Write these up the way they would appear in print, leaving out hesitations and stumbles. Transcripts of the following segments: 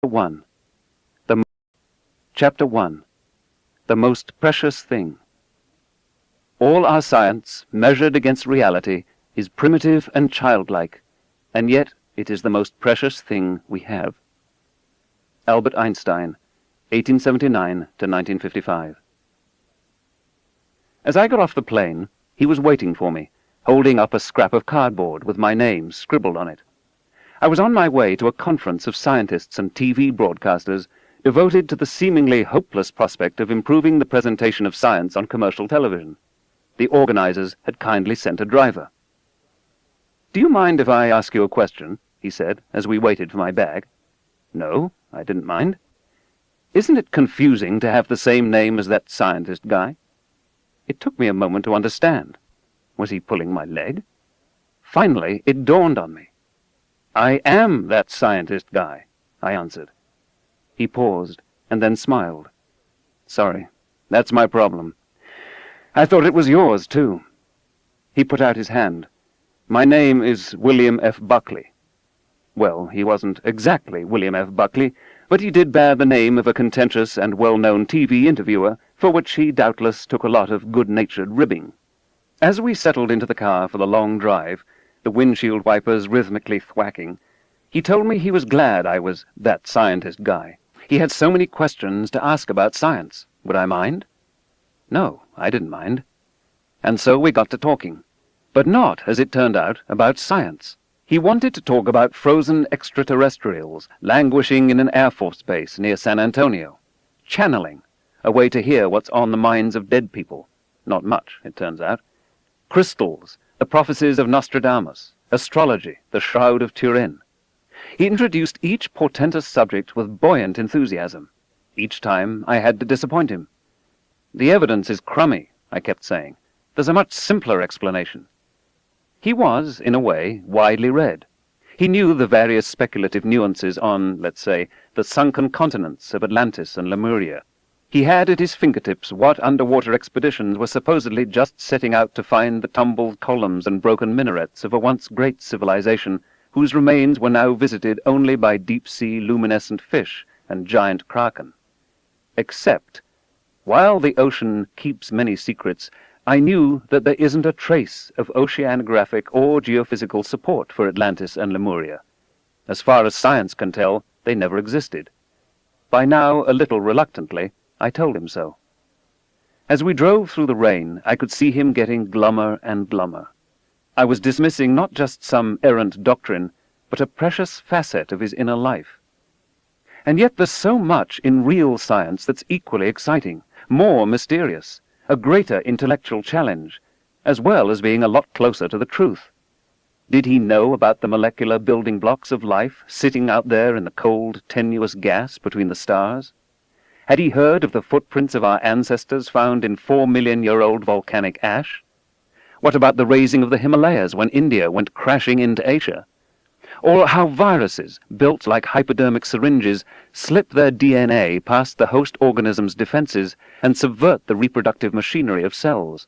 1. Chapter 1. The Most Precious Thing. All our science, measured against reality, is primitive and childlike, and yet it is the most precious thing we have. Albert Einstein, 1879 to 1955. As I got off the plane, he was waiting for me, holding up a scrap of cardboard with my name scribbled on it. I was on my way to a conference of scientists and TV broadcasters devoted to the seemingly hopeless prospect of improving the presentation of science on commercial television. The organizers had kindly sent a driver. "Do you mind if I ask you a question?" he said, as we waited for my bag. No, I didn't mind. "Isn't it confusing to have the same name as that scientist guy?" It took me a moment to understand. Was he pulling my leg? Finally, it dawned on me. "I am that scientist guy," I answered. He paused, and then smiled. "Sorry, that's my problem. I thought it was yours, too." He put out his hand. "My name is William F. Buckley." Well, he wasn't exactly William F. Buckley, but he did bear the name of a contentious and well-known TV interviewer, for which he doubtless took a lot of good-natured ribbing. As we settled into the car for the long drive, the windshield wipers rhythmically thwacking, he told me he was glad I was that scientist guy. He had so many questions to ask about science. Would I mind? No, I didn't mind. And so we got to talking. But not, as it turned out, about science. He wanted to talk about frozen extraterrestrials languishing in an Air Force base near San Antonio. Channeling, a way to hear what's on the minds of dead people. Not much, it turns out. Crystals, the prophecies of Nostradamus. Astrology, the Shroud of Turin. He introduced each portentous subject with buoyant enthusiasm. Each time I had to disappoint him. "The evidence is crummy," I kept saying. "There's a much simpler explanation." He was, in a way, widely read. He knew the various speculative nuances on, let's say, the sunken continents of Atlantis and Lemuria. He had at his fingertips what underwater expeditions were supposedly just setting out to find the tumbled columns and broken minarets of a once great civilization whose remains were now visited only by deep-sea luminescent fish and giant kraken. Except, while the ocean keeps many secrets, I knew that there isn't a trace of oceanographic or geophysical support for Atlantis and Lemuria. As far as science can tell, they never existed. By now, a little reluctantly, I told him so. As we drove through the rain, I could see him getting glummer and glummer. I was dismissing not just some errant doctrine, but a precious facet of his inner life. And yet there's so much in real science that's equally exciting, more mysterious, a greater intellectual challenge, as well as being a lot closer to the truth. Did he know about the molecular building blocks of life sitting out there in the cold, tenuous gas between the stars? Had he heard of the footprints of our ancestors found in 4-million-year-old volcanic ash? What about the raising of the Himalayas when India went crashing into Asia? Or how viruses, built like hypodermic syringes, slip their DNA past the host organism's defenses and subvert the reproductive machinery of cells?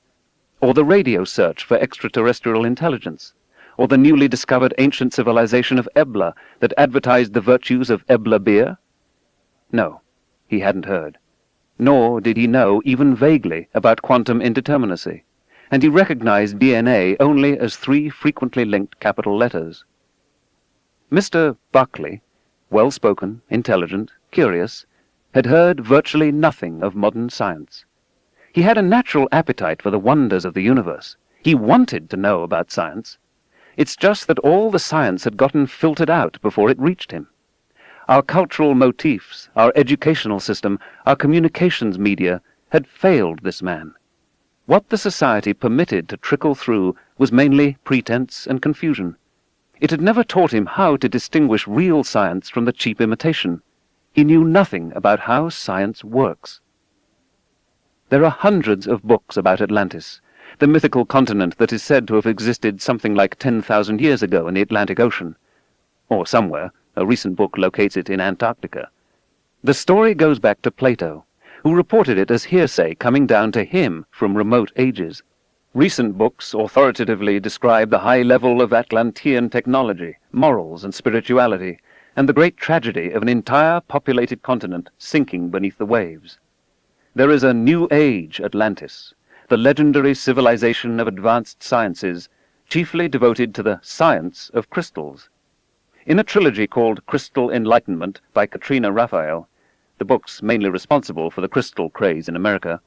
Or the radio search for extraterrestrial intelligence? Or the newly discovered ancient civilization of Ebla that advertised the virtues of Ebla beer? No, he hadn't heard. Nor did he know, even vaguely, about quantum indeterminacy. And he recognized DNA only as 3 frequently linked capital letters. Mr. Buckley, well-spoken, intelligent, curious, had heard virtually nothing of modern science. He had a natural appetite for the wonders of the universe. He wanted to know about science. It's just that all the science had gotten filtered out before it reached him. Our cultural motifs, our educational system, our communications media had failed this man. What the society permitted to trickle through was mainly pretense and confusion. It had never taught him how to distinguish real science from the cheap imitation. He knew nothing about how science works. There are hundreds of books about Atlantis, the mythical continent that is said to have existed something like 10,000 years ago in the Atlantic Ocean. Or somewhere. A recent book locates it in Antarctica. The story goes back to Plato, who reported it as hearsay coming down to him from remote ages. Recent books authoritatively describe the high level of Atlantean technology, morals, and spirituality, and the great tragedy of an entire populated continent sinking beneath the waves. There is a new age Atlantis, the legendary civilization of advanced sciences, chiefly devoted to the science of crystals. In a trilogy called Crystal Enlightenment by Katrina Raphael, the book's mainly responsible for the crystal craze in America,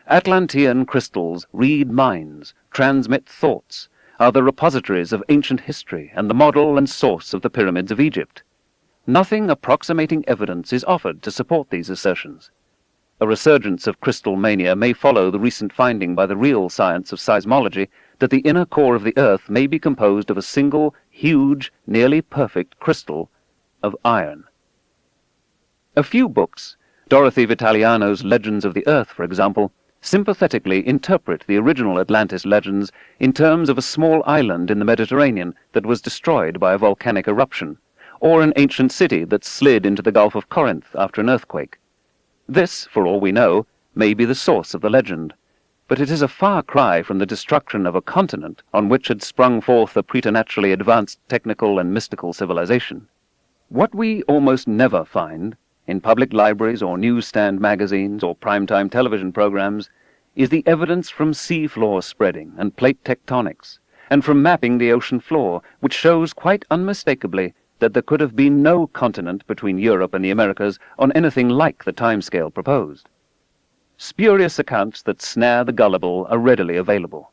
Atlantean crystals read minds, transmit thoughts, are the repositories of ancient history and the model and source of the pyramids of Egypt. Nothing approximating evidence is offered to support these assertions. A resurgence of crystal mania may follow the recent finding by the real science of seismology that the inner core of the Earth may be composed of a single, huge, nearly perfect crystal of iron. A few books, Dorothy Vitaliano's Legends of the Earth, for example, sympathetically interpret the original Atlantis legends in terms of a small island in the Mediterranean that was destroyed by a volcanic eruption, or an ancient city that slid into the Gulf of Corinth after an earthquake. This, for all we know, may be the source of the legend, but it is a far cry from the destruction of a continent on which had sprung forth a preternaturally advanced technical and mystical civilization. What we almost never find, in public libraries or newsstand magazines or primetime television programs, is the evidence from seafloor spreading and plate tectonics, and from mapping the ocean floor, which shows quite unmistakably that there could have been no continent between Europe and the Americas on anything like the timescale proposed. Spurious accounts that snare the gullible are readily available.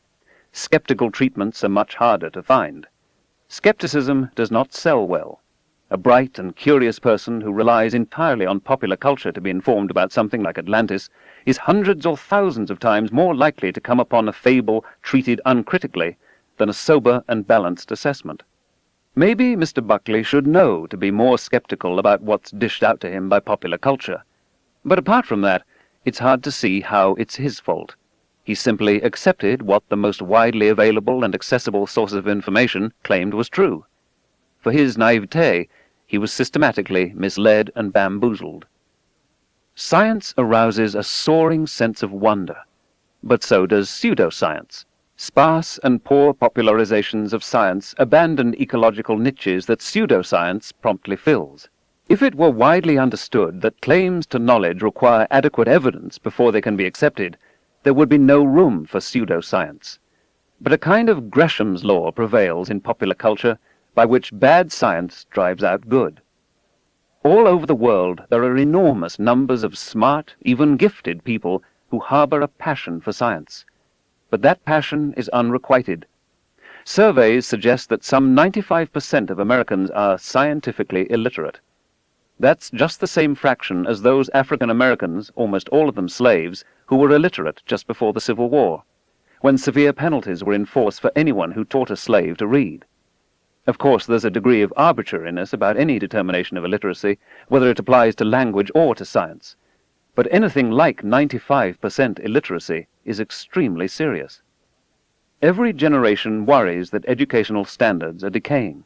Skeptical treatments are much harder to find. Skepticism does not sell well. A bright and curious person who relies entirely on popular culture to be informed about something like Atlantis is hundreds or thousands of times more likely to come upon a fable treated uncritically than a sober and balanced assessment. Maybe Mr. Buckley should know to be more skeptical about what's dished out to him by popular culture. But apart from that, it's hard to see how it's his fault. He simply accepted what the most widely available and accessible source of information claimed was true. For his naivete, he was systematically misled and bamboozled. Science arouses a soaring sense of wonder, but so does pseudoscience. Sparse and poor popularizations of science abandon ecological niches that pseudoscience promptly fills. If it were widely understood that claims to knowledge require adequate evidence before they can be accepted, there would be no room for pseudoscience. But a kind of Gresham's law prevails in popular culture, by which bad science drives out good. All over the world there are enormous numbers of smart, even gifted people who harbor a passion for science. But that passion is unrequited. Surveys suggest that some 95% of Americans are scientifically illiterate. That's just the same fraction as those African Americans, almost all of them slaves, who were illiterate just before the Civil War, when severe penalties were in force for anyone who taught a slave to read. Of course, there's a degree of arbitrariness about any determination of illiteracy, whether it applies to language or to science. But anything like 95% illiteracy is extremely serious. Every generation worries that educational standards are decaying.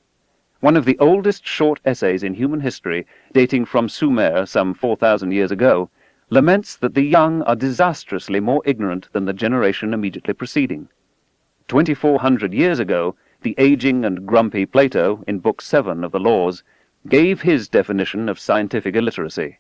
One of the oldest short essays in human history, dating from Sumer some 4,000 years ago, laments that the young are disastrously more ignorant than the generation immediately preceding. 2,400 years ago, the aging and grumpy Plato, in Book 7 of the Laws, gave his definition of scientific illiteracy.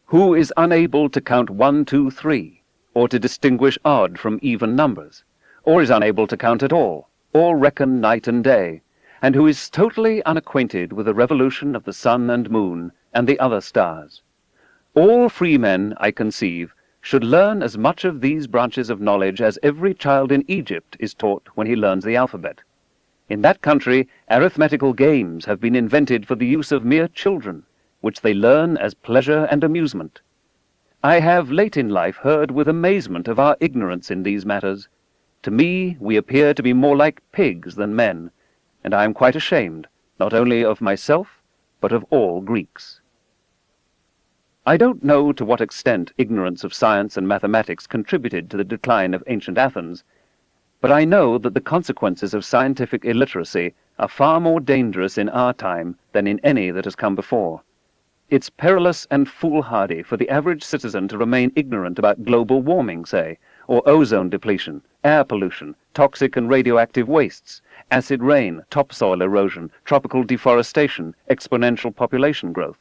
Who is unable to count 1, 2, 3, or to distinguish odd from even numbers, or is unable to count at all, or reckon night and day, and who is totally unacquainted with the revolution of the sun and moon and the other stars. All free men, I conceive, should learn as much of these branches of knowledge as every child in Egypt is taught when he learns the alphabet. In that country, arithmetical games have been invented for the use of mere children, which they learn as pleasure and amusement. I have late in life heard with amazement of our ignorance in these matters. To me, we appear to be more like pigs than men, and I am quite ashamed, not only of myself, but of all Greeks. I don't know to what extent ignorance of science and mathematics contributed to the decline of ancient Athens, but I know that the consequences of scientific illiteracy are far more dangerous in our time than in any that has come before. It's perilous and foolhardy for the average citizen to remain ignorant about global warming, say, or ozone depletion, air pollution, toxic and radioactive wastes, acid rain, topsoil erosion, tropical deforestation, exponential population growth.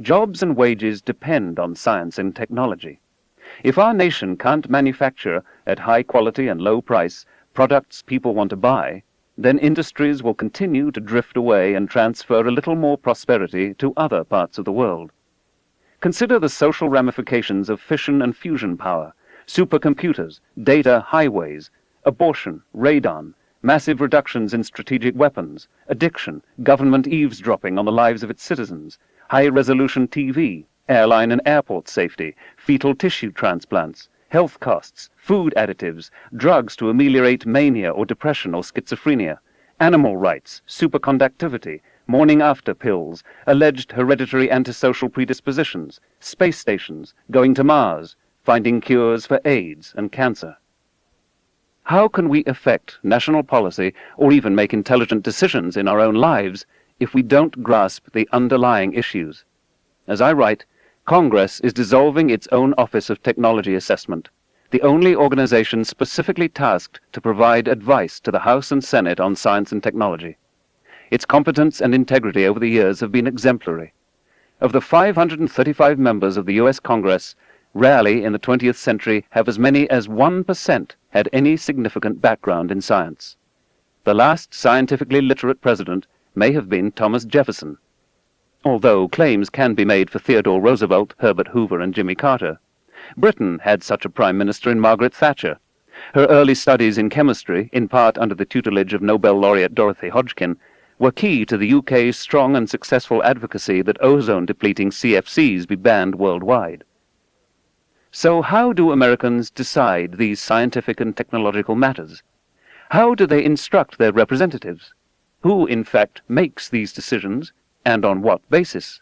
Jobs and wages depend on science and technology. If our nation can't manufacture at high quality and low price products people want to buy, then industries will continue to drift away and transfer a little more prosperity to other parts of the world. Consider the social ramifications of fission and fusion power, supercomputers, data highways, abortion, radon, massive reductions in strategic weapons, addiction, government eavesdropping on the lives of its citizens, high-resolution TV, airline and airport safety, fetal tissue transplants, health costs, food additives, drugs to ameliorate mania or depression or schizophrenia, animal rights, superconductivity, morning-after pills, alleged hereditary antisocial predispositions, space stations, going to Mars, finding cures for AIDS and cancer. How can we affect national policy or even make intelligent decisions in our own lives if we don't grasp the underlying issues? As I write, Congress is dissolving its own Office of Technology Assessment, the only organization specifically tasked to provide advice to the House and Senate on science and technology. Its competence and integrity over the years have been exemplary. Of the 535 members of the U.S. Congress, rarely in the 20th century have as many as 1% had any significant background in science. The last scientifically literate president may have been Thomas Jefferson, although claims can be made for Theodore Roosevelt, Herbert Hoover, and Jimmy Carter. Britain had such a prime minister in Margaret Thatcher. Her early studies in chemistry, in part under the tutelage of Nobel laureate Dorothy Hodgkin, were key to the UK's strong and successful advocacy that ozone-depleting CFCs be banned worldwide. So how do Americans decide these scientific and technological matters? How do they instruct their representatives? Who, in fact, makes these decisions, and on what basis?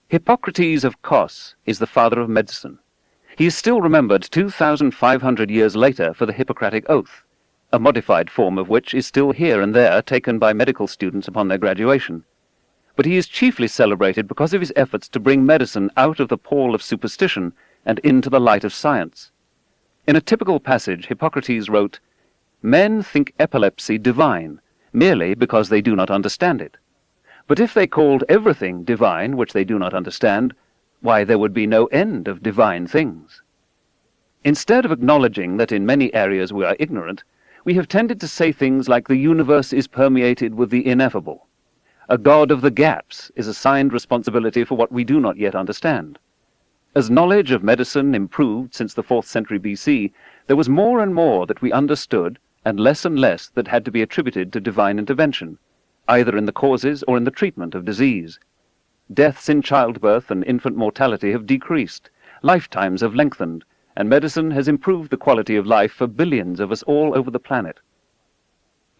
Hippocrates of Kos is the father of medicine. He is still remembered 2,500 years later for the Hippocratic Oath, a modified form of which is still here and there taken by medical students upon their graduation. But he is chiefly celebrated because of his efforts to bring medicine out of the pall of superstition and into the light of science. In a typical passage, Hippocrates wrote, "Men think epilepsy divine, merely because they do not understand it. But if they called everything divine which they do not understand, why, there would be no end of divine things." Instead of acknowledging that in many areas we are ignorant, we have tended to say things like the universe is permeated with the ineffable. A god of the gaps is assigned responsibility for what we do not yet understand. As knowledge of medicine improved since the 4th century BC, there was more and more that we understood, and less that had to be attributed to divine intervention, either in the causes or in the treatment of disease. Deaths in childbirth and infant mortality have decreased, lifetimes have lengthened, and medicine has improved the quality of life for billions of us all over the planet.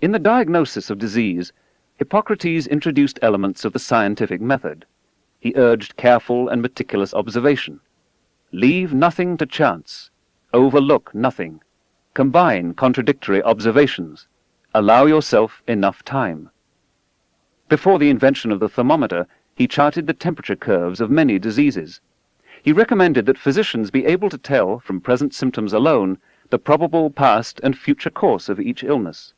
In the diagnosis of disease, Hippocrates introduced elements of the scientific method. He urged careful and meticulous observation. Leave nothing to chance. Overlook nothing. Combine contradictory observations. Allow yourself enough time. Before the invention of the thermometer, he charted the temperature curves of many diseases. He recommended that physicians be able to tell, from present symptoms alone, the probable past and future course of each illness.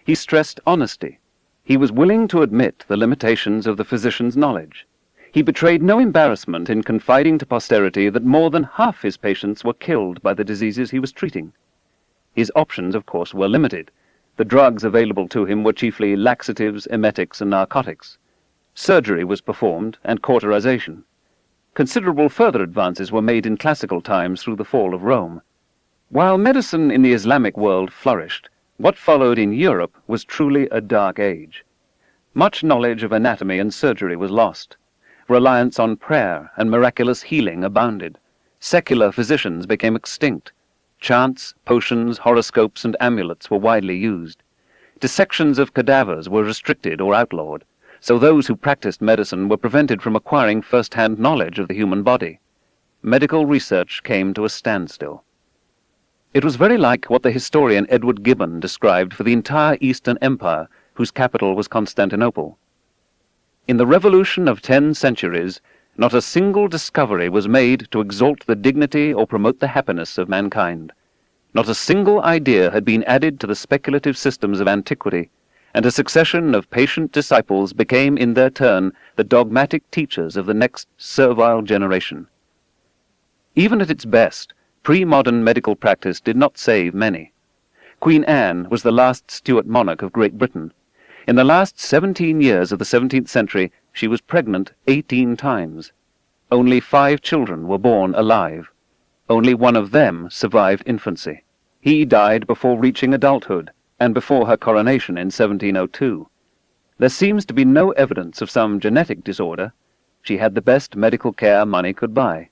He stressed honesty. He was willing to admit the limitations of the physician's knowledge. He betrayed no embarrassment in confiding to posterity that more than half his patients were killed by the diseases he was treating. His options, of course, were limited. The drugs available to him were chiefly laxatives, emetics, and narcotics. Surgery was performed, and cauterization. Considerable further advances were made in classical times through the fall of Rome. While medicine in the Islamic world flourished, what followed in Europe was truly a dark age. Much knowledge of anatomy and surgery was lost. Reliance on prayer and miraculous healing abounded. Secular physicians became extinct. Chants, potions, horoscopes, and amulets were widely used. Dissections of cadavers were restricted or outlawed, so those who practiced medicine were prevented from acquiring first-hand knowledge of the human body. Medical research came to a standstill. It was very like what the historian Edward Gibbon described for the entire Eastern Empire, whose capital was Constantinople. In the revolution of 10 centuries, Not a single discovery was made to exalt the dignity or promote the happiness of mankind. Not a single idea had been added to the speculative systems of antiquity, and a succession of patient disciples became in their turn the dogmatic teachers of the next servile generation. Even at its best, pre-modern medical practice did not save many. Queen Anne was the last Stuart monarch of Great Britain. In the last 17 years of the 17th century, she was pregnant 18 times. Only 5 children were born alive. Only one of them survived infancy. He died before reaching adulthood, and before her coronation in 1702. There seems to be no evidence of some genetic disorder. She had the best medical care money could buy.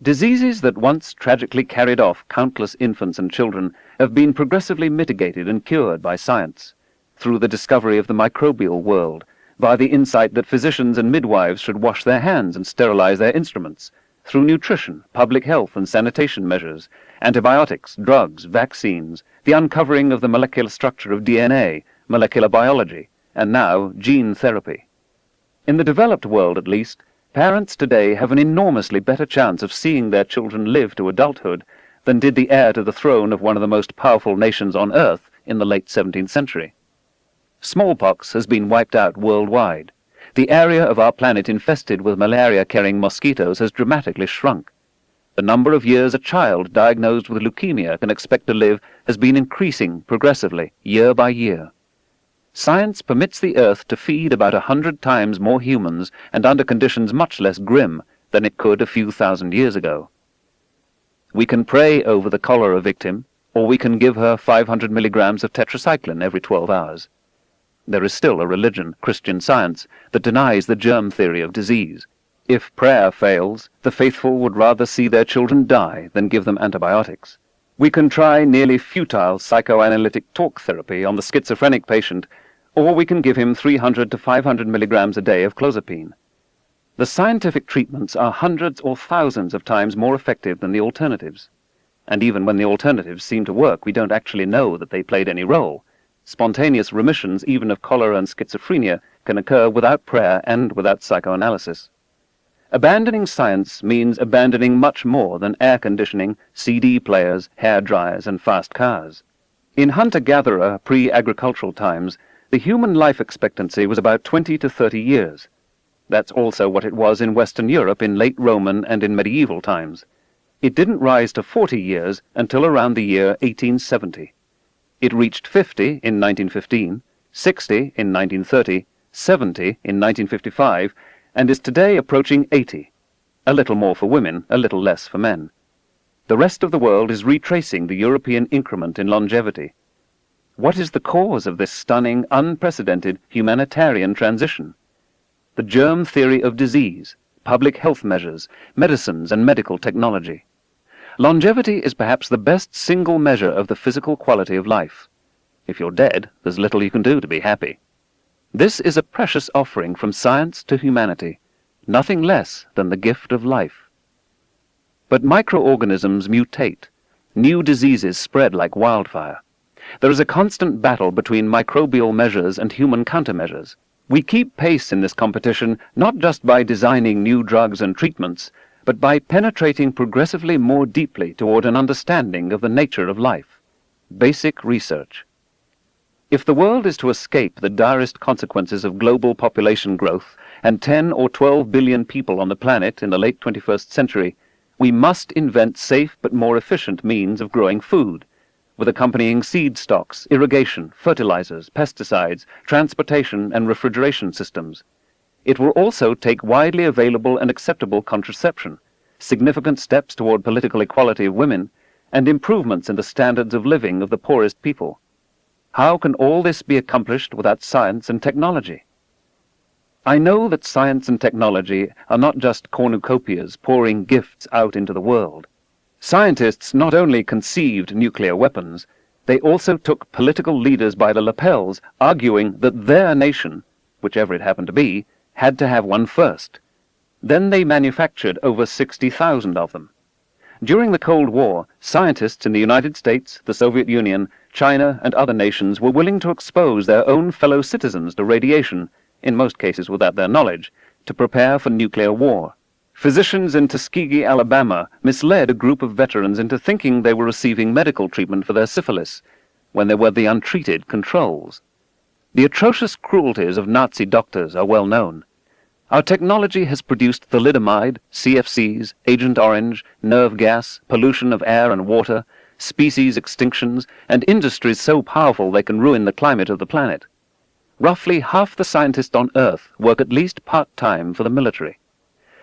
Diseases that once tragically carried off countless infants and children have been progressively mitigated and cured by science, through the discovery of the microbial world, by the insight that physicians and midwives should wash their hands and sterilize their instruments, through nutrition, public health and sanitation measures, antibiotics, drugs, vaccines, the uncovering of the molecular structure of DNA, molecular biology, and now gene therapy. In the developed world, at least, parents today have an enormously better chance of seeing their children live to adulthood than did the heir to the throne of one of the most powerful nations on earth in the late 17th century. Smallpox has been wiped out worldwide. The area of our planet infested with malaria-carrying mosquitoes has dramatically shrunk. The number of years a child diagnosed with leukemia can expect to live has been increasing progressively, year by year. Science permits the Earth to feed about 100 times more humans and under conditions much less grim than it could a few thousand years ago. We can pray over the cholera victim, or we can give her 500 milligrams of tetracycline every 12 hours. There is still a religion, Christian Science, that denies the germ theory of disease. If prayer fails, the faithful would rather see their children die than give them antibiotics. We can try nearly futile psychoanalytic talk therapy on the schizophrenic patient, or we can give him 300 to 500 milligrams a day of clozapine. The scientific treatments are hundreds or thousands of times more effective than the alternatives. And even when the alternatives seem to work, we don't actually know that they played any role. Spontaneous remissions, even of cholera and schizophrenia, can occur without prayer and without psychoanalysis. Abandoning science means abandoning much more than air conditioning, CD players, hair dryers, and fast cars. In hunter-gatherer, pre-agricultural times, the human life expectancy was about 20 to 30 years. That's also what it was in Western Europe in late Roman and in medieval times. It didn't rise to 40 years until around the year 1870. It reached 50 in 1915, 60 in 1930, 70 in 1955, and is today approaching 80. A little more for women, a little less for men. The rest of the world is retracing the European increment in longevity. What is the cause of this stunning, unprecedented humanitarian transition? The germ theory of disease, public health measures, medicines and medical technology. Longevity is perhaps the best single measure of the physical quality of life. If you're dead, there's little you can do to be happy. This is a precious offering from science to humanity, nothing less than the gift of life. But microorganisms mutate. New diseases spread like wildfire. There is a constant battle between microbial measures and human countermeasures. We keep pace in this competition not just by designing new drugs and treatments, but by penetrating progressively more deeply toward an understanding of the nature of life. Basic research. If the world is to escape the direst consequences of global population growth and 10 or 12 billion people on the planet in the late 21st century, we must invent safe but more efficient means of growing food, with accompanying seed stocks, irrigation, fertilizers, pesticides, transportation and refrigeration systems. It will also take widely available and acceptable contraception, significant steps toward political equality of women, and improvements in the standards of living of the poorest people. How can all this be accomplished without science and technology? I know that science and technology are not just cornucopias pouring gifts out into the world. Scientists not only conceived nuclear weapons, they also took political leaders by the lapels, arguing that their nation, whichever it happened to be, had to have one first. Then they manufactured over 60,000 of them. During the Cold War, scientists in the United States, the Soviet Union, China, and other nations were willing to expose their own fellow citizens to radiation, in most cases without their knowledge, to prepare for nuclear war. Physicians in Tuskegee, Alabama, misled a group of veterans into thinking they were receiving medical treatment for their syphilis, when they were the untreated controls. The atrocious cruelties of Nazi doctors are well known. Our technology has produced thalidomide, CFCs, Agent Orange, nerve gas, pollution of air and water, species extinctions, and industries so powerful they can ruin the climate of the planet. Roughly half the scientists on Earth work at least part-time for the military.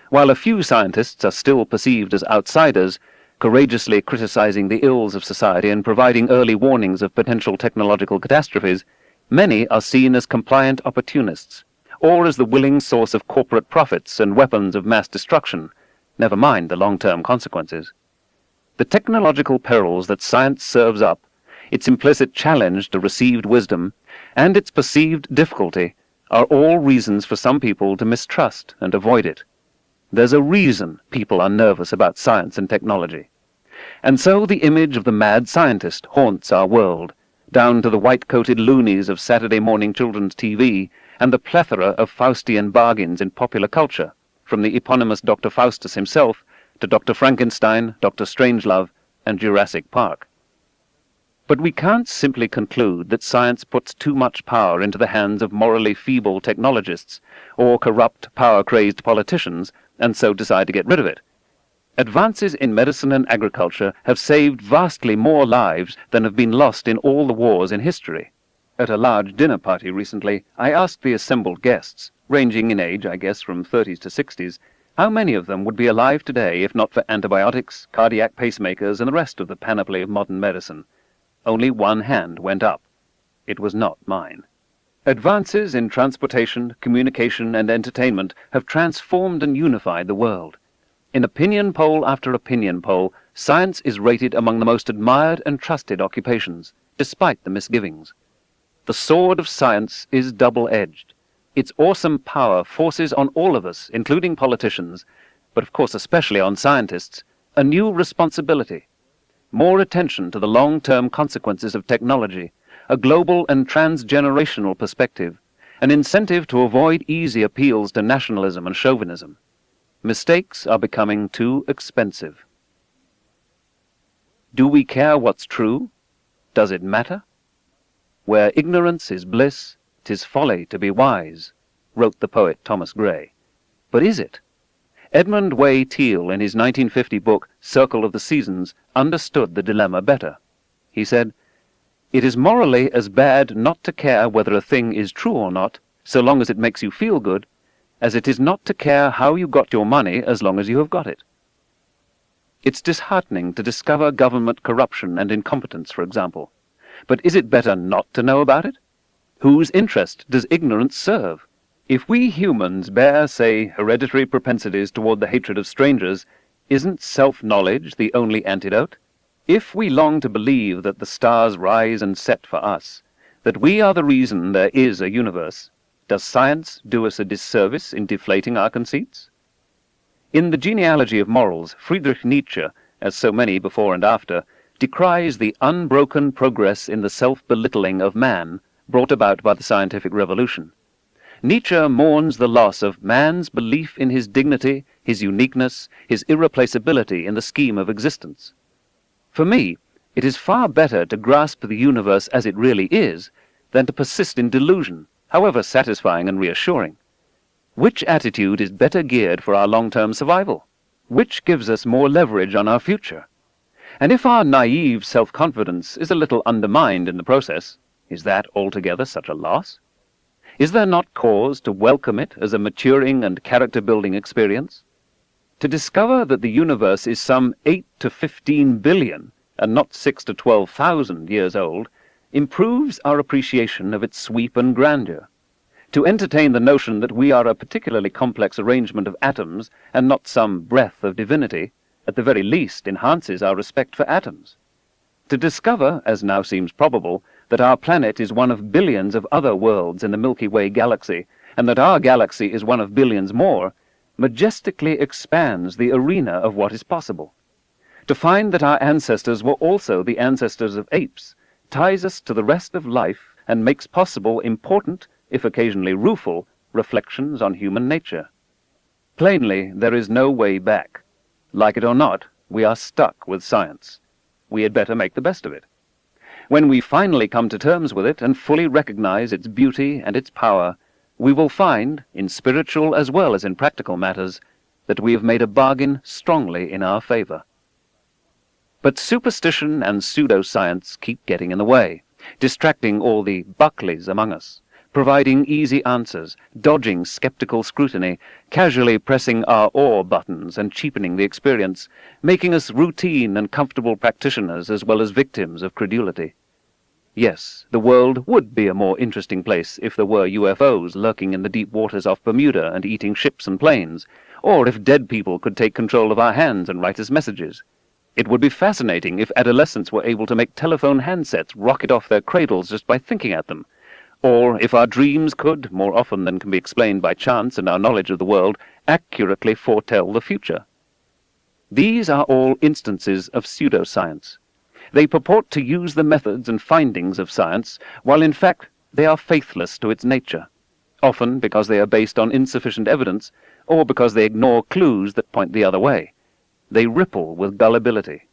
While a few scientists are still perceived as outsiders, courageously criticizing the ills of society and providing early warnings of potential technological catastrophes, many are seen as compliant opportunists, or as the willing source of corporate profits and weapons of mass destruction, never mind the long-term consequences. The technological perils that science serves up, its implicit challenge to received wisdom, and its perceived difficulty are all reasons for some people to mistrust and avoid it. There's a reason people are nervous about science and technology. And so the image of the mad scientist haunts our world, down to the white-coated loonies of Saturday morning children's TV and the plethora of Faustian bargains in popular culture, from the eponymous Dr. Faustus himself to Dr. Frankenstein, Dr. Strangelove, and Jurassic Park. But we can't simply conclude that science puts too much power into the hands of morally feeble technologists or corrupt, power-crazed politicians, and so decide to get rid of it. Advances in medicine and agriculture have saved vastly more lives than have been lost in all the wars in history. At a large dinner party recently, I asked the assembled guests, ranging in age, I guess, from 30s to 60s, how many of them would be alive today if not for antibiotics, cardiac pacemakers, and the rest of the panoply of modern medicine. Only one hand went up. It was not mine. Advances in transportation, communication, and entertainment have transformed and unified the world. In opinion poll after opinion poll, science is rated among the most admired and trusted occupations, despite the misgivings. The sword of science is double-edged. Its awesome power forces on all of us, including politicians, but of course especially on scientists, a new responsibility. More attention to the long-term consequences of technology, a global and transgenerational perspective, an incentive to avoid easy appeals to nationalism and chauvinism. Mistakes are becoming too expensive. Do we care what's true? Does it matter? Where ignorance is bliss, 'tis folly to be wise, wrote the poet Thomas Gray. But is it? Edmund Way Teale, in his 1950 book Circle of the Seasons, understood the dilemma better. He said, "It is morally as bad not to care whether a thing is true or not, so long as it makes you feel good, as it is not to care how you got your money as long as you have got it." It's disheartening to discover government corruption and incompetence, for example. But is it better not to know about it? Whose interest does ignorance serve? If we humans bear, say, hereditary propensities toward the hatred of strangers, isn't self-knowledge the only antidote? If we long to believe that the stars rise and set for us, that we are the reason there is a universe, does science do us a disservice in deflating our conceits? In The Genealogy of Morals, Friedrich Nietzsche, as so many before and after, decries the unbroken progress in the self-belittling of man brought about by the scientific revolution. Nietzsche mourns the loss of man's belief in his dignity, his uniqueness, his irreplaceability in the scheme of existence. For me, it is far better to grasp the universe as it really is than to persist in delusion, however satisfying and reassuring. Which attitude is better geared for our long-term survival? Which gives us more leverage on our future? And if our naive self-confidence is a little undermined in the process, is that altogether such a loss? Is there not cause to welcome it as a maturing and character-building experience? To discover that the universe is some 8 to 15 billion, and not 6 to 12,000 years old, improves our appreciation of its sweep and grandeur. To entertain the notion that we are a particularly complex arrangement of atoms, and not some breath of divinity, at the very least enhances our respect for atoms. To discover, as now seems probable, that our planet is one of billions of other worlds in the Milky Way galaxy, and that our galaxy is one of billions more, majestically expands the arena of what is possible. To find that our ancestors were also the ancestors of apes ties us to the rest of life and makes possible important, if occasionally rueful, reflections on human nature. Plainly, there is no way back. Like it or not, we are stuck with science. We had better make the best of it. When we finally come to terms with it and fully recognize its beauty and its power, we will find, in spiritual as well as in practical matters, that we have made a bargain strongly in our favor. But superstition and pseudoscience keep getting in the way, distracting all the Buckleys among us, providing easy answers, dodging skeptical scrutiny, casually pressing our awe buttons and cheapening the experience, making us routine and comfortable practitioners as well as victims of credulity. Yes, the world would be a more interesting place if there were UFOs lurking in the deep waters off Bermuda and eating ships and planes, or if dead people could take control of our hands and write us messages. It would be fascinating if adolescents were able to make telephone handsets rocket off their cradles just by thinking at them, or if our dreams could, more often than can be explained by chance and our knowledge of the world, accurately foretell the future. These are all instances of pseudoscience. They purport to use the methods and findings of science, while in fact they are faithless to its nature, often because they are based on insufficient evidence, or because they ignore clues that point the other way. They ripple with gullibility.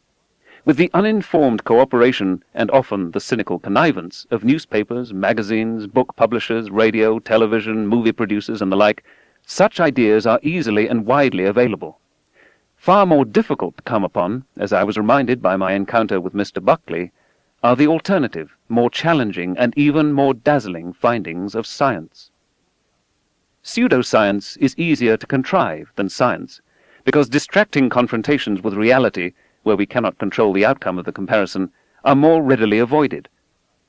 With the uninformed cooperation, and often the cynical connivance, of newspapers, magazines, book publishers, radio, television, movie producers, and the like, such ideas are easily and widely available. Far more difficult to come upon, as I was reminded by my encounter with Mr. Buckley, are the alternative, more challenging, and even more dazzling findings of science. Pseudoscience is easier to contrive than science, because distracting confrontations with reality, where we cannot control the outcome of the comparison, are more readily avoided.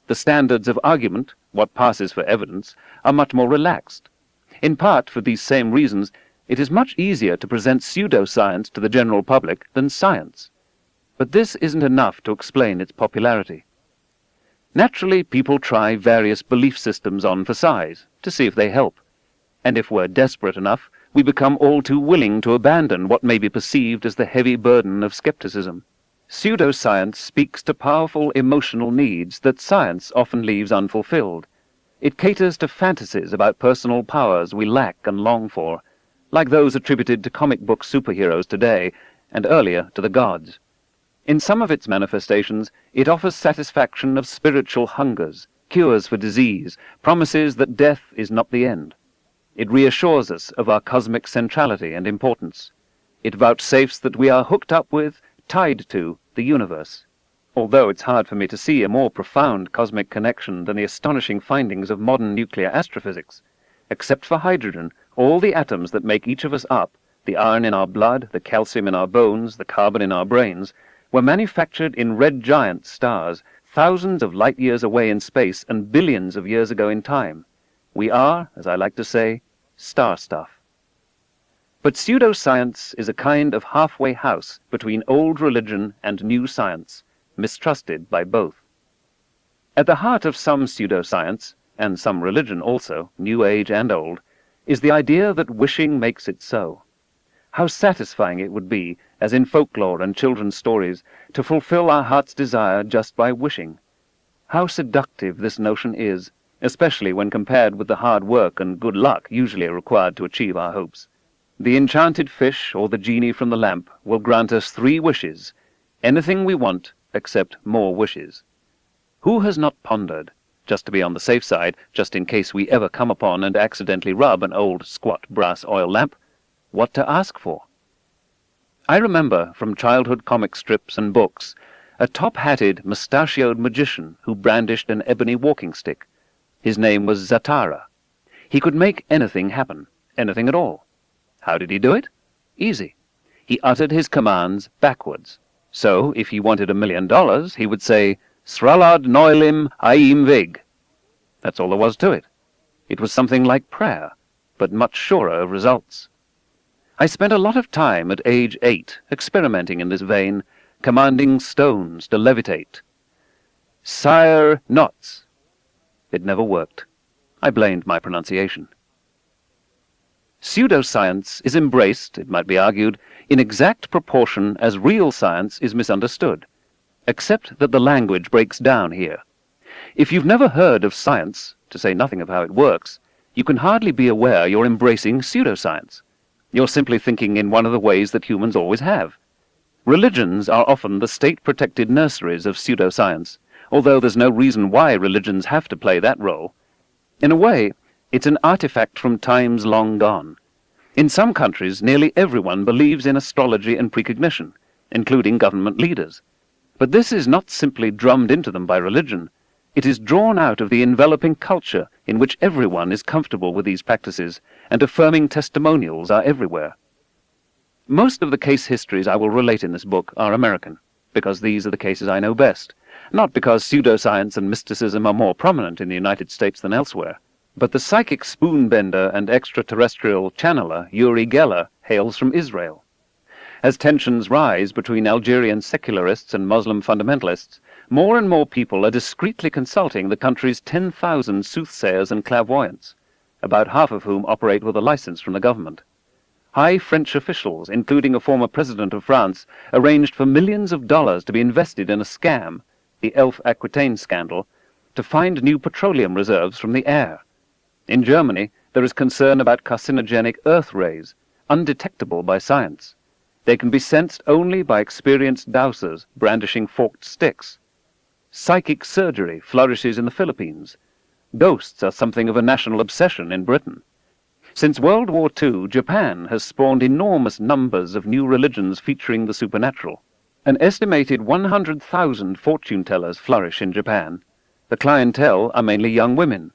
The standards of argument, what passes for evidence, are much more relaxed. In part for these same reasons, it is much easier to present pseudoscience to the general public than science. But this isn't enough to explain its popularity. Naturally, people try various belief systems on for size, to see if they help. And if we're desperate enough, we become all too willing to abandon what may be perceived as the heavy burden of skepticism. Pseudoscience speaks to powerful emotional needs that science often leaves unfulfilled. It caters to fantasies about personal powers we lack and long for, like those attributed to comic book superheroes today, and earlier to the gods. In some of its manifestations, it offers satisfaction of spiritual hungers, cures for disease, promises that death is not the end. It reassures us of our cosmic centrality and importance. It vouchsafes that we are hooked up with, tied to, the universe. Although it's hard for me to see a more profound cosmic connection than the astonishing findings of modern nuclear astrophysics. Except for hydrogen, all the atoms that make each of us up, the iron in our blood, the calcium in our bones, the carbon in our brains, were manufactured in red giant stars, thousands of light years away in space and billions of years ago in time. We are, as I like to say, star stuff. But pseudoscience is a kind of halfway house between old religion and new science, mistrusted by both. At the heart of some pseudoscience, and some religion also, New Age and old, is the idea that wishing makes it so. How satisfying it would be, as in folklore and children's stories, to fulfill our heart's desire just by wishing. How seductive this notion is, especially when compared with the hard work and good luck usually required to achieve our hopes. The enchanted fish or the genie from the lamp will grant us 3 wishes, anything we want except more wishes. Who has not pondered, just to be on the safe side, just in case we ever come upon and accidentally rub an old squat brass oil lamp, what to ask for? I remember from childhood comic strips and books a top-hatted, mustachioed magician who brandished an ebony walking stick. His name was Zatara. He could make anything happen, anything at all. How did he do it? Easy. He uttered his commands backwards. So, if he wanted $1 million, he would say, Sralad Noilim Aim Vig. That's all there was to it. It was something like prayer, but much surer of results. I spent a lot of time at age 8 experimenting in this vein, commanding stones to levitate. Sire Nots. It never worked. I blamed my pronunciation. Pseudoscience is embraced, it might be argued, in exact proportion as real science is misunderstood, except that the language breaks down here. If you've never heard of science, to say nothing of how it works, you can hardly be aware you're embracing pseudoscience. You're simply thinking in one of the ways that humans always have. Religions are often the state-protected nurseries of pseudoscience, although there's no reason why religions have to play that role. In a way, it's an artifact from times long gone. In some countries, nearly everyone believes in astrology and precognition, including government leaders. But this is not simply drummed into them by religion. It is drawn out of the enveloping culture in which everyone is comfortable with these practices, and affirming testimonials are everywhere. Most of the case histories I will relate in this book are American, because these are the cases I know best, not because pseudoscience and mysticism are more prominent in the United States than elsewhere. But the psychic spoonbender and extraterrestrial channeler Uri Geller hails from Israel. As tensions rise between Algerian secularists and Muslim fundamentalists, more and more people are discreetly consulting the country's 10,000 soothsayers and clairvoyants, about half of whom operate with a license from the government. High French officials, including a former president of France, arranged for millions of dollars to be invested in a scam, the Elf Aquitaine scandal, to find new petroleum reserves from the air. In Germany, there is concern about carcinogenic Earth rays, undetectable by science. They can be sensed only by experienced dowsers brandishing forked sticks. Psychic surgery flourishes in the Philippines. Ghosts are something of a national obsession in Britain. Since World War II, Japan has spawned enormous numbers of new religions featuring the supernatural. An estimated 100,000 fortune-tellers flourish in Japan. The clientele are mainly young women.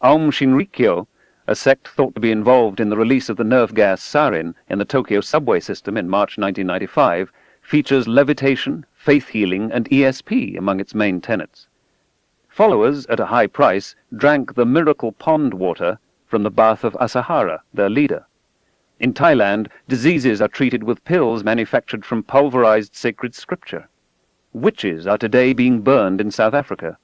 Aum Shinrikyo, a sect thought to be involved in the release of the nerve gas sarin in the Tokyo subway system in March 1995, features levitation, faith healing, and ESP among its main tenets. Followers, at a high price, drank the miracle pond water from the bath of Asahara, their leader. In Thailand, diseases are treated with pills manufactured from pulverized sacred scripture. Witches are today being burned in South Africa.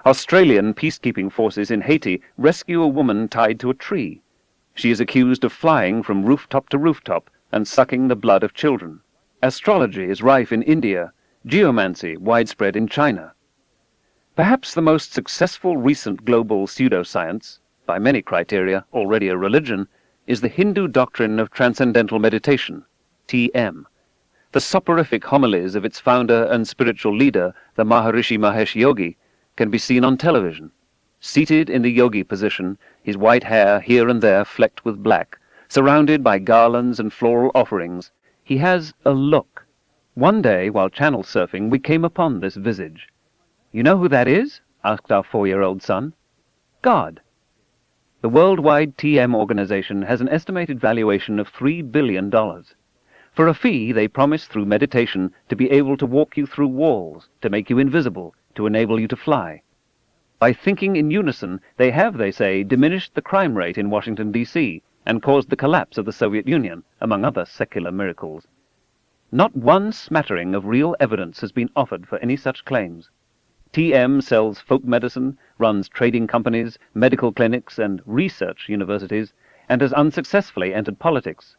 Australian peacekeeping forces in Haiti rescue a woman tied to a tree. She is accused of flying from rooftop to rooftop and sucking the blood of children. Astrology is rife in India, geomancy widespread in China. Perhaps the most successful recent global pseudoscience, by many criteria already a religion, is the Hindu doctrine of transcendental meditation, TM. The soporific homilies of its founder and spiritual leader, the Maharishi Mahesh Yogi, can be seen on television. Seated in the yogi position, his white hair here and there flecked with black, surrounded by garlands and floral offerings, he has a look. One day, while channel surfing, we came upon this visage. "You know who that is?" asked our 4-year-old son. "God." The worldwide TM organization has an estimated valuation of $3 billion. For a fee, they promise through meditation to be able to walk you through walls, to make you invisible, to enable you to fly. By thinking in unison, they have, they say, diminished the crime rate in Washington, D.C., and caused the collapse of the Soviet Union, among other secular miracles. Not one smattering of real evidence has been offered for any such claims. TM sells folk medicine, runs trading companies, medical clinics, and research universities, and has unsuccessfully entered politics.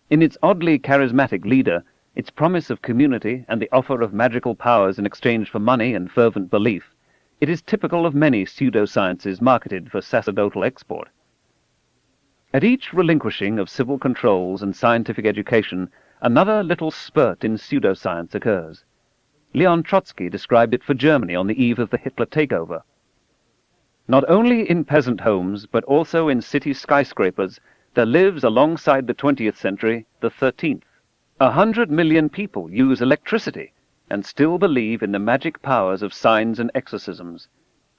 In its oddly charismatic leader, its promise of community and the offer of magical powers in exchange for money and fervent belief, it is typical of many pseudosciences marketed for sacerdotal export. At each relinquishing of civil controls and scientific education, another little spurt in pseudoscience occurs. Leon Trotsky described it for Germany on the eve of the Hitler takeover. Not only in peasant homes, but also in city skyscrapers, there lives alongside the 20th century the 13th. 100 million people use electricity and still believe in the magic powers of signs and exorcisms.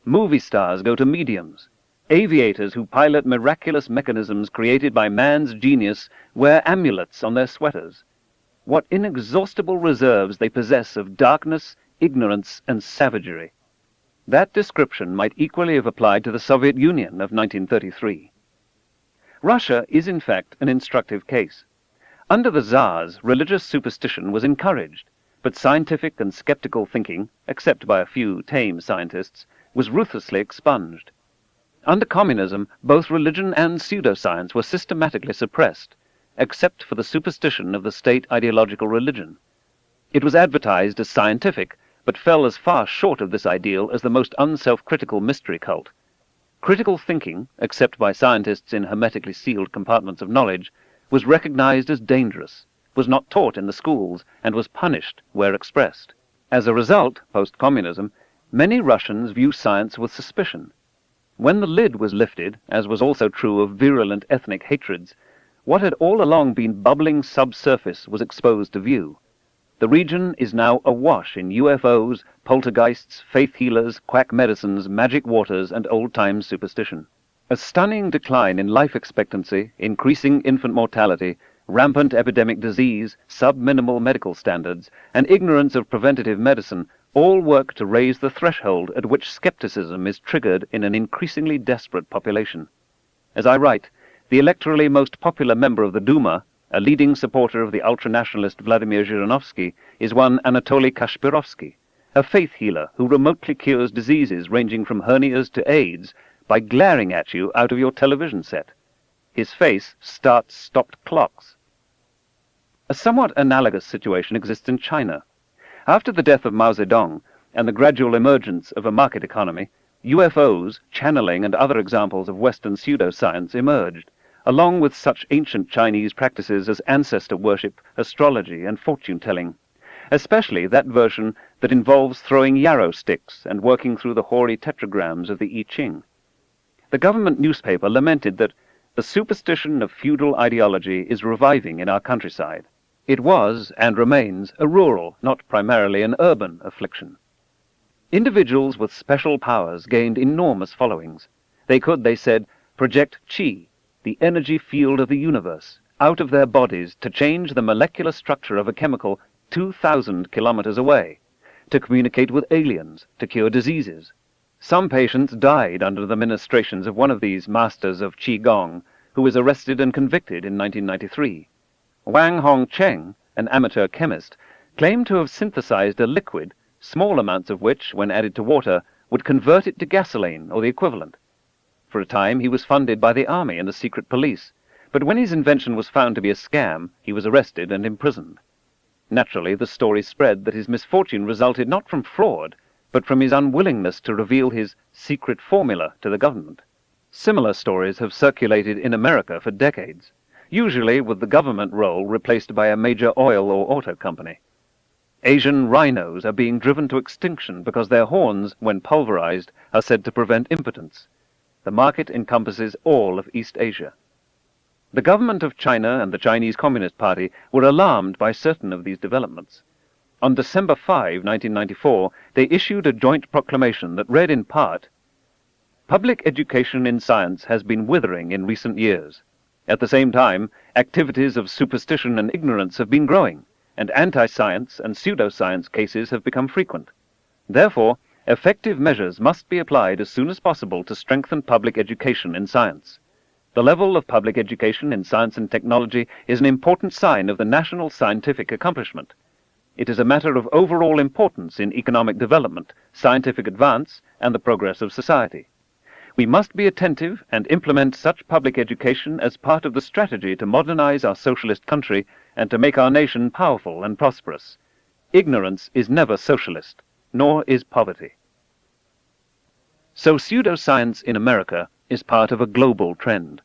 Movie stars go to mediums. Aviators who pilot miraculous mechanisms created by man's genius wear amulets on their sweaters. What inexhaustible reserves they possess of darkness, ignorance, and savagery. That description might equally have applied to the Soviet Union of 1933. Russia is in fact an instructive case. Under the Tsars, religious superstition was encouraged, but scientific and skeptical thinking, except by a few tame scientists, was ruthlessly expunged. Under communism, both religion and pseudoscience were systematically suppressed, except for the superstition of the state ideological religion. It was advertised as scientific, but fell as far short of this ideal as the most unself-critical mystery cult. Critical thinking, except by scientists in hermetically sealed compartments of knowledge, was recognized as dangerous, was not taught in the schools, and was punished where expressed. As a result, post-communism, many Russians view science with suspicion. When the lid was lifted, as was also true of virulent ethnic hatreds, what had all along been bubbling subsurface was exposed to view. The region is now awash in UFOs, poltergeists, faith healers, quack medicines, magic waters, and old-time superstition. A stunning decline in life expectancy, increasing infant mortality, rampant epidemic disease, sub-minimal medical standards, and ignorance of preventative medicine all work to raise the threshold at which skepticism is triggered in an increasingly desperate population. As I write, the electorally most popular member of the Duma, a leading supporter of the ultranationalist Vladimir Zhirinovsky, is one Anatoly Kashpirovsky, a faith healer who remotely cures diseases ranging from hernias to AIDS by glaring at you out of your television set. His face starts stopped clocks. A somewhat analogous situation exists in China. After the death of Mao Zedong and the gradual emergence of a market economy, UFOs, channeling, and other examples of Western pseudoscience emerged, along with such ancient Chinese practices as ancestor worship, astrology, and fortune-telling, especially that version that involves throwing yarrow sticks and working through the hoary tetragrams of the I Ching. The government newspaper lamented that the superstition of feudal ideology is reviving in our countryside. It was, and remains, a rural, not primarily an urban affliction. Individuals with special powers gained enormous followings. They could, they said, project qi, the energy field of the universe, out of their bodies to change the molecular structure of a chemical 2,000 kilometers away, to communicate with aliens, to cure diseases. Some patients died under the ministrations of one of these masters of Qigong, who was arrested and convicted in 1993. Wang Hongcheng, an amateur chemist, claimed to have synthesized a liquid, small amounts of which, when added to water, would convert it to gasoline or the equivalent. For a time he was funded by the army and the secret police, but when his invention was found to be a scam, he was arrested and imprisoned. Naturally, the story spread that his misfortune resulted not from fraud, but from his unwillingness to reveal his secret formula to the government. Similar stories have circulated in America for decades, usually with the government role replaced by a major oil or auto company. Asian rhinos are being driven to extinction because their horns, when pulverized, are said to prevent impotence. The market encompasses all of East Asia. The government of China and the Chinese Communist Party were alarmed by certain of these developments. On December 5, 1994, they issued a joint proclamation that read in part, "Public education in science has been withering in recent years. At the same time, activities of superstition and ignorance have been growing, and anti-science and pseudoscience cases have become frequent. Therefore, effective measures must be applied as soon as possible to strengthen public education in science. The level of public education in science and technology is an important sign of the national scientific accomplishment. It is a matter of overall importance in economic development, scientific advance, and the progress of society. We must be attentive and implement such public education as part of the strategy to modernize our socialist country and to make our nation powerful and prosperous. Ignorance is never socialist, nor is poverty." So pseudoscience in America is part of a global trend.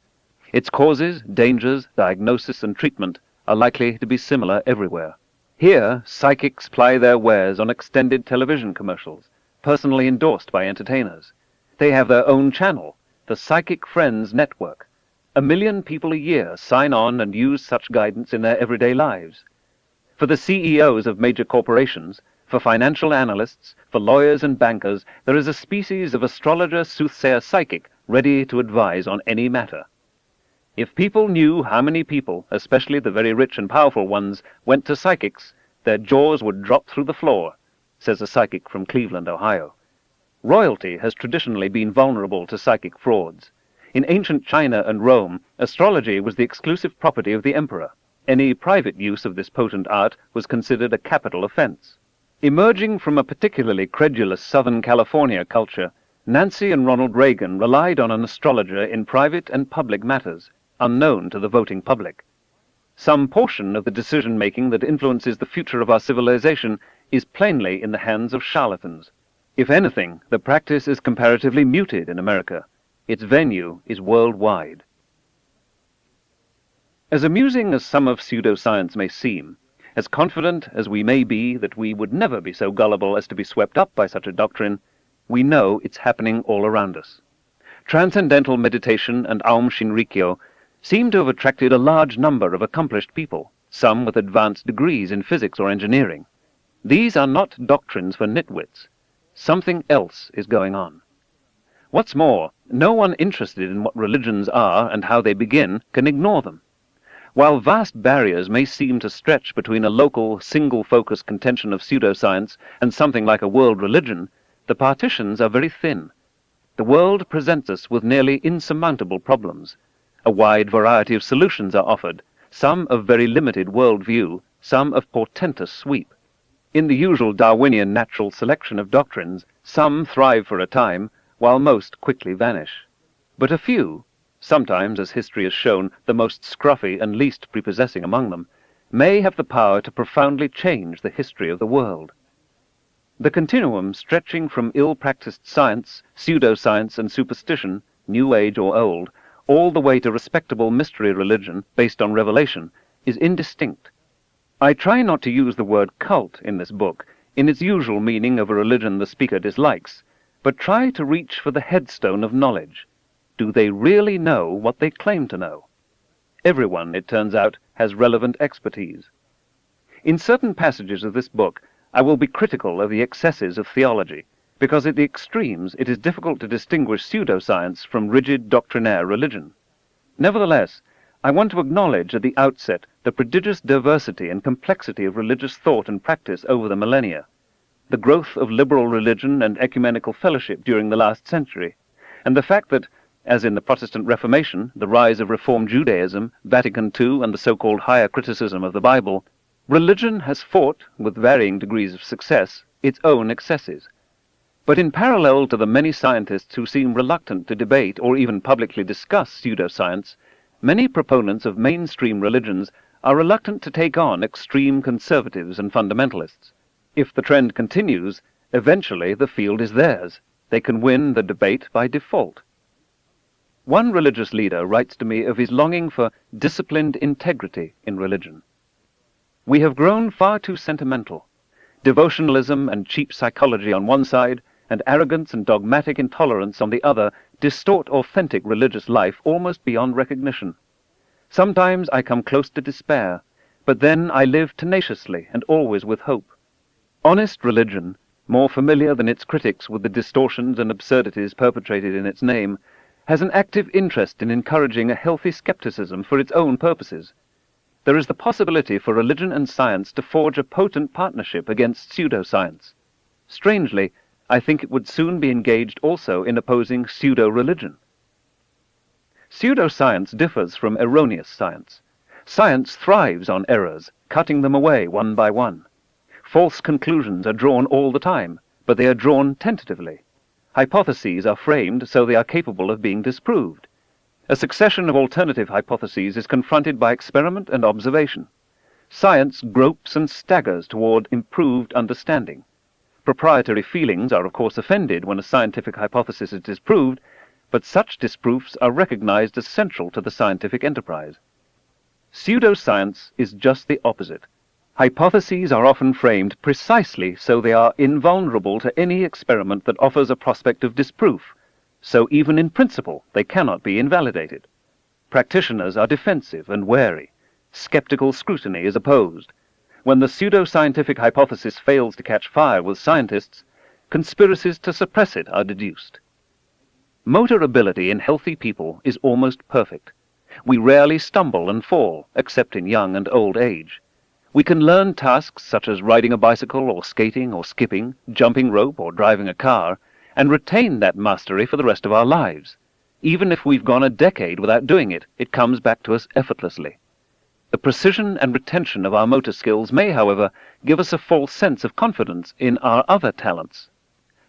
Its causes, dangers, diagnosis, and treatment are likely to be similar everywhere. Here, psychics ply their wares on extended television commercials, personally endorsed by entertainers. They have their own channel, the Psychic Friends Network. 1 million people a year sign on and use such guidance in their everyday lives. For the CEOs of major corporations, for financial analysts, for lawyers and bankers, there is a species of astrologer, soothsayer, psychic ready to advise on any matter. If people knew how many people, especially the very rich and powerful ones, went to psychics, their jaws would drop through the floor, says a psychic from Cleveland, Ohio. Royalty has traditionally been vulnerable to psychic frauds. In ancient China and Rome, astrology was the exclusive property of the emperor. Any private use of this potent art was considered a capital offense. Emerging from a particularly credulous Southern California culture, Nancy and Ronald Reagan relied on an astrologer in private and public matters, unknown to the voting public. Some portion of the decision-making that influences the future of our civilization is plainly in the hands of charlatans. If anything, the practice is comparatively muted in America. Its venue is worldwide. As amusing as some of pseudoscience may seem, as confident as we may be that we would never be so gullible as to be swept up by such a doctrine, we know it's happening all around us. Transcendental meditation and Aum Shinrikyo seem to have attracted a large number of accomplished people, some with advanced degrees in physics or engineering. These are not doctrines for nitwits. Something else is going on. What's more, no one interested in what religions are and how they begin can ignore them. While vast barriers may seem to stretch between a local, single-focus contention of pseudoscience and something like a world religion, the partitions are very thin. The world presents us with nearly insurmountable problems. A wide variety of solutions are offered, some of very limited world-view, some of portentous sweep. In the usual Darwinian natural selection of doctrines, some thrive for a time, while most quickly vanish. But a few, sometimes, as history has shown, the most scruffy and least prepossessing among them, may have the power to profoundly change the history of the world. The continuum stretching from ill-practiced science, pseudoscience and superstition, New Age or old, all the way to respectable mystery religion based on revelation, is indistinct. I try not to use the word cult in this book in its usual meaning of a religion the speaker dislikes, but try to reach for the headstone of knowledge. Do they really know what they claim to know? Everyone, it turns out, has relevant expertise. In certain passages of this book, I will be critical of the excesses of theology, because at the extremes it is difficult to distinguish pseudoscience from rigid doctrinaire religion. Nevertheless, I want to acknowledge at the outset the prodigious diversity and complexity of religious thought and practice over the millennia, the growth of liberal religion and ecumenical fellowship during the last century, and the fact that, as in the Protestant Reformation, the rise of Reformed Judaism, Vatican II, and the so-called higher criticism of the Bible, religion has fought, with varying degrees of success, its own excesses. But in parallel to the many scientists who seem reluctant to debate or even publicly discuss pseudoscience, many proponents of mainstream religions are reluctant to take on extreme conservatives and fundamentalists. If the trend continues, eventually the field is theirs. They can win the debate by default. One religious leader writes to me of his longing for disciplined integrity in religion. We have grown far too sentimental. Devotionalism and cheap psychology on one side, and arrogance and dogmatic intolerance on the other, distort authentic religious life almost beyond recognition. Sometimes I come close to despair, but then I live tenaciously and always with hope. Honest religion, more familiar than its critics with the distortions and absurdities perpetrated in its name, has an active interest in encouraging a healthy skepticism for its own purposes. There is the possibility for religion and science to forge a potent partnership against pseudoscience. Strangely, I think it would soon be engaged also in opposing pseudo-religion. Pseudoscience differs from erroneous science. Science thrives on errors, cutting them away one by one. False conclusions are drawn all the time, but they are drawn tentatively. Hypotheses are framed so they are capable of being disproved. A succession of alternative hypotheses is confronted by experiment and observation. Science gropes and staggers toward improved understanding. Proprietary feelings are of course offended when a scientific hypothesis is disproved, but such disproofs are recognized as central to the scientific enterprise. Pseudoscience is just the opposite. Hypotheses are often framed precisely so they are invulnerable to any experiment that offers a prospect of disproof, so even in principle they cannot be invalidated. Practitioners are defensive and wary. Skeptical scrutiny is opposed. When the pseudo-scientific hypothesis fails to catch fire with scientists, conspiracies to suppress it are deduced. Motor ability in healthy people is almost perfect. We rarely stumble and fall, except in young and old age. We can learn tasks such as riding a bicycle or skating or skipping, jumping rope or driving a car, and retain that mastery for the rest of our lives. Even if we've gone a decade without doing it, it comes back to us effortlessly. The precision and retention of our motor skills may, however, give us a false sense of confidence in our other talents.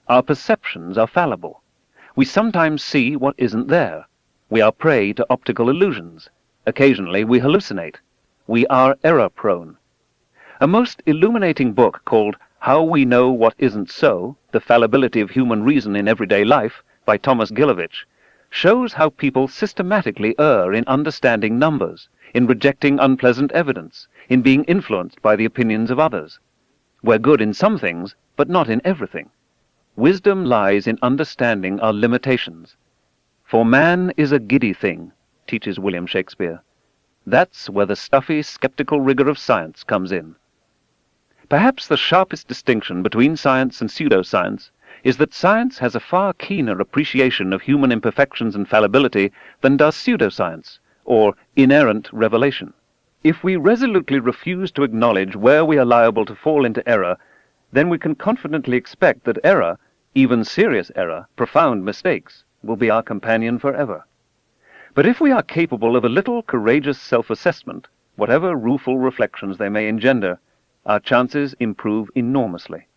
Our perceptions are fallible. We sometimes see what isn't there. We are prey to optical illusions. Occasionally we hallucinate. We are error-prone. A most illuminating book called How We Know What Isn't So, The Fallibility of Human Reason in Everyday Life, by Thomas Gilovich, shows how people systematically err in understanding numbers, in rejecting unpleasant evidence, in being influenced by the opinions of others. We're good in some things, but not in everything. Wisdom lies in understanding our limitations. For man is a giddy thing, teaches William Shakespeare. That's where the stuffy, skeptical rigor of science comes in. Perhaps the sharpest distinction between science and pseudoscience is that science has a far keener appreciation of human imperfections and fallibility than does pseudoscience, or inerrant revelation. If we resolutely refuse to acknowledge where we are liable to fall into error, then we can confidently expect that error, even serious error, profound mistakes, will be our companion forever. But if we are capable of a little courageous self-assessment, whatever rueful reflections they may engender, our chances improve enormously.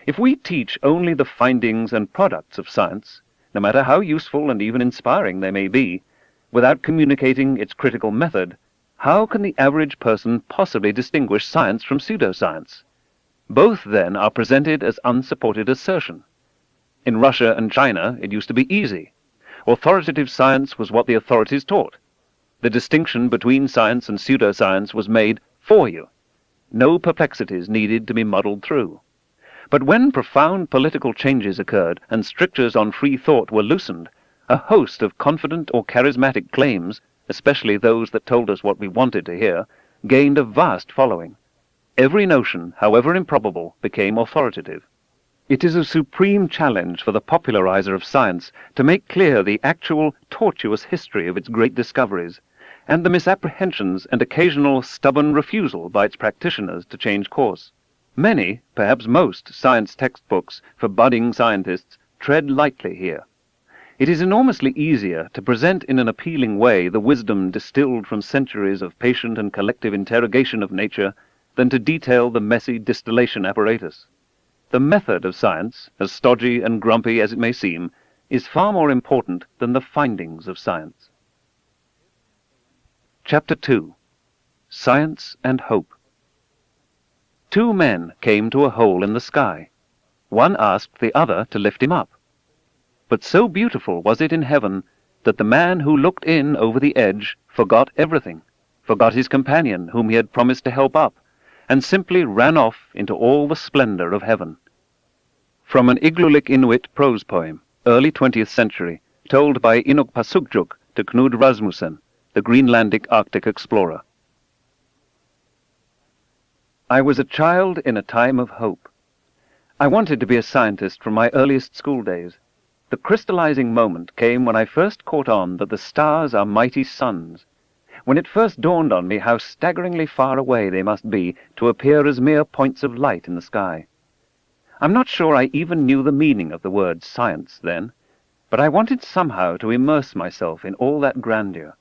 If we teach only the findings and products of science, no matter how useful and even inspiring they may be, without communicating its critical method, how can the average person possibly distinguish science from pseudoscience? Both, then, are presented as unsupported assertion. In Russia and China, it used to be easy. Authoritative science was what the authorities taught. The distinction between science and pseudoscience was made for you. No perplexities needed to be muddled through. But when profound political changes occurred and strictures on free thought were loosened, a host of confident or charismatic claims, especially those that told us what we wanted to hear, gained a vast following. Every notion, however improbable, became authoritative. It is a supreme challenge for the popularizer of science to make clear the actual tortuous history of its great discoveries, and the misapprehensions and occasional stubborn refusal by its practitioners to change course. Many, perhaps most, science textbooks for budding scientists tread lightly here. It is enormously easier to present in an appealing way the wisdom distilled from centuries of patient and collective interrogation of nature than to detail the messy distillation apparatus. The method of science, as stodgy and grumpy as it may seem, is far more important than the findings of science. Chapter 2. Science and Hope. Two men came to a hole in the sky. One asked the other to lift him up. But so beautiful was it in heaven that the man who looked in over the edge forgot everything, forgot his companion whom he had promised to help up, and simply ran off into all the splendor of heaven. From an Igloolik Inuit prose poem, early 20th century, told by Inuktitut to Knud Rasmussen, the Greenlandic Arctic explorer. I was a child in a time of hope. I wanted to be a scientist from my earliest school days. The crystallizing moment came when I first caught on that the stars are mighty suns, when it first dawned on me how staggeringly far away they must be to appear as mere points of light in the sky. I'm not sure I even knew the meaning of the word science then, but I wanted somehow to immerse myself in all that grandeur.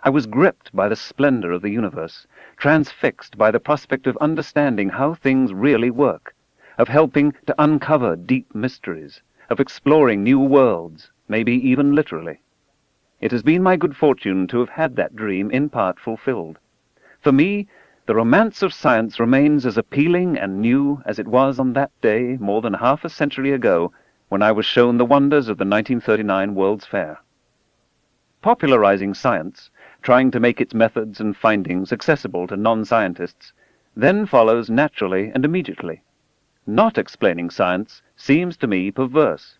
I was gripped by the splendor of the universe, transfixed by the prospect of understanding how things really work, of helping to uncover deep mysteries, of exploring new worlds, maybe even literally. It has been my good fortune to have had that dream in part fulfilled. For me, the romance of science remains as appealing and new as it was on that day more than half a century ago when I was shown the wonders of the 1939 World's Fair. Popularizing science, trying to make its methods and findings accessible to non-scientists, then follows naturally and immediately. Not explaining science seems to me perverse.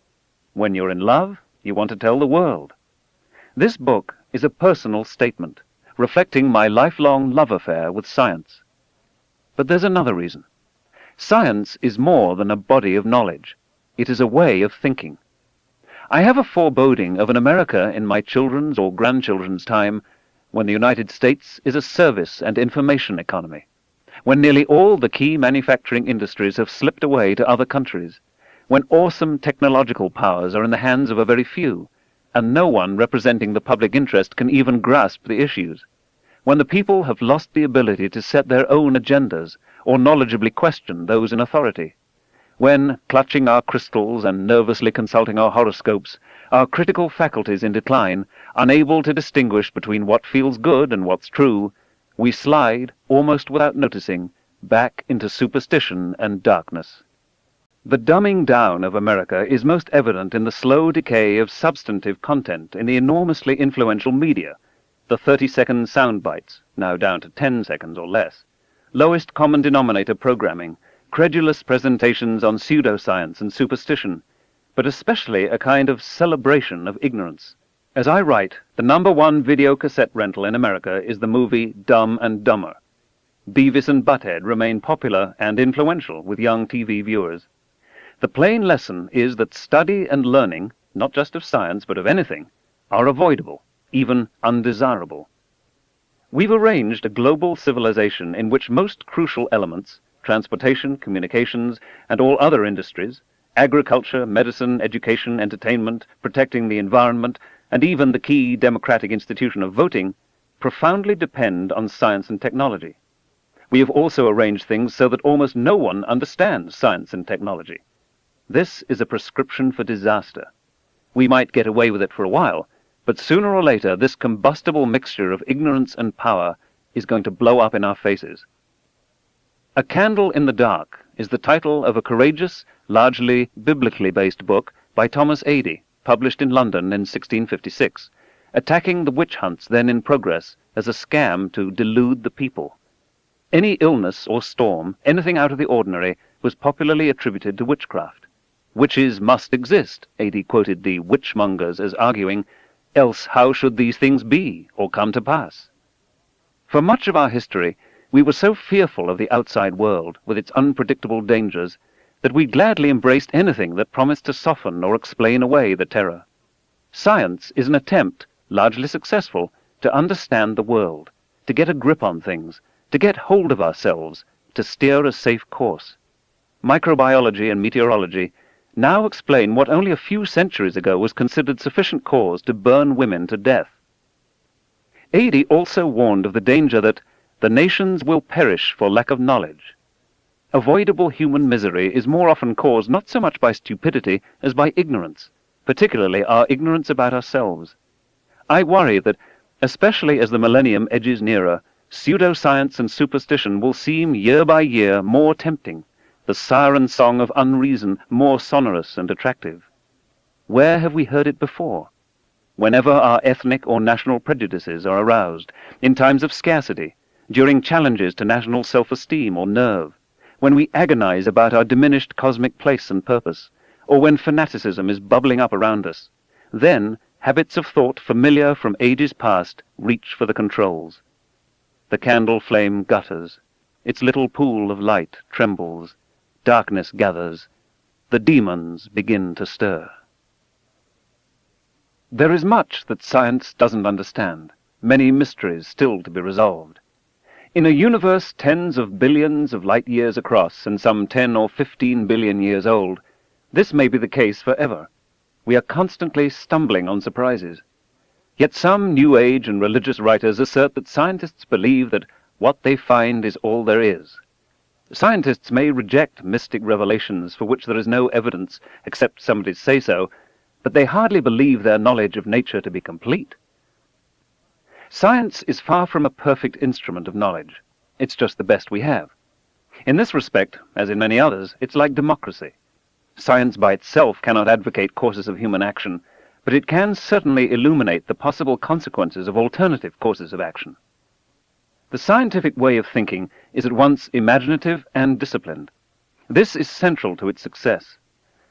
When you're in love, you want to tell the world. This book is a personal statement, reflecting my lifelong love affair with science. But there's another reason. Science is more than a body of knowledge. It is a way of thinking. I have a foreboding of an America in my children's or grandchildren's time when the United States is a service and information economy, when nearly all the key manufacturing industries have slipped away to other countries, when awesome technological powers are in the hands of a very few, and no one representing the public interest can even grasp the issues, when the people have lost the ability to set their own agendas or knowledgeably question those in authority, when, clutching our crystals and nervously consulting our horoscopes, our critical faculties in decline, unable to distinguish between what feels good and what's true, we slide, almost without noticing, back into superstition and darkness. The dumbing down of America is most evident in the slow decay of substantive content in the enormously influential media, the 30-second sound bites, now down to 10 seconds or less, lowest common denominator programming, credulous presentations on pseudoscience and superstition, but especially a kind of celebration of ignorance. As I write, the #1 video cassette rental in America is the movie Dumb and Dumber. Beavis and Butthead remain popular and influential with young TV viewers. The plain lesson is that study and learning, not just of science but of anything, are avoidable, even undesirable. We've arranged a global civilization in which most crucial elements, transportation, communications, and all other industries, agriculture, medicine, education, entertainment, protecting the environment, and even the key democratic institution of voting, profoundly depend on science and technology. We have also arranged things so that almost no one understands science and technology. This is a prescription for disaster. We might get away with it for a while, but sooner or later this combustible mixture of ignorance and power is going to blow up in our faces. A Candle in the Dark is the title of a courageous, largely biblically based book by Thomas Adey, published in London in 1656, attacking the witch hunts then in progress as a scam to delude the people. Any illness or storm, anything out of the ordinary, was popularly attributed to witchcraft. Witches must exist, Adey quoted the witchmongers as arguing, else how should these things be or come to pass? For much of our history, we were so fearful of the outside world, with its unpredictable dangers, that we gladly embraced anything that promised to soften or explain away the terror. Science is an attempt, largely successful, to understand the world, to get a grip on things, to get hold of ourselves, to steer a safe course. Microbiology and meteorology now explain what only a few centuries ago was considered sufficient cause to burn women to death. Adey also warned of the danger that the nations will perish for lack of knowledge. Avoidable human misery is more often caused not so much by stupidity as by ignorance, particularly our ignorance about ourselves. I worry that, especially as the millennium edges nearer, pseudoscience and superstition will seem year by year more tempting, the siren song of unreason more sonorous and attractive. Where have we heard it before? Whenever our ethnic or national prejudices are aroused, in times of scarcity, during challenges to national self-esteem or nerve, when we agonize about our diminished cosmic place and purpose, or when fanaticism is bubbling up around us, then habits of thought familiar from ages past reach for the controls. The candle flame gutters, its little pool of light trembles, darkness gathers, the demons begin to stir. There is much that science doesn't understand, many mysteries still to be resolved. In a universe tens of billions of light years across and some 10 or 15 billion years old, this may be the case forever. We are constantly stumbling on surprises. Yet some New Age and religious writers assert that scientists believe that what they find is all there is. Scientists may reject mystic revelations for which there is no evidence except somebody's say-so, but they hardly believe their knowledge of nature to be complete. Science is far from a perfect instrument of knowledge. It's just the best we have. In this respect, as in many others, it's like democracy. Science by itself cannot advocate courses of human action, but it can certainly illuminate the possible consequences of alternative courses of action. The scientific way of thinking is at once imaginative and disciplined. This is central to its success.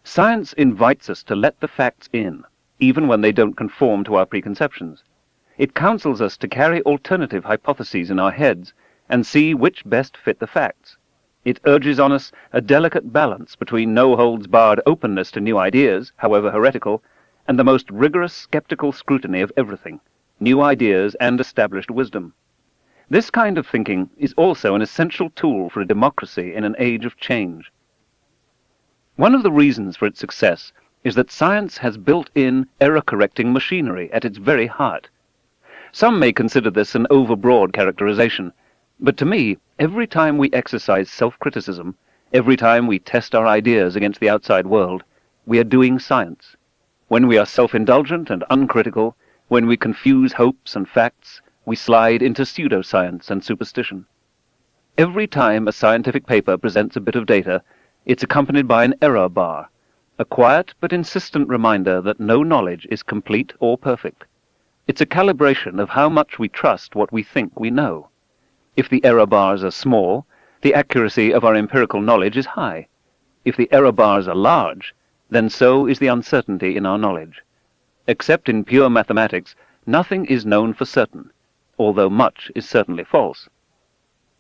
Science invites us to let the facts in, even when they don't conform to our preconceptions. It counsels us to carry alternative hypotheses in our heads and see which best fit the facts. It urges on us a delicate balance between no-holds-barred openness to new ideas, however heretical, and the most rigorous skeptical scrutiny of everything, new ideas and established wisdom. This kind of thinking is also an essential tool for a democracy in an age of change. One of the reasons for its success is that science has built-in error-correcting machinery at its very heart. Some may consider this an overbroad characterization, but to me, every time we exercise self-criticism, every time we test our ideas against the outside world, we are doing science. When we are self-indulgent and uncritical, when we confuse hopes and facts, we slide into pseudoscience and superstition. Every time a scientific paper presents a bit of data, It's accompanied by an error bar, a quiet but insistent reminder that no knowledge is complete or perfect. It's a calibration of how much we trust what we think we know. If the error bars are small, the accuracy of our empirical knowledge is high. If the error bars are large, then so is the uncertainty in our knowledge. Except in pure mathematics, nothing is known for certain, although much is certainly false.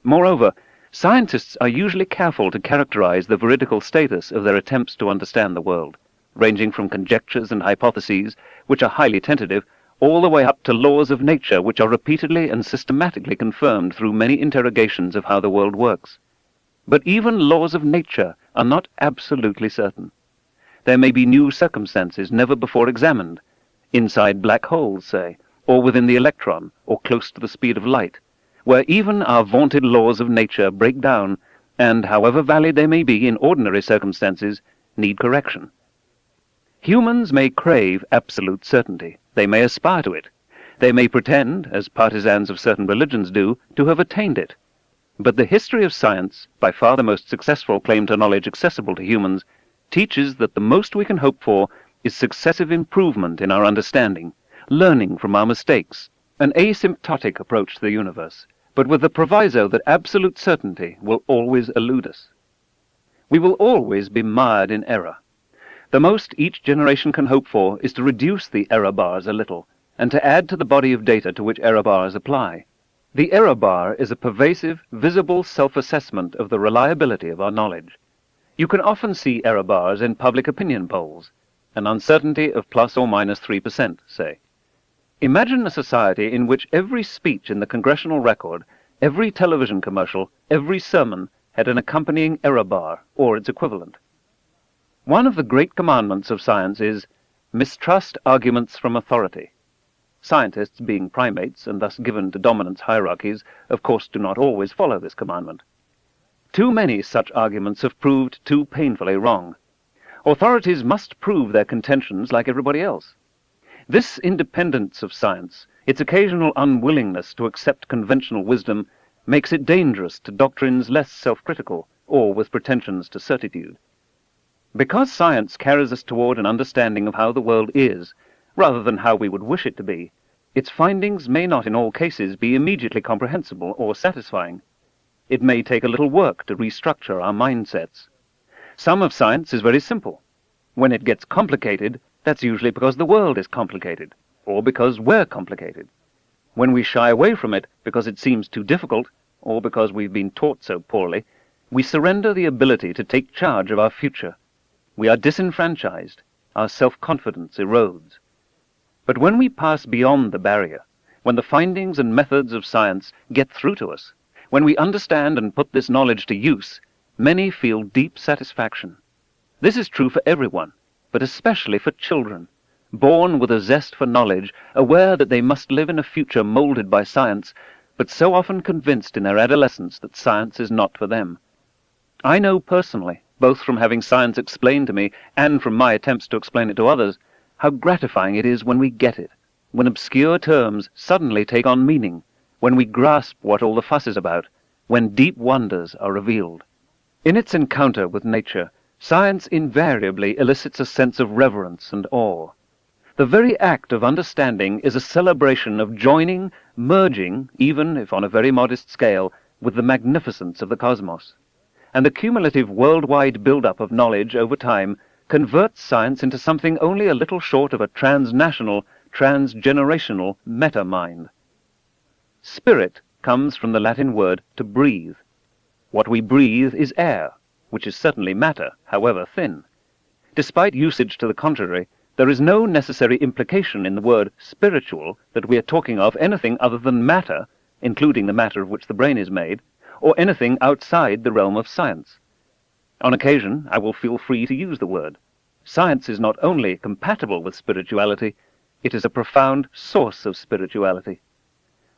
Moreover, scientists are usually careful to characterize the veridical status of their attempts to understand the world, ranging from conjectures and hypotheses, which are highly tentative, all the way up to laws of nature which are repeatedly and systematically confirmed through many interrogations of how the world works. But even laws of nature are not absolutely certain. There may be new circumstances never before examined, inside black holes, say, or within the electron, or close to the speed of light, where even our vaunted laws of nature break down, and, however valid they may be in ordinary circumstances, need correction. Humans may crave absolute certainty. They may aspire to it. They may pretend, as partisans of certain religions do, to have attained it. But the history of science, by far the most successful claim to knowledge accessible to humans, teaches that the most we can hope for is successive improvement in our understanding, learning from our mistakes, an asymptotic approach to the universe, but with the proviso that absolute certainty will always elude us. We will always be mired in error. The most each generation can hope for is to reduce the error bars a little, and to add to the body of data to which error bars apply. The error bar is a pervasive, visible self-assessment of the reliability of our knowledge. You can often see error bars in public opinion polls, an uncertainty of plus or minus 3%, say. Imagine a society in which every speech in the congressional record, every television commercial, every sermon had an accompanying error bar, or its equivalent. One of the great commandments of science is, mistrust arguments from authority. Scientists, being primates, and thus given to dominance hierarchies, of course do not always follow this commandment. Too many such arguments have proved too painfully wrong. Authorities must prove their contentions like everybody else. This independence of science, its occasional unwillingness to accept conventional wisdom, makes it dangerous to doctrines less self-critical, or with pretensions to certitude. Because science carries us toward an understanding of how the world is, rather than how we would wish it to be, its findings may not in all cases be immediately comprehensible or satisfying. It may take a little work to restructure our mindsets. Some of science is very simple. When it gets complicated, that's usually because the world is complicated, or because we're complicated. When we shy away from it because it seems too difficult, or because we've been taught so poorly, we surrender the ability to take charge of our future. We are disenfranchised. Our self-confidence erodes. But when we pass beyond the barrier, when the findings and methods of science get through to us, when we understand and put this knowledge to use, many feel deep satisfaction. This is true for everyone, but especially for children, born with a zest for knowledge, aware that they must live in a future molded by science, but so often convinced in their adolescence that science is not for them. I know personally, both from having science explained to me and from my attempts to explain it to others, how gratifying it is when we get it, when obscure terms suddenly take on meaning, when we grasp what all the fuss is about, when deep wonders are revealed. In its encounter with nature, science invariably elicits a sense of reverence and awe. The very act of understanding is a celebration of joining, merging, even if on a very modest scale, with the magnificence of the cosmos. And the cumulative worldwide build-up of knowledge over time converts science into something only a little short of a transnational, transgenerational meta-mind. Spirit comes from the Latin word to breathe. What we breathe is air, which is certainly matter, however thin. Despite usage to the contrary, there is no necessary implication in the word spiritual that we are talking of anything other than matter, including the matter of which the brain is made, or anything outside the realm of science. On occasion, I will feel free to use the word. Science is not only compatible with spirituality, it is a profound source of spirituality.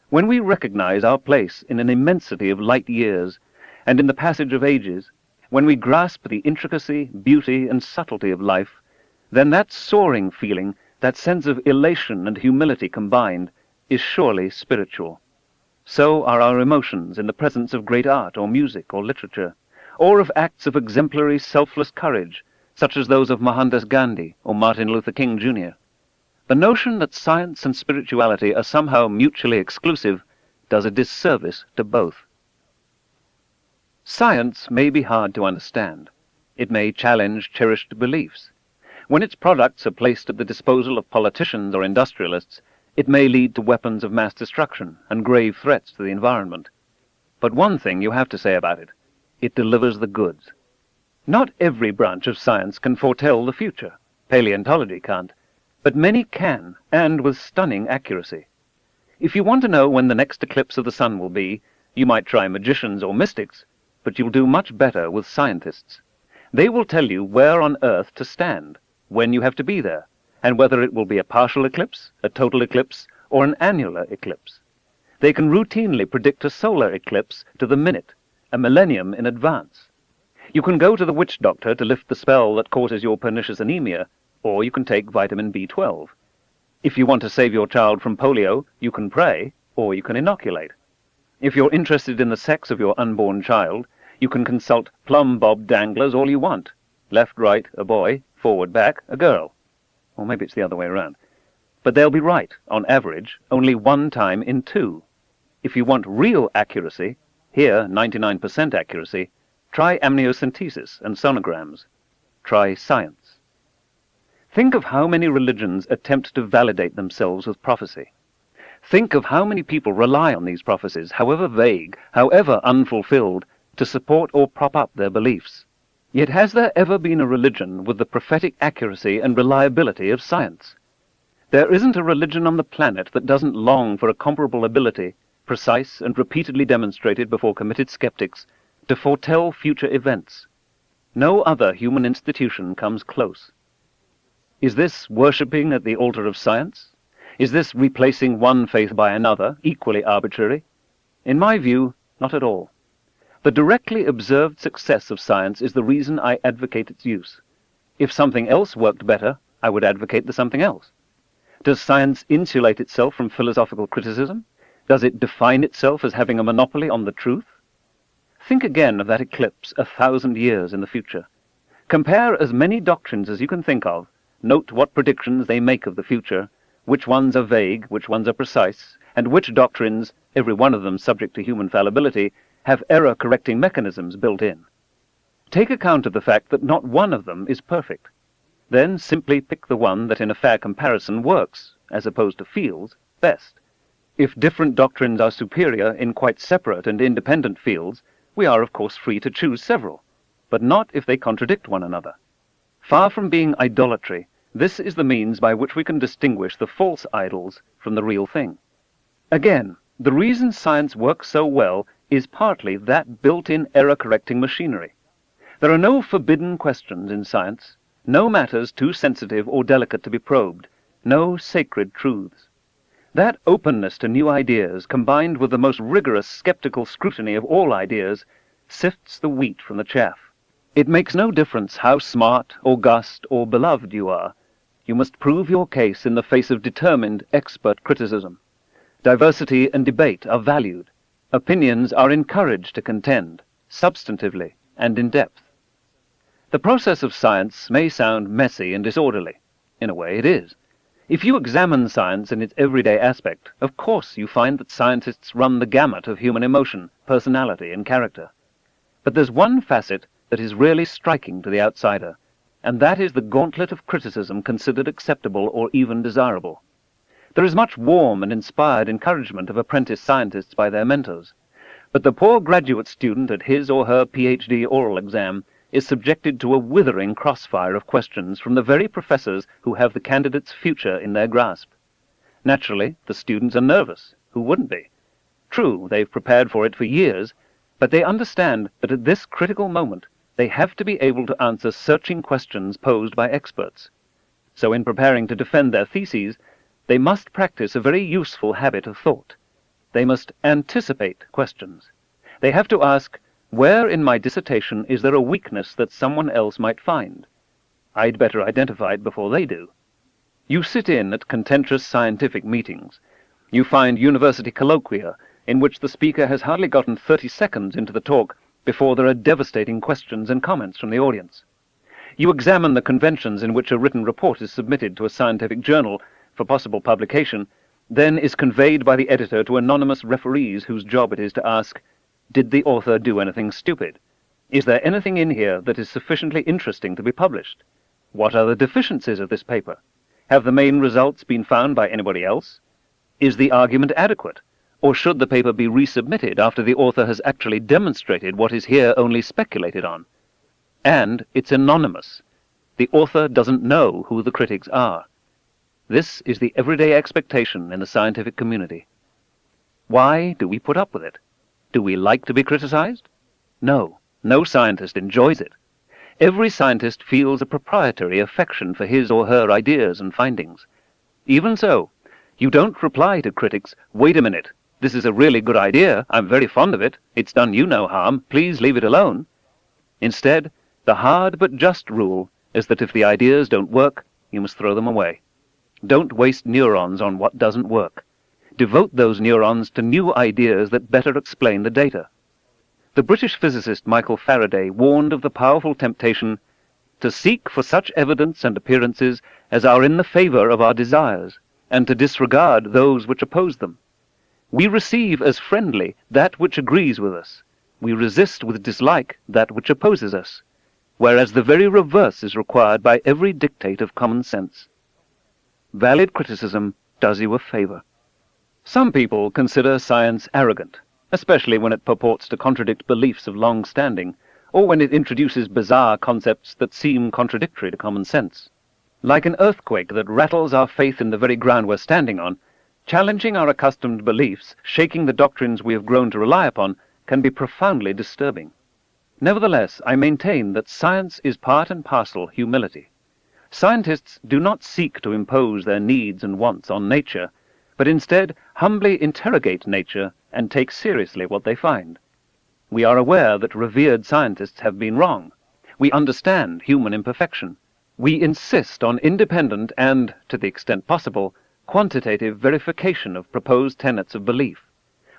When we recognize our place in an immensity of light years, and in the passage of ages, when we grasp the intricacy, beauty, and subtlety of life, then that soaring feeling, that sense of elation and humility combined, is surely spiritual. So are our emotions in the presence of great art or music or literature, or of acts of exemplary, selfless courage, such as those of Mohandas Gandhi or Martin Luther King, Jr. The notion that science and spirituality are somehow mutually exclusive does a disservice to both. Science may be hard to understand. It may challenge cherished beliefs. When its products are placed at the disposal of politicians or industrialists, it may lead to weapons of mass destruction and grave threats to the environment. But one thing you have to say about it: it delivers the goods. Not every branch of science can foretell the future. Paleontology can't. But many can, and with stunning accuracy. If you want to know when the next eclipse of the sun will be, you might try magicians or mystics, but you'll do much better with scientists. They will tell you where on Earth to stand, when you have to be there, and whether it will be a partial eclipse, a total eclipse, or an annular eclipse. They can routinely predict a solar eclipse to the minute, a millennium in advance. You can go to the witch doctor to lift the spell that causes your pernicious anemia, or you can take vitamin B12. If you want to save your child from polio, you can pray, or you can inoculate. If you're interested in the sex of your unborn child, you can consult plumb bob danglers all you want. Left, right, a boy; forward, back, a girl. Or maybe it's the other way around. But they'll be right, on average, only one time in 2. If you want real accuracy, here 99% accuracy, try amniocentesis and sonograms. Try science. Think of how many religions attempt to validate themselves with prophecy. Think of how many people rely on these prophecies, however vague, however unfulfilled, to support or prop up their beliefs. Yet has there ever been a religion with the prophetic accuracy and reliability of science? There isn't a religion on the planet that doesn't long for a comparable ability, precise and repeatedly demonstrated before committed skeptics, to foretell future events. No other human institution comes close. Is this worshipping at the altar of science? Is this replacing one faith by another, equally arbitrary? In my view, not at all. The directly observed success of science is the reason I advocate its use. If something else worked better, I would advocate the something else. Does science insulate itself from philosophical criticism? Does it define itself as having a monopoly on the truth? Think again of that eclipse 1,000 years in the future. Compare as many doctrines as you can think of. Note what predictions they make of the future, which ones are vague, which ones are precise, and which doctrines, every one of them subject to human fallibility, have error-correcting mechanisms built in. Take account of the fact that not one of them is perfect. Then simply pick the one that in a fair comparison works, as opposed to feels, best. If different doctrines are superior in quite separate and independent fields, we are of course free to choose several, but not if they contradict one another. Far from being idolatry, this is the means by which we can distinguish the false idols from the real thing. Again, the reason science works so well is partly that built-in error-correcting machinery. There are no forbidden questions in science, no matters too sensitive or delicate to be probed, no sacred truths. That openness to new ideas, combined with the most rigorous skeptical scrutiny of all ideas, sifts the wheat from the chaff. It makes no difference how smart, august, or beloved you are. You must prove your case in the face of determined, expert criticism. Diversity and debate are valued. Opinions are encouraged to contend, substantively and in depth. The process of science may sound messy and disorderly. In a way, it is. If you examine science in its everyday aspect, of course you find that scientists run the gamut of human emotion, personality, and character. But there's one facet that is really striking to the outsider, and that is the gauntlet of criticism considered acceptable or even desirable. There is much warm and inspired encouragement of apprentice scientists by their mentors, but the poor graduate student at his or her PhD oral exam is subjected to a withering crossfire of questions from the very professors who have the candidate's future in their grasp. Naturally, the students are nervous. Who wouldn't be? True, they've prepared for it for years, but they understand that at this critical moment they have to be able to answer searching questions posed by experts. So in preparing to defend their theses, they must practice a very useful habit of thought. They must anticipate questions. They have to ask, where in my dissertation is there a weakness that someone else might find? I'd better identify it before they do. You sit in at contentious scientific meetings. You find university colloquia in which the speaker has hardly gotten 30 seconds into the talk before there are devastating questions and comments from the audience. You examine the conventions in which a written report is submitted to a scientific journal for possible publication, then is conveyed by the editor to anonymous referees whose job it is to ask, did the author do anything stupid? Is there anything in here that is sufficiently interesting to be published? What are the deficiencies of this paper? Have the main results been found by anybody else? Is the argument adequate? Or should the paper be resubmitted after the author has actually demonstrated what is here only speculated on? And it's anonymous. The author doesn't know who the critics are. This is the everyday expectation in the scientific community. Why do we put up with it? Do we like to be criticized? No, no scientist enjoys it. Every scientist feels a proprietary affection for his or her ideas and findings. Even so, you don't reply to critics, wait a minute, this is a really good idea, I'm very fond of it, it's done you no harm, please leave it alone. Instead, the hard but just rule is that if the ideas don't work, you must throw them away. Don't waste neurons on what doesn't work. Devote those neurons to new ideas that better explain the data. The British physicist Michael Faraday warned of the powerful temptation to seek for such evidence and appearances as are in the favor of our desires, and to disregard those which oppose them. We receive as friendly that which agrees with us. We resist with dislike that which opposes us, whereas the very reverse is required by every dictate of common sense. Valid criticism does you a favor. Some people consider science arrogant, especially when it purports to contradict beliefs of long standing, or when it introduces bizarre concepts that seem contradictory to common sense. Like an earthquake that rattles our faith in the very ground we're standing on, challenging our accustomed beliefs, shaking the doctrines we have grown to rely upon, can be profoundly disturbing. Nevertheless, I maintain that science is part and parcel humility. Scientists do not seek to impose their needs and wants on nature, but instead humbly interrogate nature and take seriously what they find. We are aware that revered scientists have been wrong. We understand human imperfection. We insist on independent and, to the extent possible, quantitative verification of proposed tenets of belief.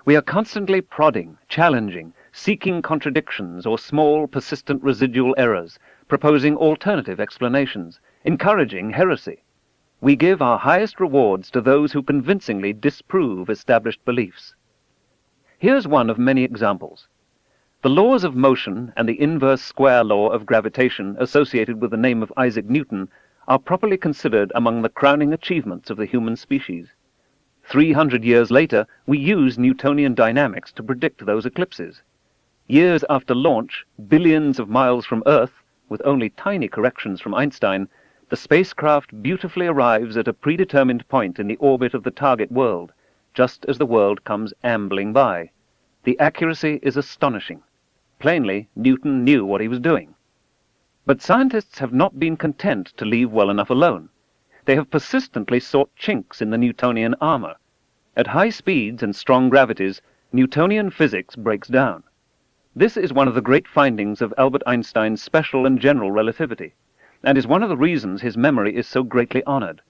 We are constantly prodding, challenging, seeking contradictions or small, persistent residual errors, proposing alternative explanations, encouraging heresy. We give our highest rewards to those who convincingly disprove established beliefs. Here's one of many examples. The laws of motion and the inverse square law of gravitation associated with the name of Isaac Newton are properly considered among the crowning achievements of the human species. 300 years later, we use Newtonian dynamics to predict those eclipses. Years after launch, billions of miles from Earth, with only tiny corrections from Einstein, the spacecraft beautifully arrives at a predetermined point in the orbit of the target world, just as the world comes ambling by. The accuracy is astonishing. Plainly, Newton knew what he was doing. But scientists have not been content to leave well enough alone. They have persistently sought chinks in the Newtonian armor. At high speeds and strong gravities, Newtonian physics breaks down. This is one of the great findings of Albert Einstein's special and general relativity, and is one of the reasons his memory is so greatly honored.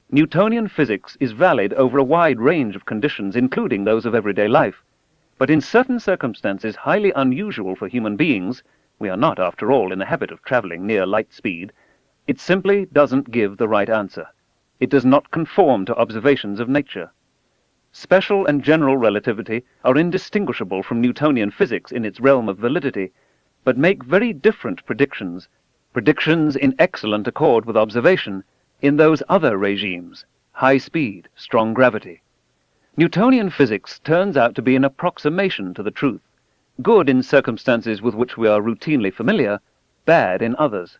Newtonian physics is valid over a wide range of conditions, including those of everyday life, but in certain circumstances highly unusual for human beings — we are not, after all, in the habit of traveling near light speed — it simply doesn't give the right answer. It does not conform to observations of nature. Special and general relativity are indistinguishable from Newtonian physics in its realm of validity, but make very different predictions in excellent accord with observation, in those other regimes, high speed, strong gravity. Newtonian physics turns out to be an approximation to the truth, good in circumstances with which we are routinely familiar, bad in others.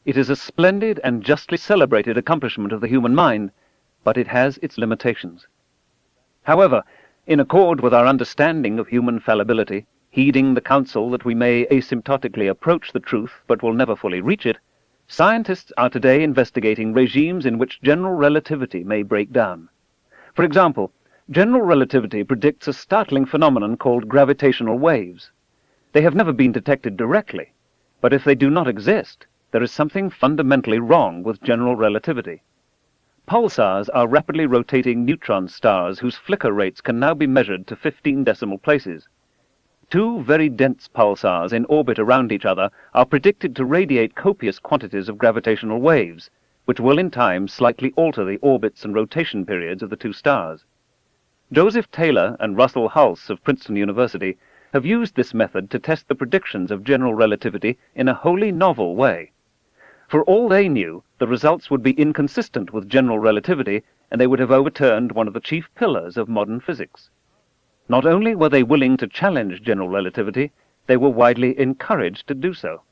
It is a splendid and justly celebrated accomplishment of the human mind, but it has its limitations. However, in accord with our understanding of human fallibility, heeding the counsel that we may asymptotically approach the truth but will never fully reach it, scientists are today investigating regimes in which general relativity may break down. For example, general relativity predicts a startling phenomenon called gravitational waves. They have never been detected directly, but if they do not exist, there is something fundamentally wrong with general relativity. Pulsars are rapidly rotating neutron stars whose flicker rates can now be measured to 15 decimal places. Two very dense pulsars in orbit around each other are predicted to radiate copious quantities of gravitational waves, which will in time slightly alter the orbits and rotation periods of the two stars. Joseph Taylor and Russell Hulse of Princeton University have used this method to test the predictions of general relativity in a wholly novel way. For all they knew, the results would be inconsistent with general relativity, and they would have overturned one of the chief pillars of modern physics. Not only were they willing to challenge general relativity, they were widely encouraged to do so.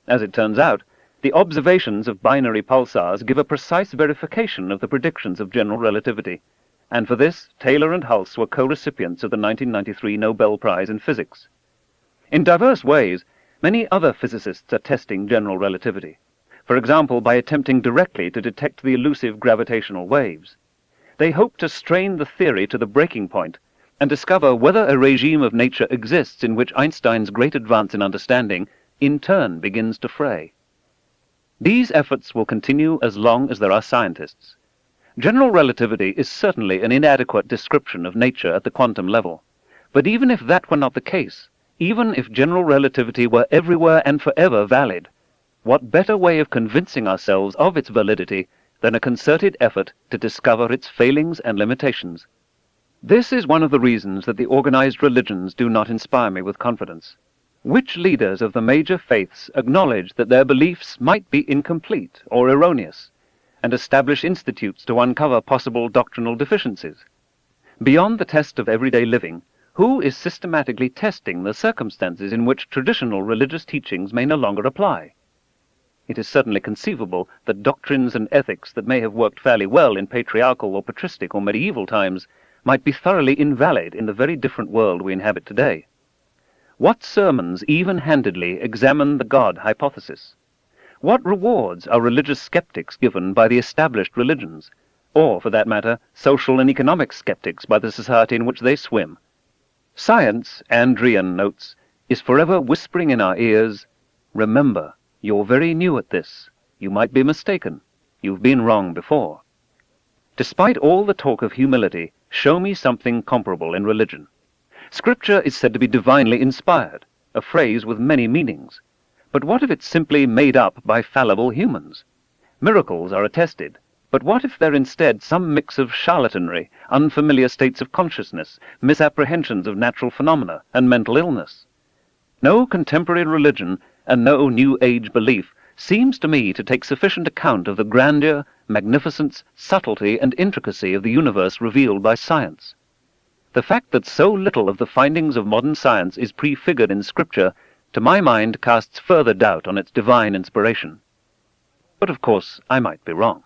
As it turns out, the observations of binary pulsars give a precise verification of the predictions of general relativity, and for this Taylor and Hulse were co-recipients of the 1993 Nobel Prize in Physics. In diverse ways, many other physicists are testing general relativity, for example by attempting directly to detect the elusive gravitational waves. They hope to strain the theory to the breaking point and discover whether a regime of nature exists in which Einstein's great advance in understanding in turn begins to fray. These efforts will continue as long as there are scientists. General relativity is certainly an inadequate description of nature at the quantum level, but even if that were not the case, even if general relativity were everywhere and forever valid, what better way of convincing ourselves of its validity than a concerted effort to discover its failings and limitations? This is one of the reasons that the organized religions do not inspire me with confidence. Which leaders of the major faiths acknowledge that their beliefs might be incomplete or erroneous, and establish institutes to uncover possible doctrinal deficiencies? Beyond the test of everyday living, who is systematically testing the circumstances in which traditional religious teachings may no longer apply? It is certainly conceivable that doctrines and ethics that may have worked fairly well in patriarchal or patristic or medieval times might be thoroughly invalid in the very different world we inhabit today. What sermons even-handedly examine the God hypothesis? What rewards are religious skeptics given by the established religions, or, for that matter, social and economic skeptics by the society in which they swim? Science, Andrean notes, is forever whispering in our ears, "Remember, you're very new at this. You might be mistaken. You've been wrong before." Despite all the talk of humility, show me something comparable in religion. Scripture is said to be divinely inspired, a phrase with many meanings. But what if it's simply made up by fallible humans? Miracles are attested, but what if they're instead some mix of charlatanry, unfamiliar states of consciousness, misapprehensions of natural phenomena, and mental illness? No contemporary religion and no New Age belief seems to me to take sufficient account of the grandeur, magnificence, subtlety, and intricacy of the universe revealed by science. The fact that so little of the findings of modern science is prefigured in Scripture, to my mind, casts further doubt on its divine inspiration. But of course, I might be wrong.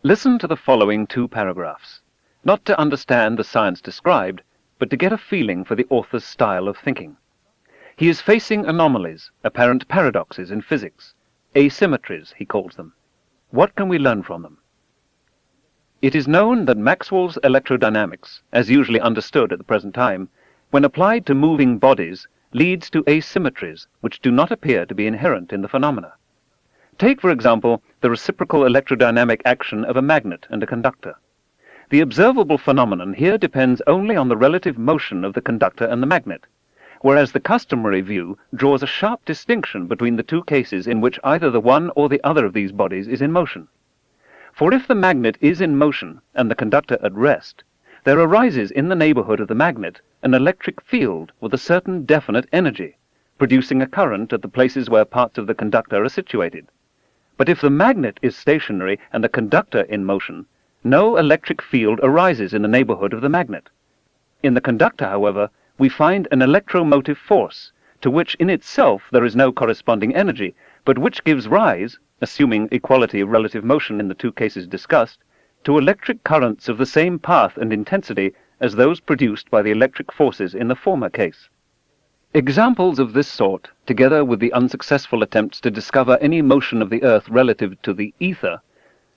Listen to the following 2 paragraphs, not to understand the science described, but to get a feeling for the author's style of thinking. He is facing anomalies, apparent paradoxes in physics, asymmetries, he calls them. What can we learn from them? It is known that Maxwell's electrodynamics, as usually understood at the present time, when applied to moving bodies, leads to asymmetries which do not appear to be inherent in the phenomena. Take, for example, the reciprocal electrodynamic action of a magnet and a conductor. The observable phenomenon here depends only on the relative motion of the conductor and the magnet, whereas the customary view draws a sharp distinction between the two cases in which either the one or the other of these bodies is in motion. For if the magnet is in motion and the conductor at rest, there arises in the neighborhood of the magnet an electric field with a certain definite energy, producing a current at the places where parts of the conductor are situated. But if the magnet is stationary and the conductor in motion, no electric field arises in the neighborhood of the magnet. In the conductor, however, we find an electromotive force, to which in itself there is no corresponding energy, but which gives rise, assuming equality of relative motion in the two cases discussed, to electric currents of the same path and intensity as those produced by the electric forces in the former case. Examples of this sort, together with the unsuccessful attempts to discover any motion of the Earth relative to the ether,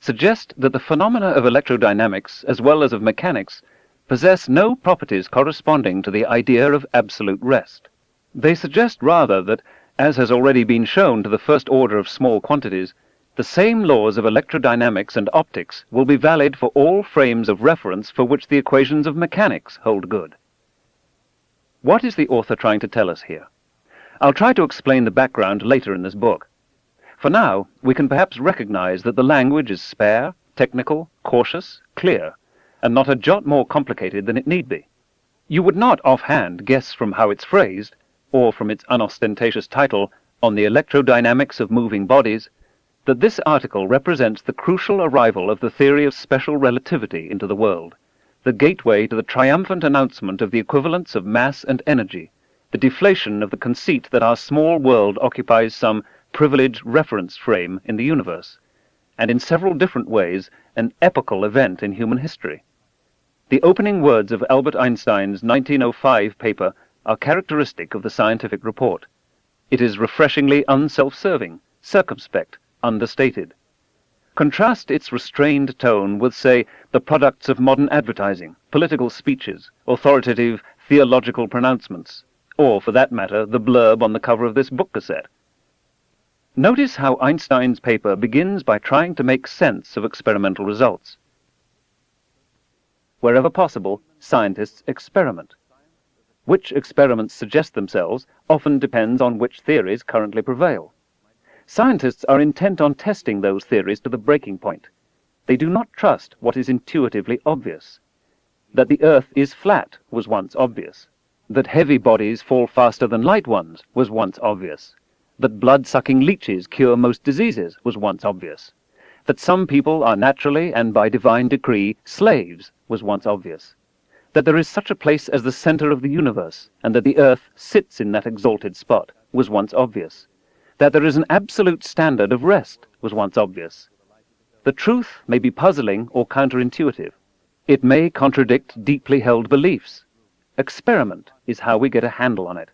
suggest that the phenomena of electrodynamics, as well as of mechanics, possess no properties corresponding to the idea of absolute rest. They suggest rather that, as has already been shown to the first order of small quantities, the same laws of electrodynamics and optics will be valid for all frames of reference for which the equations of mechanics hold good. What is the author trying to tell us here? I'll try to explain the background later in this book. For now, we can perhaps recognize that the language is spare, technical, cautious, clear, and not a jot more complicated than it need be. You would not offhand guess from how it's phrased, or from its unostentatious title, On the Electrodynamics of Moving Bodies, that this article represents the crucial arrival of the theory of special relativity into the world, the gateway to the triumphant announcement of the equivalence of mass and energy, the deflation of the conceit that our small world occupies some privileged reference frame in the universe, and in several different ways an epochal event in human history. The opening words of Albert Einstein's 1905 paper are characteristic of the scientific report. It is refreshingly unself-serving, circumspect, understated. Contrast its restrained tone with, say, the products of modern advertising, political speeches, authoritative theological pronouncements, or, for that matter, the blurb on the cover of this book cassette. Notice how Einstein's paper begins by trying to make sense of experimental results. Wherever possible, scientists experiment. Which experiments suggest themselves often depends on which theories currently prevail. Scientists are intent on testing those theories to the breaking point. They do not trust what is intuitively obvious. That the Earth is flat was once obvious. That heavy bodies fall faster than light ones was once obvious. That blood-sucking leeches cure most diseases was once obvious. That some people are naturally and by divine decree slaves was once obvious. That there is such a place as the center of the universe, and that the Earth sits in that exalted spot, was once obvious. That there is an absolute standard of rest was once obvious. The truth may be puzzling or counterintuitive. It may contradict deeply held beliefs. Experiment is how we get a handle on it.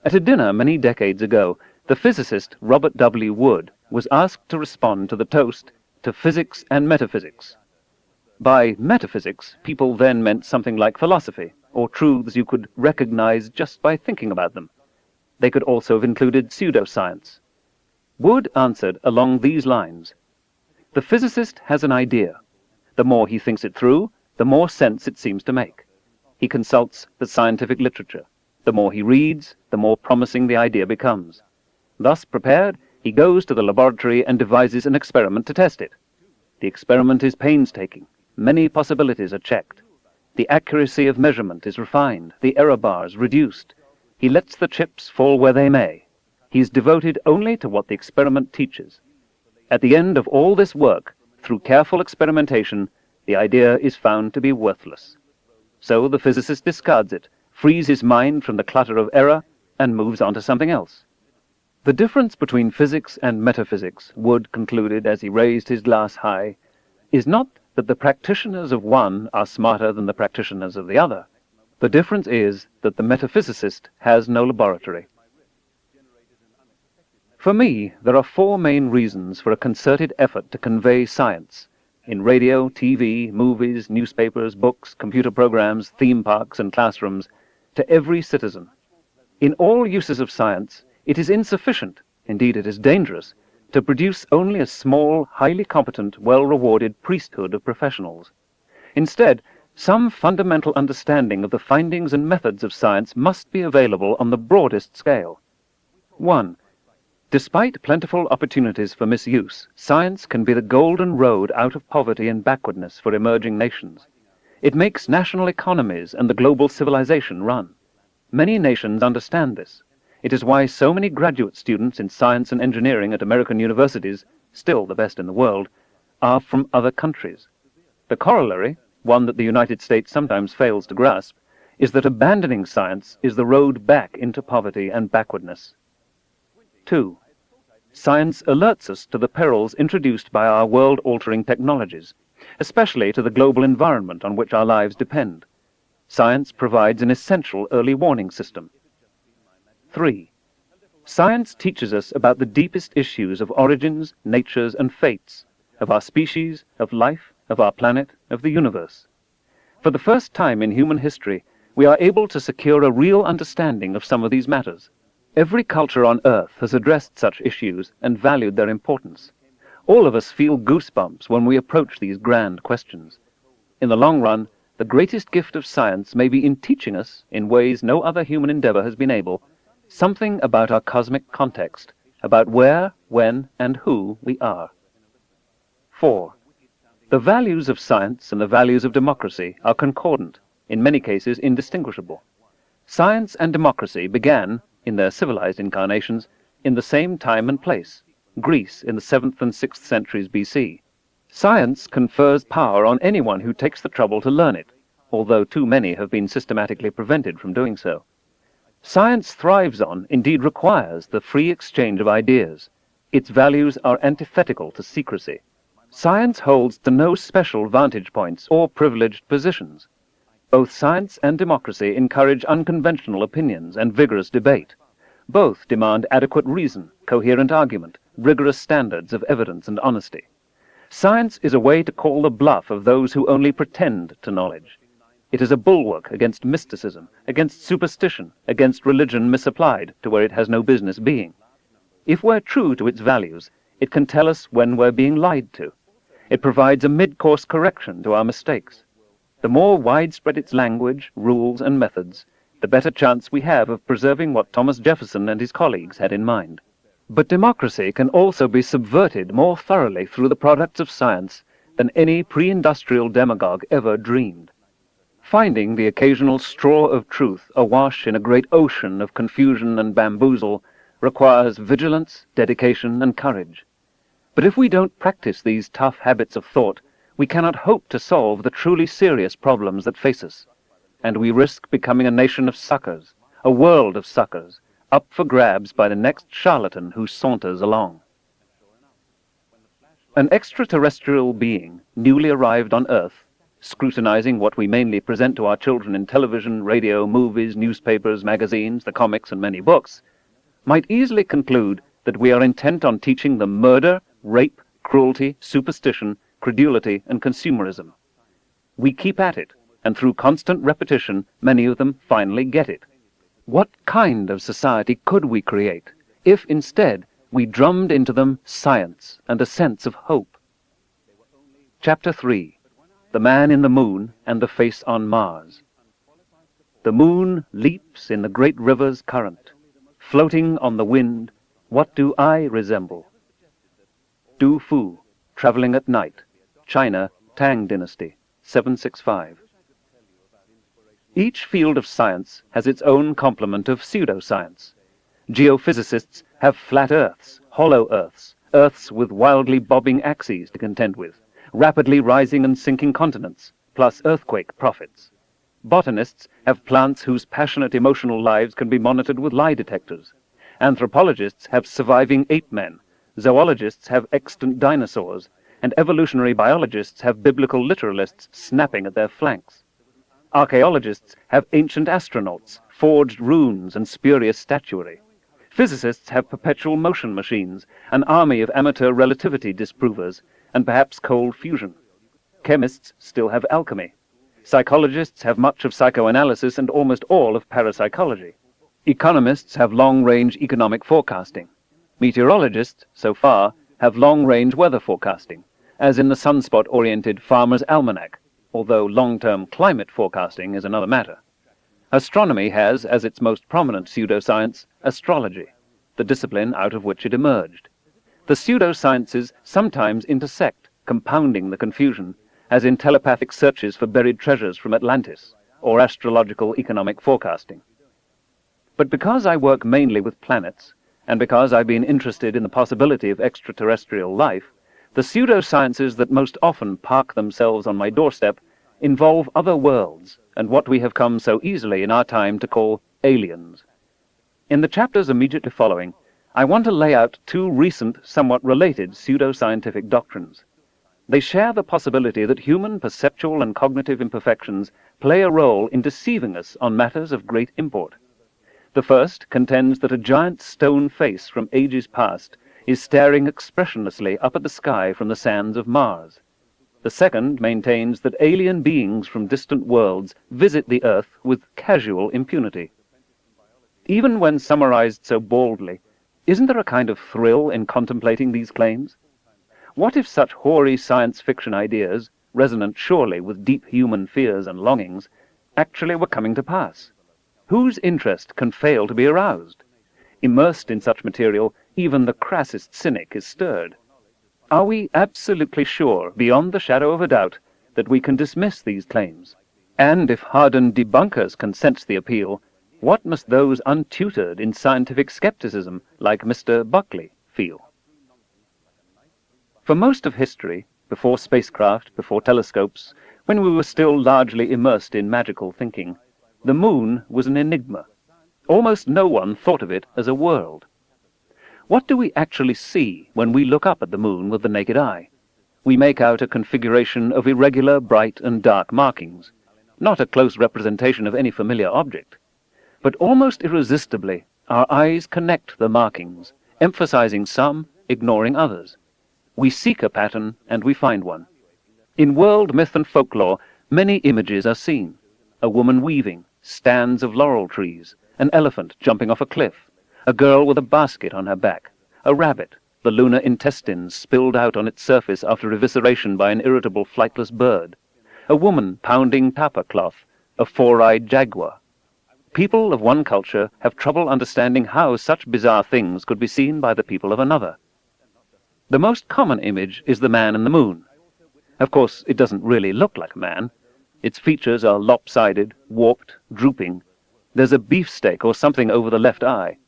At a dinner many decades ago, the physicist Robert W. Wood was asked to respond to the toast to physics and metaphysics. By metaphysics, people then meant something like philosophy, or truths you could recognize just by thinking about them. They could also have included pseudoscience. Wood answered along these lines. The physicist has an idea. The more he thinks it through, the more sense it seems to make. He consults the scientific literature. The more he reads, the more promising the idea becomes. Thus prepared, he goes to the laboratory and devises an experiment to test it. The experiment is painstaking. Many possibilities are checked. The accuracy of measurement is refined, the error bars reduced. He lets the chips fall where they may. He is devoted only to what the experiment teaches. At the end of all this work, through careful experimentation, the idea is found to be worthless. So the physicist discards it, frees his mind from the clutter of error, and moves on to something else. The difference between physics and metaphysics, Wood concluded as he raised his glass high, is not that the practitioners of one are smarter than the practitioners of the other. The difference is that the metaphysicist has no laboratory. For me, there are four main reasons for a concerted effort to convey science in radio, TV, movies, newspapers, books, computer programs, theme parks, and classrooms to every citizen. In all uses of science, it is insufficient, indeed it is dangerous, to produce only a small, highly competent, well-rewarded priesthood of professionals. Instead, some fundamental understanding of the findings and methods of science must be available on the broadest scale. 1. Despite plentiful opportunities for misuse, science can be the golden road out of poverty and backwardness for emerging nations. It makes national economies and the global civilization run. Many nations understand this. It is why so many graduate students in science and engineering at American universities, still the best in the world, are from other countries. The corollary, one that the United States sometimes fails to grasp, is that abandoning science is the road back into poverty and backwardness. 2. Science alerts us to the perils introduced by our world-altering technologies, especially to the global environment on which our lives depend. Science provides an essential early warning system. 3. Science teaches us about the deepest issues of origins, natures, and fates, of our species, of life, of our planet, of the universe. For the first time in human history, we are able to secure a real understanding of some of these matters. Every culture on Earth has addressed such issues and valued their importance. All of us feel goosebumps when we approach these grand questions. In the long run, the greatest gift of science may be in teaching us, in ways no other human endeavor has been able, something about our cosmic context, about where, when, and who we are. 4. The values of science and the values of democracy are concordant, in many cases indistinguishable. Science and democracy began, in their civilized incarnations, in the same time and place, Greece in the 7th and 6th centuries BC. Science confers power on anyone who takes the trouble to learn it, although too many have been systematically prevented from doing so. Science thrives on, indeed requires, the free exchange of ideas. Its values are antithetical to secrecy. Science holds to no special vantage points or privileged positions. Both science and democracy encourage unconventional opinions and vigorous debate. Both demand adequate reason, coherent argument, rigorous standards of evidence and honesty. Science is a way to call the bluff of those who only pretend to knowledge. It is a bulwark against mysticism, against superstition, against religion misapplied to where it has no business being. If we're true to its values, it can tell us when we're being lied to. It provides a mid-course correction to our mistakes. The more widespread its language, rules, and methods, the better chance we have of preserving what Thomas Jefferson and his colleagues had in mind. But democracy can also be subverted more thoroughly through the products of science than any pre-industrial demagogue ever dreamed. Finding the occasional straw of truth awash in a great ocean of confusion and bamboozle requires vigilance, dedication, and courage. But if we don't practice these tough habits of thought, we cannot hope to solve the truly serious problems that face us, and we risk becoming a nation of suckers, a world of suckers, up for grabs by the next charlatan who saunters along. An extraterrestrial being, newly arrived on Earth, scrutinizing what we mainly present to our children in television, radio, movies, newspapers, magazines, the comics, and many books, might easily conclude that we are intent on teaching them murder, rape, cruelty, superstition, credulity, and consumerism. We keep at it, and through constant repetition, many of them finally get it. What kind of society could we create if instead we drummed into them science and a sense of hope? Chapter 3. The Man in the Moon and the Face on Mars. The moon leaps in the great river's current. Floating on the wind, what do I resemble? Du Fu, Traveling at Night, China, Tang Dynasty, 765. Each field of science has its own complement of pseudoscience. Geophysicists have flat Earths, hollow Earths, Earths with wildly bobbing axes to contend with, rapidly rising and sinking continents, plus earthquake prophets. Botanists have plants whose passionate emotional lives can be monitored with lie detectors. Anthropologists have surviving ape-men. Zoologists have extant dinosaurs, and evolutionary biologists have biblical literalists snapping at their flanks. Archaeologists have ancient astronauts, forged runes, and spurious statuary. Physicists have perpetual motion machines, an army of amateur relativity disprovers, and perhaps cold fusion. Chemists still have alchemy. Psychologists have much of psychoanalysis and almost all of parapsychology. Economists have long-range economic forecasting. Meteorologists, so far, have long-range weather forecasting, as in the sunspot-oriented Farmer's Almanac, although long-term climate forecasting is another matter. Astronomy has, as its most prominent pseudoscience, astrology, the discipline out of which it emerged. The pseudosciences sometimes intersect, compounding the confusion, as in telepathic searches for buried treasures from Atlantis, or astrological economic forecasting. But because I work mainly with planets, and because I've been interested in the possibility of extraterrestrial life, the pseudosciences that most often park themselves on my doorstep involve other worlds, and what we have come so easily in our time to call aliens. In the chapters immediately following, I want to lay out two recent, somewhat related pseudoscientific doctrines. They share the possibility that human perceptual and cognitive imperfections play a role in deceiving us on matters of great import. The first contends that a giant stone face from ages past is staring expressionlessly up at the sky from the sands of Mars. The second maintains that alien beings from distant worlds visit the Earth with casual impunity. Even when summarized so baldly, isn't there a kind of thrill in contemplating these claims? What if such hoary science fiction ideas, resonant surely with deep human fears and longings, actually were coming to pass? Whose interest can fail to be aroused? Immersed in such material, even the crassest cynic is stirred. Are we absolutely sure, beyond the shadow of a doubt, that we can dismiss these claims? And if hardened debunkers can sense the appeal, what must those untutored in scientific skepticism, like Mr. Buckley, feel? For most of history, before spacecraft, before telescopes, when we were still largely immersed in magical thinking, the moon was an enigma. Almost no one thought of it as a world. What do we actually see when we look up at the moon with the naked eye? We make out a configuration of irregular, bright and dark markings, not a close representation of any familiar object. But almost irresistibly, our eyes connect the markings, emphasizing some, ignoring others. We seek a pattern, and we find one. In world myth and folklore, many images are seen. A woman weaving, stands of laurel trees, an elephant jumping off a cliff, a girl with a basket on her back, a rabbit, the lunar intestines spilled out on its surface after evisceration by an irritable flightless bird, a woman pounding tapa cloth, a four-eyed jaguar. People of one culture have trouble understanding how such bizarre things could be seen by the people of another. The most common image is the man in the moon. Of course, it doesn't really look like a man. Its features are lopsided, warped, drooping. There's a beefsteak or something over the left eye.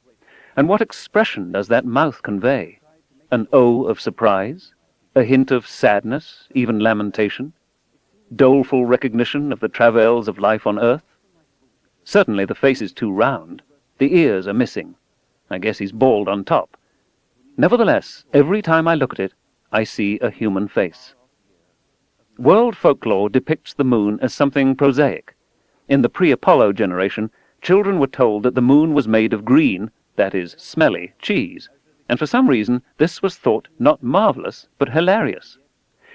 And what expression does that mouth convey? An O of surprise? A hint of sadness, even lamentation? Doleful recognition of the travails of life on earth? Certainly the face is too round. The ears are missing. I guess he's bald on top. Nevertheless, every time I look at it, I see a human face. World folklore depicts the moon as something prosaic. In the pre-Apollo generation, children were told that the moon was made of green, that is, smelly, cheese, and for some reason this was thought not marvelous, but hilarious.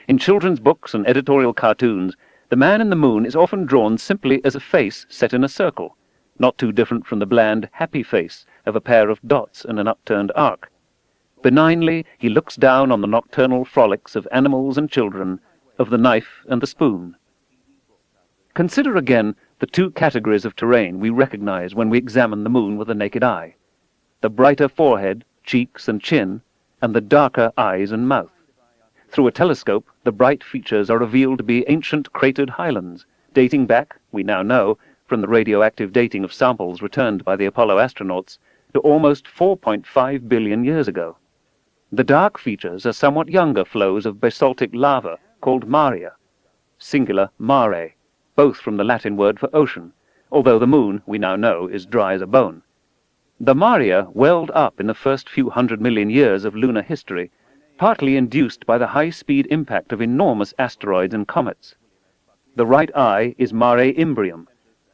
In children's books and editorial cartoons, the man in the moon is often drawn simply as a face set in a circle, not too different from the bland, happy face of a pair of dots in an upturned arc. Benignly, he looks down on the nocturnal frolics of animals and children, of the knife and the spoon. Consider again the two categories of terrain we recognize when we examine the moon with the naked eye: the brighter forehead, cheeks and chin, and the darker eyes and mouth. Through a telescope, the bright features are revealed to be ancient cratered highlands, dating back, we now know, from the radioactive dating of samples returned by the Apollo astronauts, to almost 4.5 billion years ago. The dark features are somewhat younger flows of basaltic lava called maria, singular mare, both from the Latin word for ocean, although the moon, we now know, is dry as a bone. The maria welled up in the first few 100 million years of lunar history, partly induced by the high-speed impact of enormous asteroids and comets. The right eye is mare imbrium.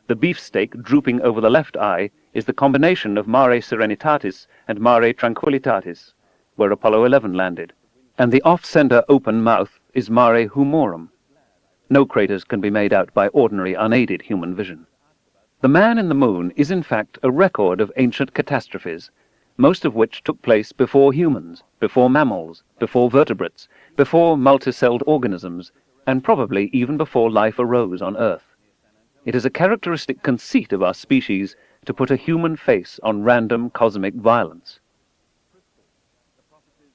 The beefsteak drooping over the left eye is the combination of mare serenitatis and mare tranquillitatis, where Apollo 11 landed, and the off-center open mouth is mare humorum. No craters can be made out by ordinary unaided human vision. The man in the moon is in fact a record of ancient catastrophes, most of which took place before humans, before mammals, before vertebrates, before multicelled organisms, and probably even before life arose on Earth. It is a characteristic conceit of our species to put a human face on random cosmic violence.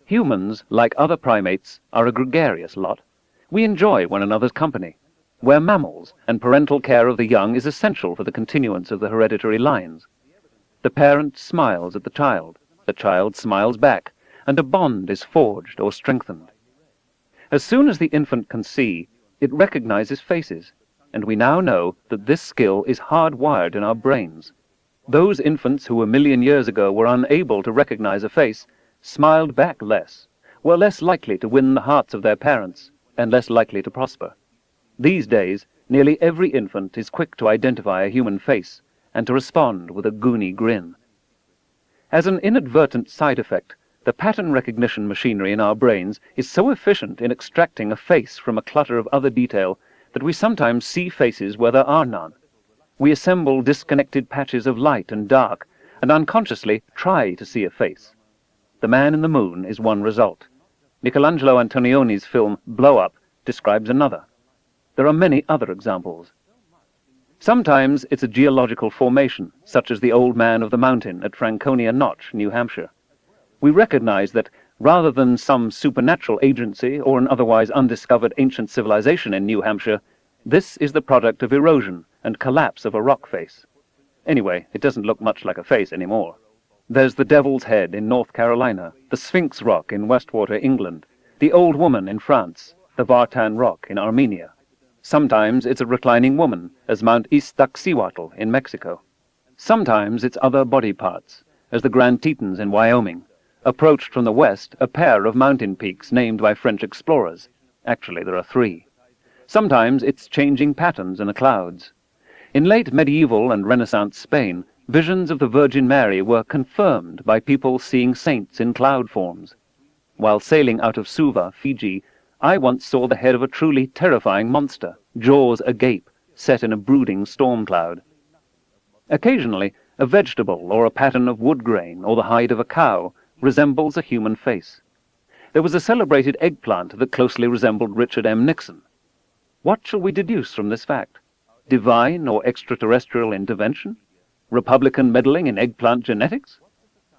Humans, like other primates, are a gregarious lot. We enjoy one another's company. We're mammals, and parental care of the young is essential for the continuance of the hereditary lines. The parent smiles at the child smiles back, and a bond is forged or strengthened. As soon as the infant can see, it recognizes faces, and we now know that this skill is hardwired in our brains. Those infants who a million years ago were unable to recognize a face smiled back less, were less likely to win the hearts of their parents, and less likely to prosper. These days, nearly every infant is quick to identify a human face and to respond with a goony grin. As an inadvertent side effect, the pattern recognition machinery in our brains is so efficient in extracting a face from a clutter of other detail that we sometimes see faces where there are none. We assemble disconnected patches of light and dark, and unconsciously try to see a face. The Man in the Moon is one result. Michelangelo Antonioni's film Blow Up describes another. There are many other examples. Sometimes it's a geological formation, such as the Old Man of the Mountain at Franconia Notch, New Hampshire. We recognize that, rather than some supernatural agency or an otherwise undiscovered ancient civilization in New Hampshire, this is the product of erosion and collapse of a rock face. Anyway, it doesn't look much like a face anymore. There's the Devil's Head in North Carolina, the Sphinx Rock in Westwater, England, the Old Woman in France, the Vartan Rock in Armenia. Sometimes it's a reclining woman, as Mount Iztaccíhuatl in Mexico. Sometimes it's other body parts, as the Grand Tetons in Wyoming, approached from the west a pair of mountain peaks named by French explorers. Actually, there are 3. Sometimes it's changing patterns in the clouds. In late medieval and Renaissance Spain, visions of the Virgin Mary were confirmed by people seeing saints in cloud forms. While sailing out of Suva, Fiji, I once saw the head of a truly terrifying monster, jaws agape, set in a brooding storm cloud. Occasionally, a vegetable or a pattern of wood grain or the hide of a cow resembles a human face. There was a celebrated eggplant that closely resembled Richard M. Nixon. What shall we deduce from this fact? Divine or extraterrestrial intervention? Republican meddling in eggplant genetics?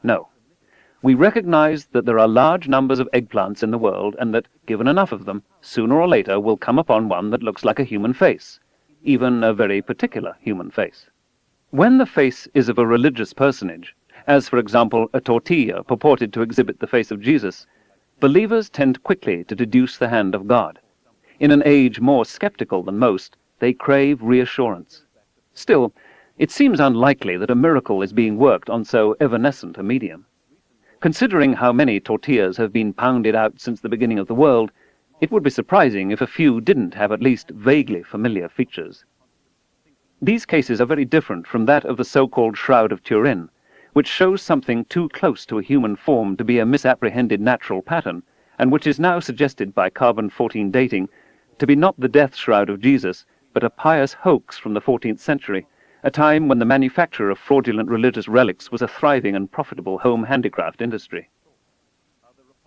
No. We recognize that there are large numbers of eggplants in the world and that, given enough of them, sooner or later we'll come upon one that looks like a human face, even a very particular human face. When the face is of a religious personage, as for example a tortilla purported to exhibit the face of Jesus, believers tend quickly to deduce the hand of God. In an age more skeptical than most, they crave reassurance. Still, it seems unlikely that a miracle is being worked on so evanescent a medium. Considering how many tortillas have been pounded out since the beginning of the world, it would be surprising if a few didn't have at least vaguely familiar features. These cases are very different from that of the so-called Shroud of Turin, which shows something too close to a human form to be a misapprehended natural pattern, and which is now suggested by carbon-14 dating to be not the death shroud of Jesus, but a pious hoax from the 14th century, a time when the manufacture of fraudulent religious relics was a thriving and profitable home handicraft industry.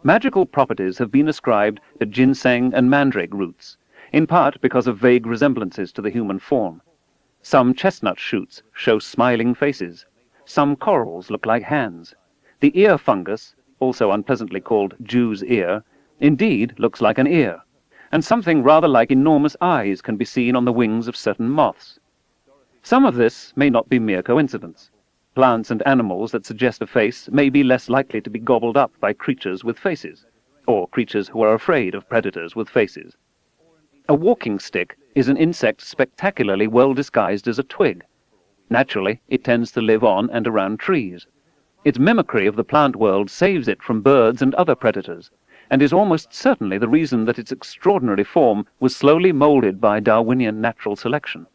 Magical properties have been ascribed to ginseng and mandrake roots, in part because of vague resemblances to the human form. Some chestnut shoots show smiling faces. Some corals look like hands. The ear fungus, also unpleasantly called Jew's ear, indeed looks like an ear, and something rather like enormous eyes can be seen on the wings of certain moths. Some of this may not be mere coincidence. Plants and animals that suggest a face may be less likely to be gobbled up by creatures with faces, or creatures who are afraid of predators with faces. A walking stick is an insect spectacularly well disguised as a twig. Naturally, it tends to live on and around trees. Its mimicry of the plant world saves it from birds and other predators, and is almost certainly the reason that its extraordinary form was slowly molded by Darwinian natural selection.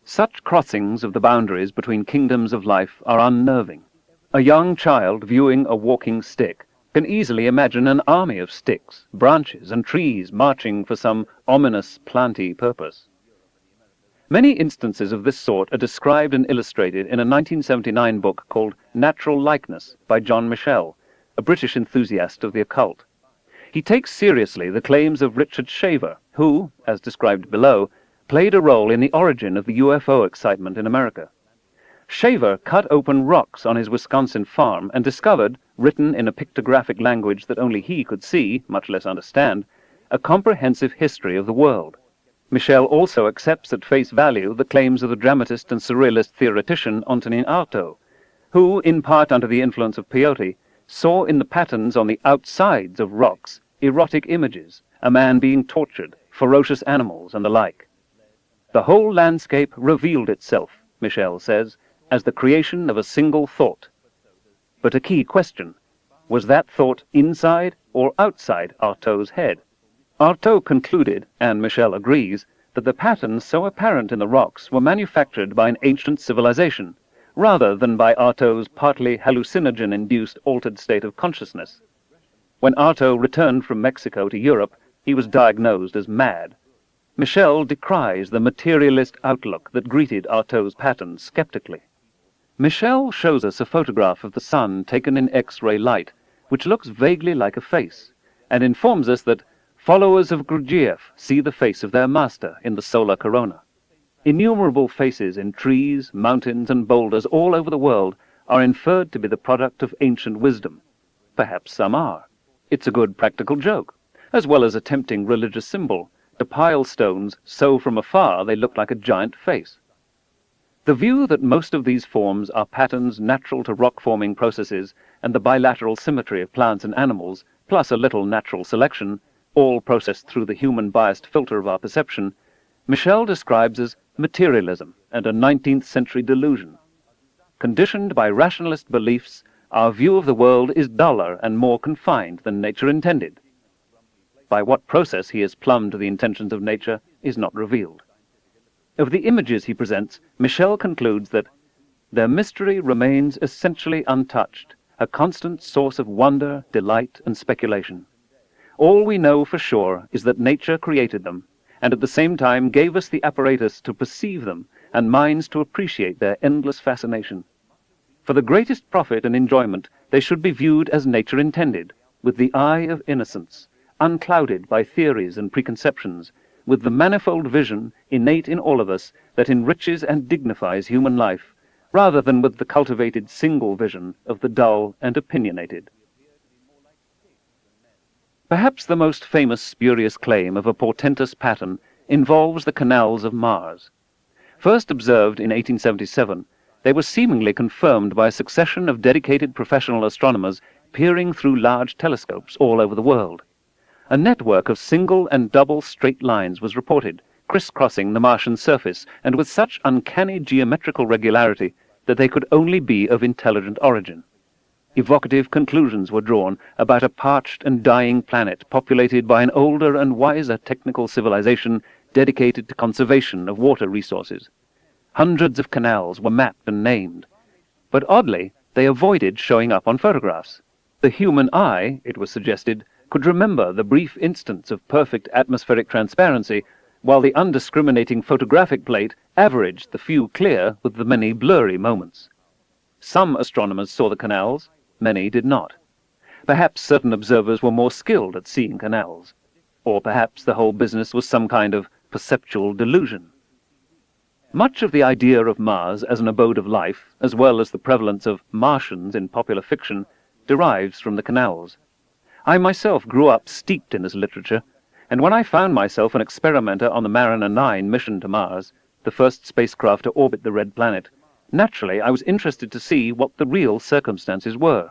Such crossings of the boundaries between kingdoms of life are unnerving. A young child viewing a walking stick can easily imagine an army of sticks, branches, and trees marching for some ominous planty purpose. Many instances of this sort are described and illustrated in a 1979 book called Natural Likeness by John Michell, a British enthusiast of the occult. He takes seriously the claims of Richard Shaver, who, as described below, played a role in the origin of the UFO excitement in America. Shaver cut open rocks on his Wisconsin farm and discovered, written in a pictographic language that only he could see, much less understand, a comprehensive history of the world. Michel also accepts at face value the claims of the dramatist and surrealist theoretician Antonin Artaud, who, in part under the influence of peyote, saw in the patterns on the outsides of rocks erotic images, a man being tortured, ferocious animals, and the like. The whole landscape revealed itself, Michel says, as the creation of a single thought. But a key question: was that thought inside or outside Artaud's head? Artaud concluded, and Michel agrees, that the patterns so apparent in the rocks were manufactured by an ancient civilization, rather than by Artaud's partly hallucinogen-induced altered state of consciousness. When Artaud returned from Mexico to Europe, he was diagnosed as mad. Michel decries the materialist outlook that greeted Artaud's patterns skeptically. Michel shows us a photograph of the sun taken in X-ray light, which looks vaguely like a face, and informs us that, Followers of Gurdjieff see the face of their master in the solar corona. Innumerable faces in trees, mountains, and boulders all over the world are inferred to be the product of ancient wisdom. Perhaps some are. It's a good practical joke, as well as a tempting religious symbol, to pile stones so from afar they look like a giant face. The view that most of these forms are patterns natural to rock-forming processes and the bilateral symmetry of plants and animals, plus a little natural selection, all processed through the human-biased filter of our perception, Michel describes as materialism and a 19th century delusion. Conditioned by rationalist beliefs, our view of the world is duller and more confined than nature intended. By what process he has plumbed the intentions of nature is not revealed. Of the images he presents, Michel concludes that their mystery remains essentially untouched, a constant source of wonder, delight, and speculation. All we know for sure is that nature created them, and at the same time gave us the apparatus to perceive them and minds to appreciate their endless fascination. For the greatest profit and enjoyment, they should be viewed as nature intended, with the eye of innocence, unclouded by theories and preconceptions, with the manifold vision innate in all of us that enriches and dignifies human life, rather than with the cultivated single vision of the dull and opinionated. Perhaps the most famous spurious claim of a portentous pattern involves the canals of Mars. First observed in 1877, they were seemingly confirmed by a succession of dedicated professional astronomers peering through large telescopes all over the world. A network of single and double straight lines was reported, crisscrossing the Martian surface, and with such uncanny geometrical regularity that they could only be of intelligent origin. Evocative conclusions were drawn about a parched and dying planet populated by an older and wiser technical civilization dedicated to conservation of water resources. Hundreds of canals were mapped and named, but oddly, they avoided showing up on photographs. The human eye, it was suggested, could remember the brief instance of perfect atmospheric transparency, while the undiscriminating photographic plate averaged the few clear with the many blurry moments. Some astronomers saw the canals, many did not. Perhaps certain observers were more skilled at seeing canals, or perhaps the whole business was some kind of perceptual delusion. Much of the idea of Mars as an abode of life, as well as the prevalence of Martians in popular fiction, derives from the canals. I myself grew up steeped in this literature, and when I found myself an experimenter on the Mariner 9 mission to Mars, the first spacecraft to orbit the Red Planet, naturally I was interested to see what the real circumstances were.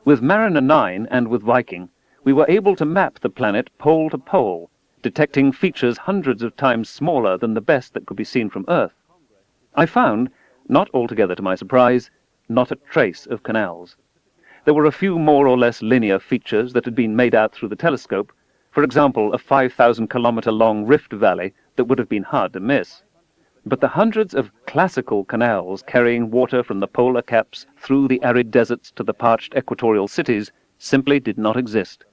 With Mariner 9 and with Viking, we were able to map the planet pole to pole, detecting features hundreds of times smaller than the best that could be seen from Earth. I found, not altogether to my surprise, not a trace of canals. There were a few more or less linear features that had been made out through the telescope, for example, a 5,000-kilometer-long rift valley that would have been hard to miss. But the hundreds of classical canals carrying water from the polar caps through the arid deserts to the parched equatorial cities simply did not exist.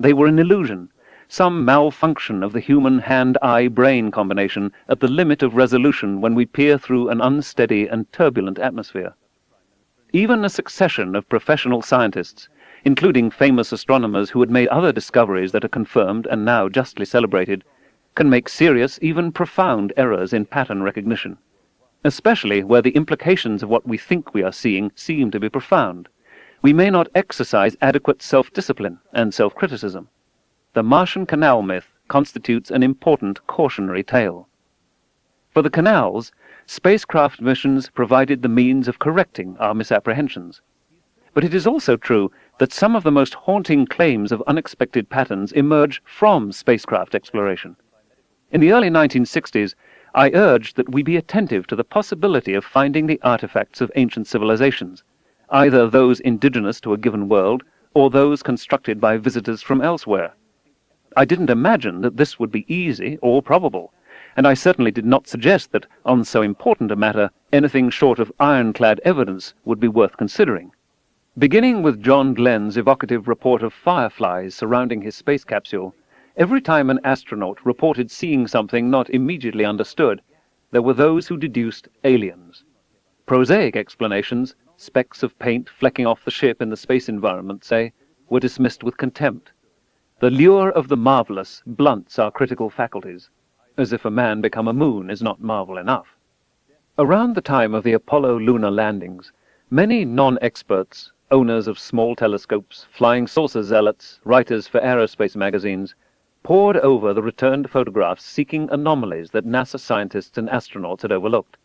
They were an illusion, some malfunction of the human hand-eye-brain combination at the limit of resolution when we peer through an unsteady and turbulent atmosphere. Even a succession of professional scientists, including famous astronomers who had made other discoveries that are confirmed and now justly celebrated, can make serious, even profound errors in pattern recognition, especially where the implications of what we think we are seeing seem to be profound. We may not exercise adequate self-discipline and self-criticism. The Martian canal myth constitutes an important cautionary tale. For the canals, spacecraft missions provided the means of correcting our misapprehensions. But it is also true that some of the most haunting claims of unexpected patterns emerge from spacecraft exploration. In the early 1960s, I urged that we be attentive to the possibility of finding the artifacts of ancient civilizations, either those indigenous to a given world or those constructed by visitors from elsewhere. I didn't imagine that this would be easy or probable, and I certainly did not suggest that, on so important a matter, anything short of ironclad evidence would be worth considering. Beginning with John Glenn's evocative report of fireflies surrounding his space capsule, every time an astronaut reported seeing something not immediately understood, there were those who deduced aliens. Prosaic explanations, specks of paint flecking off the ship in the space environment, say, were dismissed with contempt. The lure of the marvelous blunts our critical faculties, as if a man become a moon is not marvel enough. Around the time of the Apollo lunar landings, many non-experts, owners of small telescopes, flying saucer zealots, writers for aerospace magazines, pored over the returned photographs seeking anomalies that NASA scientists and astronauts had overlooked.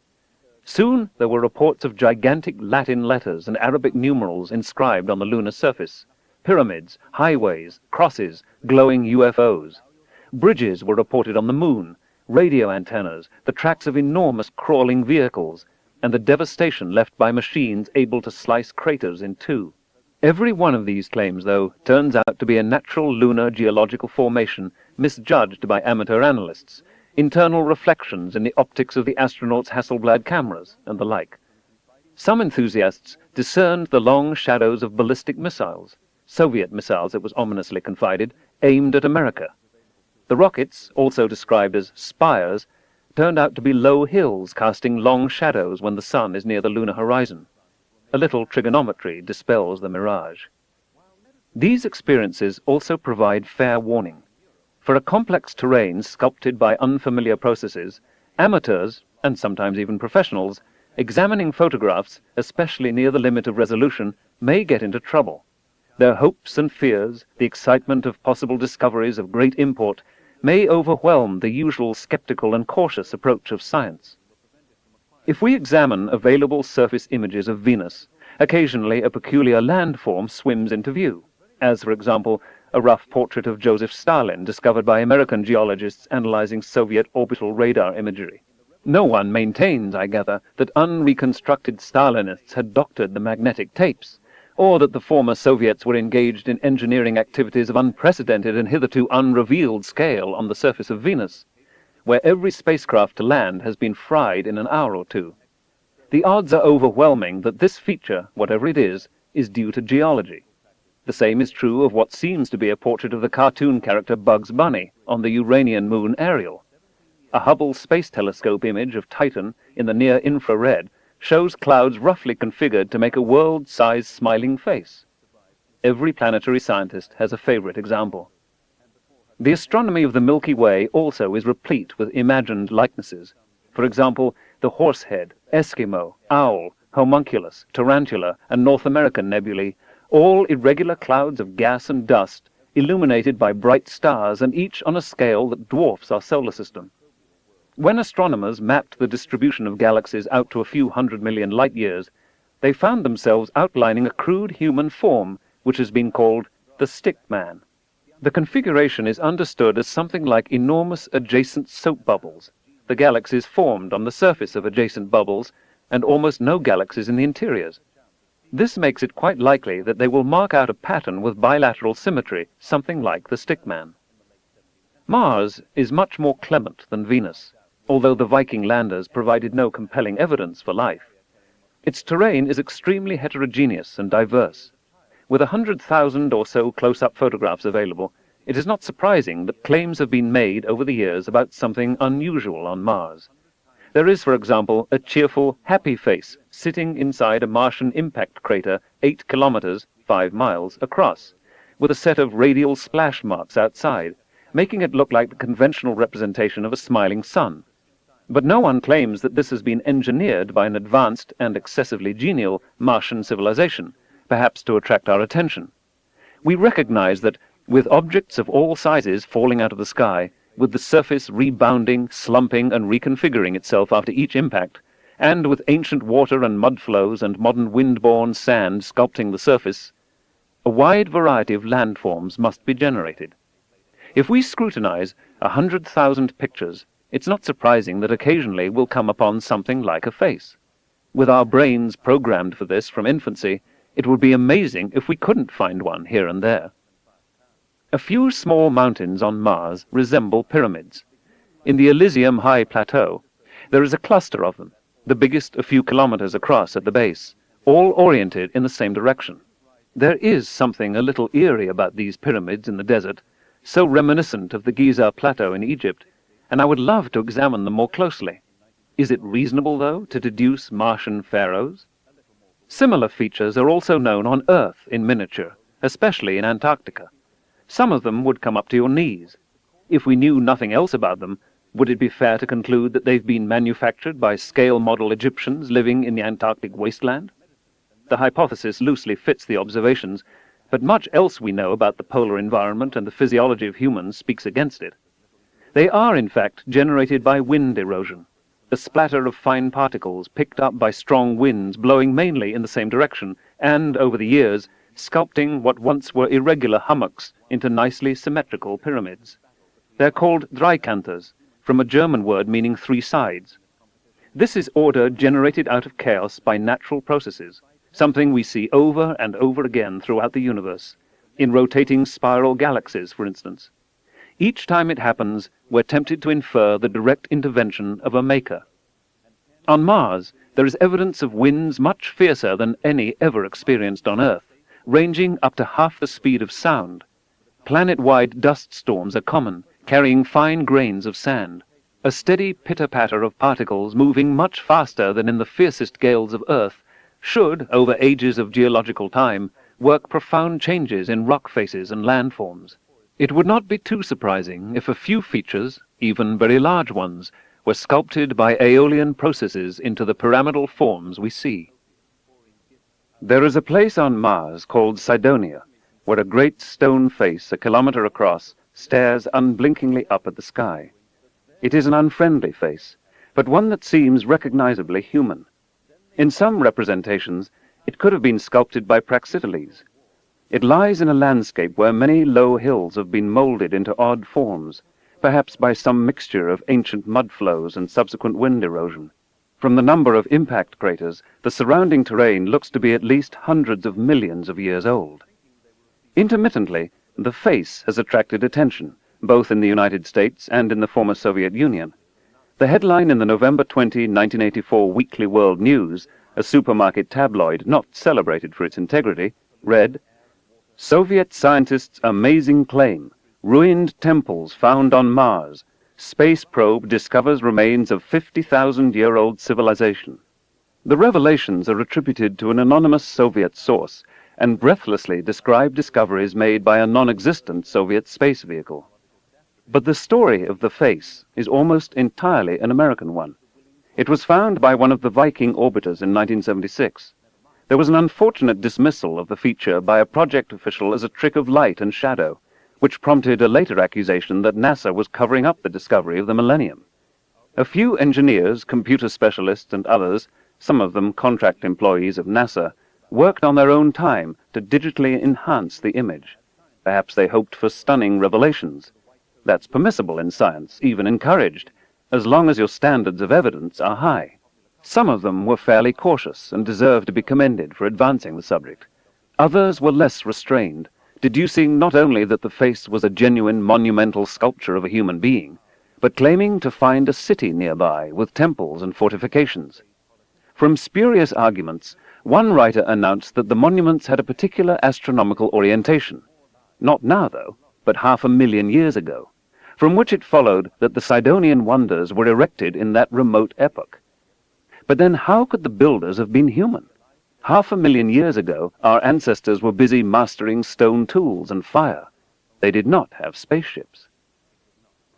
Soon there were reports of gigantic Latin letters and Arabic numerals inscribed on the lunar surface, pyramids, highways, crosses, glowing UFOs. Bridges were reported on the moon, radio antennas, the tracks of enormous crawling vehicles, and the devastation left by machines able to slice craters in two. Every one of these claims, though, turns out to be a natural lunar geological formation misjudged by amateur analysts, internal reflections in the optics of the astronauts' Hasselblad cameras, and the like. Some enthusiasts discerned the long shadows of ballistic missiles, Soviet missiles, it was ominously confided, aimed at America. The rockets, also described as spires, turned out to be low hills casting long shadows when the sun is near the lunar horizon. A little trigonometry dispels the mirage. These experiences also provide fair warning. For a complex terrain sculpted by unfamiliar processes, amateurs, and sometimes even professionals, examining photographs, especially near the limit of resolution, may get into trouble. Their hopes and fears, the excitement of possible discoveries of great import, may overwhelm the usual skeptical and cautious approach of science. If we examine available surface images of Venus, occasionally a peculiar landform swims into view, as, for example, a rough portrait of Joseph Stalin discovered by American geologists analyzing Soviet orbital radar imagery. No one maintains, I gather, that unreconstructed Stalinists had doctored the magnetic tapes, or that the former Soviets were engaged in engineering activities of unprecedented and hitherto unrevealed scale on the surface of Venus, where every spacecraft to land has been fried in an hour or two. The odds are overwhelming that this feature, whatever it is due to geology. The same is true of what seems to be a portrait of the cartoon character Bugs Bunny on the Uranian moon Ariel. A Hubble Space Telescope image of Titan in the near-infrared shows clouds roughly configured to make a world-sized smiling face. Every planetary scientist has a favorite example. The astronomy of the Milky Way also is replete with imagined likenesses. For example, the Horsehead, Eskimo, Owl, Homunculus, Tarantula, and North American nebulae, all irregular clouds of gas and dust, illuminated by bright stars, and each on a scale that dwarfs our solar system. When astronomers mapped the distribution of galaxies out to a few 100 million light-years, they found themselves outlining a crude human form which has been called the stick man. The configuration is understood as something like enormous adjacent soap bubbles, the galaxies formed on the surface of adjacent bubbles, and almost no galaxies in the interiors. This makes it quite likely that they will mark out a pattern with bilateral symmetry, something like the stick man. Mars is much more clement than Venus, although the Viking landers provided no compelling evidence for life. Its terrain is extremely heterogeneous and diverse. With 100,000 or so close-up photographs available, it is not surprising that claims have been made over the years about something unusual on Mars. There is, for example, a cheerful, happy face sitting inside a Martian impact crater 8 kilometers, 5 miles, across, with a set of radial splash marks outside, making it look like the conventional representation of a smiling sun. But no one claims that this has been engineered by an advanced and excessively genial Martian civilization, perhaps to attract our attention. We recognize that, with objects of all sizes falling out of the sky, with the surface rebounding, slumping, and reconfiguring itself after each impact, and with ancient water and mud flows and modern wind-borne sand sculpting the surface, a wide variety of landforms must be generated. If we scrutinize 100,000 pictures, it's not surprising that occasionally we'll come upon something like a face. With our brains programmed for this from infancy, it would be amazing if we couldn't find one here and there. A few small mountains on Mars resemble pyramids. In the Elysium High Plateau, there is a cluster of them, the biggest a few kilometers across at the base, all oriented in the same direction. There is something a little eerie about these pyramids in the desert, so reminiscent of the Giza Plateau in Egypt, and I would love to examine them more closely. Is it reasonable, though, to deduce Martian pharaohs? Similar features are also known on Earth in miniature, especially in Antarctica. Some of them would come up to your knees. If we knew nothing else about them, would it be fair to conclude that they've been manufactured by scale model Egyptians living in the Antarctic wasteland? The hypothesis loosely fits the observations, but much else we know about the polar environment and the physiology of humans speaks against it. They are, in fact, generated by wind erosion, the splatter of fine particles picked up by strong winds blowing mainly in the same direction, and, over the years, sculpting what once were irregular hummocks into nicely symmetrical pyramids. They're called Dreikanthers, from a German word meaning three sides. This is order generated out of chaos by natural processes, something we see over and over again throughout the universe, in rotating spiral galaxies, for instance. Each time it happens, we're tempted to infer the direct intervention of a maker. On Mars, there is evidence of winds much fiercer than any ever experienced on Earth, ranging up to half the speed of sound. Planet-wide dust storms are common, carrying fine grains of sand, a steady pitter-patter of particles moving much faster than in the fiercest gales of Earth should, over ages of geological time, work profound changes in rock faces and landforms. It would not be too surprising if a few features, even very large ones, were sculpted by aeolian processes into the pyramidal forms we see. There is a place on Mars called Cydonia, where a great stone face, a kilometer across, stares unblinkingly up at the sky. It is an unfriendly face, but one that seems recognizably human. In some representations, it could have been sculpted by Praxiteles. It lies in a landscape where many low hills have been molded into odd forms, perhaps by some mixture of ancient mud flows and subsequent wind erosion. From the number of impact craters, the surrounding terrain looks to be at least hundreds of millions of years old. Intermittently, the face has attracted attention, both in the United States and in the former Soviet Union. The headline in the November 20, 1984 Weekly World News, a supermarket tabloid not celebrated for its integrity, read, "Soviet scientists' amazing claim, ruined temples found on Mars. Space probe discovers remains of 50,000-year-old civilization." The revelations are attributed to an anonymous Soviet source, and breathlessly describe discoveries made by a non-existent Soviet space vehicle. But the story of the face is almost entirely an American one. It was found by one of the Viking orbiters in 1976. There was an unfortunate dismissal of the feature by a project official as a trick of light and shadow, which prompted a later accusation that NASA was covering up the discovery of the millennium. A few engineers, computer specialists, and others, some of them contract employees of NASA, worked on their own time to digitally enhance the image. Perhaps they hoped for stunning revelations. That's permissible in science, even encouraged, as long as your standards of evidence are high. Some of them were fairly cautious and deserve to be commended for advancing the subject. Others were less restrained, deducing not only that the face was a genuine monumental sculpture of a human being, but claiming to find a city nearby with temples and fortifications. From spurious arguments, one writer announced that the monuments had a particular astronomical orientation. Not now, though, but 500,000 years ago, from which it followed that the Cydonian wonders were erected in that remote epoch. But then how could the builders have been human? 500,000 years ago, our ancestors were busy mastering stone tools and fire. They did not have spaceships.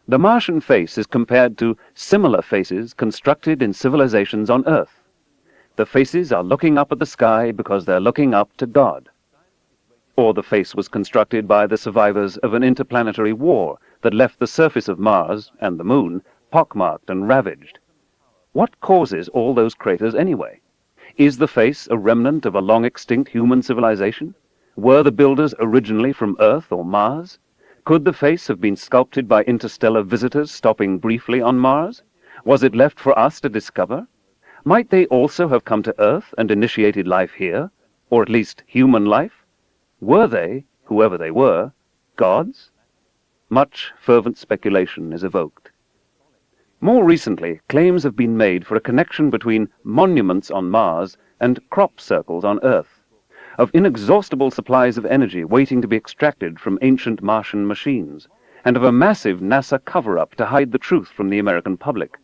The Martian face is compared to similar faces constructed in civilizations on Earth. The faces are looking up at the sky because they're looking up to God. Or the face was constructed by the survivors of an interplanetary war that left the surface of Mars and the Moon pockmarked and ravaged. What causes all those craters anyway? Is the face a remnant of a long-extinct human civilization? Were the builders originally from Earth or Mars? Could the face have been sculpted by interstellar visitors stopping briefly on Mars? Was it left for us to discover? Might they also have come to Earth and initiated life here, or at least human life? Were they, whoever they were, gods? Much fervent speculation is evoked. More recently, claims have been made for a connection between monuments on Mars and crop circles on Earth, of inexhaustible supplies of energy waiting to be extracted from ancient Martian machines, and of a massive NASA cover-up to hide the truth from the American public.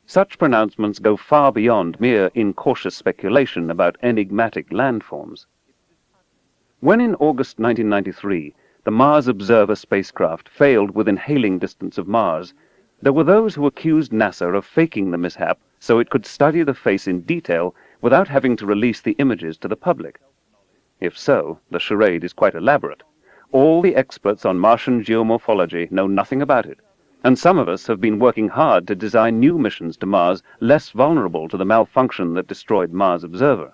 Such pronouncements go far beyond mere incautious speculation about enigmatic landforms. When in August 1993, the Mars Observer spacecraft failed within hailing distance of Mars, there were those who accused NASA of faking the mishap so it could study the face in detail without having to release the images to the public. If so, the charade is quite elaborate. All the experts on Martian geomorphology know nothing about it, and some of us have been working hard to design new missions to Mars less vulnerable to the malfunction that destroyed Mars Observer.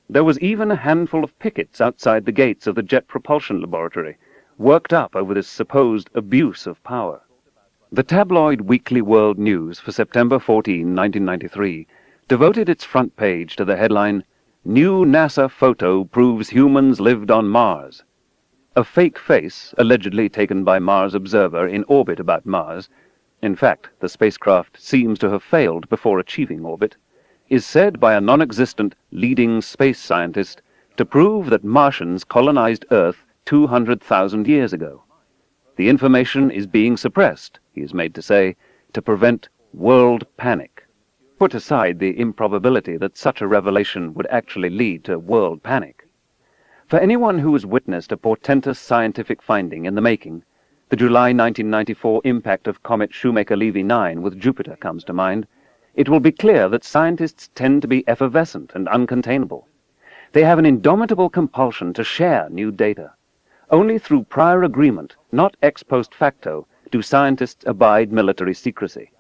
There was even a handful of pickets outside the gates of the Jet Propulsion Laboratory, worked up over this supposed abuse of power. The tabloid Weekly World News for September 14, 1993, devoted its front page to the headline, "New NASA Photo Proves Humans Lived on Mars." A fake face, allegedly taken by Mars Observer in orbit about Mars — in fact, the spacecraft seems to have failed before achieving orbit — is said by a non-existent leading space scientist to prove that Martians colonized Earth 200,000 years ago. The information is being suppressed, he is made to say, to prevent world panic. Put aside the improbability that such a revelation would actually lead to world panic. For anyone who has witnessed a portentous scientific finding in the making, the July 1994 impact of comet Shoemaker-Levy 9 with Jupiter comes to mind. It will be clear that scientists tend to be effervescent and uncontainable. They have an indomitable compulsion to share new data. Only through prior agreement, not ex post facto, do scientists abide military secrecy.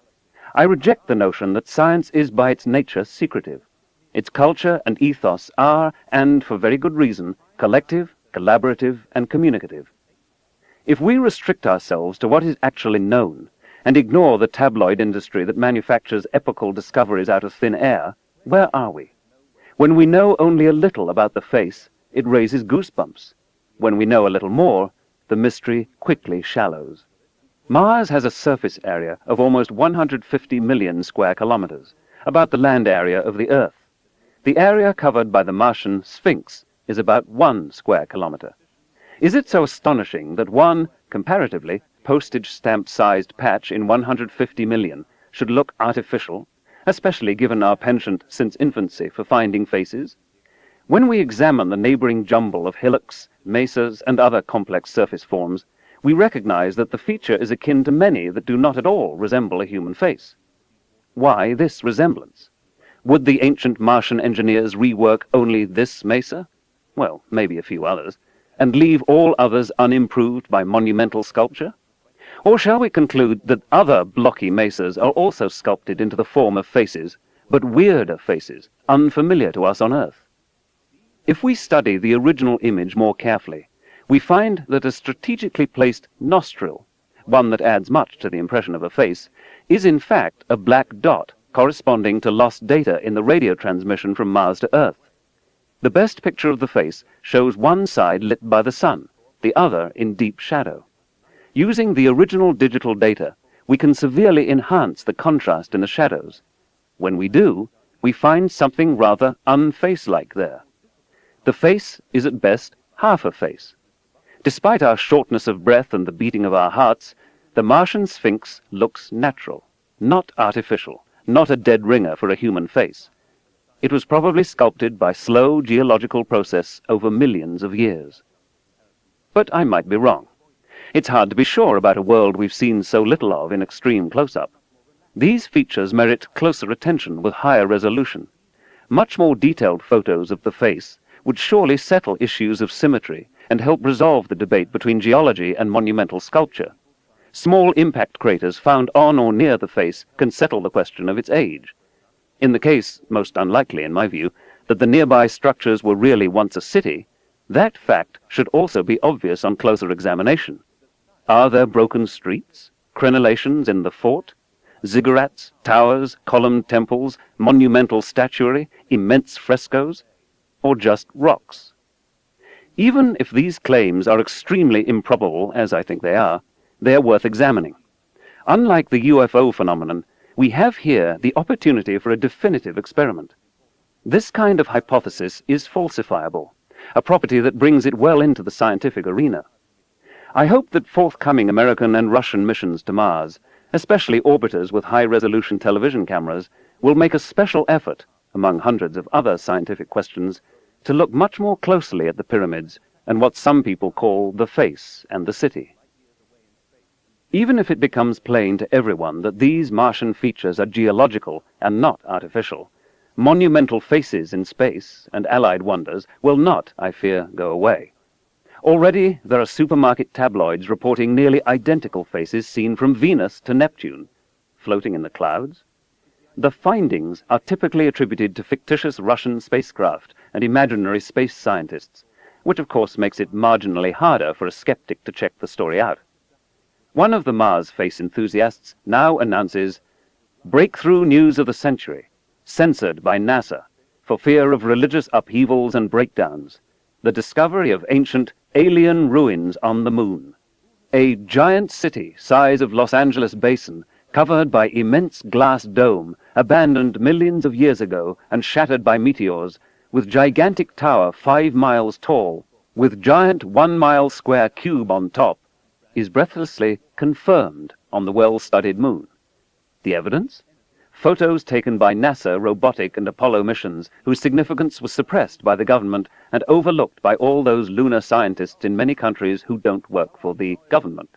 I reject the notion that science is by its nature secretive. Its culture and ethos are, and for very good reason, collective, collaborative, and communicative. If we restrict ourselves to what is actually known, and ignore the tabloid industry that manufactures epochal discoveries out of thin air, where are we? When we know only a little about the face, it raises goosebumps. When we know a little more, the mystery quickly shallows. Mars has a surface area of almost 150 million square kilometers, about the land area of the Earth. The area covered by the Martian Sphinx is about 1 square kilometer. Is it so astonishing that one, comparatively, postage stamp-sized patch in 150 million should look artificial, especially given our penchant since infancy for finding faces? When we examine the neighboring jumble of hillocks, mesas, and other complex surface forms, we recognize that the feature is akin to many that do not at all resemble a human face. Why this resemblance? Would the ancient Martian engineers rework only this mesa? Well, maybe a few others, and leave all others unimproved by monumental sculpture? Or shall we conclude that other blocky mesas are also sculpted into the form of faces, but weirder faces, unfamiliar to us on Earth? If we study the original image more carefully, we find that a strategically placed nostril, one that adds much to the impression of a face, is in fact a black dot corresponding to lost data in the radio transmission from Mars to Earth. The best picture of the face shows one side lit by the sun, the other in deep shadow. Using the original digital data, we can severely enhance the contrast in the shadows. When we do, we find something rather unface-like there. The face is at best half a face. Despite our shortness of breath and the beating of our hearts, the Martian Sphinx looks natural, not artificial, not a dead ringer for a human face. It was probably sculpted by slow geological process over millions of years. But I might be wrong. It's hard to be sure about a world we've seen so little of in extreme close-up. These features merit closer attention with higher resolution. Much more detailed photos of the face would surely settle issues of symmetry and help resolve the debate between geology and monumental sculpture. Small impact craters found on or near the face can settle the question of its age. In the case, most unlikely in my view, that the nearby structures were really once a city, that fact should also be obvious on closer examination. Are there broken streets, crenellations in the fort, ziggurats, towers, columned temples, monumental statuary, immense frescoes, or just rocks? Even if these claims are extremely improbable, as I think they are worth examining. Unlike the UFO phenomenon, we have here the opportunity for a definitive experiment. This kind of hypothesis is falsifiable, a property that brings it well into the scientific arena. I hope that forthcoming American and Russian missions to Mars, especially orbiters with high-resolution television cameras, will make a special effort, among hundreds of other scientific questions, to look much more closely at the pyramids and what some people call the face and the city. Even if it becomes plain to everyone that these Martian features are geological and not artificial, monumental faces in space and allied wonders will not, I fear, go away. Already there are supermarket tabloids reporting nearly identical faces seen from Venus to Neptune, floating in the clouds. The findings are typically attributed to fictitious Russian spacecraft and imaginary space scientists, which of course makes it marginally harder for a skeptic to check the story out. One of the Mars face enthusiasts now announces, "Breakthrough news of the century, censored by NASA for fear of religious upheavals and breakdowns. The discovery of ancient alien ruins on the moon. A giant city size of Los Angeles basin, covered by immense glass dome, abandoned millions of years ago and shattered by meteors, with gigantic tower 5 miles tall, with giant 1-mile square cube on top, is breathlessly confirmed on the well-studied moon. The evidence? Photos taken by NASA robotic and Apollo missions, whose significance was suppressed by the government and overlooked by all those lunar scientists in many countries who don't work for the government."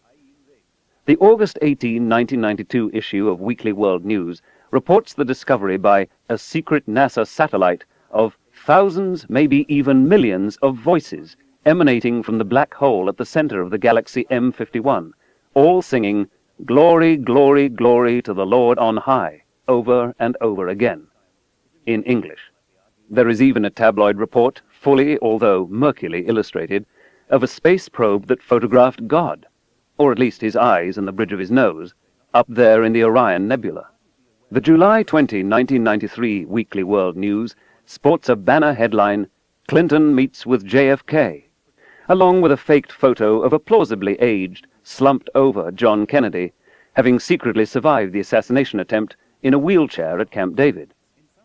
The August 18, 1992 issue of Weekly World News reports the discovery by a secret NASA satellite of thousands, maybe even millions, of voices emanating from the black hole at the center of the galaxy M51, all singing, "Glory, glory, glory to the Lord on high," over and over again, in English. There is even a tabloid report, fully, although murkily illustrated, of a space probe that photographed God, or at least his eyes and the bridge of his nose, up there in the Orion Nebula. The July 20, 1993 Weekly World News sports a banner headline, "Clinton meets with JFK," along with a faked photo of a plausibly aged, slumped-over John Kennedy, having secretly survived the assassination attempt in a wheelchair at Camp David.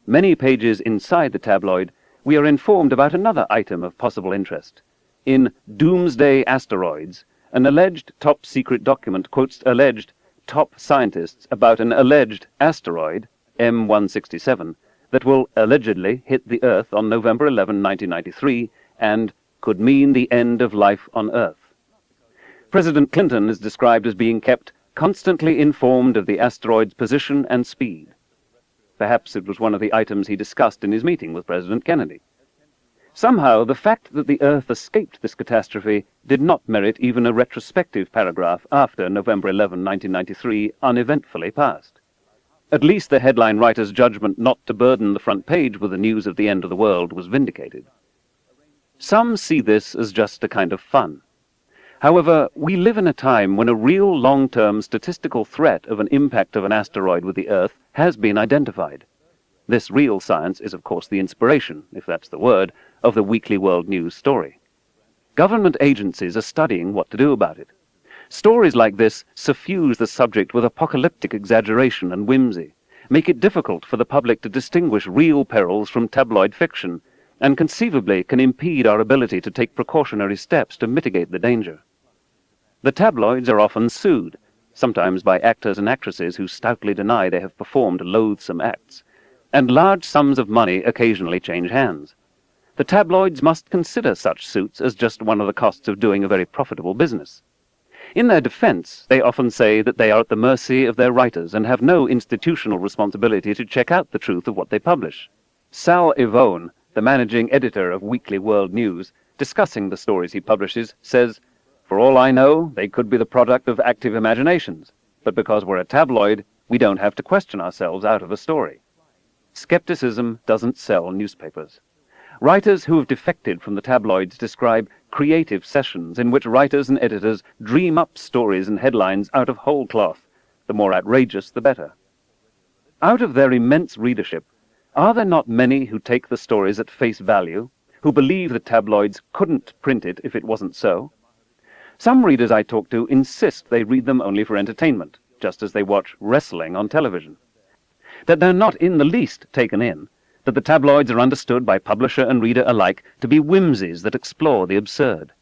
Many pages inside the tabloid, we are informed about another item of possible interest. In Doomsday Asteroids, an alleged top-secret document quotes alleged top scientists about an alleged asteroid, M167, that will allegedly hit the Earth on November 11, 1993, and could mean the end of life on Earth. President Clinton is described as being kept constantly informed of the asteroid's position and speed. Perhaps it was one of the items he discussed in his meeting with President Kennedy. Somehow, the fact that the Earth escaped this catastrophe did not merit even a retrospective paragraph after November 11, 1993, uneventfully passed. At least the headline writer's judgment not to burden the front page with the news of the end of the world was vindicated. Some see this as just a kind of fun. However, we live in a time when a real long-term statistical threat of an impact of an asteroid with the Earth has been identified. This real science is, of course, the inspiration, if that's the word, of the Weekly World News story. Government agencies are studying what to do about it. Stories like this suffuse the subject with apocalyptic exaggeration and whimsy, make it difficult for the public to distinguish real perils from tabloid fiction, and conceivably can impede our ability to take precautionary steps to mitigate the danger. The tabloids are often sued, sometimes by actors and actresses who stoutly deny they have performed loathsome acts, and large sums of money occasionally change hands. The tabloids must consider such suits as just one of the costs of doing a very profitable business. In their defense, they often say that they are at the mercy of their writers and have no institutional responsibility to check out the truth of what they publish. Sal Ivone, the managing editor of Weekly World News, discussing the stories he publishes, says, "For all I know, they could be the product of active imaginations, but because we're a tabloid, we don't have to question ourselves out of a story." Skepticism doesn't sell newspapers. Writers who have defected from the tabloids describe creative sessions in which writers and editors dream up stories and headlines out of whole cloth. The more outrageous, the better. Out of their immense readership, are there not many who take the stories at face value, who believe the tabloids couldn't print it if it wasn't so? Some readers I talk to insist they read them only for entertainment, just as they watch wrestling on television. That they're not in the least taken in, that the tabloids are understood by publisher and reader alike to be whimsies that explore the absurd.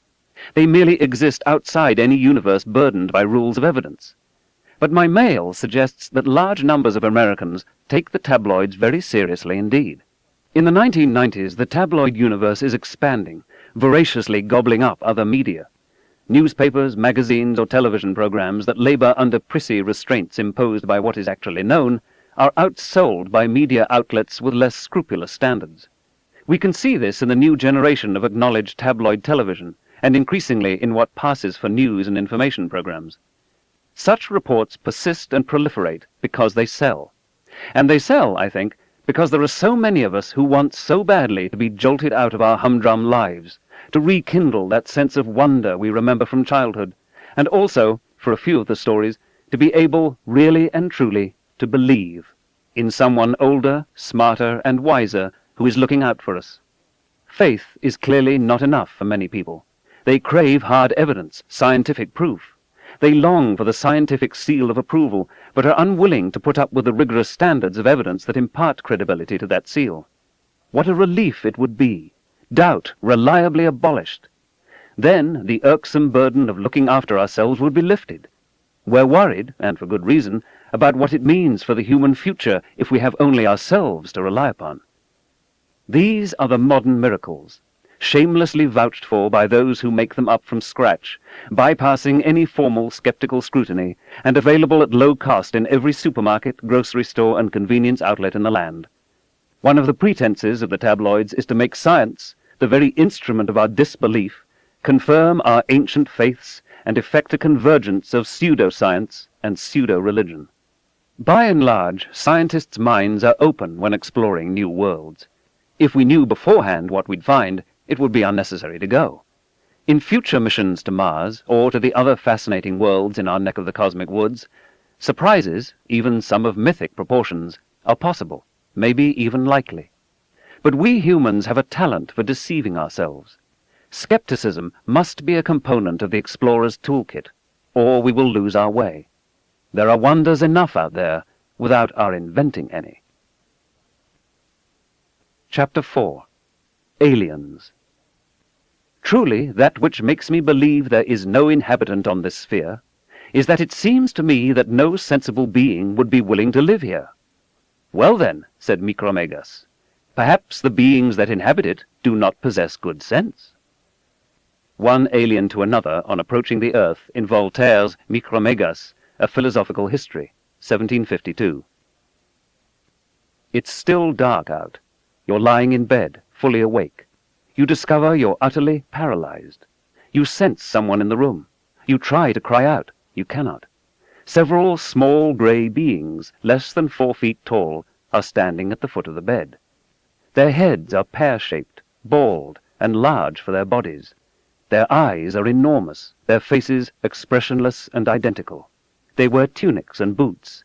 They merely exist outside any universe burdened by rules of evidence. But my mail suggests that large numbers of Americans take the tabloids very seriously indeed. In the 1990s, the tabloid universe is expanding, voraciously gobbling up other media. Newspapers, magazines, or television programs that labor under prissy restraints imposed by what is actually known are outsold by media outlets with less scrupulous standards. We can see this in the new generation of acknowledged tabloid television, and increasingly in what passes for news and information programs. Such reports persist and proliferate because they sell. And they sell, I think, because there are so many of us who want so badly to be jolted out of our humdrum lives, to rekindle that sense of wonder we remember from childhood, and also, for a few of the stories, to be able, really and truly, to believe in someone older, smarter, and wiser who is looking out for us. Faith is clearly not enough for many people. They crave hard evidence, scientific proof. They long for the scientific seal of approval, but are unwilling to put up with the rigorous standards of evidence that impart credibility to that seal. What a relief it would be! Doubt reliably abolished. Then the irksome burden of looking after ourselves would be lifted. We're worried, and for good reason, about what it means for the human future if we have only ourselves to rely upon. These are the modern miracles, shamelessly vouched for by those who make them up from scratch, bypassing any formal skeptical scrutiny, and available at low cost in every supermarket, grocery store, and convenience outlet in the land. One of the pretenses of the tabloids is to make science, the very instrument of our disbelief, confirm our ancient faiths, and effect a convergence of pseudo-science and pseudo-religion. By and large, scientists' minds are open when exploring new worlds. If we knew beforehand what we'd find, it would be unnecessary to go. In future missions to Mars, or to the other fascinating worlds in our neck of the cosmic woods, surprises, even some of mythic proportions, are possible, maybe even likely. But we humans have a talent for deceiving ourselves. Skepticism must be a component of the explorer's toolkit, or we will lose our way. There are wonders enough out there without our inventing any. Chapter 4. Aliens. Truly, that which makes me believe there is no inhabitant on this sphere is that it seems to me that no sensible being would be willing to live here. Well then, said Micromegas, perhaps the beings that inhabit it do not possess good sense. One alien to another on approaching the earth in Voltaire's Micromegas, A Philosophical History, 1752. It's still dark out. You're lying in bed, fully awake. You discover you're utterly paralyzed. You sense someone in the room. You try to cry out. You cannot. Several small grey beings, less than 4 feet tall, are standing at the foot of the bed. Their heads are pear-shaped, bald, and large for their bodies. Their eyes are enormous, their faces expressionless and identical. They wear tunics and boots.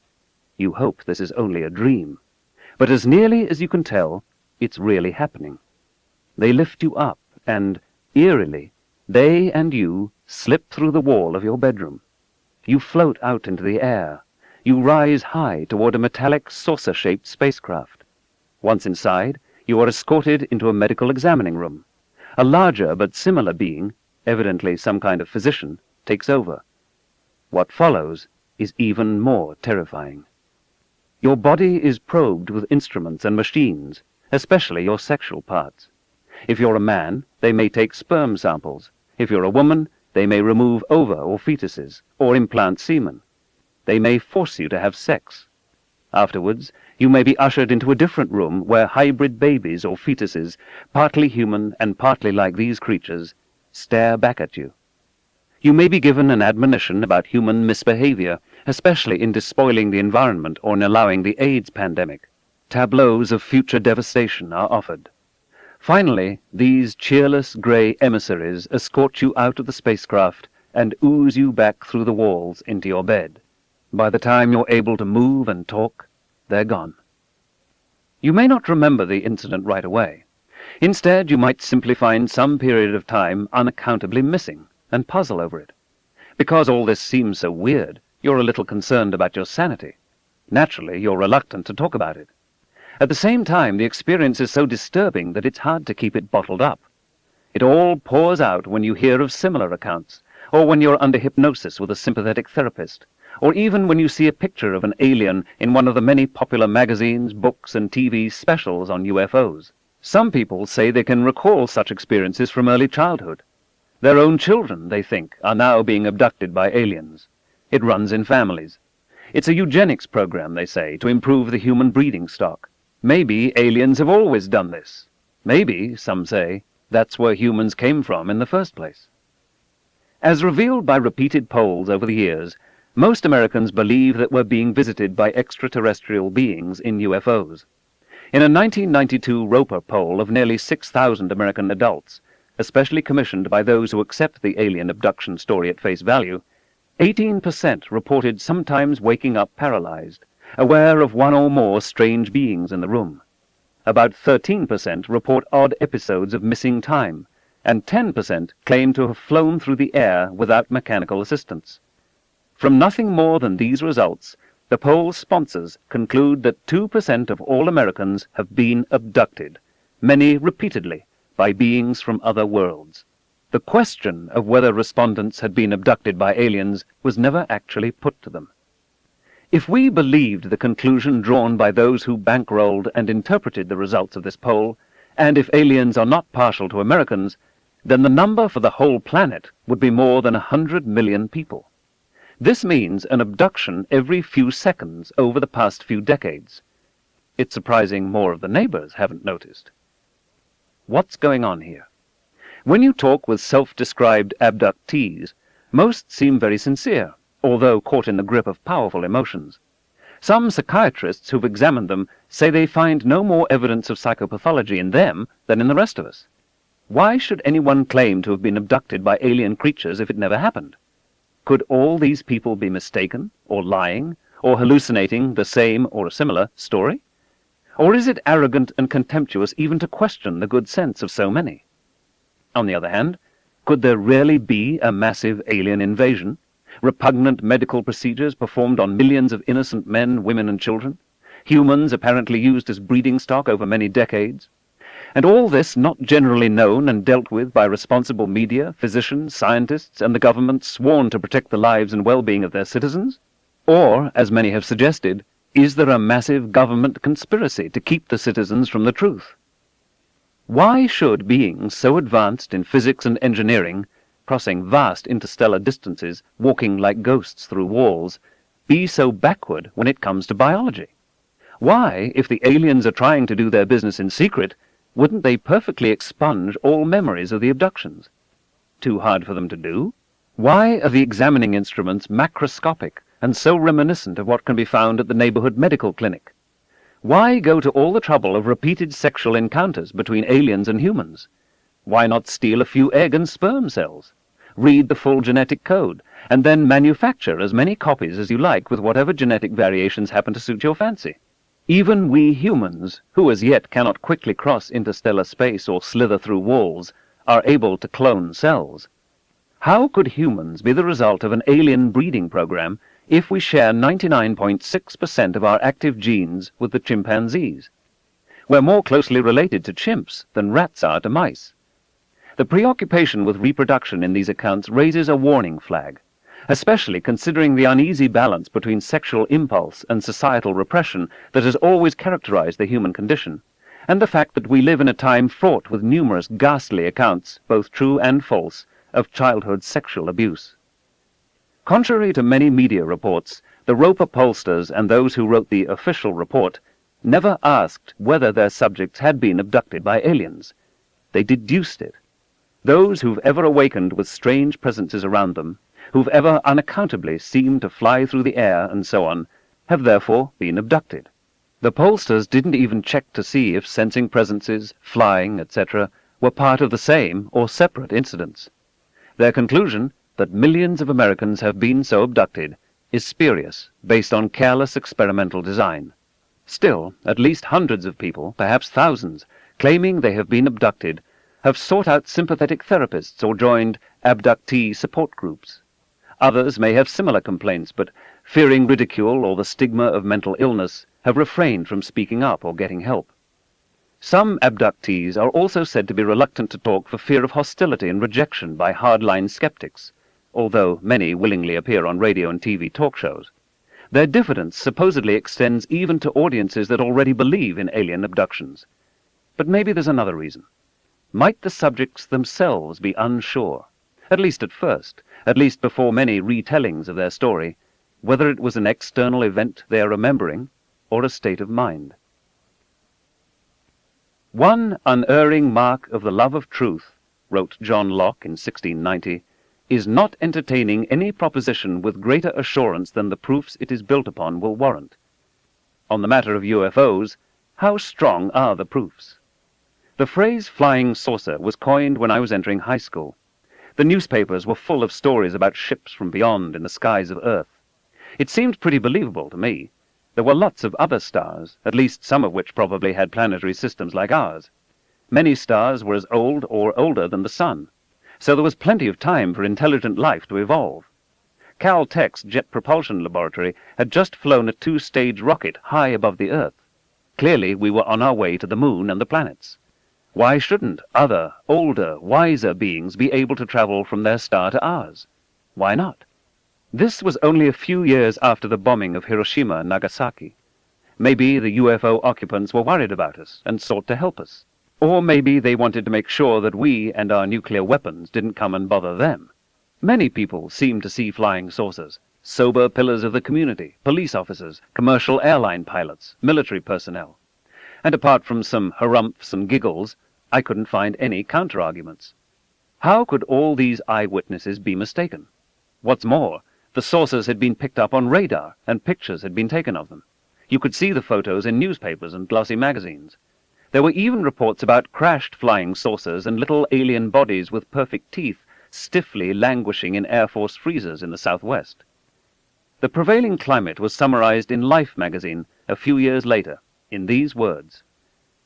You hope this is only a dream. But as nearly as you can tell, it's really happening. They lift you up, and, eerily, they and you slip through the wall of your bedroom. You float out into the air. You rise high toward a metallic saucer-shaped spacecraft. Once inside, you are escorted into a medical examining room. A larger but similar being, evidently some kind of physician, takes over. What follows is even more terrifying. Your body is probed with instruments and machines, especially your sexual parts. If you're a man, they may take sperm samples. If you're a woman, they may remove ova or fetuses, or implant semen. They may force you to have sex. Afterwards, you may be ushered into a different room where hybrid babies or fetuses, partly human and partly like these creatures, stare back at you. You may be given an admonition about human misbehavior, especially in despoiling the environment or in allowing the AIDS pandemic. Tableaus of future devastation are offered. Finally, these cheerless grey emissaries escort you out of the spacecraft and ooze you back through the walls into your bed. By the time you're able to move and talk, they're gone. You may not remember the incident right away. Instead, you might simply find some period of time unaccountably missing and puzzle over it. Because all this seems so weird, you're a little concerned about your sanity. Naturally, you're reluctant to talk about it. At the same time, the experience is so disturbing that it's hard to keep it bottled up. It all pours out when you hear of similar accounts, or when you're under hypnosis with a sympathetic therapist, or even when you see a picture of an alien in one of the many popular magazines, books, and TV specials on UFOs. Some people say they can recall such experiences from early childhood. Their own children, they think, are now being abducted by aliens. It runs in families. It's a eugenics program, they say, to improve the human breeding stock. Maybe aliens have always done this. Maybe, some say, that's where humans came from in the first place. As revealed by repeated polls over the years, most Americans believe that we're being visited by extraterrestrial beings in UFOs. In a 1992 Roper poll of nearly 6,000 American adults, especially commissioned by those who accept the alien abduction story at face value, 18% reported sometimes waking up paralyzed, aware of one or more strange beings in the room. About 13% report odd episodes of missing time, and 10% claim to have flown through the air without mechanical assistance. From nothing more than these results, the poll's sponsors conclude that 2% of all Americans have been abducted, many repeatedly, by beings from other worlds. The question of whether respondents had been abducted by aliens was never actually put to them. If we believed the conclusion drawn by those who bankrolled and interpreted the results of this poll, and if aliens are not partial to Americans, then the number for the whole planet would be more than 100 million people. This means an abduction every few seconds over the past few decades. It's surprising more of the neighbors haven't noticed. What's going on here? When you talk with self-described abductees, most seem very sincere, although caught in the grip of powerful emotions. Some psychiatrists who've examined them say they find no more evidence of psychopathology in them than in the rest of us. Why should anyone claim to have been abducted by alien creatures if it never happened? Could all these people be mistaken, or lying, or hallucinating the same or a similar story? Or is it arrogant and contemptuous even to question the good sense of so many? On the other hand, could there really be a massive alien invasion? Repugnant medical procedures performed on millions of innocent men, women, and children? Humans apparently used as breeding stock over many decades? And all this not generally known and dealt with by responsible media, physicians, scientists, and the government sworn to protect the lives and well-being of their citizens? Or, as many have suggested, is there a massive government conspiracy to keep the citizens from the truth? Why should beings so advanced in physics and engineering, crossing vast interstellar distances, walking like ghosts through walls, be so backward when it comes to biology? Why, if the aliens are trying to do their business in secret, wouldn't they perfectly expunge all memories of the abductions? Too hard for them to do? Why are the examining instruments macroscopic and so reminiscent of what can be found at the neighborhood medical clinic? Why go to all the trouble of repeated sexual encounters between aliens and humans? Why not steal a few egg and sperm cells, read the full genetic code, and then manufacture as many copies as you like with whatever genetic variations happen to suit your fancy? Even we humans, who as yet cannot quickly cross interstellar space or slither through walls, are able to clone cells. How could humans be the result of an alien breeding program if we share 99.6% of our active genes with the chimpanzees? We're more closely related to chimps than rats are to mice. The preoccupation with reproduction in these accounts raises a warning flag, especially considering the uneasy balance between sexual impulse and societal repression that has always characterized the human condition, and the fact that we live in a time fraught with numerous ghastly accounts, both true and false, of childhood sexual abuse. Contrary to many media reports, the Roper pollsters and those who wrote the official report never asked whether their subjects had been abducted by aliens. They deduced it. Those who've ever awakened with strange presences around them, who've ever unaccountably seemed to fly through the air and so on, have therefore been abducted. The pollsters didn't even check to see if sensing presences, flying, etc., were part of the same or separate incidents. Their conclusion, that millions of Americans have been so abducted, is spurious, based on careless experimental design. Still, at least hundreds of people, perhaps thousands, claiming they have been abducted, have sought out sympathetic therapists or joined abductee support groups. Others may have similar complaints, but fearing ridicule or the stigma of mental illness, have refrained from speaking up or getting help. Some abductees are also said to be reluctant to talk for fear of hostility and rejection by hardline skeptics, although many willingly appear on radio and TV talk shows. Their diffidence supposedly extends even to audiences that already believe in alien abductions. But maybe there's another reason. Might the subjects themselves be unsure, at least at first, at least before many retellings of their story, whether it was an external event they are remembering or a state of mind? "One unerring mark of the love of truth," wrote John Locke in 1690, "is not entertaining any proposition with greater assurance than the proofs it is built upon will warrant." On the matter of UFOs, how strong are the proofs? The phrase flying saucer was coined when I was entering high school. The newspapers were full of stories about ships from beyond in the skies of Earth. It seemed pretty believable to me. There were lots of other stars, at least some of which probably had planetary systems like ours. Many stars were as old or older than the Sun, so there was plenty of time for intelligent life to evolve. Caltech's Jet Propulsion Laboratory had just flown a 2-stage rocket high above the Earth. Clearly we were on our way to the Moon and the planets. Why shouldn't other, older, wiser beings be able to travel from their star to ours? Why not? This was only a few years after the bombing of Hiroshima and Nagasaki. Maybe the UFO occupants were worried about us and sought to help us. Or maybe they wanted to make sure that we and our nuclear weapons didn't come and bother them. Many people seemed to see flying saucers: sober pillars of the community, police officers, commercial airline pilots, military personnel. And apart from some harumphs and giggles, I couldn't find any counter-arguments. How could all these eyewitnesses be mistaken? What's more, the saucers had been picked up on radar, and pictures had been taken of them. You could see the photos in newspapers and glossy magazines. There were even reports about crashed flying saucers and little alien bodies with perfect teeth stiffly languishing in Air Force freezers in the Southwest. The prevailing climate was summarized in Life magazine a few years later in these words: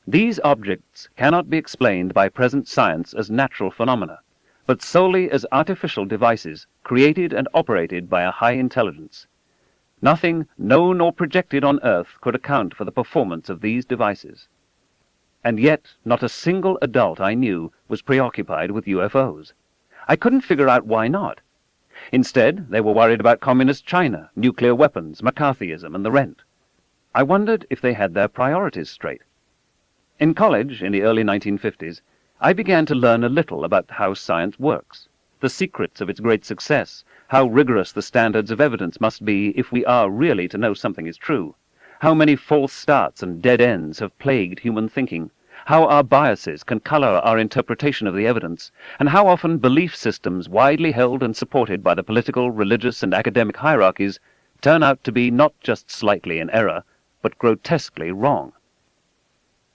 "These objects cannot be explained by present science as natural phenomena, but solely as artificial devices created and operated by a high intelligence. Nothing known or projected on Earth could account for the performance of these devices." And yet not a single adult I knew was preoccupied with UFOs. I couldn't figure out why not. Instead, they were worried about communist China, nuclear weapons, McCarthyism, and the rent. I wondered if they had their priorities straight. In college, in the early 1950s, I began to learn a little about how science works, the secrets of its great success, how rigorous the standards of evidence must be if we are really to know something is true, how many false starts and dead ends have plagued human thinking, how our biases can color our interpretation of the evidence, and how often belief systems widely held and supported by the political, religious, and academic hierarchies turn out to be not just slightly in error, but grotesquely wrong.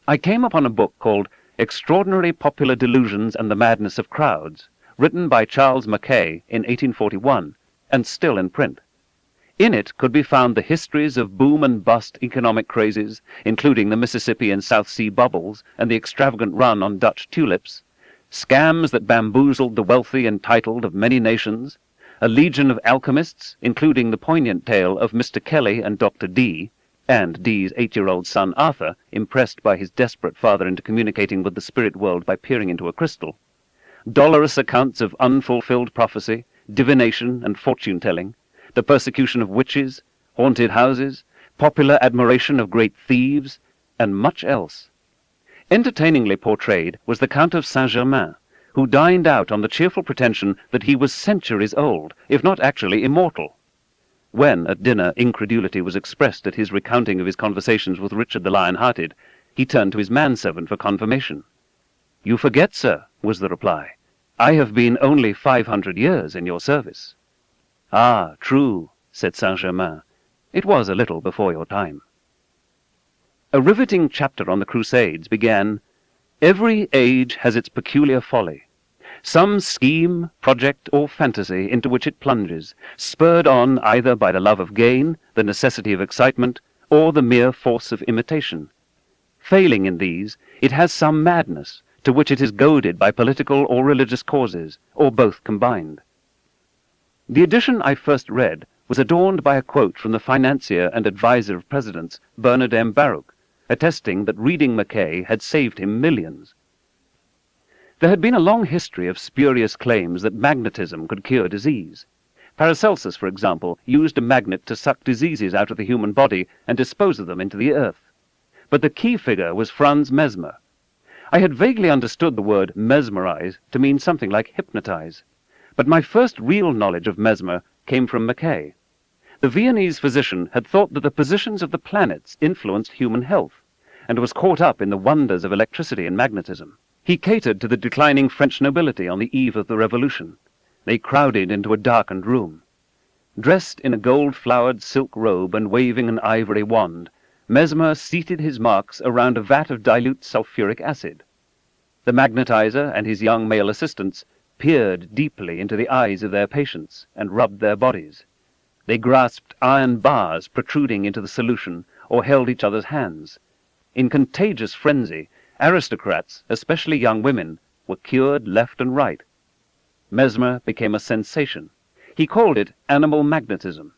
I came upon a book called Extraordinary Popular Delusions and the Madness of Crowds, written by Charles Mackay in 1841, and still in print. In it could be found the histories of boom and bust economic crazes, including the Mississippi and South Sea bubbles and the extravagant run on Dutch tulips, scams that bamboozled the wealthy and titled of many nations, a legion of alchemists, including the poignant tale of Mr. Kelly and Dr. D, and Dee's 8-year-old son Arthur, impressed by his desperate father into communicating with the spirit world by peering into a crystal, dolorous accounts of unfulfilled prophecy, divination, and fortune-telling, the persecution of witches, haunted houses, popular admiration of great thieves, and much else. Entertainingly portrayed was the Count of Saint-Germain, who dined out on the cheerful pretension that he was centuries old, if not actually immortal. When, at dinner, incredulity was expressed at his recounting of his conversations with Richard the Lion-Hearted, he turned to his manservant for confirmation. "You forget, sir," was the reply. "I have been only 500 years in your service." "Ah, true," said Saint-Germain. "It was a little before your time." A riveting chapter on the Crusades began, "Every age has its peculiar folly. Some scheme, project, or fantasy into which it plunges, spurred on either by the love of gain, the necessity of excitement, or the mere force of imitation. Failing in these, it has some madness, to which it is goaded by political or religious causes, or both combined." The edition I first read was adorned by a quote from the financier and advisor of presidents, Bernard M. Baruch, attesting that reading Mackay had saved him millions. There had been a long history of spurious claims that magnetism could cure disease. Paracelsus, for example, used a magnet to suck diseases out of the human body and dispose of them into the earth. But the key figure was Franz Mesmer. I had vaguely understood the word mesmerize to mean something like hypnotize, but my first real knowledge of Mesmer came from Mackay. The Viennese physician had thought that the positions of the planets influenced human health, and was caught up in the wonders of electricity and magnetism. He catered to the declining French nobility on the eve of the Revolution. They crowded into a darkened room. Dressed in a gold-flowered silk robe and waving an ivory wand, Mesmer seated his marks around a vat of dilute sulphuric acid. The magnetizer and his young male assistants peered deeply into the eyes of their patients and rubbed their bodies. They grasped iron bars protruding into the solution or held each other's hands. In contagious frenzy, aristocrats, especially young women, were cured left and right. Mesmer became a sensation. He called it animal magnetism.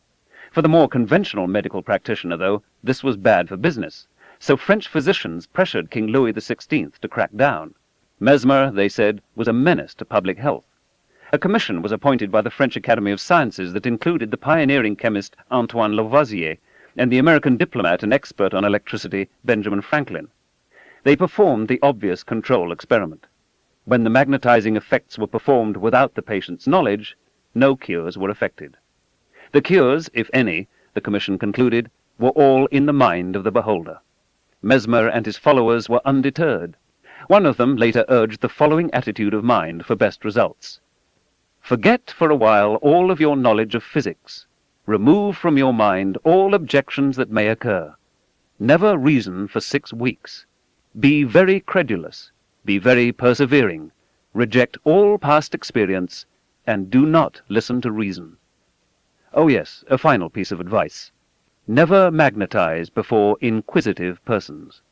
For the more conventional medical practitioner, though, this was bad for business, so French physicians pressured King Louis XVI to crack down. Mesmer, they said, was a menace to public health. A commission was appointed by the French Academy of Sciences that included the pioneering chemist Antoine Lavoisier and the American diplomat and expert on electricity Benjamin Franklin. They performed the obvious control experiment. When the magnetizing effects were performed without the patient's knowledge, no cures were effected. The cures, if any, the commission concluded, were all in the mind of the beholder. Mesmer and his followers were undeterred. One of them later urged the following attitude of mind for best results. Forget for a while all of your knowledge of physics. Remove from your mind all objections that may occur. Never reason for 6 weeks. Be very credulous. Be very persevering. Reject all past experience, and do not listen to reason. Oh yes, a final piece of advice. Never magnetize before inquisitive persons.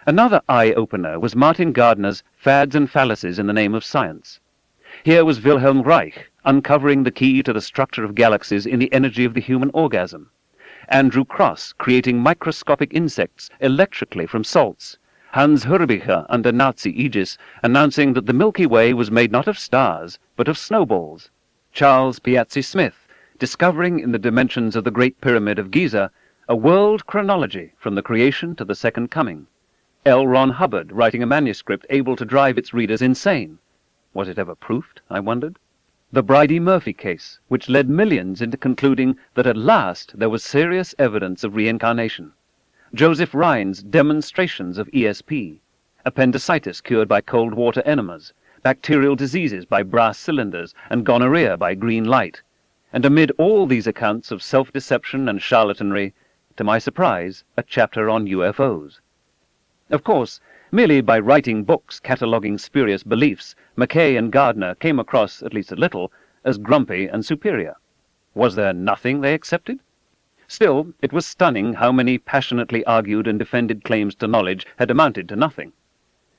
Another eye-opener was Martin Gardner's Fads and Fallacies in the Name of Science. Here was Wilhelm Reich uncovering the key to the structure of galaxies in the energy of the human orgasm. Andrew Cross creating microscopic insects electrically from salts. Hans Hurbiger under Nazi aegis announcing that the Milky Way was made not of stars, but of snowballs. Charles Piazzi Smith discovering in the dimensions of the Great Pyramid of Giza a world chronology from the creation to the Second Coming. L. Ron Hubbard writing a manuscript able to drive its readers insane. Was it ever proofed, I wondered? The Bridey-Murphy case, which led millions into concluding that at last there was serious evidence of reincarnation. Joseph Rhine's demonstrations of ESP, appendicitis cured by cold water enemas, bacterial diseases by brass cylinders, and gonorrhea by green light. And amid all these accounts of self-deception and charlatanry, to my surprise, a chapter on UFOs. Of course, merely by writing books cataloguing spurious beliefs, Mackay and Gardner came across, at least a little, as grumpy and superior. Was there nothing they accepted? Still, it was stunning how many passionately argued and defended claims to knowledge had amounted to nothing.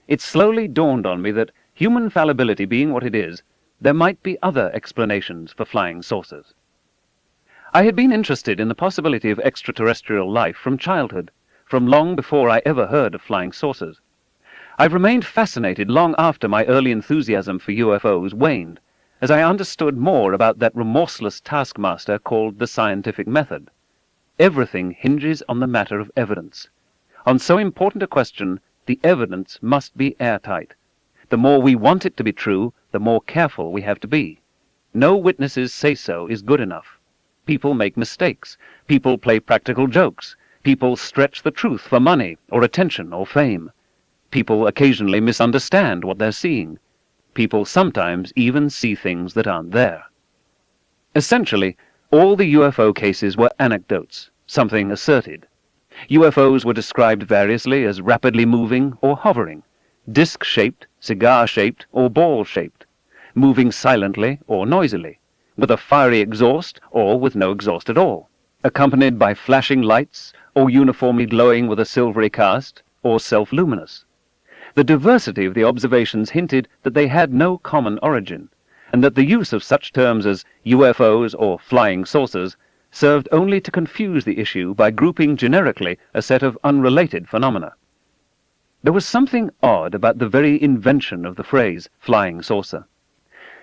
It slowly dawned on me that, human fallibility being what it is, there might be other explanations for flying saucers. I had been interested in the possibility of extraterrestrial life from childhood, from long before I ever heard of flying saucers. I've remained fascinated long after my early enthusiasm for UFOs waned, as I understood more about that remorseless taskmaster called the scientific method. Everything hinges on the matter of evidence. On so important a question, the evidence must be airtight. The more we want it to be true, the more careful we have to be. No witnesses say so is good enough. People make mistakes. People play practical jokes. People stretch the truth for money or attention or fame. People occasionally misunderstand what they're seeing. People sometimes even see things that aren't there. Essentially, all the UFO cases were anecdotes, something asserted. UFOs were described variously as rapidly moving or hovering, disc-shaped, cigar-shaped, or ball-shaped, moving silently or noisily, with a fiery exhaust or with no exhaust at all, accompanied by flashing lights, or uniformly glowing with a silvery cast, or self-luminous. The diversity of the observations hinted that they had no common origin, and that the use of such terms as UFOs or flying saucers served only to confuse the issue by grouping generically a set of unrelated phenomena. There was something odd about the very invention of the phrase flying saucer.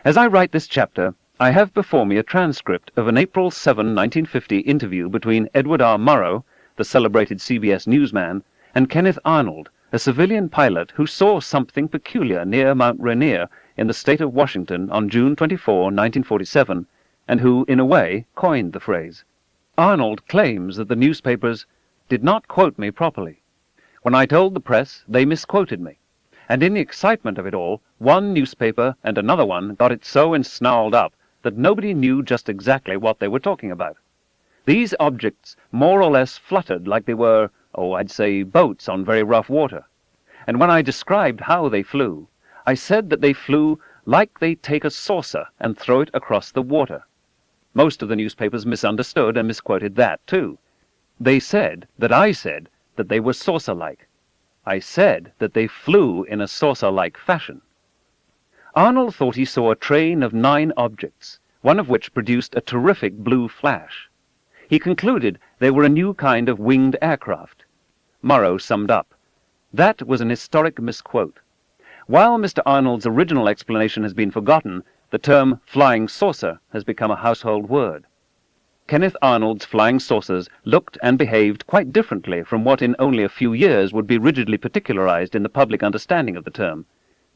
As I write this chapter, I have before me a transcript of an April 7, 1950 interview between Edward R. Murrow, the celebrated CBS newsman, and Kenneth Arnold, a civilian pilot who saw something peculiar near Mount Rainier in the state of Washington on June 24, 1947, and who, in a way, coined the phrase. Arnold claims that the newspapers did not quote me properly. When I told the press, they misquoted me, and in the excitement of it all, one newspaper and another one got it so ensnarled up that nobody knew just exactly what they were talking about. These objects more or less fluttered like they were, I'd say, boats on very rough water. And when I described how they flew, I said that they flew like they take a saucer and throw it across the water. Most of the newspapers misunderstood and misquoted that, too. They said that I said that they were saucer-like. I said that they flew in a saucer-like fashion. Arnold thought he saw a train of 9 objects, one of which produced a terrific blue flash. He concluded they were a new kind of winged aircraft. Morrow summed up, "That was an historic misquote. While Mr. Arnold's original explanation has been forgotten, the term flying saucer has become a household word." Kenneth Arnold's flying saucers looked and behaved quite differently from what in only a few years would be rigidly particularized in the public understanding of the term,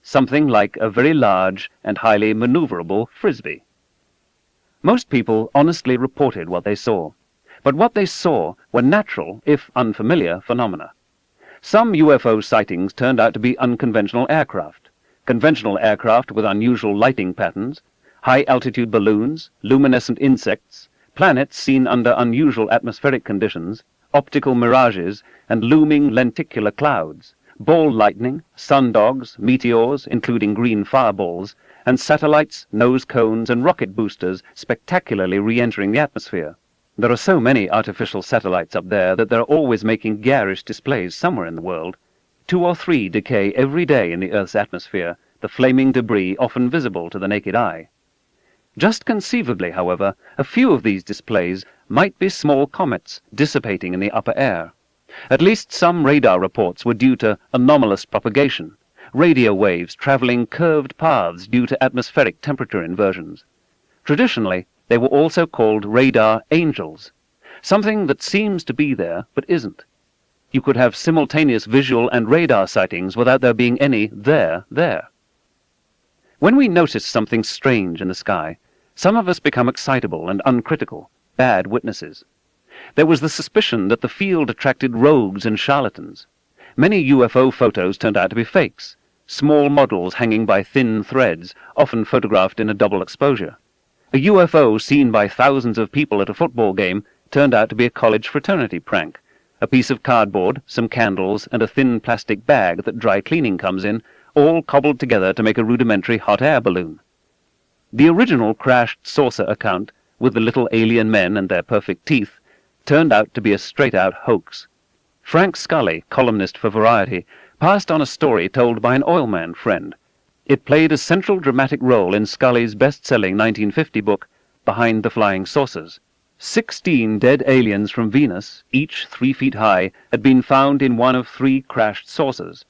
something like a very large and highly maneuverable frisbee. Most people honestly reported what they saw, but what they saw were natural, if unfamiliar, phenomena. Some UFO sightings turned out to be unconventional aircraft, conventional aircraft with unusual lighting patterns, high-altitude balloons, luminescent insects, planets seen under unusual atmospheric conditions, optical mirages, and looming lenticular clouds, ball lightning, sundogs, meteors, including green fireballs, and satellites, nose cones, and rocket boosters spectacularly re-entering the atmosphere. There are so many artificial satellites up there that they're always making garish displays somewhere in the world. 2 or 3 decay every day in the Earth's atmosphere, the flaming debris often visible to the naked eye. Just conceivably, however, a few of these displays might be small comets dissipating in the upper air. At least some radar reports were due to anomalous propagation, radio waves traveling curved paths due to atmospheric temperature inversions. Traditionally, they were also called radar angels, something that seems to be there but isn't. You could have simultaneous visual and radar sightings without there being any there. When we notice something strange in the sky, some of us become excitable and uncritical, bad witnesses. There was the suspicion that the field attracted rogues and charlatans. Many UFO photos turned out to be fakes, small models hanging by thin threads, often photographed in a double exposure. A UFO seen by thousands of people at a football game turned out to be a college fraternity prank. A piece of cardboard, some candles, and a thin plastic bag that dry cleaning comes in, all cobbled together to make a rudimentary hot air balloon. The original crashed saucer account, with the little alien men and their perfect teeth, turned out to be a straight-out hoax. Frank Scully, columnist for Variety, passed on a story told by an oilman friend. It played a central dramatic role in Scully's best-selling 1950 book, Behind the Flying Saucers. 16 dead aliens from Venus, each 3 feet high, had been found in one of 3 crashed saucers.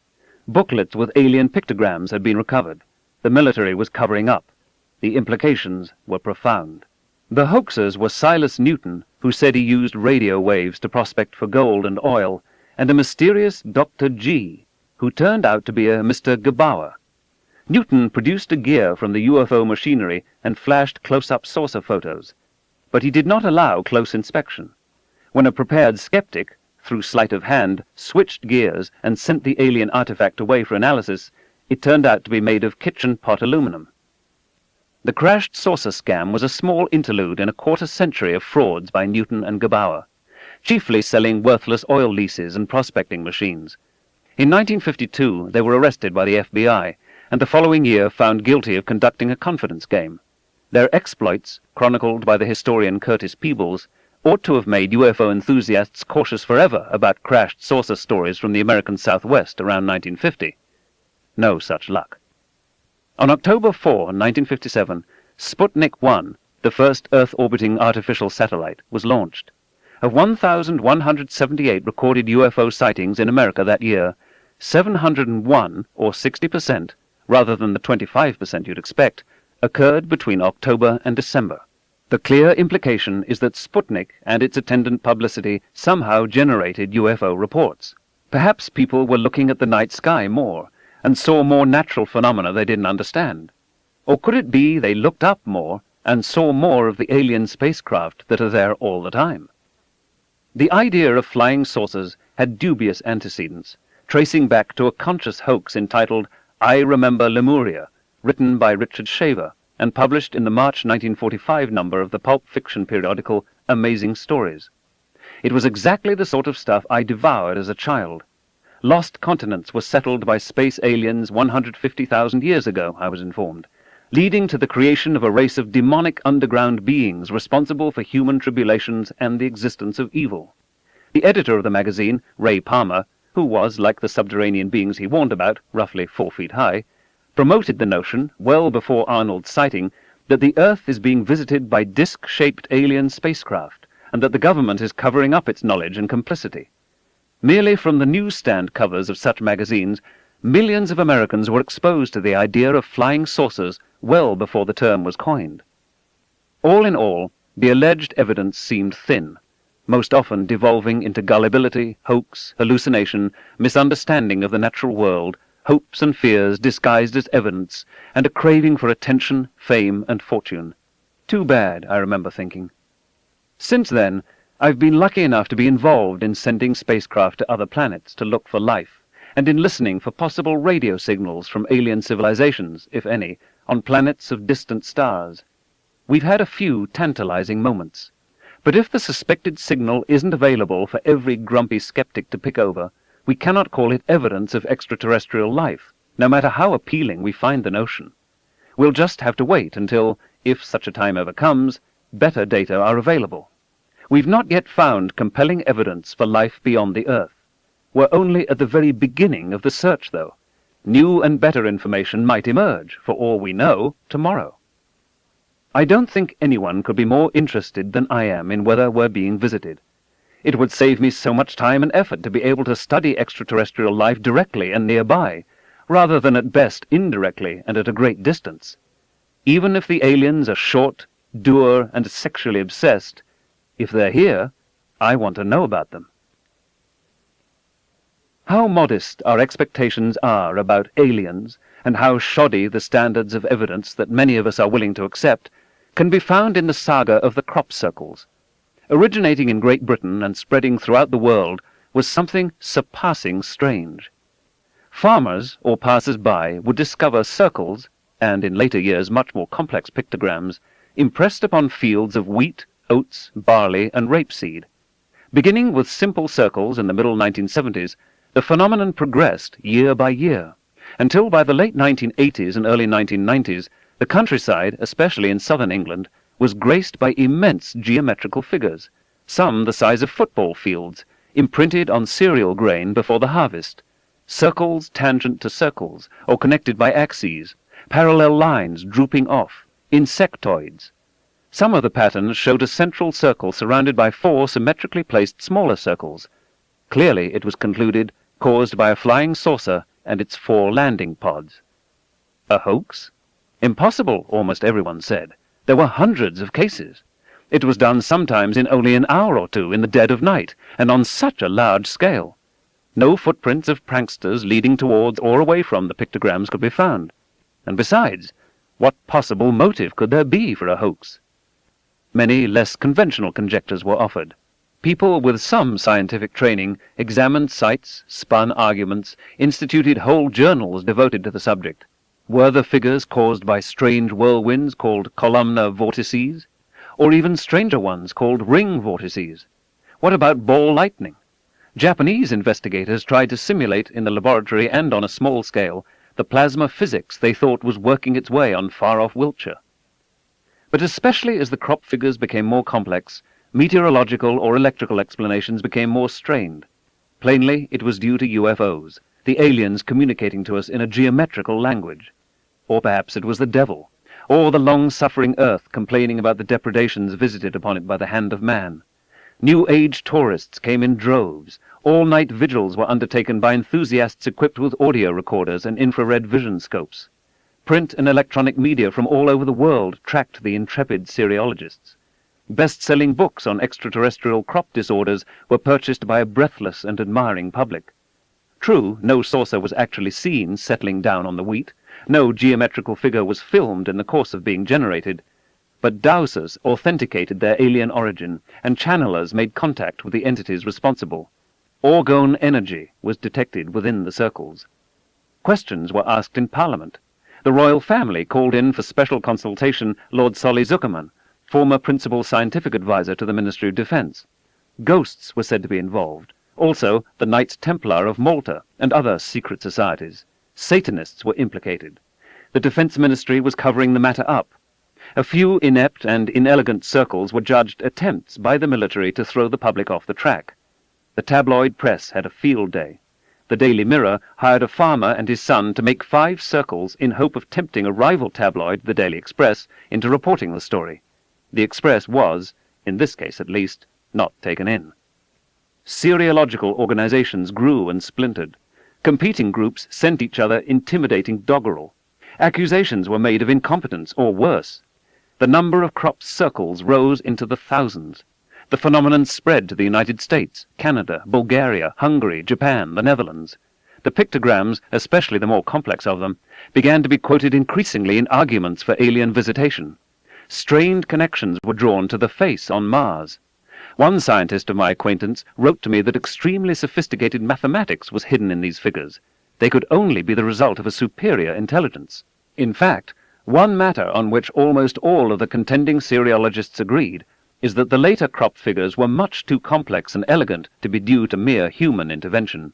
Booklets with alien pictograms had been recovered. The military was covering up. The implications were profound. The hoaxers were Silas Newton, who said he used radio waves to prospect for gold and oil, and a mysterious Dr. G, who turned out to be a Mr. Gebauer. Newton produced a gear from the UFO machinery and flashed close-up saucer photos, but he did not allow close inspection. When a prepared skeptic, through sleight of hand, switched gears and sent the alien artifact away for analysis, it turned out to be made of kitchen pot aluminum. The crashed saucer scam was a small interlude in a quarter-century of frauds by Newton and Gebauer, chiefly selling worthless oil leases and prospecting machines. In 1952, they were arrested by the FBI, and the following year found guilty of conducting a confidence game. Their exploits, chronicled by the historian Curtis Peebles, ought to have made UFO enthusiasts cautious forever about crashed saucer stories from the American Southwest around 1950. No such luck. On October 4, 1957, Sputnik 1, the first Earth-orbiting artificial satellite, was launched. Of 1,178 recorded UFO sightings in America that year, 701, or 60%, rather than the 25% you'd expect, occurred between October and December. The clear implication is that Sputnik and its attendant publicity somehow generated UFO reports. Perhaps people were looking at the night sky more, and saw more natural phenomena they didn't understand. Or could it be they looked up more and saw more of the alien spacecraft that are there all the time? The idea of flying saucers had dubious antecedents, tracing back to a conscious hoax entitled I Remember Lemuria, written by Richard Shaver, and published in the March 1945 number of the pulp fiction periodical Amazing Stories. It was exactly the sort of stuff I devoured as a child. Lost continents were settled by space aliens 150,000 years ago, I was informed, leading to the creation of a race of demonic underground beings responsible for human tribulations and the existence of evil. The editor of the magazine, Ray Palmer, who was, like the subterranean beings he warned about, roughly 4 feet high, promoted the notion, well before Arnold's sighting, that the Earth is being visited by disc-shaped alien spacecraft, and that the government is covering up its knowledge and complicity. Merely from the newsstand covers of such magazines, millions of Americans were exposed to the idea of flying saucers well before the term was coined. All in all, the alleged evidence seemed thin, most often devolving into gullibility, hoax, hallucination, misunderstanding of the natural world, hopes and fears disguised as evidence, and a craving for attention, fame, and fortune. Too bad, I remember thinking. Since then, I've been lucky enough to be involved in sending spacecraft to other planets to look for life, and in listening for possible radio signals from alien civilizations, if any, on planets of distant stars. We've had a few tantalizing moments. But if the suspected signal isn't available for every grumpy skeptic to pick over, we cannot call it evidence of extraterrestrial life, no matter how appealing we find the notion. We'll just have to wait until, if such a time ever comes, better data are available. We've not yet found compelling evidence for life beyond the Earth. We're only at the very beginning of the search, though. New and better information might emerge, for all we know, tomorrow. I don't think anyone could be more interested than I am in whether we're being visited. It would save me so much time and effort to be able to study extraterrestrial life directly and nearby, rather than at best indirectly and at a great distance. Even if the aliens are short, dour, and sexually obsessed, if they're here, I want to know about them. How modest our expectations are about aliens, and how shoddy the standards of evidence that many of us are willing to accept, can be found in the saga of the crop circles. Originating in Great Britain and spreading throughout the world was something surpassing strange. Farmers or passers-by would discover circles, and in later years much more complex pictograms, impressed upon fields of wheat, oats, barley, and rapeseed. Beginning with simple circles in the middle 1970s, the phenomenon progressed year by year, until by the late 1980s and early 1990s, the countryside, especially in southern England, was graced by immense geometrical figures, some the size of football fields, imprinted on cereal grain before the harvest, circles tangent to circles, or connected by axes, parallel lines drooping off, insectoids. Some of the patterns showed a central circle surrounded by 4 symmetrically placed smaller circles. Clearly, it was concluded, caused by a flying saucer and its 4 landing pods. A hoax? Impossible, almost everyone said. There were hundreds of cases. It was done sometimes in only an hour or two in the dead of night, and on such a large scale. No footprints of pranksters leading towards or away from the pictograms could be found. And besides, what possible motive could there be for a hoax? Many less conventional conjectures were offered. People with some scientific training examined sites, spun arguments, instituted whole journals devoted to the subject. Were the figures caused by strange whirlwinds called columnar vortices, or even stranger ones called ring vortices? What about ball lightning? Japanese investigators tried to simulate in the laboratory and on a small scale the plasma physics they thought was working its way on far-off Wiltshire. But especially as the crop figures became more complex, meteorological or electrical explanations became more strained. Plainly, it was due to UFOs, the aliens communicating to us in a geometrical language. Or perhaps it was the devil, or the long-suffering Earth complaining about the depredations visited upon it by the hand of man. New Age tourists came in droves. All-night vigils were undertaken by enthusiasts equipped with audio recorders and infrared vision scopes. Print and electronic media from all over the world tracked the intrepid Siriologists. Best-selling books on extraterrestrial crop disorders were purchased by a breathless and admiring public. True, no saucer was actually seen settling down on the wheat, no geometrical figure was filmed in the course of being generated, but dowsers authenticated their alien origin, and channelers made contact with the entities responsible. Orgone energy was detected within the circles. Questions were asked in Parliament. The royal family called in for special consultation Lord Solly Zuckerman, former principal scientific advisor to the Ministry of Defence. Ghosts were said to be involved. Also, the Knights Templar of Malta and other secret societies. Satanists were implicated. The Defence Ministry was covering the matter up. A few inept and inelegant circles were judged attempts by the military to throw the public off the track. The tabloid press had a field day. The Daily Mirror hired a farmer and his son to make 5 circles in hope of tempting a rival tabloid, the Daily Express, into reporting the story. The Express was, in this case at least, not taken in. Seriological organizations grew and splintered. Competing groups sent each other intimidating doggerel. Accusations were made of incompetence, or worse. The number of crop circles rose into the thousands. The phenomenon spread to the United States, Canada, Bulgaria, Hungary, Japan, the Netherlands. The pictograms, especially the more complex of them, began to be quoted increasingly in arguments for alien visitation. Strained connections were drawn to the face on Mars. One scientist of my acquaintance wrote to me that extremely sophisticated mathematics was hidden in these figures. They could only be the result of a superior intelligence. In fact, one matter on which almost all of the contending seriologists agreed is that the later crop figures were much too complex and elegant to be due to mere human intervention,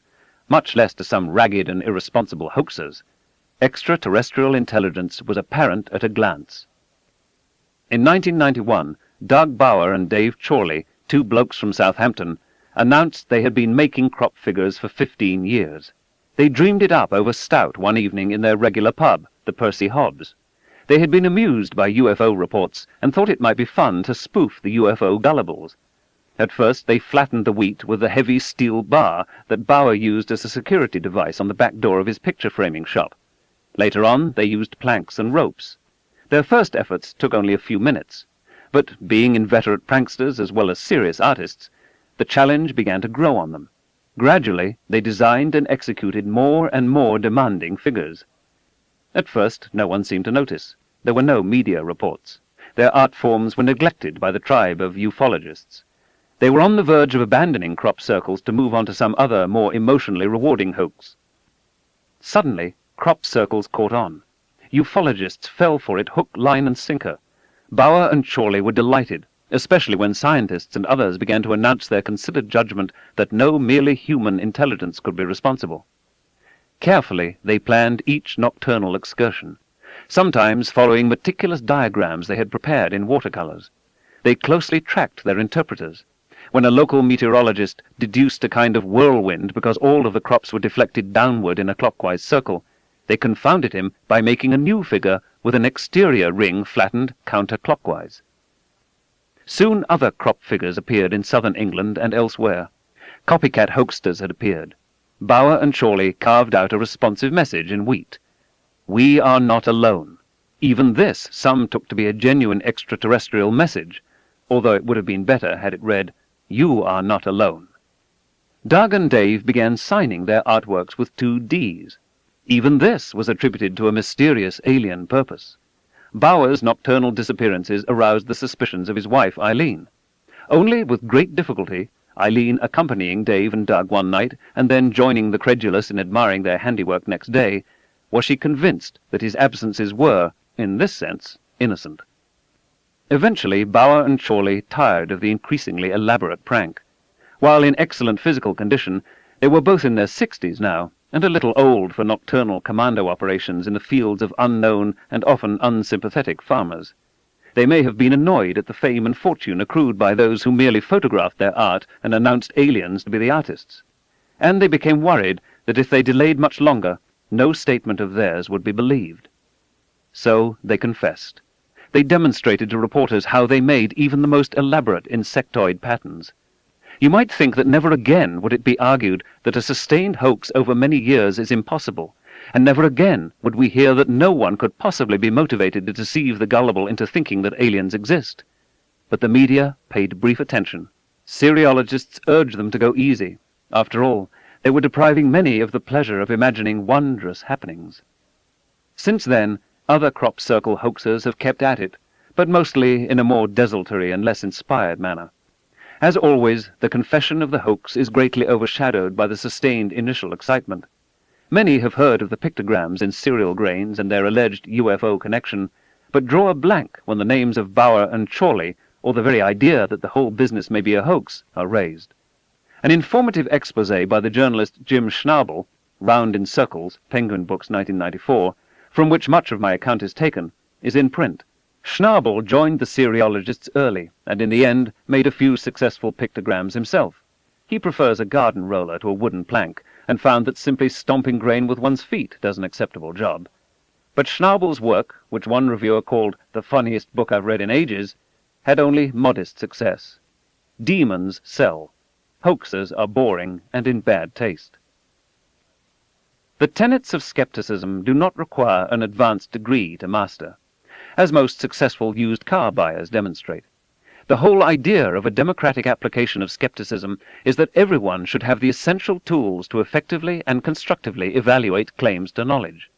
much less to some ragged and irresponsible hoaxers. Extraterrestrial intelligence was apparent at a glance. In 1991, Doug Bauer and Dave Chorley, 2 blokes from Southampton, announced they had been making crop figures for 15 years. They dreamed it up over stout one evening in their regular pub, the Percy Hobbs. They had been amused by UFO reports and thought it might be fun to spoof the UFO gullibles. At first they flattened the wheat with the heavy steel bar that Bauer used as a security device on the back door of his picture-framing shop. Later on they used planks and ropes. Their first efforts took only a few minutes, but being inveterate pranksters as well as serious artists, the challenge began to grow on them. Gradually they designed and executed more and more demanding figures. At first no one seemed to notice. There were no media reports. Their art forms were neglected by the tribe of ufologists. They were on the verge of abandoning crop circles to move on to some other, more emotionally rewarding hoax. Suddenly, crop circles caught on. Ufologists fell for it hook, line, and sinker. Bauer and Chorley were delighted, especially when scientists and others began to announce their considered judgment that no merely human intelligence could be responsible. Carefully they planned each nocturnal excursion, sometimes following meticulous diagrams they had prepared in watercolors. They closely tracked their interpreters. When a local meteorologist deduced a kind of whirlwind because all of the crops were deflected downward in a clockwise circle, they confounded him by making a new figure with an exterior ring flattened counterclockwise. Soon other crop figures appeared in southern England and elsewhere. Copycat hoaxsters had appeared. Bauer and Chorley carved out a responsive message in wheat. We are not alone. Even this some took to be a genuine extraterrestrial message, although it would have been better had it read, You are not alone. Doug and Dave began signing their artworks with 2 Ds. Even this was attributed to a mysterious alien purpose. Bauer's nocturnal disappearances aroused the suspicions of his wife, Eileen. Only with great difficulty, Eileen accompanying Dave and Doug one night, and then joining the credulous in admiring their handiwork next day, was she convinced that his absences were, in this sense, innocent. Eventually, Bauer and Chorley tired of the increasingly elaborate prank. While in excellent physical condition, they were both in their 60s now, and a little old for nocturnal commando operations in the fields of unknown and often unsympathetic farmers. They may have been annoyed at the fame and fortune accrued by those who merely photographed their art and announced aliens to be the artists. And they became worried that if they delayed much longer, no statement of theirs would be believed. So they confessed. They demonstrated to reporters how they made even the most elaborate insectoid patterns. You might think that never again would it be argued that a sustained hoax over many years is impossible, and never again would we hear that no one could possibly be motivated to deceive the gullible into thinking that aliens exist. But the media paid brief attention. Seriologists urged them to go easy. After all, they were depriving many of the pleasure of imagining wondrous happenings. Since then, other crop circle hoaxers have kept at it, but mostly in a more desultory and less inspired manner. As always, the confession of the hoax is greatly overshadowed by the sustained initial excitement. Many have heard of the pictograms in cereal grains and their alleged UFO connection, but draw a blank when the names of Bauer and Chorley, or the very idea that the whole business may be a hoax, are raised. An informative exposé by the journalist Jim Schnabel, Round in Circles, Penguin Books 1994, from which much of my account is taken, is in print. Schnabel joined the cereologists early, and in the end made a few successful pictograms himself. He prefers a garden roller to a wooden plank, and found that simply stomping grain with one's feet does an acceptable job. But Schnabel's work, which one reviewer called the funniest book I've read in ages, had only modest success. Demons sell. Hoaxers are boring and in bad taste. The tenets of skepticism do not require an advanced degree to master, as most successful used car buyers demonstrate. The whole idea of a democratic application of skepticism is that everyone should have the essential tools to effectively and constructively evaluate claims to knowledge.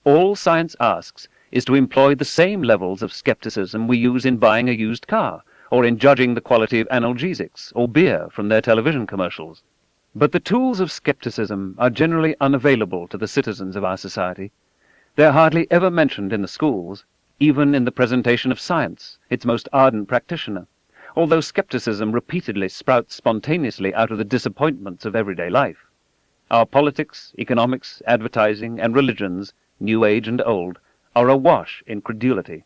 All science asks is to employ the same levels of skepticism we use in buying a used car, or in judging the quality of analgesics or beer from their television commercials. But the tools of skepticism are generally unavailable to the citizens of our society. They are hardly ever mentioned in the schools, even in the presentation of science, its most ardent practitioner, although skepticism repeatedly sprouts spontaneously out of the disappointments of everyday life. Our politics, economics, advertising, and religions, New Age and old, are awash in credulity.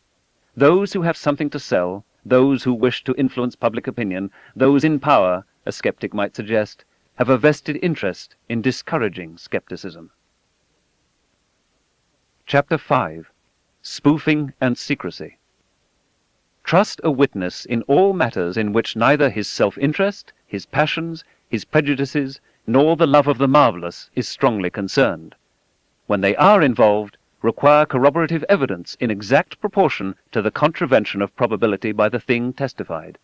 Those who have something to sell, those who wish to influence public opinion, those in power, a skeptic might suggest, have a vested interest in discouraging skepticism. Chapter 5. Spoofing and Secrecy. Trust a witness in all matters in which neither his self-interest, his passions, his prejudices, nor the love of the marvelous is strongly concerned. When they are involved, require corroborative evidence in exact proportion to the contravention of probability by the thing testified.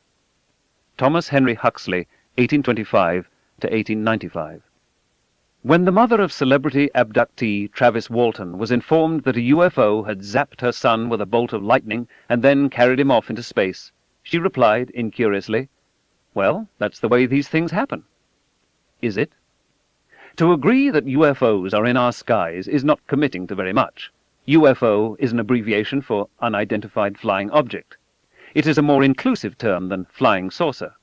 Thomas Henry Huxley, 1825 to 1895. When the mother of celebrity abductee Travis Walton was informed that a UFO had zapped her son with a bolt of lightning and then carried him off into space, she replied incuriously, "Well, that's the way these things happen." Is it? To agree that UFOs are in our skies is not committing to very much. UFO is an abbreviation for unidentified flying object. It is a more inclusive term than flying saucer.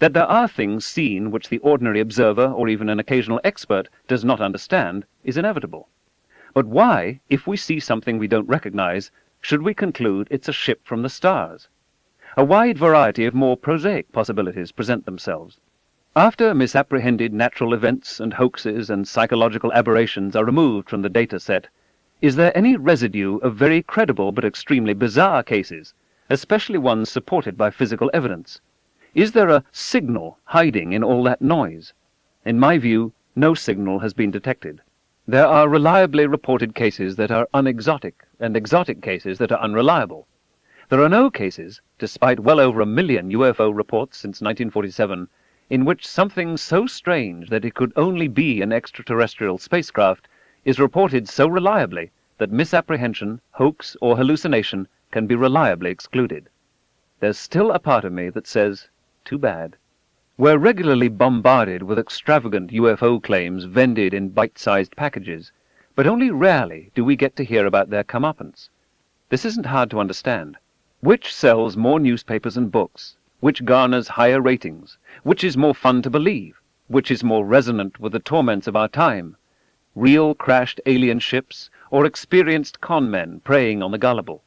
That there are things seen which the ordinary observer or even an occasional expert does not understand is inevitable. But why, if we see something we don't recognize, should we conclude it's a ship from the stars? A wide variety of more prosaic possibilities present themselves. After misapprehended natural events and hoaxes and psychological aberrations are removed from the data set, is there any residue of very credible but extremely bizarre cases, especially ones supported by physical evidence? Is there a signal hiding in all that noise? In my view, no signal has been detected. There are reliably reported cases that are unexotic, and exotic cases that are unreliable. There are no cases, despite well over 1 million UFO reports since 1947, in which something so strange that it could only be an extraterrestrial spacecraft is reported so reliably that misapprehension, hoax, or hallucination can be reliably excluded. There's still a part of me that says, too bad. We're regularly bombarded with extravagant UFO claims vended in bite-sized packages, but only rarely do we get to hear about their comeuppance. This isn't hard to understand. Which sells more newspapers and books? Which garners higher ratings? Which is more fun to believe? Which is more resonant with the torments of our time? Real crashed alien ships, or experienced con men preying on the gullible?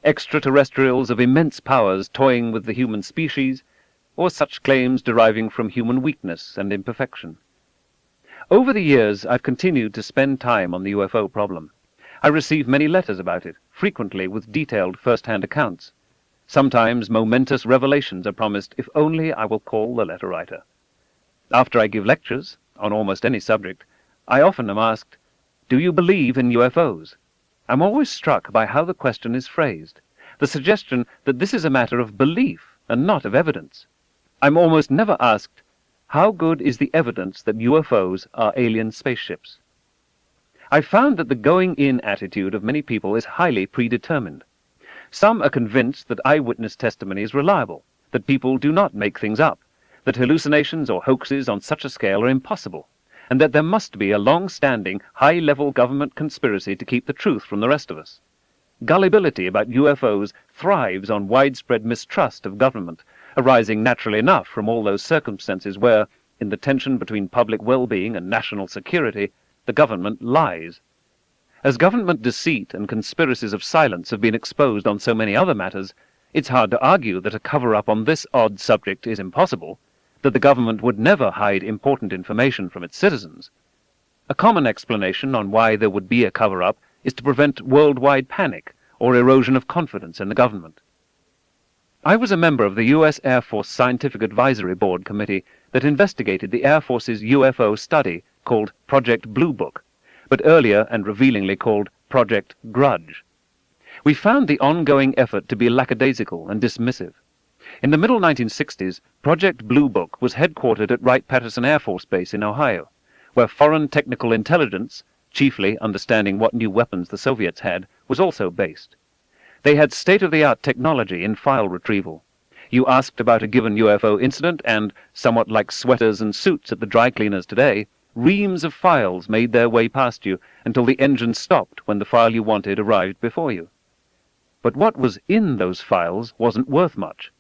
Extraterrestrials of immense powers toying with the human species, or such claims deriving from human weakness and imperfection? Over the years, I've continued to spend time on the UFO problem. I receive many letters about it, frequently with detailed first-hand accounts. Sometimes momentous revelations are promised if only I will call the letter writer. After I give lectures, on almost any subject, I often am asked, "Do you believe in UFOs?" I'm always struck by how the question is phrased, the suggestion that this is a matter of belief and not of evidence. I'm almost never asked, How good is the evidence that UFOs are alien spaceships? I found that the going-in attitude of many people is highly predetermined. Some are convinced that eyewitness testimony is reliable, that people do not make things up, that hallucinations or hoaxes on such a scale are impossible, and that there must be a long-standing, high-level government conspiracy to keep the truth from the rest of us. Gullibility about UFOs thrives on widespread mistrust of government, arising naturally enough from all those circumstances where, in the tension between public well-being and national security, the government lies. As government deceit and conspiracies of silence have been exposed on so many other matters, it's hard to argue that a cover-up on this odd subject is impossible, that the government would never hide important information from its citizens. A common explanation on why there would be a cover-up is to prevent worldwide panic or erosion of confidence in the government. I was a member of the U.S. Air Force Scientific Advisory Board committee that investigated the Air Force's UFO study called Project Blue Book, but earlier and revealingly called Project Grudge. We found the ongoing effort to be lackadaisical and dismissive. In the middle 1960s, Project Blue Book was headquartered at Wright-Patterson Air Force Base in Ohio, where foreign technical intelligence, chiefly understanding what new weapons the Soviets had, was also based. They had state-of-the-art technology in file retrieval. You asked about a given UFO incident and, somewhat like sweaters and suits at the dry cleaners today, reams of files made their way past you until the engine stopped when the file you wanted arrived before you. But what was in those files wasn't worth much.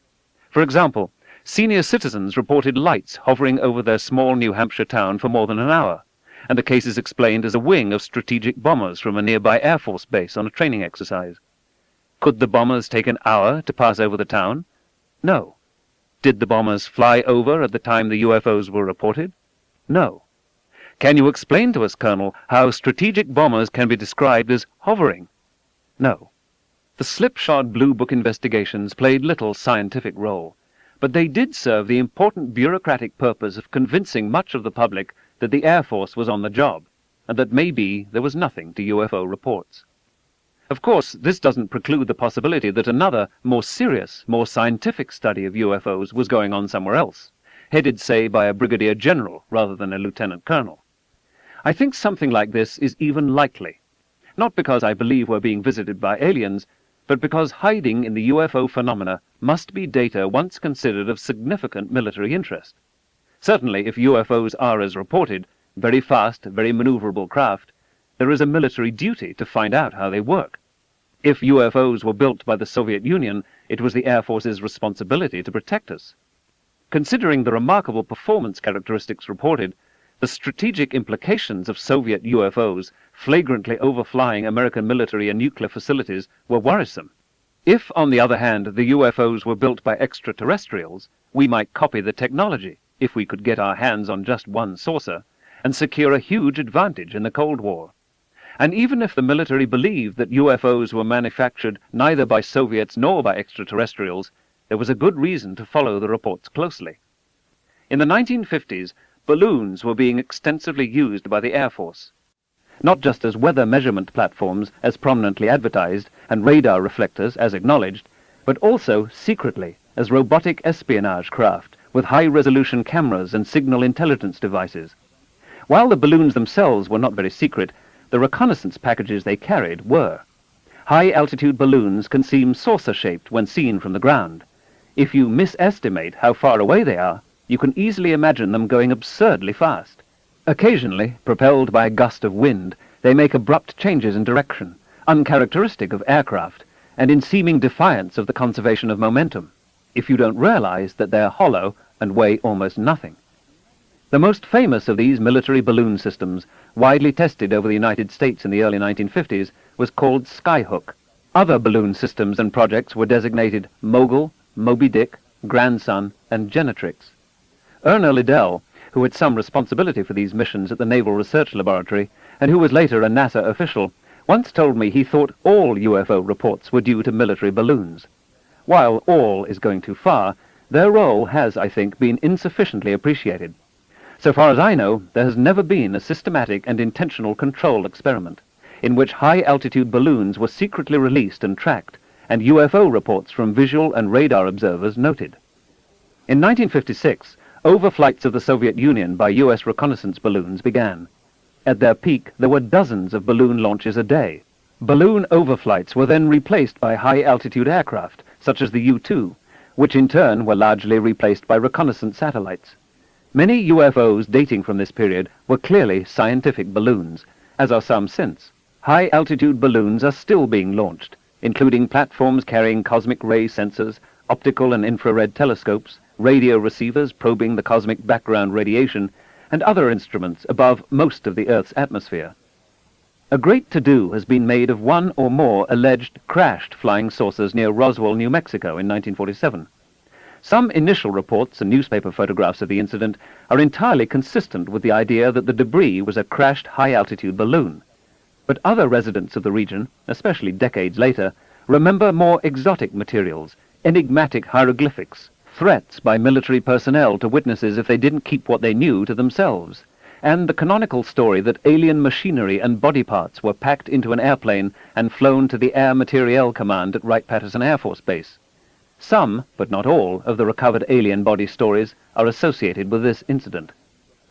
For example, senior citizens reported lights hovering over their small New Hampshire town for more than an hour, and the case is explained as a wing of strategic bombers from a nearby Air Force base on a training exercise. Could the bombers take an hour to pass over the town? No. Did the bombers fly over at the time the UFOs were reported? No. Can you explain to us, Colonel, how strategic bombers can be described as hovering? No. The slipshod Blue Book investigations played little scientific role, but they did serve the important bureaucratic purpose of convincing much of the public that the Air Force was on the job, and that maybe there was nothing to UFO reports. Of course, this doesn't preclude the possibility that another, more serious, more scientific study of UFOs was going on somewhere else, headed, say, by a brigadier general rather than a lieutenant colonel. I think something like this is even likely, not because I believe we're being visited by aliens, but because hiding in the UFO phenomena must be data once considered of significant military interest. Certainly, if UFOs are as reported, very fast, very maneuverable craft, there is a military duty to find out how they work. If UFOs were built by the Soviet Union, it was the Air Force's responsibility to protect us. Considering the remarkable performance characteristics reported, the strategic implications of Soviet UFOs flagrantly overflying American military and nuclear facilities were worrisome. If, on the other hand, the UFOs were built by extraterrestrials, we might copy the technology, if we could get our hands on just one saucer, and secure a huge advantage in the Cold War. And even if the military believed that UFOs were manufactured neither by Soviets nor by extraterrestrials, there was a good reason to follow the reports closely. In the 1950s, balloons were being extensively used by the Air Force, not just as weather measurement platforms, as prominently advertised, and radar reflectors, as acknowledged, but also secretly as robotic espionage craft with high-resolution cameras and signal intelligence devices. While the balloons themselves were not very secret, the reconnaissance packages they carried were. High-altitude balloons can seem saucer-shaped when seen from the ground. If you misestimate how far away they are, you can easily imagine them going absurdly fast. Occasionally, propelled by a gust of wind, they make abrupt changes in direction, uncharacteristic of aircraft, and in seeming defiance of the conservation of momentum, if you don't realize that they're hollow and weigh almost nothing. The most famous of these military balloon systems, widely tested over the United States in the early 1950s, was called Skyhook. Other balloon systems and projects were designated Mogul, Moby Dick, Grandson, and Genetrix. Erna Liddell, who had some responsibility for these missions at the Naval Research Laboratory, and who was later a NASA official, once told me he thought all UFO reports were due to military balloons. While all is going too far, their role has, I think, been insufficiently appreciated. So far as I know, there has never been a systematic and intentional control experiment in which high-altitude balloons were secretly released and tracked, and UFO reports from visual and radar observers noted. In 1956, overflights of the Soviet Union by U.S. reconnaissance balloons began. At their peak, there were dozens of balloon launches a day. Balloon overflights were then replaced by high-altitude aircraft, such as the U-2, which in turn were largely replaced by reconnaissance satellites. Many UFOs dating from this period were clearly scientific balloons, as are some since. High-altitude balloons are still being launched, including platforms carrying cosmic ray sensors, optical and infrared telescopes, radio receivers probing the cosmic background radiation, and other instruments above most of the Earth's atmosphere. A great to-do has been made of one or more alleged crashed flying saucers near Roswell, New Mexico in 1947. Some initial reports and newspaper photographs of the incident are entirely consistent with the idea that the debris was a crashed high-altitude balloon. But other residents of the region, especially decades later, remember more exotic materials, enigmatic hieroglyphics, threats by military personnel to witnesses if they didn't keep what they knew to themselves, and the canonical story that alien machinery and body parts were packed into an airplane and flown to the Air Materiel Command at Wright-Patterson Air Force Base. Some, but not all, of the recovered alien body stories are associated with this incident.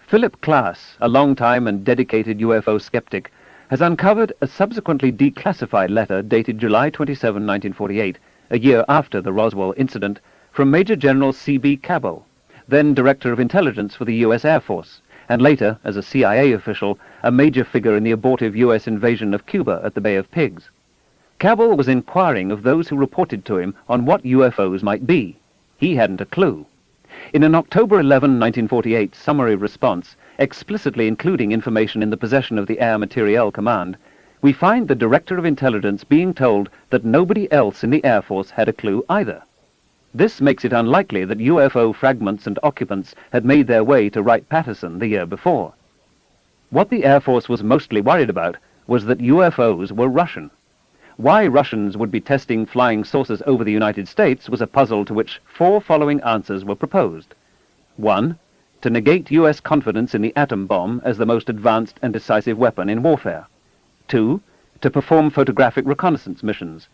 Philip Klass, a long-time and dedicated UFO skeptic, has uncovered a subsequently declassified letter dated July 27, 1948, a year after the Roswell incident, from Major General C.B. Cabell, then Director of Intelligence for the U.S. Air Force, and later, as a CIA official, a major figure in the abortive U.S. invasion of Cuba at the Bay of Pigs. Cabell was inquiring of those who reported to him on what UFOs might be. He hadn't a clue. In an October 11, 1948 summary response, explicitly including information in the possession of the Air Materiel Command, we find the Director of Intelligence being told that nobody else in the Air Force had a clue either. This makes it unlikely that UFO fragments and occupants had made their way to Wright-Patterson the year before. What the Air Force was mostly worried about was that UFOs were Russian. Why Russians would be testing flying saucers over the United States was a puzzle to which 4 following answers were proposed. 1. To negate U.S. confidence in the atom bomb as the most advanced and decisive weapon in warfare. 2. To perform photographic reconnaissance missions.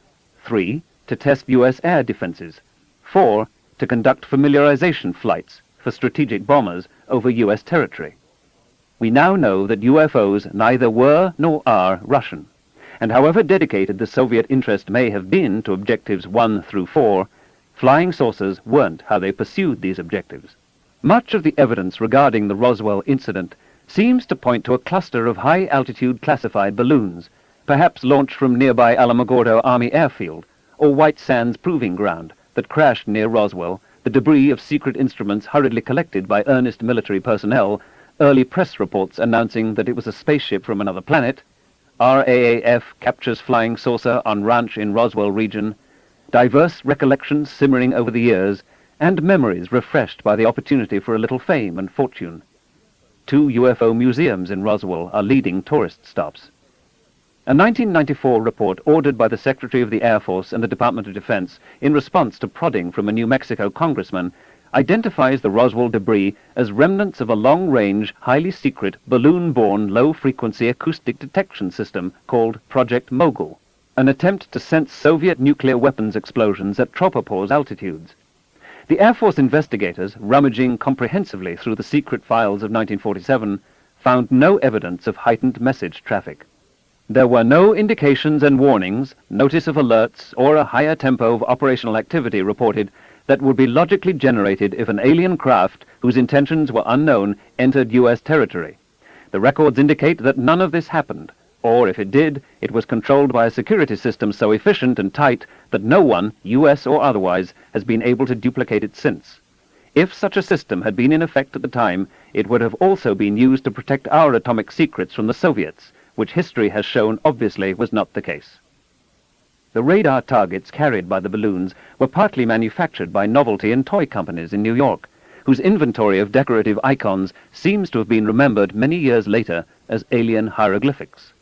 3. To test U.S. air defenses. 4. To conduct familiarization flights for strategic bombers over U.S. territory. We now know that UFOs neither were nor are Russian, and however dedicated the Soviet interest may have been to objectives 1 through 4, flying saucers weren't how they pursued these objectives. Much of the evidence regarding the Roswell incident seems to point to a cluster of high-altitude classified balloons, perhaps launched from nearby Alamogordo Army Airfield or White Sands Proving Ground, that crashed near Roswell, the debris of secret instruments hurriedly collected by earnest military personnel, early press reports announcing that it was a spaceship from another planet, RAAF captures flying saucer on ranch in Roswell region, diverse recollections simmering over the years, and memories refreshed by the opportunity for a little fame and fortune. 2 UFO museums in Roswell are leading tourist stops. A 1994 report ordered by the Secretary of the Air Force and the Department of Defense in response to prodding from a New Mexico congressman identifies the Roswell debris as remnants of a long-range, highly secret, balloon-borne low-frequency acoustic detection system called Project Mogul, an attempt to sense Soviet nuclear weapons explosions at tropopause altitudes. The Air Force investigators, rummaging comprehensively through the secret files of 1947, found no evidence of heightened message traffic. There were no indications and warnings, notice of alerts, or a higher tempo of operational activity reported that would be logically generated if an alien craft, whose intentions were unknown, entered U.S. territory. The records indicate that none of this happened, or if it did, it was controlled by a security system so efficient and tight that no one, U.S. or otherwise, has been able to duplicate it since. If such a system had been in effect at the time, it would have also been used to protect our atomic secrets from the Soviets, which history has shown obviously was not the case. The radar targets carried by the balloons were partly manufactured by novelty and toy companies in New York, whose inventory of decorative icons seems to have been remembered many years later as alien hieroglyphics.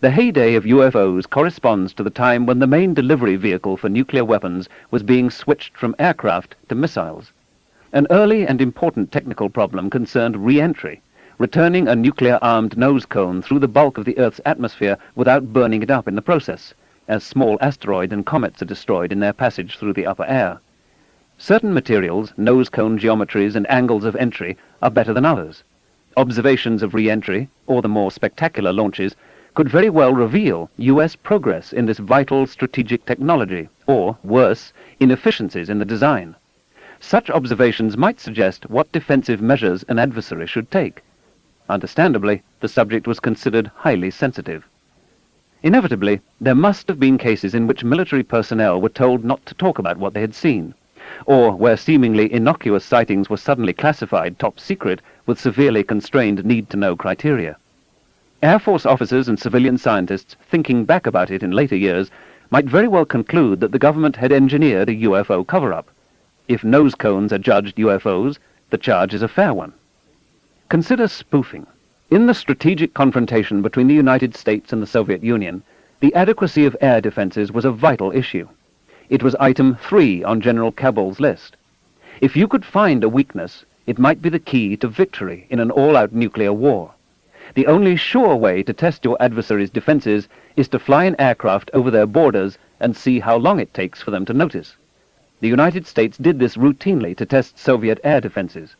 The heyday of UFOs corresponds to the time when the main delivery vehicle for nuclear weapons was being switched from aircraft to missiles. An early and important technical problem concerned re-entry, returning a nuclear-armed nose cone through the bulk of the Earth's atmosphere without burning it up in the process, as small asteroids and comets are destroyed in their passage through the upper air. Certain materials, nose cone geometries and angles of entry, are better than others. Observations of re-entry, or the more spectacular launches, could very well reveal U.S. progress in this vital strategic technology, or, worse, inefficiencies in the design. Such observations might suggest what defensive measures an adversary should take. Understandably, the subject was considered highly sensitive. Inevitably, there must have been cases in which military personnel were told not to talk about what they had seen, or where seemingly innocuous sightings were suddenly classified top secret with severely constrained need-to-know criteria. Air Force officers and civilian scientists, thinking back about it in later years, might very well conclude that the government had engineered a UFO cover-up. If nose cones are judged UFOs, the charge is a fair one. Consider spoofing. In the strategic confrontation between the United States and the Soviet Union, the adequacy of air defenses was a vital issue. It was item 3 on General Cabell's list. If you could find a weakness, it might be the key to victory in an all-out nuclear war. The only sure way to test your adversary's defenses is to fly an aircraft over their borders and see how long it takes for them to notice. The United States did this routinely to test Soviet air defenses.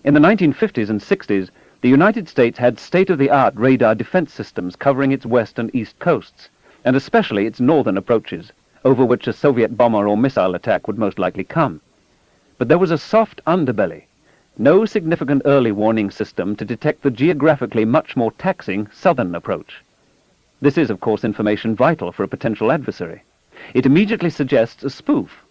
In the 1950s and 60s, the United States had state-of-the-art radar defense systems covering its west and east coasts, and especially its northern approaches, over which a Soviet bomber or missile attack would most likely come. But there was a soft underbelly. No significant early warning system to detect the geographically much more taxing southern approach. This is, of course, information vital for a potential adversary. It immediately suggests a spoof.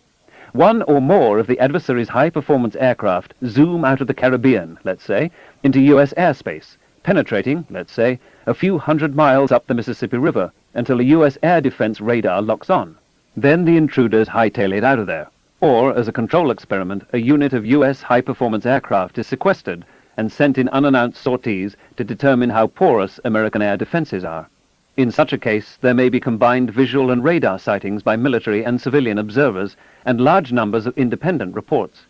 One or more of the adversary's high-performance aircraft zoom out of the Caribbean, let's say, into U.S. airspace, penetrating, let's say, a few hundred miles up the Mississippi River until a U.S. air defense radar locks on. Then the intruders hightail it out of there. Or, as a control experiment, a unit of U.S. high-performance aircraft is sequestered and sent in unannounced sorties to determine how porous American air defenses are. In such a case, there may be combined visual and radar sightings by military and civilian observers and large numbers of independent reports.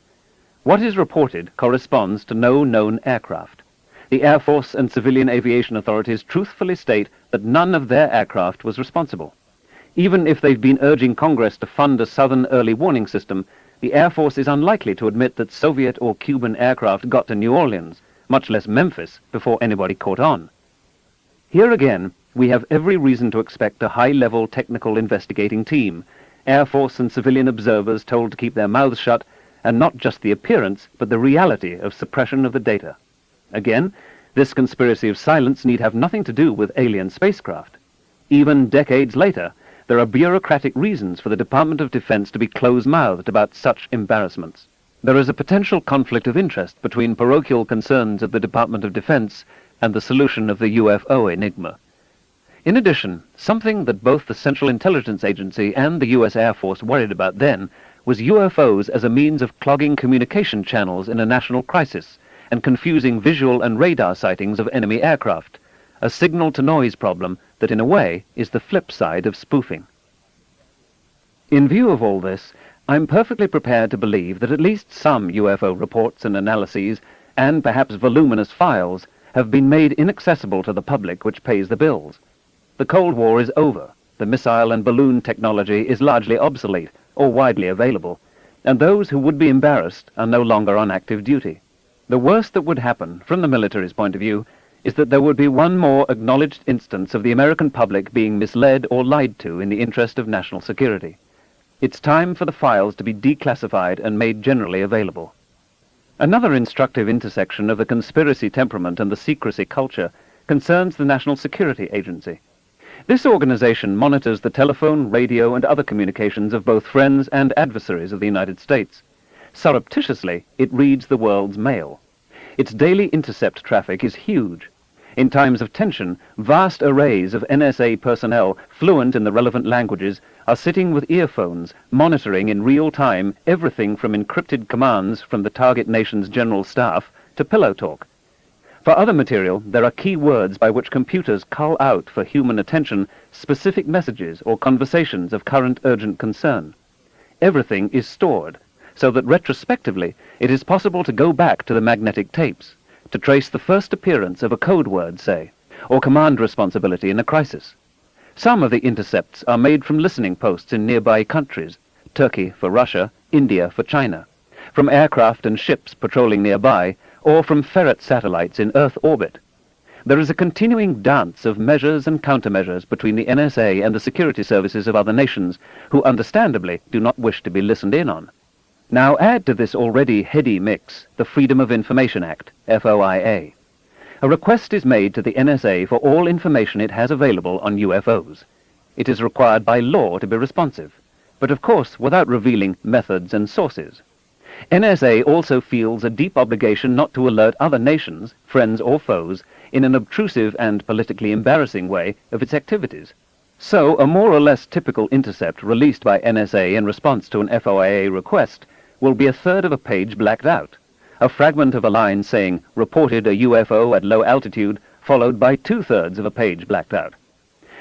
What is reported corresponds to no known aircraft. The Air Force and civilian aviation authorities truthfully state that none of their aircraft was responsible. Even if they've been urging Congress to fund a southern early warning system, the Air Force is unlikely to admit that Soviet or Cuban aircraft got to New Orleans, much less Memphis, before anybody caught on. Here again, we have every reason to expect a high-level technical investigating team, Air Force and civilian observers told to keep their mouths shut, and not just the appearance, but the reality of suppression of the data. Again, this conspiracy of silence need have nothing to do with alien spacecraft. Even decades later, there are bureaucratic reasons for the Department of Defense to be close-mouthed about such embarrassments. There is a potential conflict of interest between parochial concerns of the Department of Defense and the solution of the UFO enigma. In addition, something that both the Central Intelligence Agency and the U.S. Air Force worried about then was UFOs as a means of clogging communication channels in a national crisis and confusing visual and radar sightings of enemy aircraft, a signal-to-noise problem that in a way is the flip side of spoofing. In view of all this, I'm perfectly prepared to believe that at least some UFO reports and analyses, and perhaps voluminous files, have been made inaccessible to the public which pays the bills. The Cold War is over, the missile and balloon technology is largely obsolete or widely available, and those who would be embarrassed are no longer on active duty. The worst that would happen, from the military's point of view, is that there would be one more acknowledged instance of the American public being misled or lied to in the interest of national security. It's time for the files to be declassified and made generally available. Another instructive intersection of the conspiracy temperament and the secrecy culture concerns the National Security Agency. This organization monitors the telephone, radio, and other communications of both friends and adversaries of the United States. Surreptitiously, it reads the world's mail. Its daily intercept traffic is huge. In times of tension, vast arrays of NSA personnel, fluent in the relevant languages, are sitting with earphones, monitoring in real time everything from encrypted commands from the target nation's general staff to pillow talk. For other material, there are key words by which computers cull out for human attention specific messages or conversations of current urgent concern. Everything is stored, so that retrospectively it is possible to go back to the magnetic tapes, to trace the first appearance of a code word, say, or command responsibility in a crisis. Some of the intercepts are made from listening posts in nearby countries, Turkey for Russia, India for China, from aircraft and ships patrolling nearby, or from ferret satellites in Earth orbit. There is a continuing dance of measures and countermeasures between the NSA and the security services of other nations, who understandably do not wish to be listened in on. Now add to this already heady mix the Freedom of Information Act, FOIA. A request is made to the NSA for all information it has available on UFOs. It is required by law to be responsive, but of course without revealing methods and sources. NSA also feels a deep obligation not to alert other nations, friends or foes, in an obtrusive and politically embarrassing way of its activities. So a more or less typical intercept released by NSA in response to an FOIA request will be a third of a page blacked out, a fragment of a line saying, "reported a UFO at low altitude," followed by two-thirds of a page blacked out.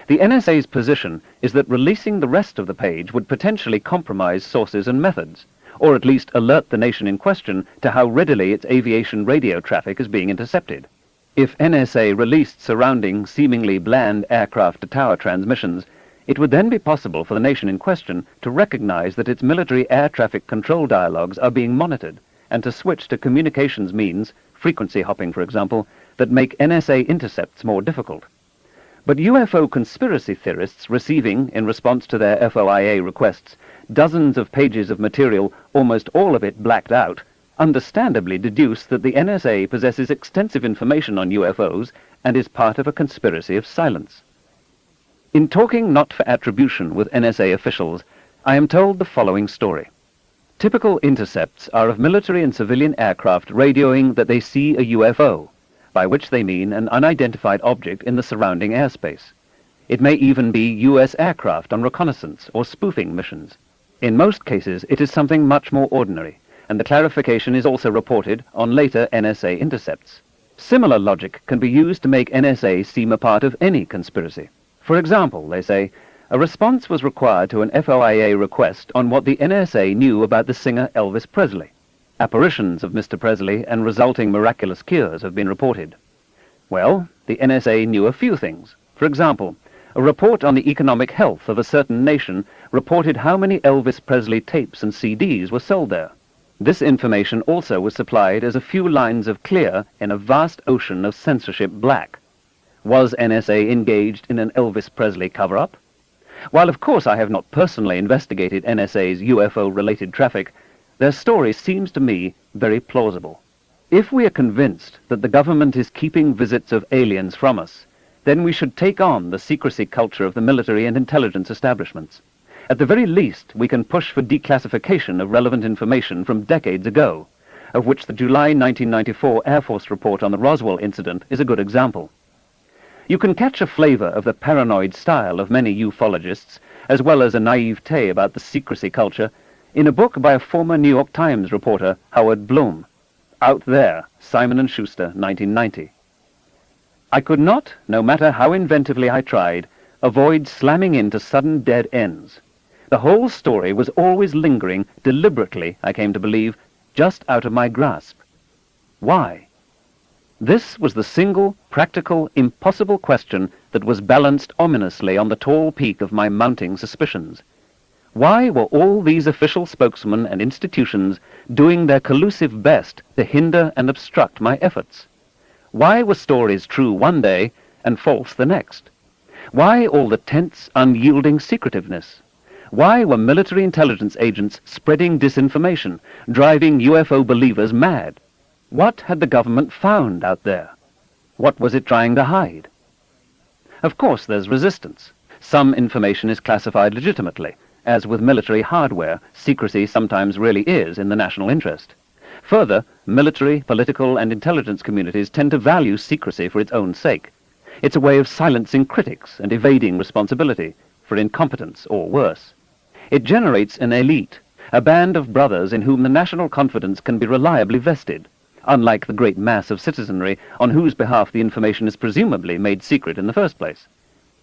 The NSA's position is that releasing the rest of the page would potentially compromise sources and methods, or at least alert the nation in question to how readily its aviation radio traffic is being intercepted. If NSA released surrounding seemingly bland aircraft-to-tower transmissions, it would then be possible for the nation in question to recognize that its military air traffic control dialogues are being monitored, and to switch to communications means, frequency hopping for example, that make NSA intercepts more difficult. But UFO conspiracy theorists receiving, in response to their FOIA requests, dozens of pages of material, almost all of it blacked out, understandably deduce that the NSA possesses extensive information on UFOs and is part of a conspiracy of silence. In talking not for attribution with NSA officials, I am told the following story. Typical intercepts are of military and civilian aircraft radioing that they see a UFO, by which they mean an unidentified object in the surrounding airspace. It may even be U.S. aircraft on reconnaissance or spoofing missions. In most cases, it is something much more ordinary, and the clarification is also reported on later NSA intercepts. Similar logic can be used to make NSA seem a part of any conspiracy. For example, they say, a response was required to an FOIA request on what the NSA knew about the singer Elvis Presley. Apparitions of Mr. Presley and resulting miraculous cures have been reported. Well, the NSA knew a few things. For example, a report on the economic health of a certain nation reported how many Elvis Presley tapes and CDs were sold there. This information also was supplied as a few lines of clear in a vast ocean of censorship black. Was NSA engaged in an Elvis Presley cover-up? While of course I have not personally investigated NSA's UFO-related traffic, their story seems to me very plausible. If we are convinced that the government is keeping visits of aliens from us, then we should take on the secrecy culture of the military and intelligence establishments. At the very least, we can push for declassification of relevant information from decades ago, of which the July 1994 Air Force report on the Roswell incident is a good example. You can catch a flavor of the paranoid style of many ufologists, as well as a naivete about the secrecy culture, in a book by a former New York Times reporter, Howard Bloom, Out There, Simon & Schuster, 1990. I could not, no matter how inventively I tried, avoid slamming into sudden dead ends. The whole story was always lingering, deliberately, I came to believe, just out of my grasp. Why? This was the single, practical, impossible question that was balanced ominously on the tall peak of my mounting suspicions. Why were all these official spokesmen and institutions doing their collusive best to hinder and obstruct my efforts? Why were stories true one day and false the next? Why all the tense, unyielding secretiveness? Why were military intelligence agents spreading disinformation, driving UFO believers mad? What had the government found out there? What was it trying to hide? Of course, there's resistance. Some information is classified legitimately. As with military hardware, secrecy sometimes really is in the national interest. Further, military, political, and intelligence communities tend to value secrecy for its own sake. It's a way of silencing critics and evading responsibility for incompetence or worse. It generates an elite, a band of brothers in whom the national confidence can be reliably vested, unlike the great mass of citizenry on whose behalf the information is presumably made secret in the first place.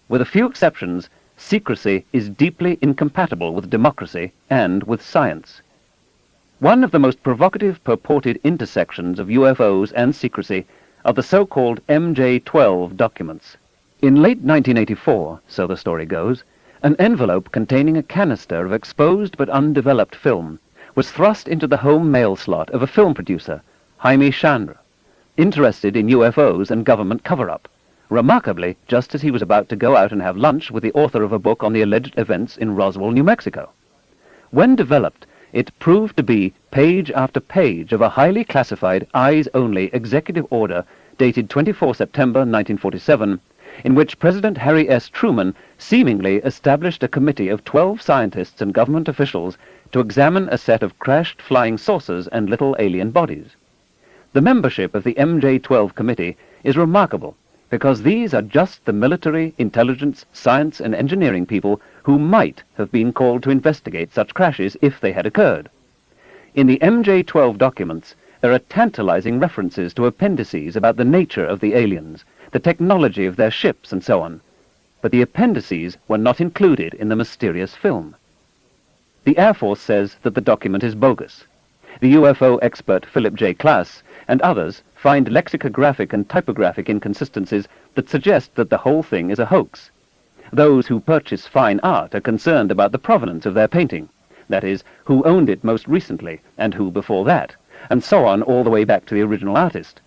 With a few exceptions, secrecy is deeply incompatible with democracy and with science. One of the most provocative purported intersections of UFOs and secrecy are the so-called MJ-12 documents. In late 1984, so the story goes, An envelope containing a canister of exposed but undeveloped film was thrust into the home mail slot of a film producer, Jaime Chandra, interested in UFOs and government cover-up, remarkably just as he was about to go out and have lunch with the author of a book on the alleged events in Roswell, New Mexico. When developed, it proved to be page after page of a highly classified, eyes-only executive order dated 24 September 1947, in which President Harry S. Truman seemingly established a committee of 12 scientists and government officials to examine a set of crashed flying saucers and little alien bodies. The membership of the MJ-12 committee is remarkable because these are just the military, intelligence, science, and engineering people who might have been called to investigate such crashes if they had occurred. In the MJ-12 documents, there are tantalizing references to appendices about the nature of the aliens, the technology of their ships, and so on, but the appendices were not included in the mysterious film. The Air Force says that the document is bogus. The UFO expert Philip J. Klass and others find lexicographic and typographic inconsistencies that suggest that the whole thing is a hoax. Those who purchase fine art are concerned about the provenance of their painting, that is, who owned it most recently and who before that, and so on all the way back to the original artist.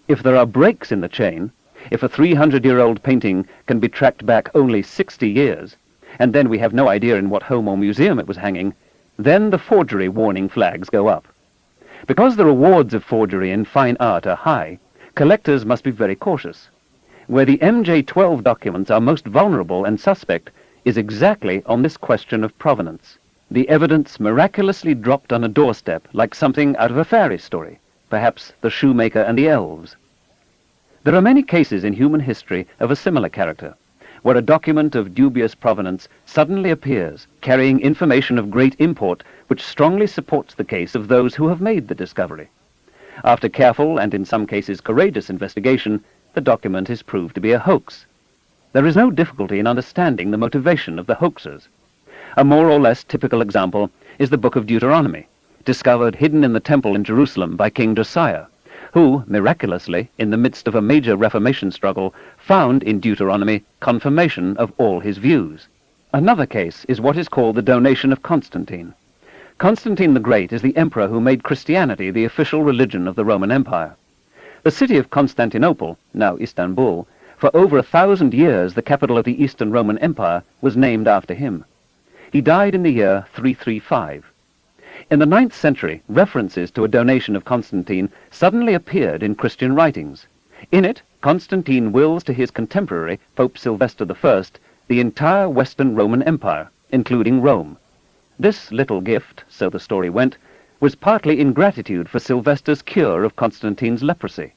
If there are breaks in the chain, if a 300-year-old painting can be tracked back only 60 years, and then we have no idea in what home or museum it was hanging, then the forgery warning flags go up. Because the rewards of forgery in fine art are high, collectors must be very cautious. Where the MJ-12 documents are most vulnerable and suspect is exactly on this question of provenance. The evidence miraculously dropped on a doorstep like something out of a fairy story, perhaps the shoemaker and the elves. There are many cases in human history of a similar character, where a document of dubious provenance suddenly appears, carrying information of great import which strongly supports the case of those who have made the discovery. After careful and in some cases courageous investigation, the document is proved to be a hoax. There is no difficulty in understanding the motivation of the hoaxers. A more or less typical example is the Book of Deuteronomy, discovered hidden in the temple in Jerusalem by King Josiah, who, miraculously, in the midst of a major Reformation struggle, found in Deuteronomy confirmation of all his views. Another case is what is called the donation of Constantine. Constantine the Great is the emperor who made Christianity the official religion of the Roman Empire. The city of Constantinople, now Istanbul, for over 1,000 years the capital of the Eastern Roman Empire, was named after him. He died in the year 335. In the 9th century, references to a donation of Constantine suddenly appeared in Christian writings. In it, Constantine wills to his contemporary, Pope Sylvester I, the entire Western Roman Empire, including Rome. This little gift, so the story went, was partly in gratitude for Sylvester's cure of Constantine's leprosy.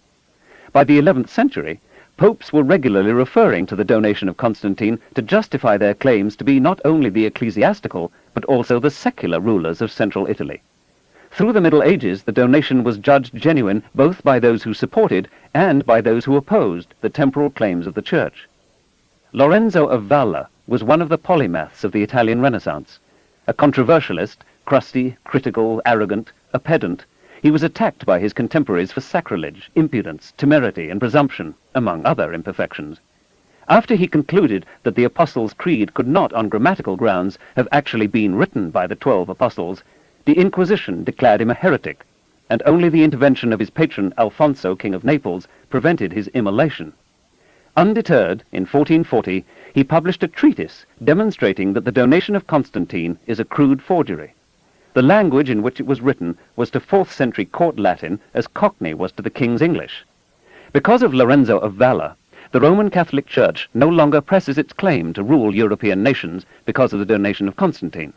By the 11th century, popes were regularly referring to the donation of Constantine to justify their claims to be not only the ecclesiastical, but also the secular rulers of central Italy. Through the Middle Ages, the donation was judged genuine both by those who supported and by those who opposed the temporal claims of the Church. Lorenzo of Valla was one of the polymaths of the Italian Renaissance. A controversialist, crusty, critical, arrogant, a pedant, he was attacked by his contemporaries for sacrilege, impudence, temerity, and presumption, among other imperfections. After he concluded that the Apostles' Creed could not, on grammatical grounds, have actually been written by the 12 apostles, the Inquisition declared him a heretic, and only the intervention of his patron Alfonso, King of Naples, prevented his immolation. Undeterred, in 1440, he published a treatise demonstrating that the donation of Constantine is a crude forgery. The language in which it was written was to 4th century court Latin as Cockney was to the King's English. Because of Lorenzo of Valla, the Roman Catholic Church no longer presses its claim to rule European nations because of the donation of Constantine.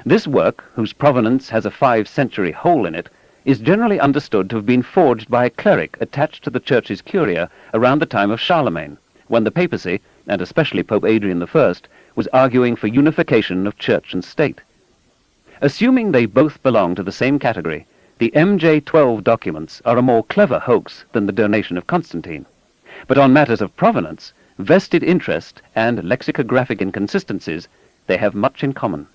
This work, whose provenance has a 5th-century hole in it, is generally understood to have been forged by a cleric attached to the Church's curia around the time of Charlemagne, when the papacy, and especially Pope Adrian I, was arguing for unification of church and state. Assuming they both belong to the same category, the MJ-12 documents are a more clever hoax than the donation of Constantine. But on matters of provenance, vested interest, and lexicographic inconsistencies, they have much in common.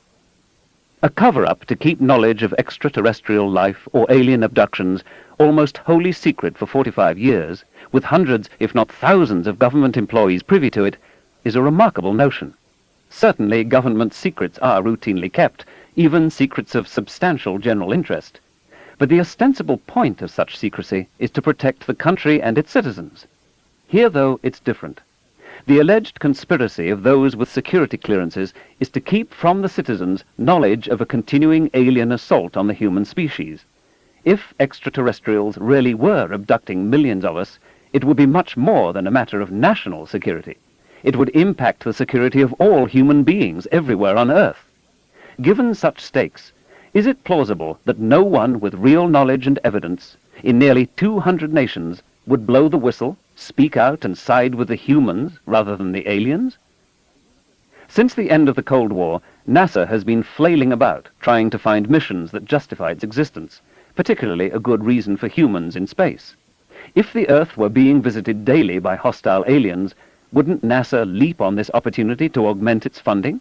A cover-up to keep knowledge of extraterrestrial life or alien abductions almost wholly secret for 45 years, with hundreds, if not thousands, of government employees privy to it, is a remarkable notion. Certainly, government secrets are routinely kept, even secrets of substantial general interest. But the ostensible point of such secrecy is to protect the country and its citizens. Here, though, it's different. The alleged conspiracy of those with security clearances is to keep from the citizens knowledge of a continuing alien assault on the human species. If extraterrestrials really were abducting millions of us, it would be much more than a matter of national security. It would impact the security of all human beings everywhere on Earth. Given such stakes, is it plausible that no one with real knowledge and evidence in nearly 200 nations would blow the whistle, speak out and side with the humans rather than the aliens? Since the end of the Cold War, NASA has been flailing about, trying to find missions that justify its existence, particularly a good reason for humans in space. If the Earth were being visited daily by hostile aliens, wouldn't NASA leap on this opportunity to augment its funding?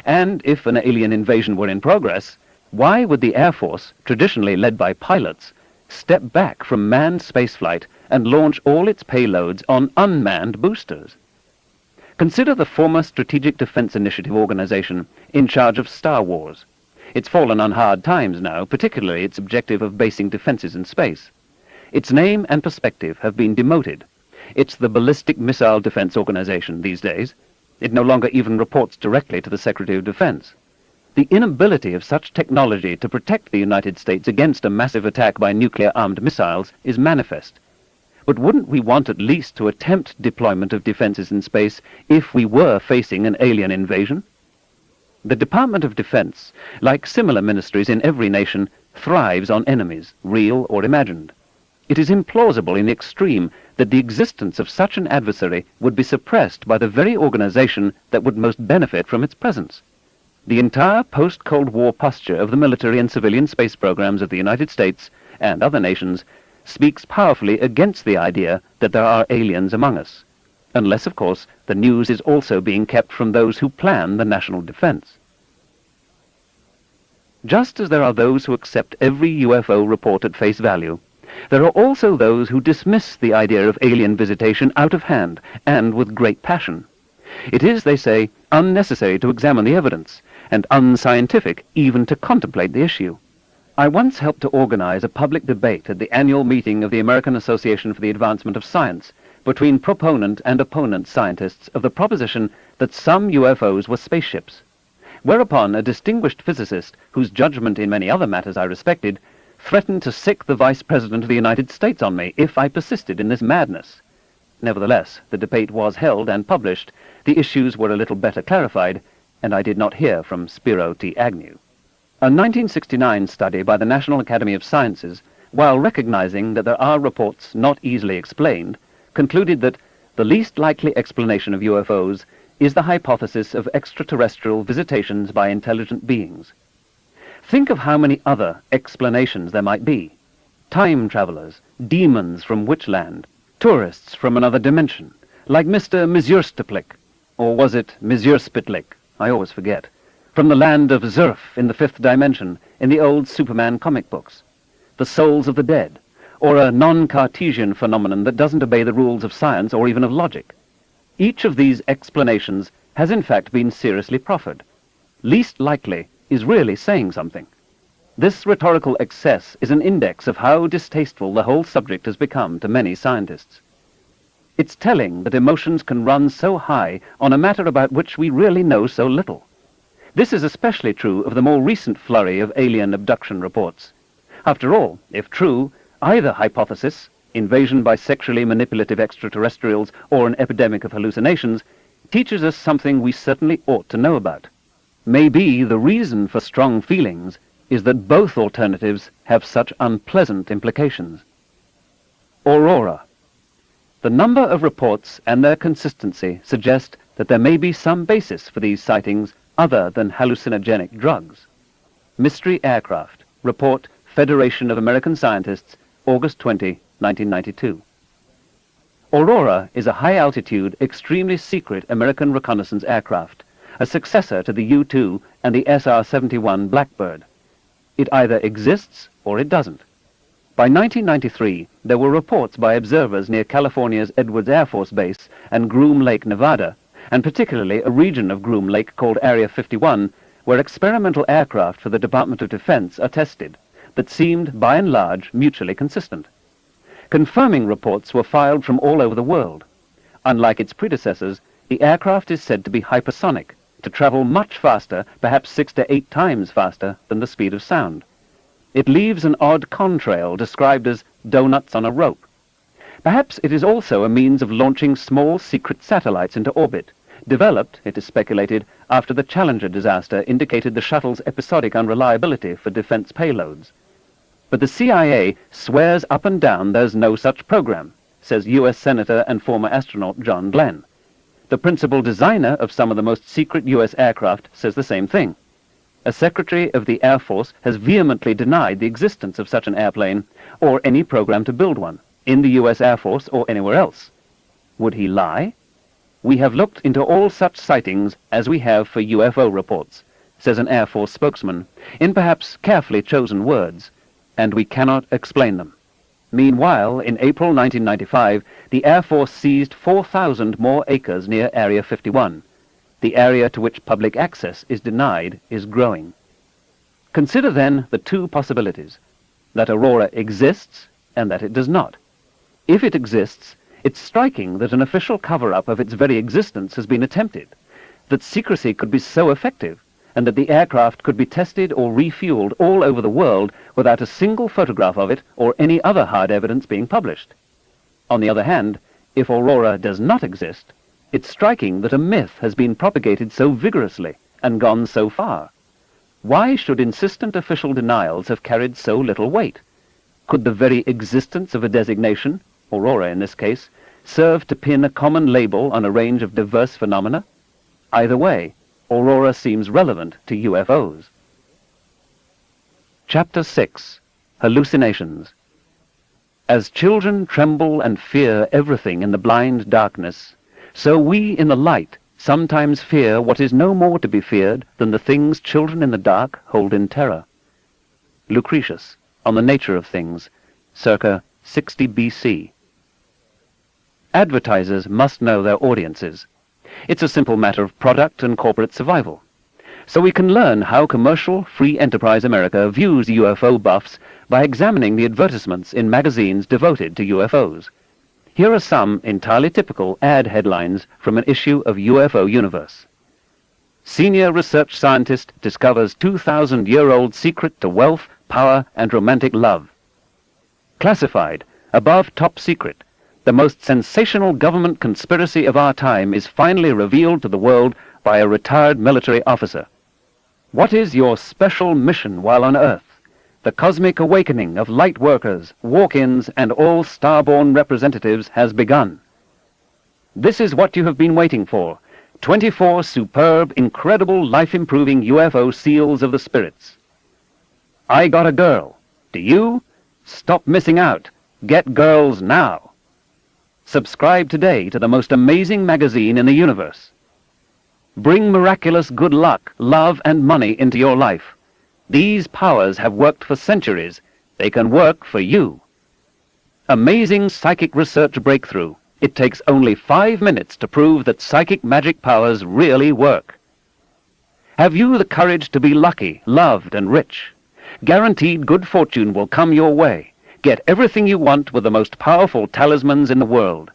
And if an alien invasion were in progress, why would the Air Force, traditionally led by pilots, step back from manned spaceflight and launch all its payloads on unmanned boosters? Consider the former Strategic Defense Initiative organization in charge of Star Wars. It's fallen on hard times now, particularly its objective of basing defenses in space. Its name and perspective have been demoted. It's the Ballistic Missile Defense Organization these days. It no longer even reports directly to the Secretary of Defense. The inability of such technology to protect the United States against a massive attack by nuclear-armed missiles is manifest. But wouldn't we want at least to attempt deployment of defenses in space if we were facing an alien invasion? The Department of Defense, like similar ministries in every nation, thrives on enemies, real or imagined. It is implausible in the extreme that the existence of such an adversary would be suppressed by the very organization that would most benefit from its presence. The entire post-Cold War posture of the military and civilian space programs of the United States and other nations speaks powerfully against the idea that there are aliens among us, unless, of course, the news is also being kept from those who plan the national defense. Just as there are those who accept every UFO report at face value, there are also those who dismiss the idea of alien visitation out of hand and with great passion. It is, they say, unnecessary to examine the evidence, and unscientific even to contemplate the issue. I once helped to organize a public debate at the annual meeting of the American Association for the Advancement of Science between proponent and opponent scientists of the proposition that some UFOs were spaceships, whereupon a distinguished physicist, whose judgment in many other matters I respected, threatened to sic the Vice President of the United States on me if I persisted in this madness. Nevertheless, the debate was held and published, the issues were a little better clarified, and I did not hear from Spiro T. Agnew. A 1969 study by the National Academy of Sciences, while recognizing that there are reports not easily explained, concluded that the least likely explanation of UFOs is the hypothesis of extraterrestrial visitations by intelligent beings. Think of how many other explanations there might be. Time travelers, demons from Witchland, tourists from another dimension, like Mr. Mizursteplik, or was it Mizurspitlik? I always forget. From the land of Zurf in the fifth dimension in the old Superman comic books. The souls of the dead, or a non-Cartesian phenomenon that doesn't obey the rules of science or even of logic. Each of these explanations has in fact been seriously proffered. Least likely is really saying something. This rhetorical excess is an index of how distasteful the whole subject has become to many scientists. It's telling that emotions can run so high on a matter about which we really know so little. This is especially true of the more recent flurry of alien abduction reports. After all, if true, either hypothesis, invasion by sexually manipulative extraterrestrials or an epidemic of hallucinations, teaches us something we certainly ought to know about. Maybe the reason for strong feelings is that both alternatives have such unpleasant implications. Aurora. The number of reports and their consistency suggest that there may be some basis for these sightings other than hallucinogenic drugs. Mystery Aircraft. Report Federation of American Scientists, August 20, 1992. Aurora is a high-altitude, extremely secret American reconnaissance aircraft, a successor to the U-2 and the SR-71 Blackbird. It either exists or it doesn't. By 1993, there were reports by observers near California's Edwards Air Force Base and Groom Lake, Nevada, and particularly a region of Groom Lake called Area 51, where experimental aircraft for the Department of Defense are tested, that seemed, by and large, mutually consistent. Confirming reports were filed from all over the world. Unlike its predecessors, the aircraft is said to be hypersonic, to travel much faster, perhaps 6 to 8 times faster than the speed of sound. It leaves an odd contrail described as donuts on a rope. Perhaps it is also a means of launching small secret satellites into orbit, developed, it is speculated, after the Challenger disaster indicated the shuttle's episodic unreliability for defense payloads. But the CIA swears up and down there's no such program, says U.S. Senator and former astronaut John Glenn. The principal designer of some of the most secret U.S. aircraft says the same thing. A Secretary of the Air Force has vehemently denied the existence of such an airplane or any program to build one, in the U.S. Air Force or anywhere else. Would he lie? We have looked into all such sightings as we have for UFO reports, says an Air Force spokesman, in perhaps carefully chosen words, and we cannot explain them. Meanwhile, in April 1995, the Air Force seized 4,000 more acres near Area 51. The area to which public access is denied is growing. Consider then the two possibilities, that Aurora exists and that it does not. If it exists, it's striking that an official cover-up of its very existence has been attempted, that secrecy could be so effective, and that the aircraft could be tested or refueled all over the world without a single photograph of it or any other hard evidence being published. On the other hand, if Aurora does not exist, it's striking that a myth has been propagated so vigorously and gone so far. Why should insistent official denials have carried so little weight? Could the very existence of a designation, Aurora in this case, serve to pin a common label on a range of diverse phenomena? Either way, Aurora seems relevant to UFOs. Chapter 6. Hallucinations. As children tremble and fear everything in the blind darkness, so we in the light sometimes fear what is no more to be feared than the things children in the dark hold in terror. Lucretius, On the Nature of Things, circa 60 BC. Advertisers must know their audiences. It's a simple matter of product and corporate survival. So we can learn how commercial, free enterprise America views UFO buffs by examining the advertisements in magazines devoted to UFOs. Here are some entirely typical ad headlines from an issue of UFO Universe. Senior research scientist discovers 2,000-year-old secret to wealth, power, and romantic love. Classified, above top secret. The most sensational government conspiracy of our time is finally revealed to the world by a retired military officer. What is your special mission while on Earth? The cosmic awakening of light workers, walk-ins, and all starborn representatives has begun. This is what you have been waiting for. 24 superb, incredible, life-improving UFO seals of the spirits. I got a girl. Do you? Stop missing out. Get girls now. Subscribe today to the most amazing magazine in the universe. Bring miraculous good luck, love, and money into your life. These powers have worked for centuries. They can work for you. Amazing psychic research breakthrough. It takes only 5 minutes to prove that psychic magic powers really work. Have you the courage to be lucky, loved, and rich? Guaranteed good fortune will come your way. Get everything you want with the most powerful talismans in the world.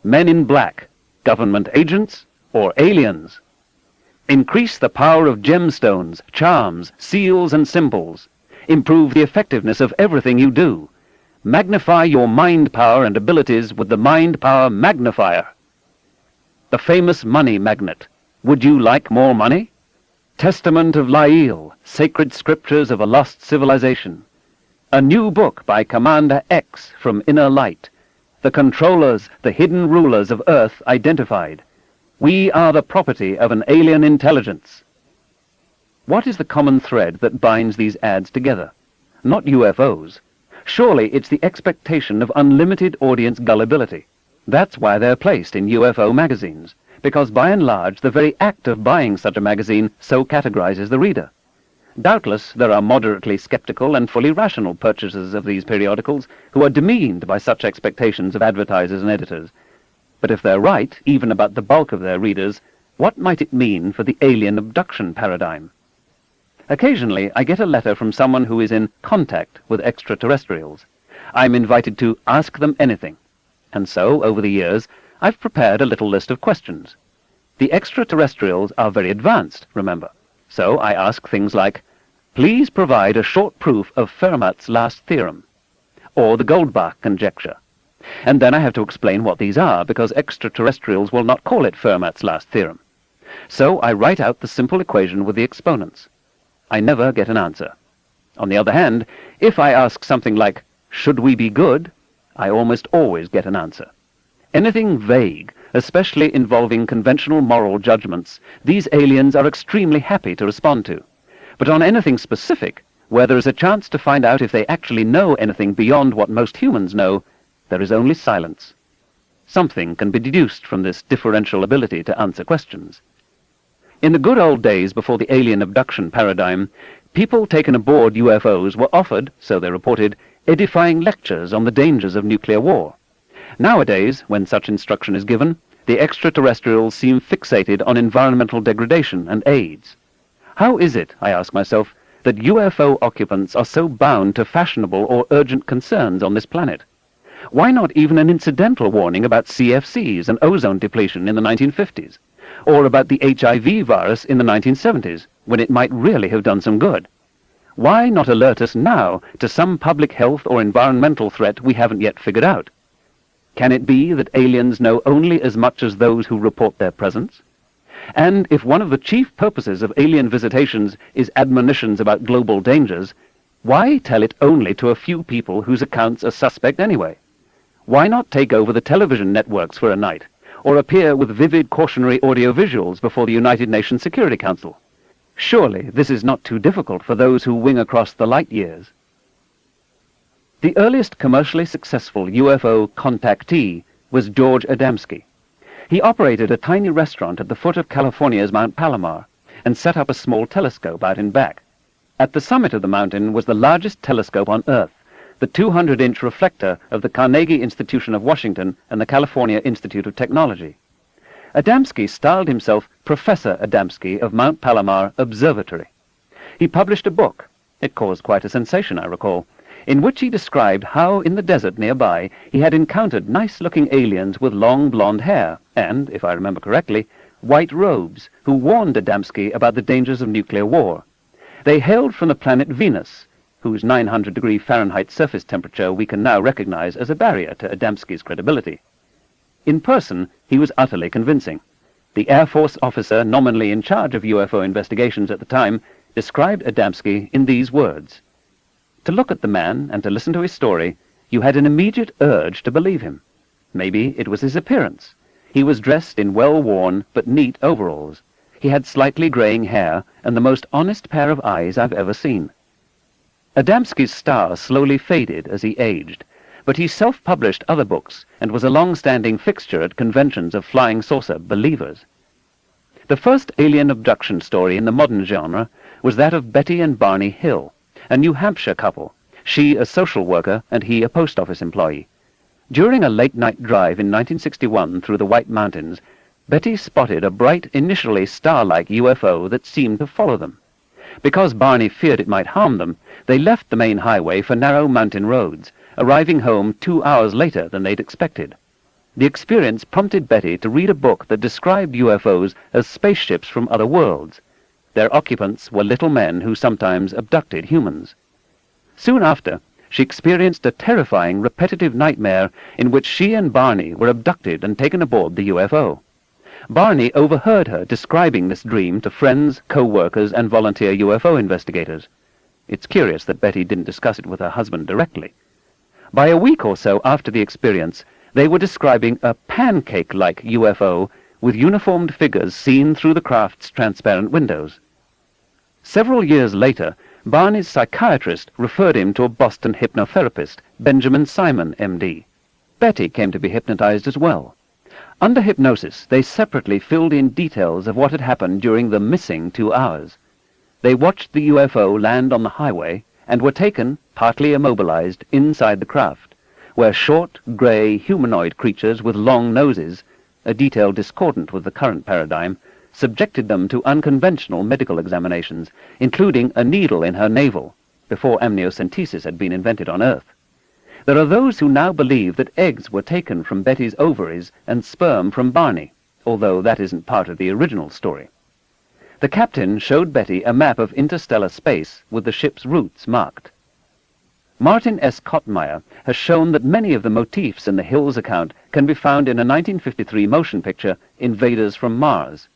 Men in black, government agents, or aliens. Increase the power of gemstones, charms, seals, and symbols. Improve the effectiveness of everything you do. Magnify your mind power and abilities with the Mind Power Magnifier. The famous money magnet. Would you like more money? Testament of Lael, Sacred Scriptures of a Lost Civilization. A new book by Commander X from Inner Light. The controllers, the hidden rulers of Earth identified. We are the property of an alien intelligence. What is the common thread that binds these ads together? Not UFOs. Surely it's the expectation of unlimited audience gullibility. That's why they're placed in UFO magazines, because by and large the very act of buying such a magazine so categorizes the reader. Doubtless there are moderately skeptical and fully rational purchasers of these periodicals who are demeaned by such expectations of advertisers and editors. But if they're right, even about the bulk of their readers, what might it mean for the alien abduction paradigm? Occasionally, I get a letter from someone who is in contact with extraterrestrials. I'm invited to ask them anything. And so, over the years, I've prepared a little list of questions. The extraterrestrials are very advanced, remember. So I ask things like, please provide a short proof of Fermat's last theorem, or the Goldbach conjecture. And then I have to explain what these are, because extraterrestrials will not call it Fermat's last theorem. So I write out the simple equation with the exponents. I never get an answer. On the other hand, if I ask something like, should we be good? I almost always get an answer. Anything vague, especially involving conventional moral judgments, these aliens are extremely happy to respond to. But on anything specific, where there is a chance to find out if they actually know anything beyond what most humans know, there is only silence. Something can be deduced from this differential ability to answer questions. In the good old days before the alien abduction paradigm, people taken aboard UFOs were offered, so they reported, edifying lectures on the dangers of nuclear war. Nowadays, when such instruction is given, the extraterrestrials seem fixated on environmental degradation and AIDS. How is it, I ask myself, that UFO occupants are so bound to fashionable or urgent concerns on this planet? Why not even an incidental warning about CFCs and ozone depletion in the 1950s? Or about the HIV virus in the 1970s, when it might really have done some good? Why not alert us now to some public health or environmental threat we haven't yet figured out? Can it be that aliens know only as much as those who report their presence? And if one of the chief purposes of alien visitations is admonitions about global dangers, why tell it only to a few people whose accounts are suspect anyway? Why not take over the television networks for a night, or appear with vivid cautionary audiovisuals before the United Nations Security Council? Surely this is not too difficult for those who wing across the light years. The earliest commercially successful UFO contactee was George Adamski. He operated a tiny restaurant at the foot of California's Mount Palomar and set up a small telescope out in back. At the summit of the mountain was the largest telescope on Earth, the 200-inch reflector of the Carnegie Institution of Washington and the California Institute of Technology. Adamski styled himself Professor Adamski of Mount Palomar Observatory. He published a book, it caused quite a sensation, I recall, in which he described how in the desert nearby he had encountered nice-looking aliens with long blonde hair and, if I remember correctly, white robes, who warned Adamski about the dangers of nuclear war. They hailed from the planet Venus, whose 900-degree Fahrenheit surface temperature we can now recognize as a barrier to Adamski's credibility. In person, he was utterly convincing. The Air Force officer nominally in charge of UFO investigations at the time described Adamski in these words: "To look at the man and to listen to his story, you had an immediate urge to believe him. Maybe it was his appearance. He was dressed in well-worn but neat overalls. He had slightly graying hair and the most honest pair of eyes I've ever seen." Adamski's star slowly faded as he aged, but he self-published other books and was a long-standing fixture at conventions of flying saucer believers. The first alien abduction story in the modern genre was that of Betty and Barney Hill, a New Hampshire couple, she a social worker and he a post office employee. During a late-night drive in 1961 through the White Mountains, Betty spotted a bright, initially star-like UFO that seemed to follow them. Because Barney feared it might harm them, they left the main highway for narrow mountain roads, arriving home 2 hours later than they'd expected. The experience prompted Betty to read a book that described UFOs as spaceships from other worlds. Their occupants were little men who sometimes abducted humans. Soon after, she experienced a terrifying, repetitive nightmare in which she and Barney were abducted and taken aboard the UFO. Barney overheard her describing this dream to friends, co-workers, and volunteer UFO investigators. It's curious that Betty didn't discuss it with her husband directly. By a week or so after the experience, they were describing a pancake-like UFO with uniformed figures seen through the craft's transparent windows. Several years later, Barney's psychiatrist referred him to a Boston hypnotherapist, Benjamin Simon, M.D. Betty came to be hypnotized as well. Under hypnosis, they separately filled in details of what had happened during the missing 2 hours. They watched the UFO land on the highway and were taken, partly immobilized, inside the craft, where short, gray, humanoid creatures with long noses a detail discordant with the current paradigm, subjected them to unconventional medical examinations, including a needle in her navel, before amniocentesis had been invented on Earth. There are those who now believe that eggs were taken from Betty's ovaries and sperm from Barney, although that isn't part of the original story. The captain showed Betty a map of interstellar space with the ship's routes marked. Martin S. Kottmeyer has shown that many of the motifs in the Hills account can be found in a 1953 motion picture, Invaders from Mars,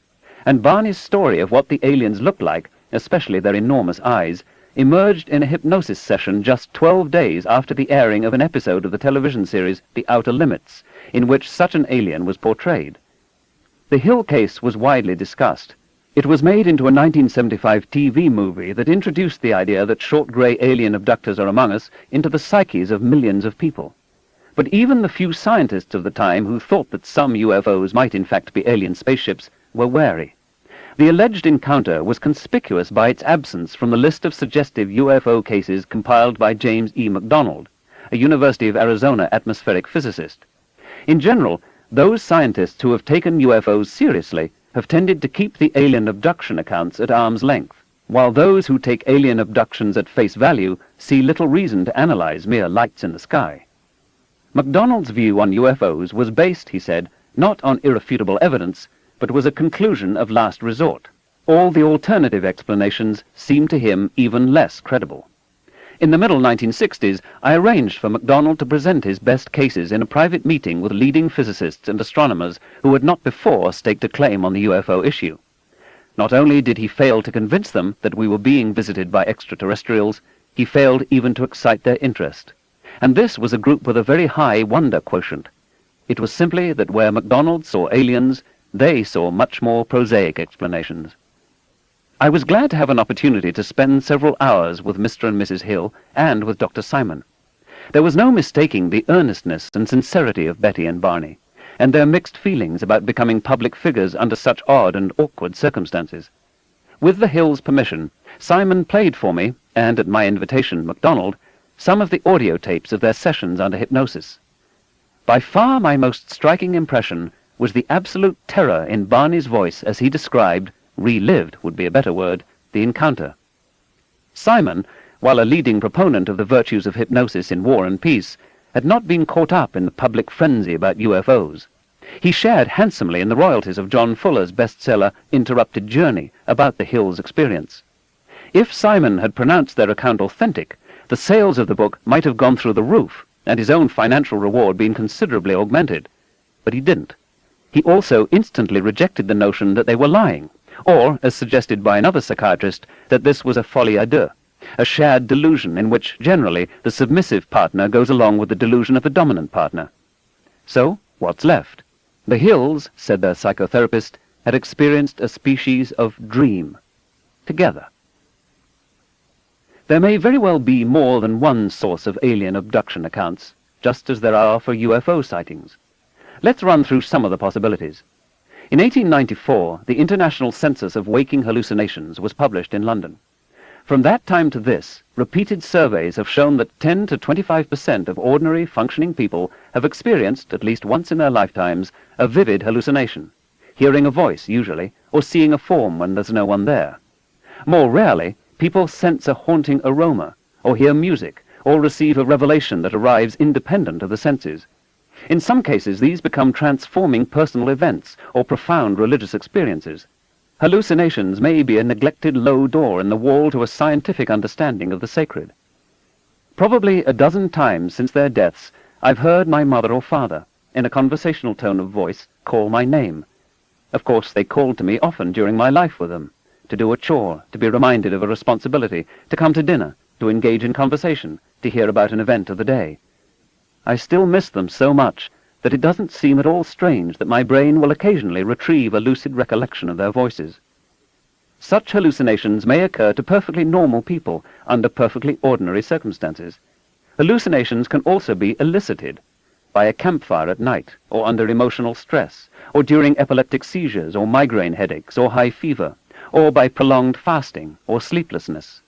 and Barney's story of what the aliens looked like, especially their enormous eyes, emerged in a hypnosis session just 12 days after the airing of an episode of the television series The Outer Limits, in which such an alien was portrayed. The Hill case was widely discussed. It was made into a 1975 TV movie that introduced the idea that short grey alien abductors are among us into the psyches of millions of people. But even the few scientists of the time who thought that some UFOs might in fact be alien spaceships were wary. The alleged encounter was conspicuous by its absence from the list of suggestive UFO cases compiled by James E. McDonald, a University of Arizona atmospheric physicist. In general, those scientists who have taken UFOs seriously have tended to keep the alien abduction accounts at arm's length, while those who take alien abductions at face value see little reason to analyze mere lights in the sky. MacDonald's view on UFOs was based, he said, not on irrefutable evidence, but was a conclusion of last resort. All the alternative explanations seemed to him even less credible. In the middle 1960s, I arranged for MacDonald to present his best cases in a private meeting with leading physicists and astronomers who had not before staked a claim on the UFO issue. Not only did he fail to convince them that we were being visited by extraterrestrials, he failed even to excite their interest. And this was a group with a very high wonder quotient. It was simply that where MacDonald saw aliens, they saw much more prosaic explanations. I was glad to have an opportunity to spend several hours with Mr. and Mrs. Hill and with Dr. Simon. There was no mistaking the earnestness and sincerity of Betty and Barney, and their mixed feelings about becoming public figures under such odd and awkward circumstances. With the Hills' permission, Simon played for me, and at my invitation, MacDonald, some of the audio tapes of their sessions under hypnosis. By far my most striking impression was the absolute terror in Barney's voice as he described, relived would be a better word, the encounter. Simon, while a leading proponent of the virtues of hypnosis in war and peace, had not been caught up in the public frenzy about UFOs. He shared handsomely in the royalties of John Fuller's bestseller Interrupted Journey about the Hills' experience. If Simon had pronounced their account authentic, the sales of the book might have gone through the roof, and his own financial reward been considerably augmented. But he didn't. He also instantly rejected the notion that they were lying, or, as suggested by another psychiatrist, that this was a folie à deux, a shared delusion in which, generally, the submissive partner goes along with the delusion of the dominant partner. So, what's left? The Hills, said their psychotherapist, had experienced a species of dream. Together. There may very well be more than one source of alien abduction accounts, just as there are for UFO sightings. Let's run through some of the possibilities. In 1894, the International Census of Waking Hallucinations was published in London. From that time to this, repeated surveys have shown that 10 to 25% of ordinary functioning people have experienced, at least once in their lifetimes, a vivid hallucination, hearing a voice usually, or seeing a form when there's no one there. More rarely, people sense a haunting aroma, or hear music, or receive a revelation that arrives independent of the senses. In some cases, these become transforming personal events or profound religious experiences. Hallucinations may be a neglected low door in the wall to a scientific understanding of the sacred. Probably a dozen times since their deaths, I've heard my mother or father, in a conversational tone of voice, call my name. Of course, they called to me often during my life with them, to do a chore, to be reminded of a responsibility, to come to dinner, to engage in conversation, to hear about an event of the day. I still miss them so much that it doesn't seem at all strange that my brain will occasionally retrieve a lucid recollection of their voices. Such hallucinations may occur to perfectly normal people under perfectly ordinary circumstances. Hallucinations can also be elicited by a campfire at night, or under emotional stress, or during epileptic seizures, or migraine headaches, or high fever, or by prolonged fasting, or sleeplessness.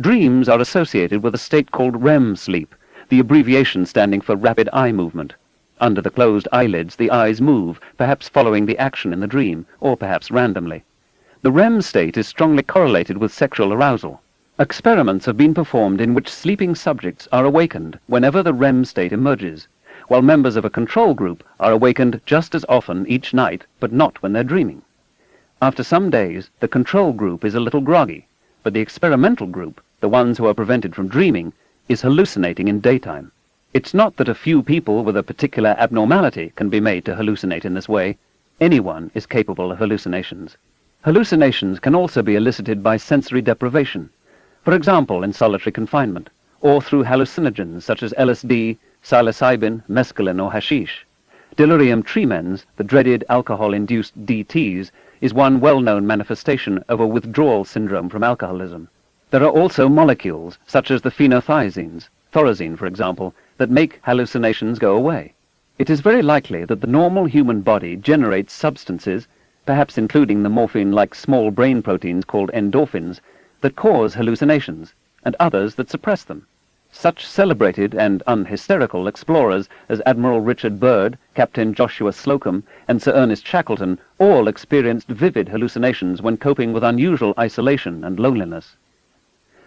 Dreams are associated with a state called REM sleep, the abbreviation standing for rapid eye movement. Under the closed eyelids, the eyes move, perhaps following the action in the dream, or perhaps randomly. The REM state is strongly correlated with sexual arousal. Experiments have been performed in which sleeping subjects are awakened whenever the REM state emerges, while members of a control group are awakened just as often each night, but not when they're dreaming. After some days, the control group is a little groggy, but the experimental group, the ones who are prevented from dreaming, is hallucinating in daytime. It's not that a few people with a particular abnormality can be made to hallucinate in this way. Anyone is capable of hallucinations. Hallucinations can also be elicited by sensory deprivation, for example in solitary confinement, or through hallucinogens such as LSD, psilocybin, mescaline, or hashish. Delirium tremens, the dreaded alcohol-induced DTs, is one well-known manifestation of a withdrawal syndrome from alcoholism. There are also molecules, such as the phenothiazines, thorazine for example, that make hallucinations go away. It is very likely that the normal human body generates substances, perhaps including the morphine-like small brain proteins called endorphins, that cause hallucinations, and others that suppress them. Such celebrated and unhysterical explorers as Admiral Richard Byrd, Captain Joshua Slocum, and Sir Ernest Shackleton all experienced vivid hallucinations when coping with unusual isolation and loneliness.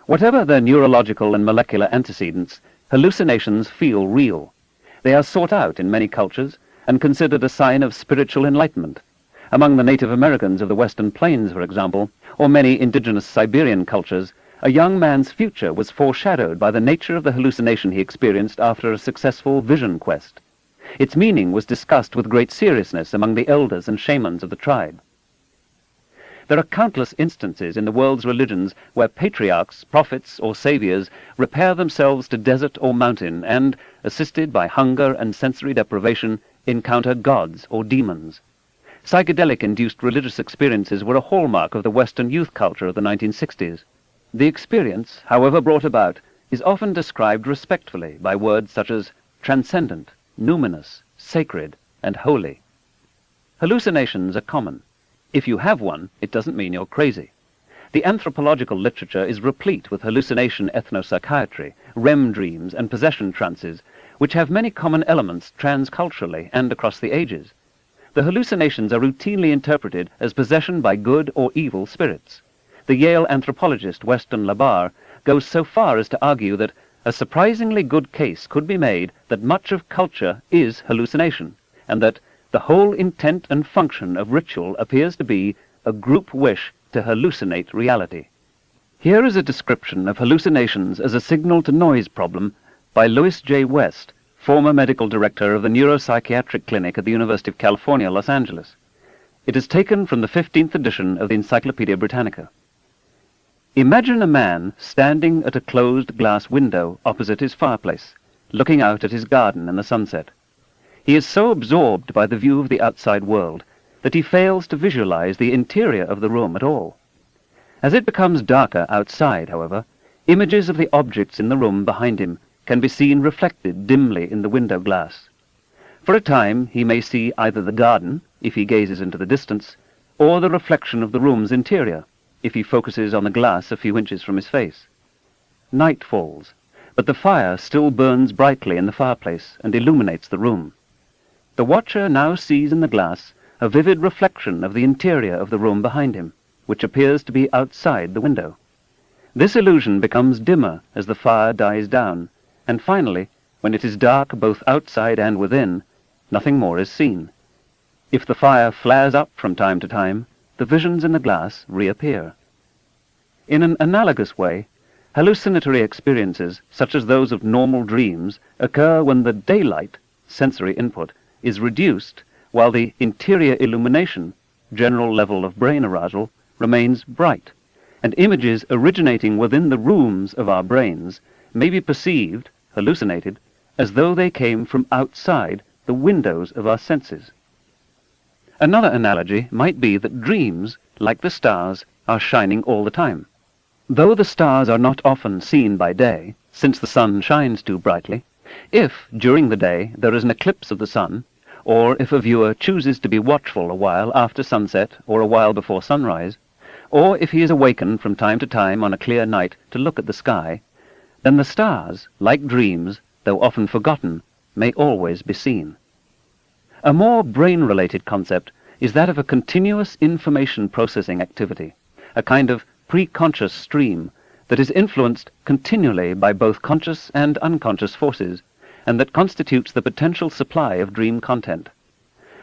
Whatever their neurological and molecular antecedents, hallucinations feel real. They are sought out in many cultures and considered a sign of spiritual enlightenment. Among the Native Americans of the Western Plains, for example, or many indigenous Siberian cultures, a young man's future was foreshadowed by the nature of the hallucination he experienced after a successful vision quest. Its meaning was discussed with great seriousness among the elders and shamans of the tribe. There are countless instances in the world's religions where patriarchs, prophets, or saviors repair themselves to desert or mountain and, assisted by hunger and sensory deprivation, encounter gods or demons. Psychedelic-induced religious experiences were a hallmark of the Western youth culture of the 1960s. The experience, however brought about, is often described respectfully by words such as transcendent, numinous, sacred, and holy. Hallucinations are common. If you have one, it doesn't mean you're crazy. The anthropological literature is replete with hallucination ethnopsychiatry, REM dreams, and possession trances, which have many common elements transculturally and across the ages. The hallucinations are routinely interpreted as possession by good or evil spirits. The Yale anthropologist Weston LaBarre goes so far as to argue that a surprisingly good case could be made that much of culture is hallucination, and that the whole intent and function of ritual appears to be a group wish to hallucinate reality. Here is a description of hallucinations as a signal-to-noise problem by Louis J. West, former medical director of the Neuropsychiatric Clinic at the University of California, Los Angeles. It is taken from the 15th edition of the Encyclopedia Britannica. Imagine a man standing at a closed glass window opposite his fireplace, looking out at his garden in the sunset. He is so absorbed by the view of the outside world that he fails to visualize the interior of the room at all. As it becomes darker outside, however, images of the objects in the room behind him can be seen reflected dimly in the window glass. For a time he may see either the garden, if he gazes into the distance, or the reflection of the room's interior, if he focuses on the glass a few inches from his face. Night falls, but the fire still burns brightly in the fireplace and illuminates the room. The watcher now sees in the glass a vivid reflection of the interior of the room behind him, which appears to be outside the window. This illusion becomes dimmer as the fire dies down, and finally, when it is dark both outside and within, nothing more is seen. If the fire flares up from time to time, the visions in the glass reappear. In an analogous way, hallucinatory experiences, such as those of normal dreams, occur when the daylight, sensory input, is reduced, while the interior illumination, general level of brain arousal, remains bright, and images originating within the rooms of our brains may be perceived, hallucinated, as though they came from outside the windows of our senses. Another analogy might be that dreams, like the stars, are shining all the time. Though the stars are not often seen by day, since the sun shines too brightly, if, during the day, there is an eclipse of the sun, or if a viewer chooses to be watchful a while after sunset or a while before sunrise, or if he is awakened from time to time on a clear night to look at the sky, then the stars, like dreams, though often forgotten, may always be seen. A more brain-related concept is that of a continuous information processing activity, a kind of pre-conscious stream that is influenced continually by both conscious and unconscious forces, and that constitutes the potential supply of dream content.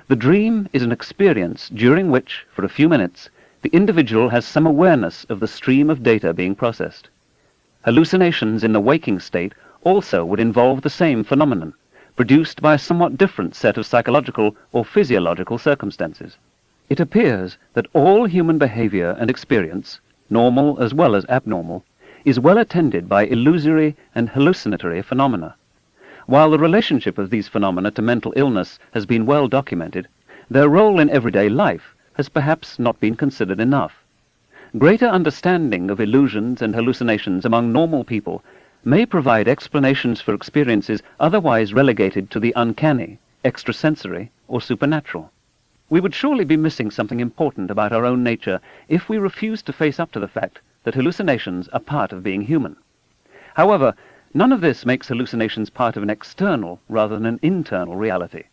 The dream is an experience during which, for a few minutes, the individual has some awareness of the stream of data being processed. Hallucinations in the waking state also would involve the same phenomenon, produced by a somewhat different set of psychological or physiological circumstances. It appears that all human behavior and experience, normal as well as abnormal, is well attended by illusory and hallucinatory phenomena. While the relationship of these phenomena to mental illness has been well documented, their role in everyday life has perhaps not been considered enough. Greater understanding of illusions and hallucinations among normal people may provide explanations for experiences otherwise relegated to the uncanny, extrasensory, or supernatural. We would surely be missing something important about our own nature if we refused to face up to the fact that hallucinations are part of being human. However, none of this makes hallucinations part of an external rather than an internal reality.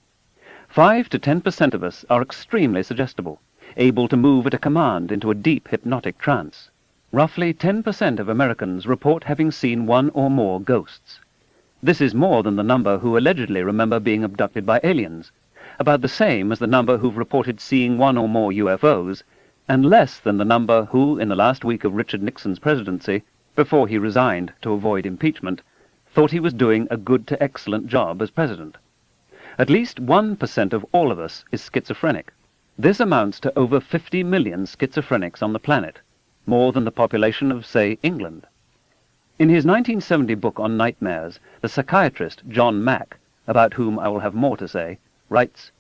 5 to 10% of us are extremely suggestible, able to move at a command into a deep hypnotic trance. Roughly 10% of Americans report having seen one or more ghosts. This is more than the number who allegedly remember being abducted by aliens, about the same as the number who've reported seeing one or more UFOs, and less than the number who, in the last week of Richard Nixon's presidency, before he resigned to avoid impeachment, thought he was doing a good to excellent job as president. At least 1% of all of us is schizophrenic. This amounts to over 50 million schizophrenics on the planet, more than the population of, say, England. In his 1970 book on nightmares, the psychiatrist John Mack, about whom I will have more to say, writes,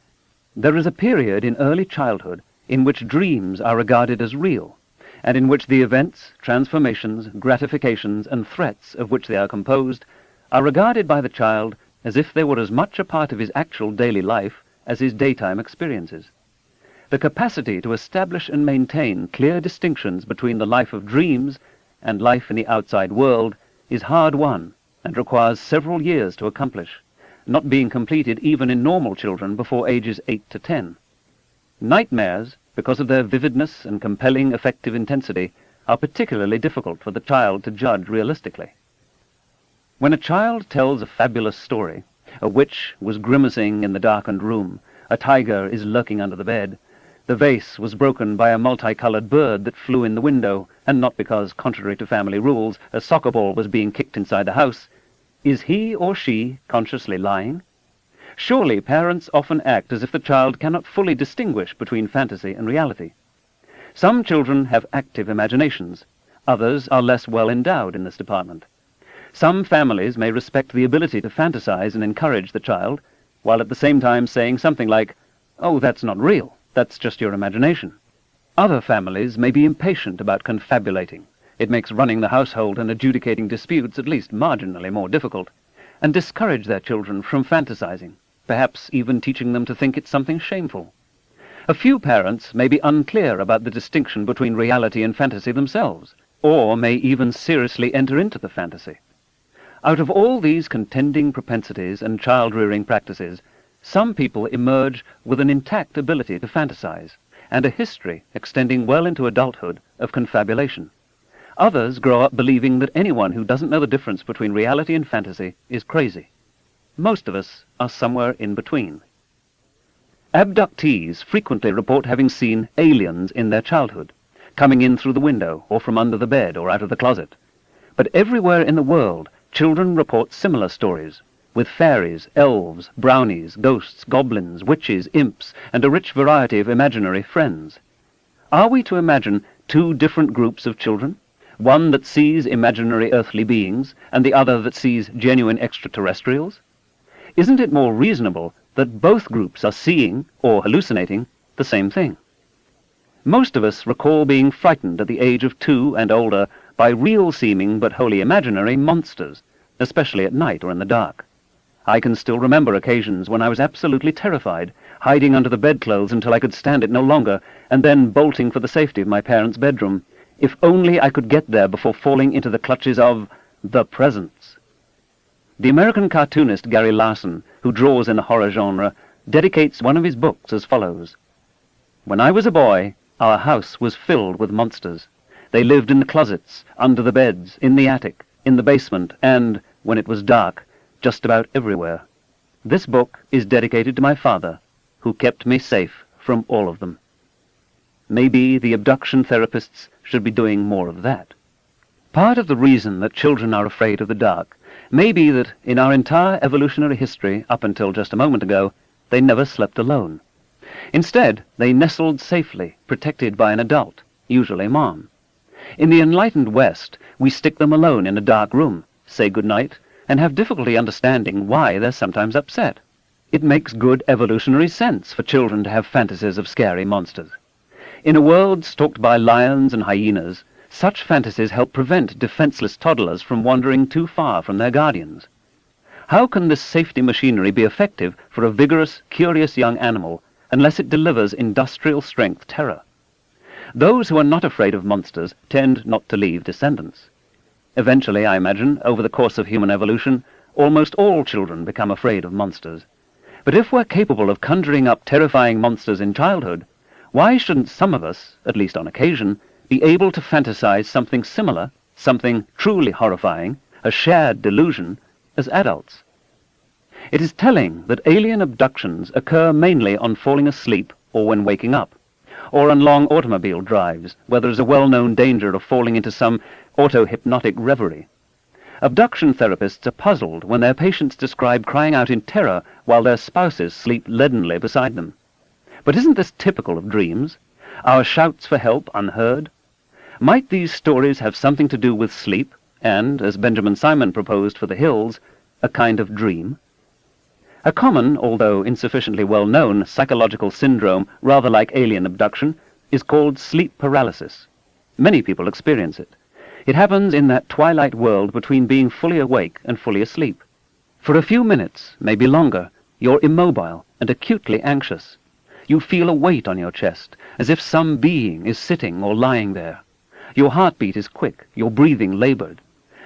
"There is a period in early childhood in which dreams are regarded as real, and in which the events, transformations, gratifications, and threats of which they are composed are regarded by the child as if they were as much a part of his actual daily life as his daytime experiences. The capacity to establish and maintain clear distinctions between the life of dreams and life in the outside world is hard won and requires several years to accomplish, not being completed even in normal children before ages 8 to 10. Nightmares, because of their vividness and compelling affective intensity, are particularly difficult for the child to judge realistically. When a child tells a fabulous story, a witch was grimacing in the darkened room, a tiger is lurking under the bed, the vase was broken by a multicolored bird that flew in the window, and not because, contrary to family rules, a soccer ball was being kicked inside the house, is he or she consciously lying? Surely parents often act as if the child cannot fully distinguish between fantasy and reality. Some children have active imaginations. Others are less well endowed in this department. Some families may respect the ability to fantasize and encourage the child, while at the same time saying something like, "Oh, that's not real. That's just your imagination." Other families may be impatient about confabulating. It makes running the household and adjudicating disputes at least marginally more difficult, and discourage their children from fantasizing, perhaps even teaching them to think it's something shameful. A few parents may be unclear about the distinction between reality and fantasy themselves, or may even seriously enter into the fantasy. Out of all these contending propensities and child-rearing practices, some people emerge with an intact ability to fantasize, and a history extending well into adulthood of confabulation. Others grow up believing that anyone who doesn't know the difference between reality and fantasy is crazy. Most of us are somewhere in between. Abductees frequently report having seen aliens in their childhood, coming in through the window or from under the bed or out of the closet. But everywhere in the world, children report similar stories, with fairies, elves, brownies, ghosts, goblins, witches, imps, and a rich variety of imaginary friends. Are we to imagine two different groups of children? One that sees imaginary earthly beings, and the other that sees genuine extraterrestrials? Isn't it more reasonable that both groups are seeing, or hallucinating, the same thing? Most of us recall being frightened at the age of 2 and older by real-seeming but wholly imaginary monsters, especially at night or in the dark. I can still remember occasions when I was absolutely terrified, hiding under the bedclothes until I could stand it no longer, and then bolting for the safety of my parents' bedroom, if only I could get there before falling into the clutches of the presence. The American cartoonist Gary Larson, who draws in the horror genre, dedicates one of his books as follows: "When I was a boy, our house was filled with monsters. They lived in the closets, under the beds, in the attic, in the basement, and, when it was dark, just about everywhere. This book is dedicated to my father, who kept me safe from all of them." Maybe the abduction therapists should be doing more of that. Part of the reason that children are afraid of the dark may be that in our entire evolutionary history, up until just a moment ago, they never slept alone. Instead, they nestled safely, protected by an adult, usually Mom. In the enlightened West, we stick them alone in a dark room, say good night, and have difficulty understanding why they're sometimes upset. It makes good evolutionary sense for children to have fantasies of scary monsters. In a world stalked by lions and hyenas, such fantasies help prevent defenseless toddlers from wandering too far from their guardians. How can this safety machinery be effective for a vigorous, curious young animal unless it delivers industrial-strength terror? Those who are not afraid of monsters tend not to leave descendants. Eventually, I imagine, over the course of human evolution, almost all children become afraid of monsters. But if we're capable of conjuring up terrifying monsters in childhood, why shouldn't some of us, at least on occasion, be able to fantasize something similar, something truly horrifying, a shared delusion, as adults? It is telling that alien abductions occur mainly on falling asleep or when waking up, or on long automobile drives, where there is a well-known danger of falling into some auto-hypnotic reverie. Abduction therapists are puzzled when their patients describe crying out in terror while their spouses sleep leadenly beside them. But isn't this typical of dreams? Our shouts for help unheard? Might these stories have something to do with sleep and, as Benjamin Simon proposed for the Hills, a kind of dream? A common, although insufficiently well-known, psychological syndrome, rather like alien abduction, is called sleep paralysis. Many people experience it. It happens in that twilight world between being fully awake and fully asleep. For a few minutes, maybe longer, you're immobile and acutely anxious. You feel a weight on your chest, as if some being is sitting or lying there. Your heartbeat is quick, your breathing labored.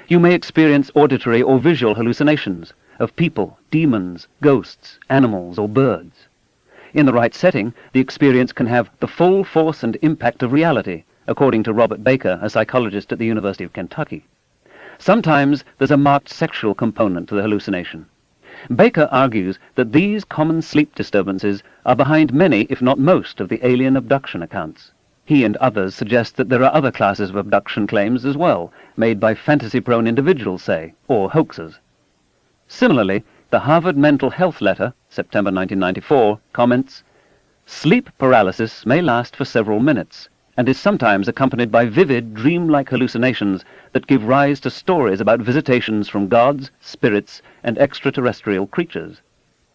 You may experience auditory or visual hallucinations of people, demons, ghosts, animals, or birds. In the right setting, the experience can have the full force and impact of reality, according to Robert Baker, a psychologist at the University of Kentucky. Sometimes there's a marked sexual component to the hallucination. Baker argues that these common sleep disturbances are behind many, if not most, of the alien abduction accounts. He and others suggest that there are other classes of abduction claims as well, made by fantasy-prone individuals, say, or hoaxers. Similarly, the Harvard Mental Health Letter, September 1994, comments, "Sleep paralysis may last for several minutes, and is sometimes accompanied by vivid, dream-like hallucinations that give rise to stories about visitations from gods, spirits, and extraterrestrial creatures."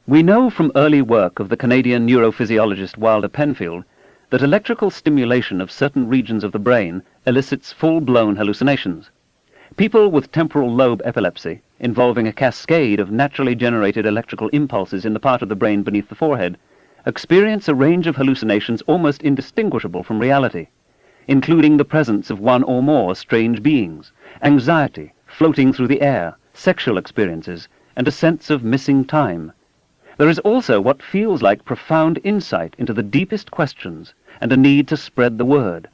We know from early work of the Canadian neurophysiologist Wilder Penfield that electrical stimulation of certain regions of the brain elicits full-blown hallucinations. People with temporal lobe epilepsy, involving a cascade of naturally generated electrical impulses in the part of the brain beneath the forehead, experience a range of hallucinations almost indistinguishable from reality, including the presence of one or more strange beings, anxiety, floating through the air, sexual experiences, and a sense of missing time. There is also what feels like profound insight into the deepest questions and a need to spread the word.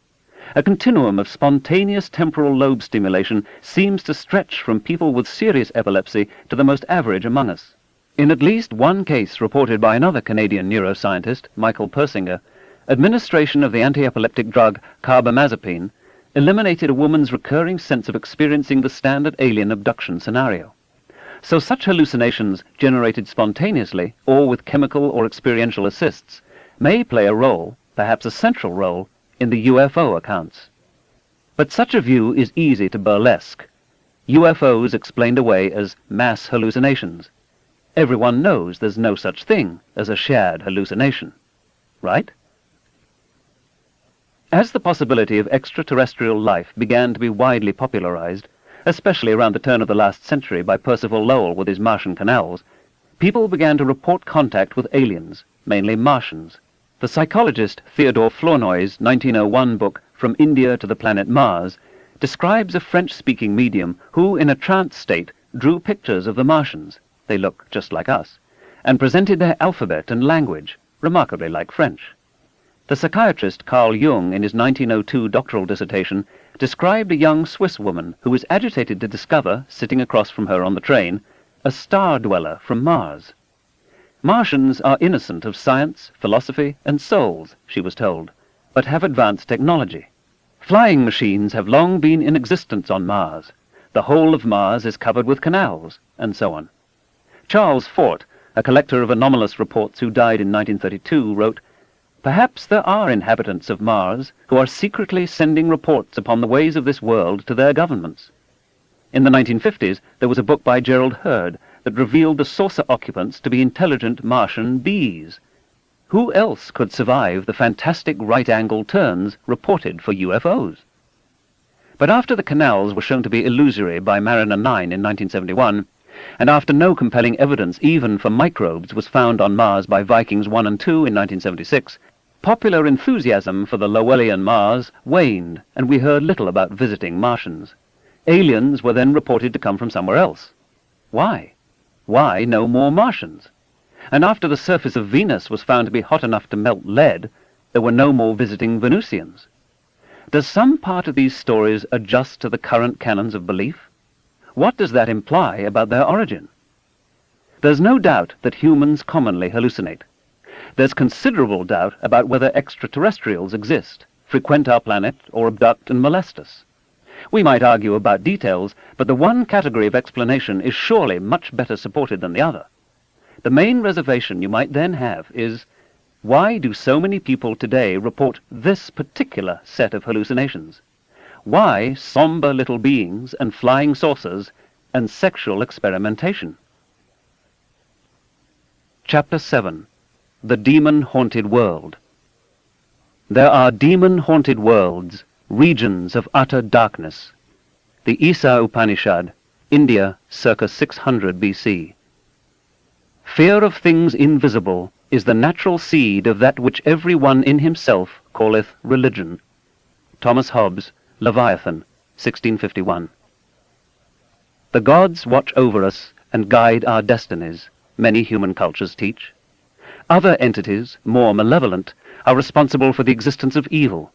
A continuum of spontaneous temporal lobe stimulation seems to stretch from people with serious epilepsy to the most average among us. In at least one case reported by another Canadian neuroscientist, Michael Persinger, administration of the anti-epileptic drug carbamazepine eliminated a woman's recurring sense of experiencing the standard alien abduction scenario. So such hallucinations generated spontaneously or with chemical or experiential assists may play a role, perhaps a central role, in the UFO accounts. But such a view is easy to burlesque. UFOs explained away as mass hallucinations. Everyone knows there's no such thing as a shared hallucination, right? As the possibility of extraterrestrial life began to be widely popularized, especially around the turn of the last century by Percival Lowell with his Martian canals, people began to report contact with aliens, mainly Martians. The psychologist Theodore Flournoy's 1901 book From India to the Planet Mars describes a French-speaking medium who, in a trance state, drew pictures of the Martians, they look just like us, and presented their alphabet and language, remarkably like French. The psychiatrist Carl Jung, in his 1902 doctoral dissertation, described a young Swiss woman who was agitated to discover, sitting across from her on the train, a star-dweller from Mars. Martians are innocent of science, philosophy, and souls, she was told, but have advanced technology. Flying machines have long been in existence on Mars. The whole of Mars is covered with canals, and so on. Charles Fort, a collector of anomalous reports who died in 1932, wrote, "Perhaps there are inhabitants of Mars who are secretly sending reports upon the ways of this world to their governments." In the 1950s, there was a book by Gerald Hurd that revealed the saucer occupants to be intelligent Martian bees. Who else could survive the fantastic right-angle turns reported for UFOs? But after the canals were shown to be illusory by Mariner 9 in 1971, and after no compelling evidence even for microbes was found on Mars by Vikings 1 and 2 in 1976, popular enthusiasm for the Lowellian Mars waned, and we heard little about visiting Martians. Aliens were then reported to come from somewhere else. Why? Why no more Martians? And after the surface of Venus was found to be hot enough to melt lead, there were no more visiting Venusians. Does some part of these stories adjust to the current canons of belief? What does that imply about their origin? There's no doubt that humans commonly hallucinate. There's considerable doubt about whether extraterrestrials exist, frequent our planet, or abduct and molest us. We might argue about details, but the one category of explanation is surely much better supported than the other. The main reservation you might then have is, why do so many people today report this particular set of hallucinations? Why somber little beings and flying saucers and sexual experimentation? Chapter 7. The Demon-Haunted World. There are demon-haunted worlds, regions of utter darkness. The Isa Upanishad, India, circa 600 BC. Fear of things invisible is the natural seed of that which every one in himself calleth religion. Thomas Hobbes, Leviathan, 1651. The gods watch over us and guide our destinies, many human cultures teach. Other entities, more malevolent, are responsible for the existence of evil.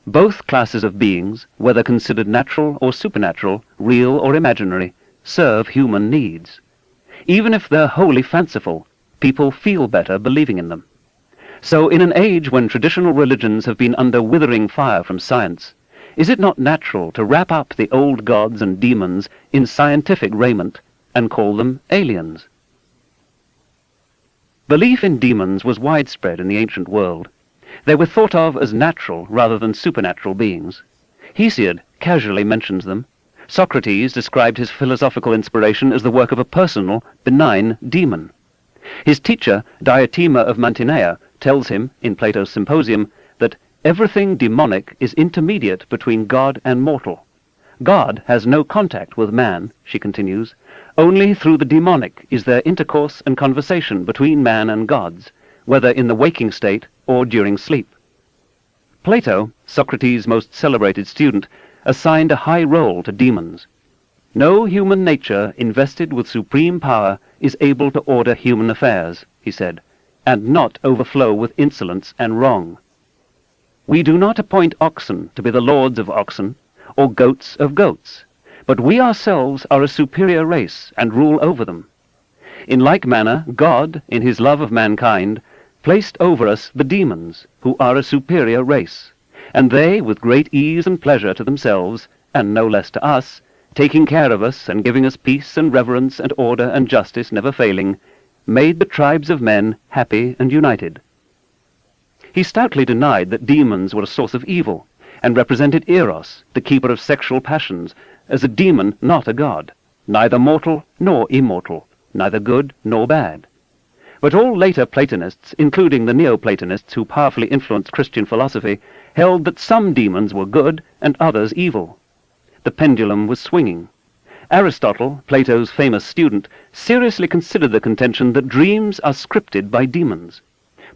Both classes of beings, whether considered natural or supernatural, real or imaginary, serve human needs. Even if they're wholly fanciful, people feel better believing in them. So in an age when traditional religions have been under withering fire from science, is it not natural to wrap up the old gods and demons in scientific raiment and call them aliens? Belief in demons was widespread in the ancient world. They were thought of as natural rather than supernatural beings. Hesiod casually mentions them. Socrates described his philosophical inspiration as the work of a personal, benign demon. His teacher, Diotima of Mantinea, tells him, in Plato's Symposium, that everything demonic is intermediate between God and mortal. God has no contact with man, she continues. Only through the demonic is there intercourse and conversation between man and gods, whether in the waking state or during sleep. Plato, Socrates' most celebrated student, assigned a high role to demons. No human nature invested with supreme power is able to order human affairs, he said, and not overflow with insolence and wrong. We do not appoint oxen to be the lords of oxen, or goats of goats, but we ourselves are a superior race and rule over them. In like manner, God, in his love of mankind, placed over us the demons, who are a superior race, and they, with great ease and pleasure to themselves, and no less to us, taking care of us and giving us peace and reverence and order and justice never failing, made the tribes of men happy and united. He stoutly denied that demons were a source of evil, and represented Eros, the keeper of sexual passions, as a demon, not a god, neither mortal nor immortal, neither good nor bad. But all later Platonists, including the Neoplatonists who powerfully influenced Christian philosophy, held that some demons were good and others evil. The pendulum was swinging. Aristotle, Plato's famous student, seriously considered the contention that dreams are scripted by demons.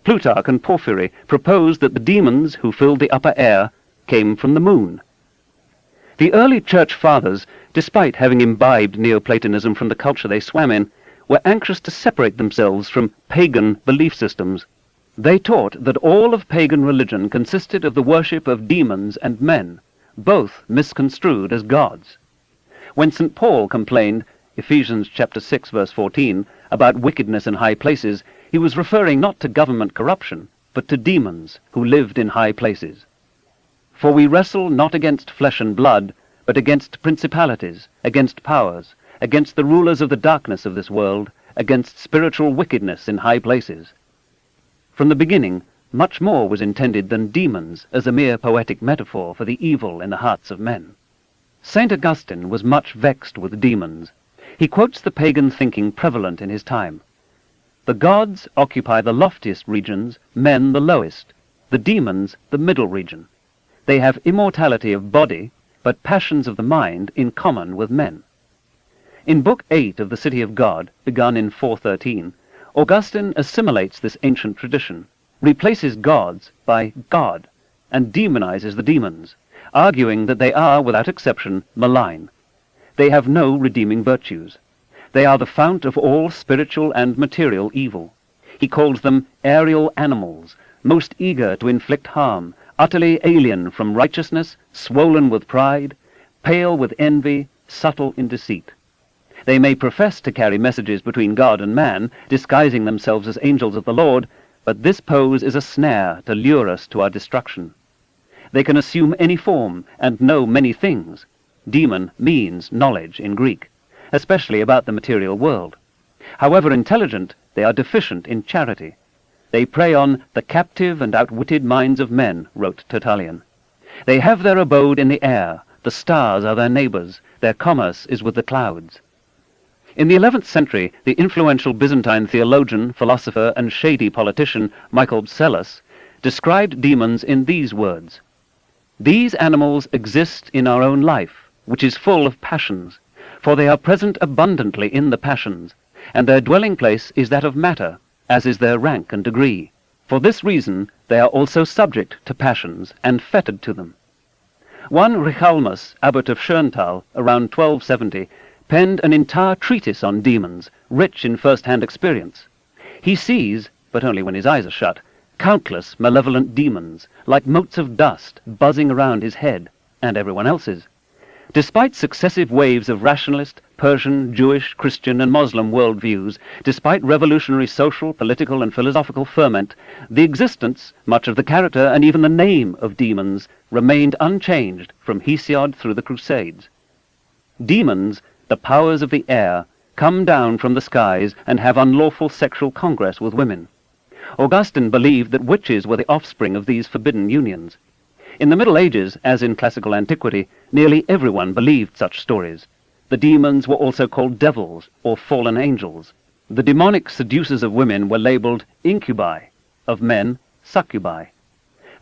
Plutarch and Porphyry proposed that the demons who filled the upper air came from the moon. The early church fathers, despite having imbibed Neoplatonism from the culture they swam in, were anxious to separate themselves from pagan belief systems. They taught that all of pagan religion consisted of the worship of demons and men, both misconstrued as gods. When St. Paul complained, Ephesians chapter 6, verse 14, about wickedness in high places, he was referring not to government corruption, but to demons who lived in high places. For we wrestle not against flesh and blood, but against principalities, against powers, against the rulers of the darkness of this world, against spiritual wickedness in high places. From the beginning, much more was intended than demons as a mere poetic metaphor for the evil in the hearts of men. St. Augustine was much vexed with demons. He quotes the pagan thinking prevalent in his time. The gods occupy the loftiest regions, men the lowest, the demons the middle region. They have immortality of body, but passions of the mind in common with men. In Book 8 of the City of God, begun in 413, Augustine assimilates this ancient tradition, replaces gods by God, and demonizes the demons, arguing that they are, without exception, malign. They have no redeeming virtues. They are the fount of all spiritual and material evil. He calls them aerial animals, most eager to inflict harm, utterly alien from righteousness, swollen with pride, pale with envy, subtle in deceit. They may profess to carry messages between God and man, disguising themselves as angels of the Lord, but this pose is a snare to lure us to our destruction. They can assume any form and know many things. Demon means knowledge in Greek, especially about the material world. However intelligent, they are deficient in charity. They prey on the captive and outwitted minds of men, wrote Tertullian. They have their abode in the air, the stars are their neighbors, their commerce is with the clouds. In the 11th century, the influential Byzantine theologian, philosopher, and shady politician Michael Psellus described demons in these words: "These animals exist in our own life, which is full of passions, for they are present abundantly in the passions, and their dwelling place is that of matter, as is their rank and degree. For this reason they are also subject to passions, and fettered to them." One Richalmus, abbot of Schöntal, around 1270, penned an entire treatise on demons, rich in first-hand experience. He sees, but only when his eyes are shut, countless malevolent demons, like motes of dust, buzzing around his head, and everyone else's. Despite successive waves of rationalist, Persian, Jewish, Christian, and Muslim worldviews, despite revolutionary social, political, and philosophical ferment, the existence, much of the character, and even the name of demons remained unchanged from Hesiod through the Crusades. Demons, the powers of the air, come down from the skies and have unlawful sexual congress with women. Augustine believed that witches were the offspring of these forbidden unions. In the Middle Ages, as in classical antiquity, nearly everyone believed such stories. The demons were also called devils or fallen angels. The demonic seducers of women were labeled incubi, of men succubi.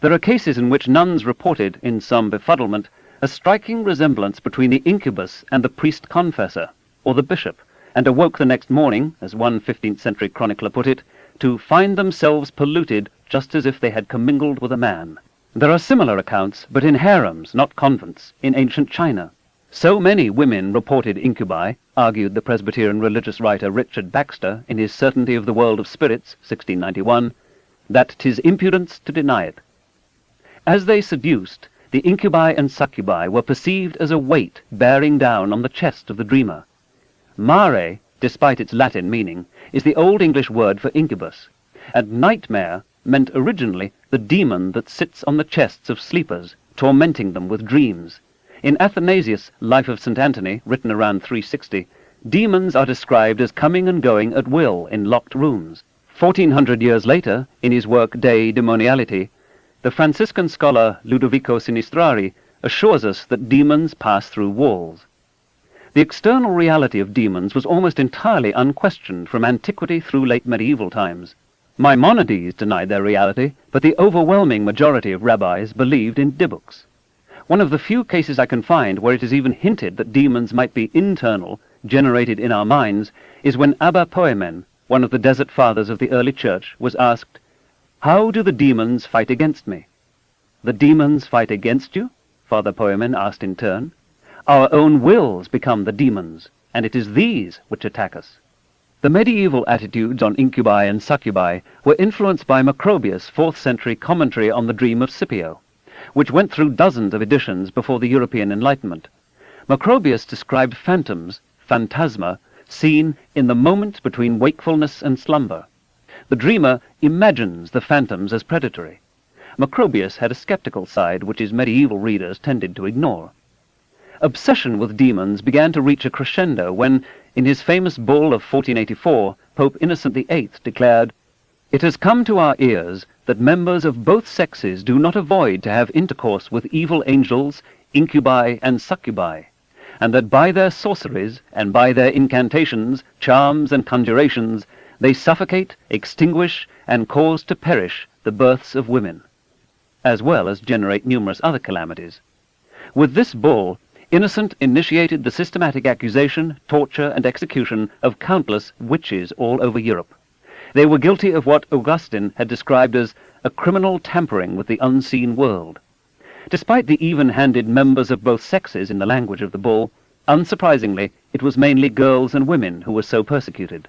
There are cases in which nuns reported, in some befuddlement, a striking resemblance between the incubus and the priest-confessor, or the bishop, and awoke the next morning, as one 15th-century chronicler put it, to find themselves polluted just as if they had commingled with a man. There are similar accounts, but in harems, not convents, in ancient China. So many women reported incubi, argued the Presbyterian religious writer Richard Baxter in his Certainty of the World of Spirits, 1691, that 'tis impudence to deny it. As they seduced, the incubi and succubi were perceived as a weight bearing down on the chest of the dreamer. Mare, despite its Latin meaning, is the Old English word for incubus, and nightmare meant originally the demon that sits on the chests of sleepers, tormenting them with dreams. In Athanasius' Life of St. Anthony, written around 360, demons are described as coming and going at will in locked rooms. 1400 years later, in his work De Demonialite, the Franciscan scholar Ludovico Sinistrari assures us that demons pass through walls. The external reality of demons was almost entirely unquestioned from antiquity through late medieval times. Maimonides denied their reality, but the overwhelming majority of rabbis believed in dibbuks. One of the few cases I can find where it is even hinted that demons might be internal, generated in our minds, is when Abba Poemen, one of the desert fathers of the early church, was asked, "How do the demons fight against me?" "The demons fight against you?" Father Poemen asked in turn. "Our own wills become the demons, and it is these which attack us." The medieval attitudes on incubi and succubi were influenced by Macrobius' 4th century commentary on the dream of Scipio, which went through dozens of editions before the European Enlightenment. Macrobius described phantoms, phantasma, seen in the moment between wakefulness and slumber. The dreamer imagines the phantoms as predatory. Macrobius had a skeptical side which his medieval readers tended to ignore. Obsession with demons began to reach a crescendo when, in his famous bull of 1484, Pope Innocent VIII declared, "It has come to our ears that members of both sexes do not avoid to have intercourse with evil angels, incubi and succubi, and that by their sorceries and by their incantations, charms and conjurations, they suffocate, extinguish, and cause to perish the births of women, as well as generate numerous other calamities." With this bull, Innocent initiated the systematic accusation, torture, and execution of countless witches all over Europe. They were guilty of what Augustine had described as a criminal tampering with the unseen world. Despite the even-handed members of both sexes in the language of the bull, unsurprisingly, it was mainly girls and women who were so persecuted.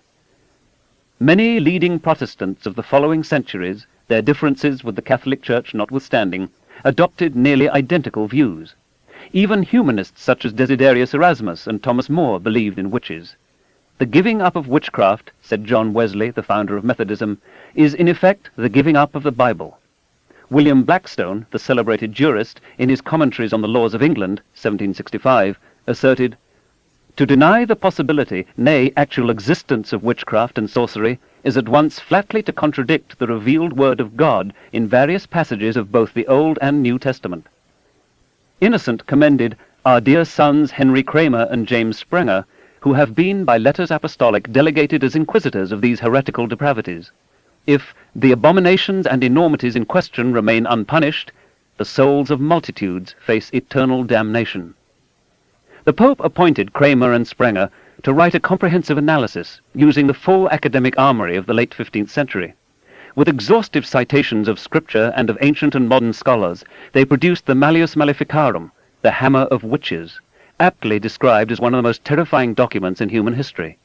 Many leading Protestants of the following centuries, their differences with the Catholic Church notwithstanding, adopted nearly identical views. Even humanists such as Desiderius Erasmus and Thomas More believed in witches. The giving up of witchcraft, said John Wesley, the founder of Methodism, is in effect the giving up of the Bible. William Blackstone, the celebrated jurist, in his Commentaries on the Laws of England, 1765, asserted, "To deny the possibility, nay, actual existence of witchcraft and sorcery, is at once flatly to contradict the revealed word of God in various passages of both the Old and New Testament." Innocent commended our dear sons Henry Kramer and James Sprenger, who have been by letters apostolic delegated as inquisitors of these heretical depravities. If the abominations and enormities in question remain unpunished, the souls of multitudes face eternal damnation. The Pope appointed Kramer and Sprenger to write a comprehensive analysis using the full academic armory of the late 15th century. With exhaustive citations of Scripture and of ancient and modern scholars, they produced the Malleus Maleficarum, the Hammer of Witches, aptly described as one of the most terrifying documents in human history.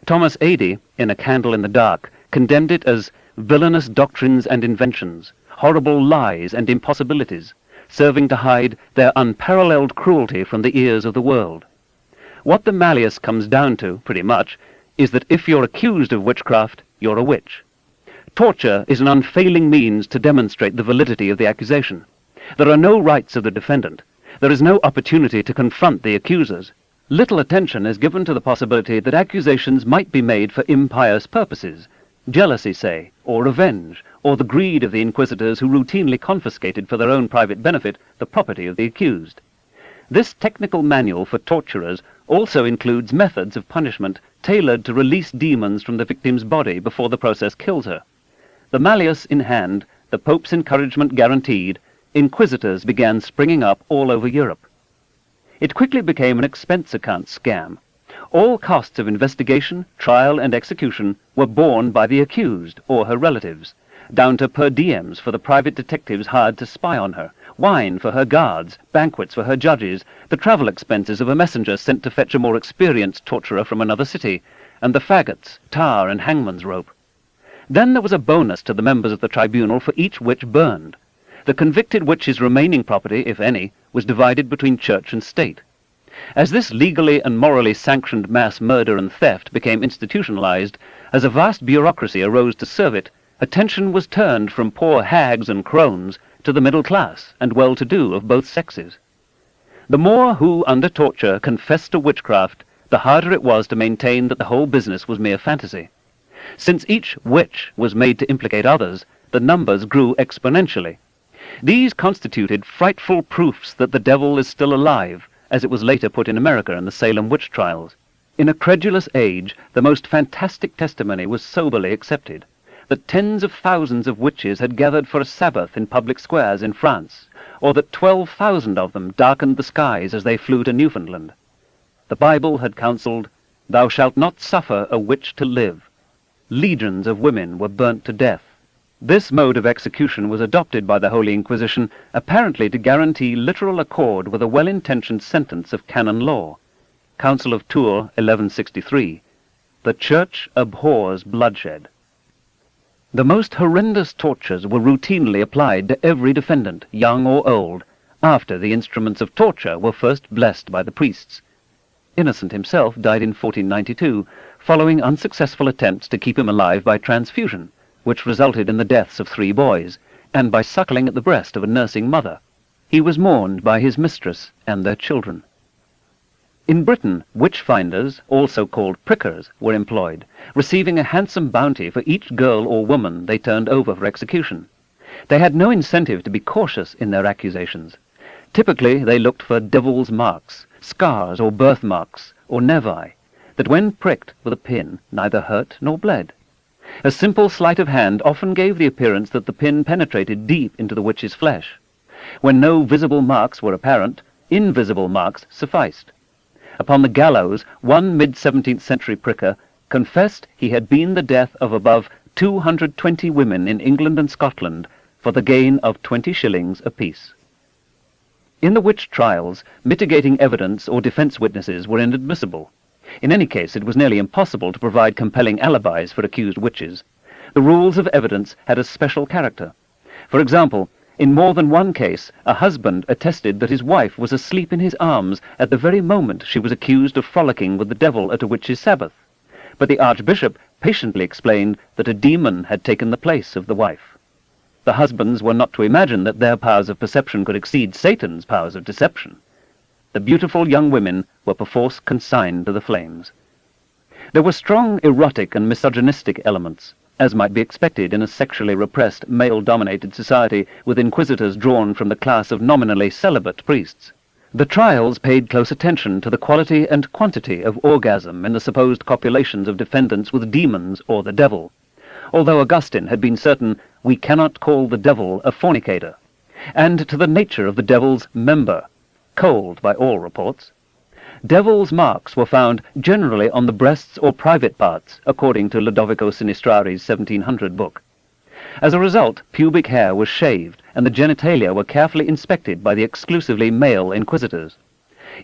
Thomas Adey, in A Candle in the Dark, condemned it as villainous doctrines and inventions, horrible lies and impossibilities, serving to hide their unparalleled cruelty from the ears of the world. What the Malleus comes down to, pretty much, is that if you're accused of witchcraft, you're a witch. Torture is an unfailing means to demonstrate the validity of the accusation. There are no rights of the defendant. There is no opportunity to confront the accusers. Little attention is given to the possibility that accusations might be made for impious purposes, jealousy, say, or revenge, or the greed of the inquisitors who routinely confiscated for their own private benefit the property of the accused. This technical manual for torturers also includes methods of punishment tailored to release demons from the victim's body before the process kills her. The Malleus in hand, the Pope's encouragement guaranteed, inquisitors began springing up all over Europe. It quickly became an expense account scam. All costs of investigation, trial, and execution were borne by the accused or her relatives, down to per diems for the private detectives hired to spy on her, wine for her guards, banquets for her judges, the travel expenses of a messenger sent to fetch a more experienced torturer from another city, and the faggots, tar, and hangman's rope. Then there was a bonus to the members of the tribunal for each witch burned. The convicted witch's remaining property, if any, was divided between church and state. As this legally and morally sanctioned mass murder and theft became institutionalized, as a vast bureaucracy arose to serve it, attention was turned from poor hags and crones to the middle class and well-to-do of both sexes. The more who, under torture, confessed to witchcraft, the harder it was to maintain that the whole business was mere fantasy. Since each witch was made to implicate others, the numbers grew exponentially. These constituted frightful proofs that the devil is still alive, as it was later put in America in the Salem witch trials. In a credulous age, the most fantastic testimony was soberly accepted, that tens of thousands of witches had gathered for a Sabbath in public squares in France, or that 12,000 of them darkened the skies as they flew to Newfoundland. The Bible had counseled, "Thou shalt not suffer a witch to live." Legions of women were burnt to death. This mode of execution was adopted by the Holy Inquisition apparently to guarantee literal accord with a well-intentioned sentence of canon law. Council of Tours, 1163. The Church abhors bloodshed. The most horrendous tortures were routinely applied to every defendant, young or old, after the instruments of torture were first blessed by the priests. Innocent himself died in 1492, following unsuccessful attempts to keep him alive by transfusion, which resulted in the deaths of 3 boys, and by suckling at the breast of a nursing mother. He was mourned by his mistress and their children. In Britain, witch-finders, also called prickers, were employed, receiving a handsome bounty for each girl or woman they turned over for execution. They had no incentive to be cautious in their accusations. Typically, they looked for devil's marks, scars or birthmarks, or nevi, that when pricked with a pin neither hurt nor bled. A simple sleight of hand often gave the appearance that the pin penetrated deep into the witch's flesh. When no visible marks were apparent, invisible marks sufficed. Upon the gallows, one mid-17th century pricker confessed he had been the death of above 220 women in England and Scotland for the gain of 20 shillings apiece. In the witch trials, mitigating evidence or defense witnesses were inadmissible. In any case, it was nearly impossible to provide compelling alibis for accused witches. The rules of evidence had a special character. For example, in more than one case, a husband attested that his wife was asleep in his arms at the very moment she was accused of frolicking with the devil at a witch's sabbath. But the archbishop patiently explained that a demon had taken the place of the wife. The husbands were not to imagine that their powers of perception could exceed Satan's powers of deception. The beautiful young women were perforce consigned to the flames. There were strong erotic and misogynistic elements, as might be expected in a sexually repressed, male-dominated society with inquisitors drawn from the class of nominally celibate priests. The trials paid close attention to the quality and quantity of orgasm in the supposed copulations of defendants with demons or the devil, although Augustine had been certain we cannot call the devil a fornicator, and to the nature of the devil's member, cold by all reports. Devil's marks were found generally on the breasts or private parts, according to Lodovico Sinistrari's 1700 book. As a result, pubic hair was shaved, and the genitalia were carefully inspected by the exclusively male inquisitors.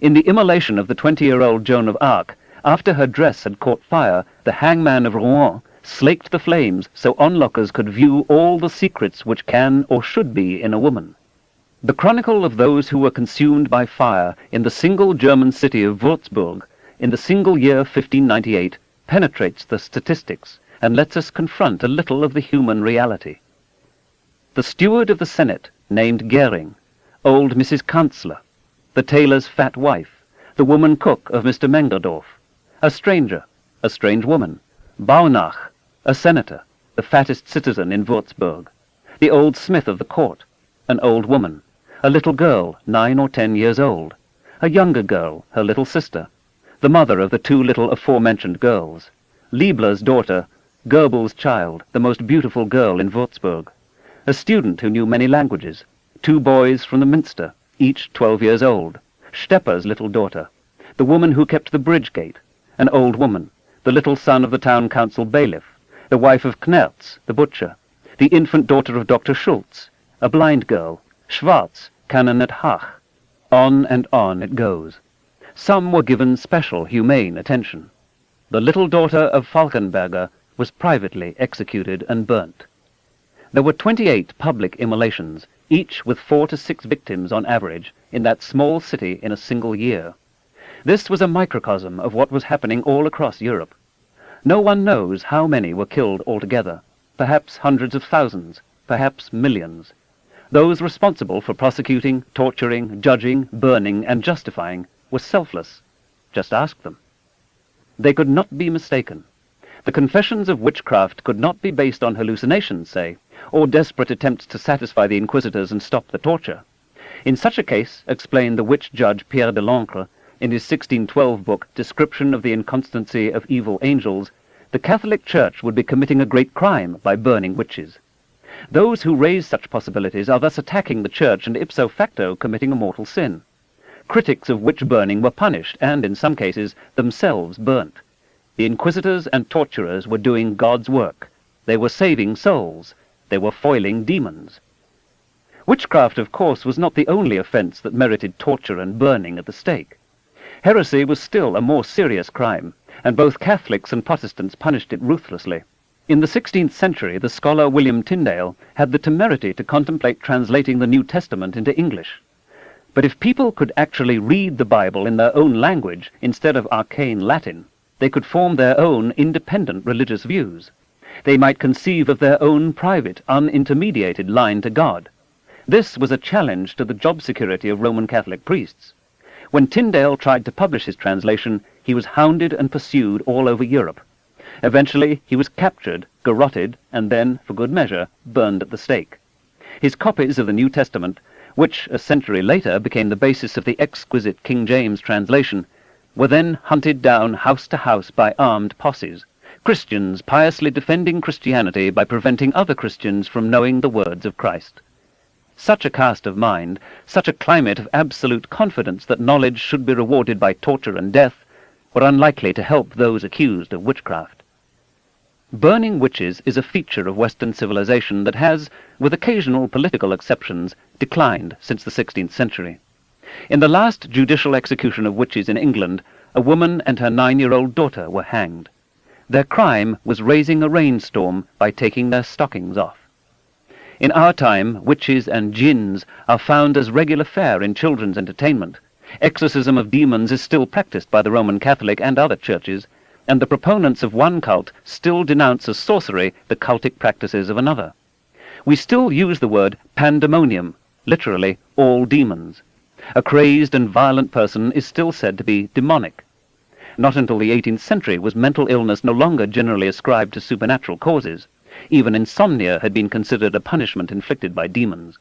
In the immolation of the 20-year-old Joan of Arc, after her dress had caught fire, the hangman of Rouen slaked the flames so onlookers could view all the secrets which can or should be in a woman. The chronicle of those who were consumed by fire in the single German city of Würzburg in the single year 1598 penetrates the statistics and lets us confront a little of the human reality. The steward of the Senate, named Gering, old Mrs. Kanzler, the tailor's fat wife, the woman cook of Mr. Mengerdorf, a stranger, a strange woman, Baunach, a senator, the fattest citizen in Würzburg, the old smith of the court, an old woman, a little girl, 9 or 10 years old, a younger girl, her little sister, the mother of the 2 little aforementioned girls, Liebler's daughter, Goebbels' child, the most beautiful girl in Würzburg, a student who knew many languages, 2 boys from the Minster, each 12 years old, Stepper's little daughter, the woman who kept the bridge gate, an old woman, the little son of the town council bailiff, the wife of Knerz, the butcher, the infant daughter of Dr. Schultz, a blind girl, Schwarz, canon at Hach. On and on it goes. Some were given special humane attention. The little daughter of Falkenberger was privately executed and burnt. There were 28 public immolations, each with 4 to 6 victims on average, in that small city in a single year. This was a microcosm of what was happening all across Europe. No one knows how many were killed altogether, perhaps hundreds of thousands, perhaps millions. Those responsible for prosecuting, torturing, judging, burning, and justifying were selfless. Just ask them. They could not be mistaken. The confessions of witchcraft could not be based on hallucinations, say, or desperate attempts to satisfy the inquisitors and stop the torture. In such a case, explained the witch judge Pierre de Lancre in his 1612 book, Description of the Inconstancy of Evil Angels, the Catholic Church would be committing a great crime by burning witches. Those who raise such possibilities are thus attacking the Church and ipso facto committing a mortal sin. Critics of witch-burning were punished and, in some cases, themselves burnt. The inquisitors and torturers were doing God's work. They were saving souls. They were foiling demons. Witchcraft, of course, was not the only offense that merited torture and burning at the stake. Heresy was still a more serious crime, and both Catholics and Protestants punished it ruthlessly. In the 16th century, the scholar William Tyndale had the temerity to contemplate translating the New Testament into English. But if people could actually read the Bible in their own language instead of arcane Latin, they could form their own independent religious views. They might conceive of their own private, unintermediated line to God. This was a challenge to the job security of Roman Catholic priests. When Tyndale tried to publish his translation, he was hounded and pursued all over Europe. Eventually, he was captured, garroted, and then, for good measure, burned at the stake. His copies of the New Testament, which a century later became the basis of the exquisite King James translation, were then hunted down house to house by armed posses, Christians piously defending Christianity by preventing other Christians from knowing the words of Christ. Such a cast of mind, such a climate of absolute confidence that knowledge should be rewarded by torture and death, were unlikely to help those accused of witchcraft. Burning witches is a feature of Western civilization that has, with occasional political exceptions, declined since the 16th century. In the last judicial execution of witches in England, a woman and her 9-year-old daughter were hanged. Their crime was raising a rainstorm by taking their stockings off. In our time, witches and jinns are found as regular fare in children's entertainment. Exorcism of demons is still practiced by the Roman Catholic and other churches, and the proponents of one cult still denounce as sorcery the cultic practices of another. We still use the word pandemonium, literally all demons. A crazed and violent person is still said to be demonic. Not until the 18th century was mental illness no longer generally ascribed to supernatural causes. Even insomnia had been considered a punishment inflicted by demons.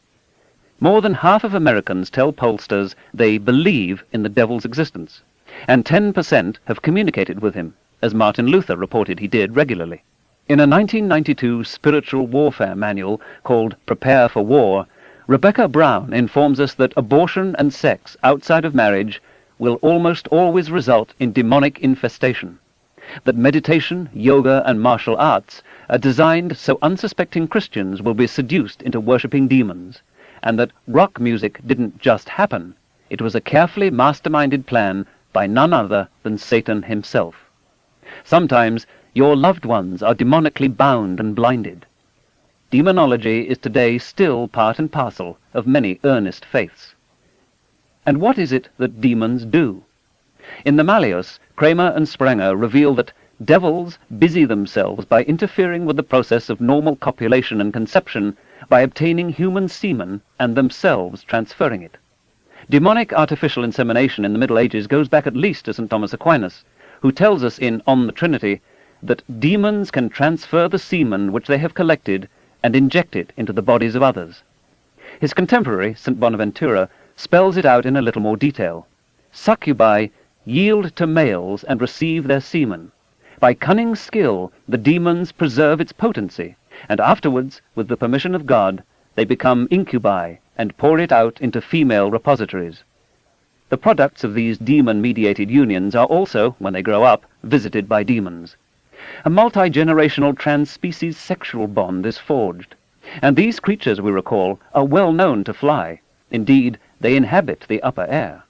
More than half of Americans tell pollsters they believe in the devil's existence, and 10% have communicated with him, as Martin Luther reported he did regularly. In a 1992 spiritual warfare manual called Prepare for War, Rebecca Brown informs us that abortion and sex outside of marriage will almost always result in demonic infestation, that meditation, yoga, and martial arts are designed so unsuspecting Christians will be seduced into worshipping demons, and that rock music didn't just happen, it was a carefully masterminded plan by none other than Satan himself. Sometimes your loved ones are demonically bound and blinded. Demonology is today still part and parcel of many earnest faiths. And what is it that demons do? In the Malleus, Kramer and Sprenger reveal that devils busy themselves by interfering with the process of normal copulation and conception by obtaining human semen and themselves transferring it. Demonic artificial insemination in the Middle Ages goes back at least to St. Thomas Aquinas, who tells us in On the Trinity that demons can transfer the semen which they have collected and inject it into the bodies of others. His contemporary, St. Bonaventura, spells it out in a little more detail. Succubi yield to males and receive their semen. By cunning skill, the demons preserve its potency, and afterwards, with the permission of God, they become incubi and pour it out into female repositories. The products of these demon-mediated unions are also, when they grow up, visited by demons. A multi-generational trans-species sexual bond is forged, and these creatures, we recall, are well known to fly. Indeed, they inhabit the upper air.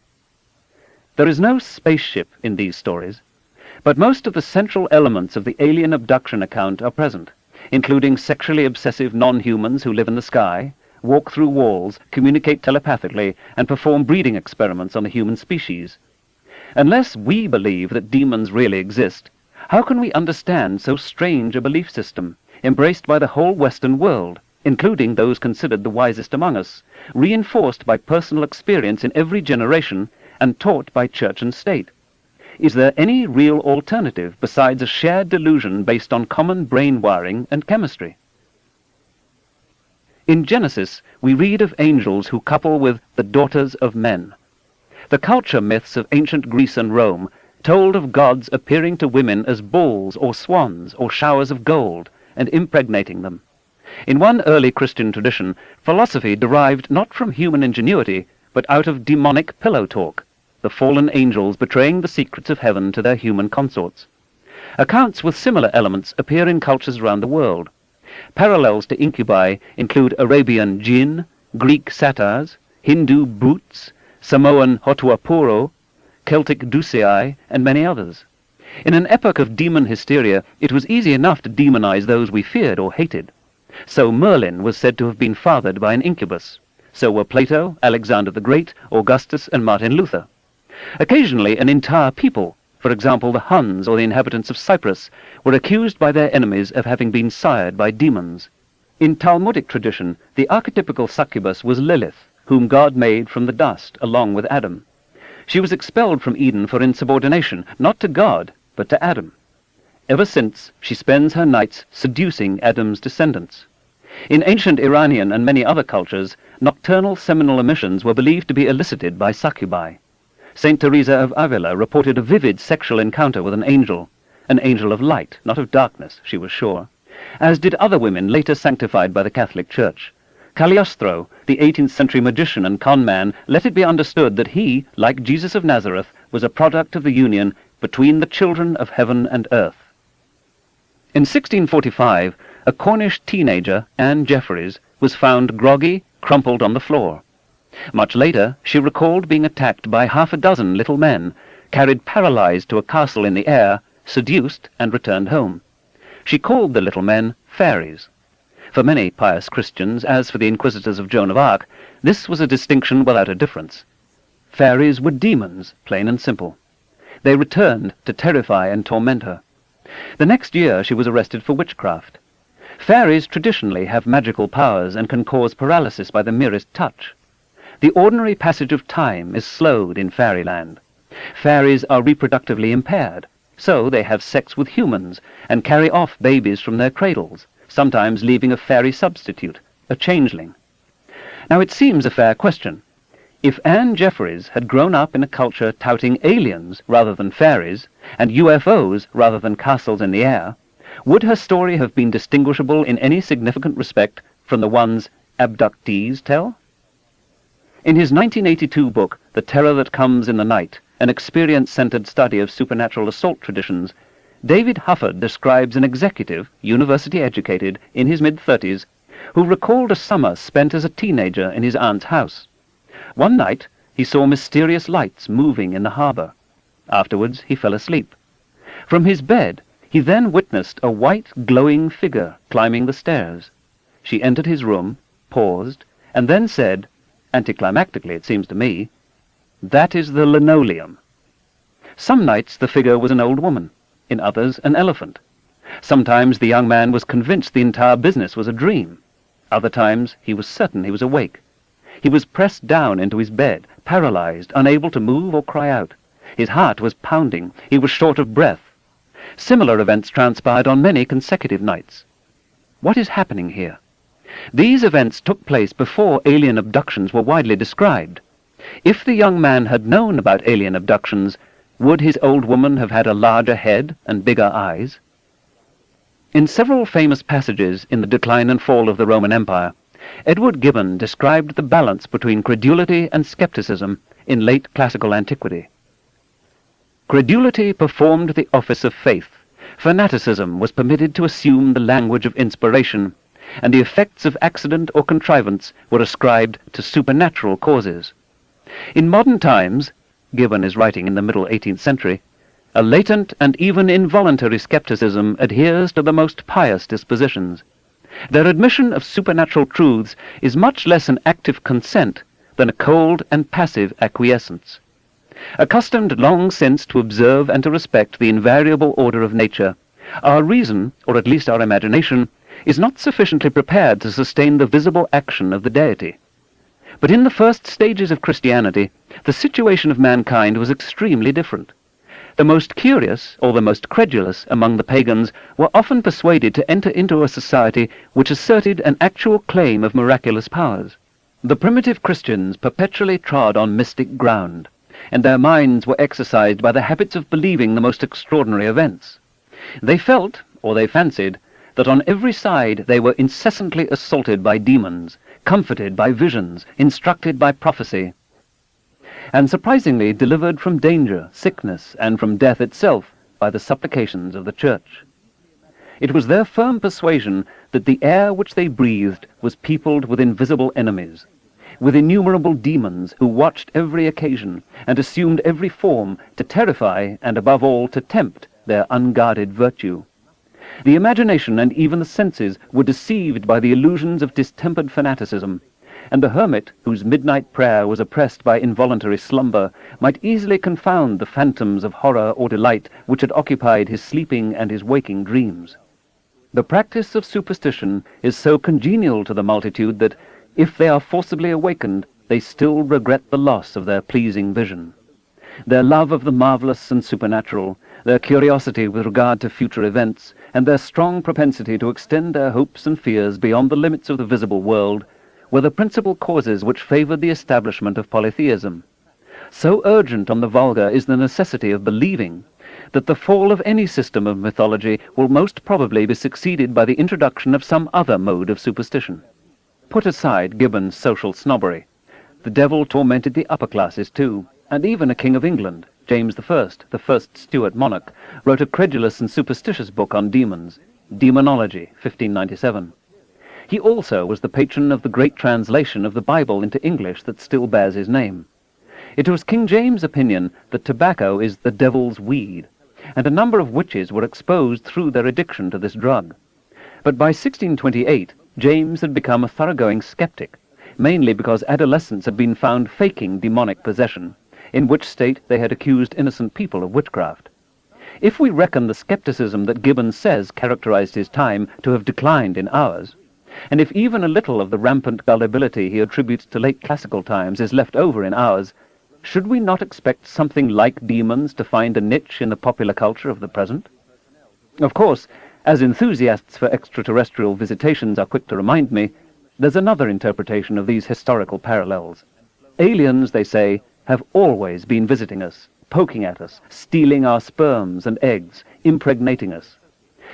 There is no spaceship in these stories, but most of the central elements of the alien abduction account are present, including sexually obsessive non-humans who live in the sky, walk through walls, communicate telepathically, and perform breeding experiments on the human species. Unless we believe that demons really exist, how can we understand so strange a belief system, embraced by the whole Western world, including those considered the wisest among us, reinforced by personal experience in every generation, and taught by church and state? Is there any real alternative besides a shared delusion based on common brain wiring and chemistry? In Genesis, we read of angels who couple with the daughters of men. The culture myths of ancient Greece and Rome told of gods appearing to women as bulls or swans or showers of gold and impregnating them. In one early Christian tradition, philosophy derived not from human ingenuity, but out of demonic pillow talk, the fallen angels betraying the secrets of heaven to their human consorts. Accounts with similar elements appear in cultures around the world. Parallels to incubi include Arabian jinn, Greek satyrs, Hindu bhoots, Samoan hotuapuro, Celtic Dusei, and many others. In an epoch of demon hysteria, it was easy enough to demonize those we feared or hated. So Merlin was said to have been fathered by an incubus. So were Plato, Alexander the Great, Augustus, and Martin Luther. Occasionally an entire people, for example the Huns or the inhabitants of Cyprus, were accused by their enemies of having been sired by demons. In Talmudic tradition, the archetypical succubus was Lilith, whom God made from the dust, along with Adam. She was expelled from Eden for insubordination, not to God, but to Adam. Ever since, she spends her nights seducing Adam's descendants. In ancient Iranian and many other cultures, nocturnal seminal emissions were believed to be elicited by succubi. Saint Teresa of Avila reported a vivid sexual encounter with an angel of light, not of darkness, she was sure, as did other women later sanctified by the Catholic Church. Cagliostro, the 18th century magician and con man, let it be understood that he, like Jesus of Nazareth, was a product of the union between the children of heaven and earth. In 1645, a Cornish teenager, Anne Jeffreys, was found groggy, crumpled on the floor. Much later, she recalled being attacked by half a dozen little men, carried paralyzed to a castle in the air, seduced, and returned home. She called the little men fairies. For many pious Christians, as for the inquisitors of Joan of Arc, this was a distinction without a difference. Fairies were demons, plain and simple. They returned to terrify and torment her. The next year she was arrested for witchcraft. Fairies traditionally have magical powers and can cause paralysis by the merest touch. The ordinary passage of time is slowed in fairyland. Fairies are reproductively impaired, so they have sex with humans and carry off babies from their cradles, sometimes leaving a fairy substitute, a changeling. Now it seems a fair question. If Anne Jeffreys had grown up in a culture touting aliens rather than fairies, and UFOs rather than castles in the air, would her story have been distinguishable in any significant respect from the ones abductees tell? In his 1982 book, The Terror That Comes in the Night, an experience-centered study of supernatural assault traditions, David Hufford describes an executive, university-educated, in his mid-30s, who recalled a summer spent as a teenager in his aunt's house. One night, he saw mysterious lights moving in the harbor. Afterwards, he fell asleep. From his bed, he then witnessed a white, glowing figure climbing the stairs. She entered his room, paused, and then said, anticlimactically it seems to me, "That is the linoleum." Some nights the figure was an old woman, in others an elephant. Sometimes the young man was convinced the entire business was a dream. Other times he was certain he was awake. He was pressed down into his bed, paralyzed, unable to move or cry out. His heart was pounding. He was short of breath. Similar events transpired on many consecutive nights. What is happening here? These events took place before alien abductions were widely described. If the young man had known about alien abductions, would his old woman have had a larger head and bigger eyes? In several famous passages in the decline and fall of the Roman Empire, Edward Gibbon described the balance between credulity and skepticism in late classical antiquity. Credulity performed the office of faith. Fanaticism was permitted to assume the language of inspiration, and the effects of accident or contrivance were ascribed to supernatural causes. In modern times, Gibbon is writing in the middle 18th century, a latent and even involuntary skepticism adheres to the most pious dispositions. Their admission of supernatural truths is much less an active consent than a cold and passive acquiescence. Accustomed long since to observe and to respect the invariable order of nature, our reason, or at least our imagination, is not sufficiently prepared to sustain the visible action of the deity. But in the first stages of Christianity, the situation of mankind was extremely different. The most curious, or the most credulous, among the pagans were often persuaded to enter into a society which asserted an actual claim of miraculous powers. The primitive Christians perpetually trod on mystic ground, and their minds were exercised by the habits of believing the most extraordinary events. They felt, or they fancied, that on every side they were incessantly assaulted by demons, comforted by visions, instructed by prophecy, and surprisingly delivered from danger, sickness, and from death itself by the supplications of the Church. It was their firm persuasion that the air which they breathed was peopled with invisible enemies, with innumerable demons who watched every occasion and assumed every form to terrify and above all to tempt their unguarded virtue. The imagination and even the senses were deceived by the illusions of distempered fanaticism, and the hermit, whose midnight prayer was oppressed by involuntary slumber, might easily confound the phantoms of horror or delight which had occupied his sleeping and his waking dreams. The practice of superstition is so congenial to the multitude that, if they are forcibly awakened, they still regret the loss of their pleasing vision. Their love of the marvelous and supernatural, their curiosity with regard to future events, and their strong propensity to extend their hopes and fears beyond the limits of the visible world, were the principal causes which favored the establishment of polytheism. So urgent on the vulgar is the necessity of believing, that the fall of any system of mythology will most probably be succeeded by the introduction of some other mode of superstition. Put aside Gibbon's social snobbery. The devil tormented the upper classes too, and even a king of England, James I, the first Stuart monarch, wrote a credulous and superstitious book on demons, Demonology, 1597. He also was the patron of the great translation of the Bible into English that still bears his name. It was King James' opinion that tobacco is the devil's weed, and a number of witches were exposed through their addiction to this drug. But by 1628, James had become a thoroughgoing skeptic, mainly because adolescents had been found faking demonic possession, in which state they had accused innocent people of witchcraft. If we reckon the skepticism that Gibbon says characterized his time to have declined in ours, and if even a little of the rampant gullibility he attributes to late classical times is left over in ours, should we not expect something like demons to find a niche in the popular culture of the present? Of course, as enthusiasts for extraterrestrial visitations are quick to remind me, there's another interpretation of these historical parallels. Aliens, they say, have always been visiting us, poking at us, stealing our sperms and eggs, impregnating us.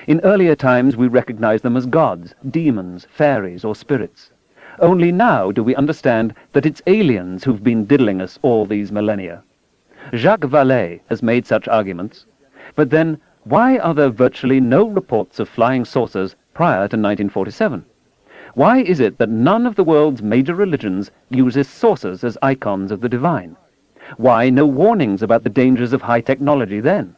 In earlier times we recognized them as gods, demons, fairies, or spirits. Only now do we understand that it's aliens who've been diddling us all these millennia. Jacques Vallée has made such arguments, but then why are there virtually no reports of flying saucers prior to 1947? Why is it that none of the world's major religions uses saucers as icons of the divine? Why no warnings about the dangers of high technology then?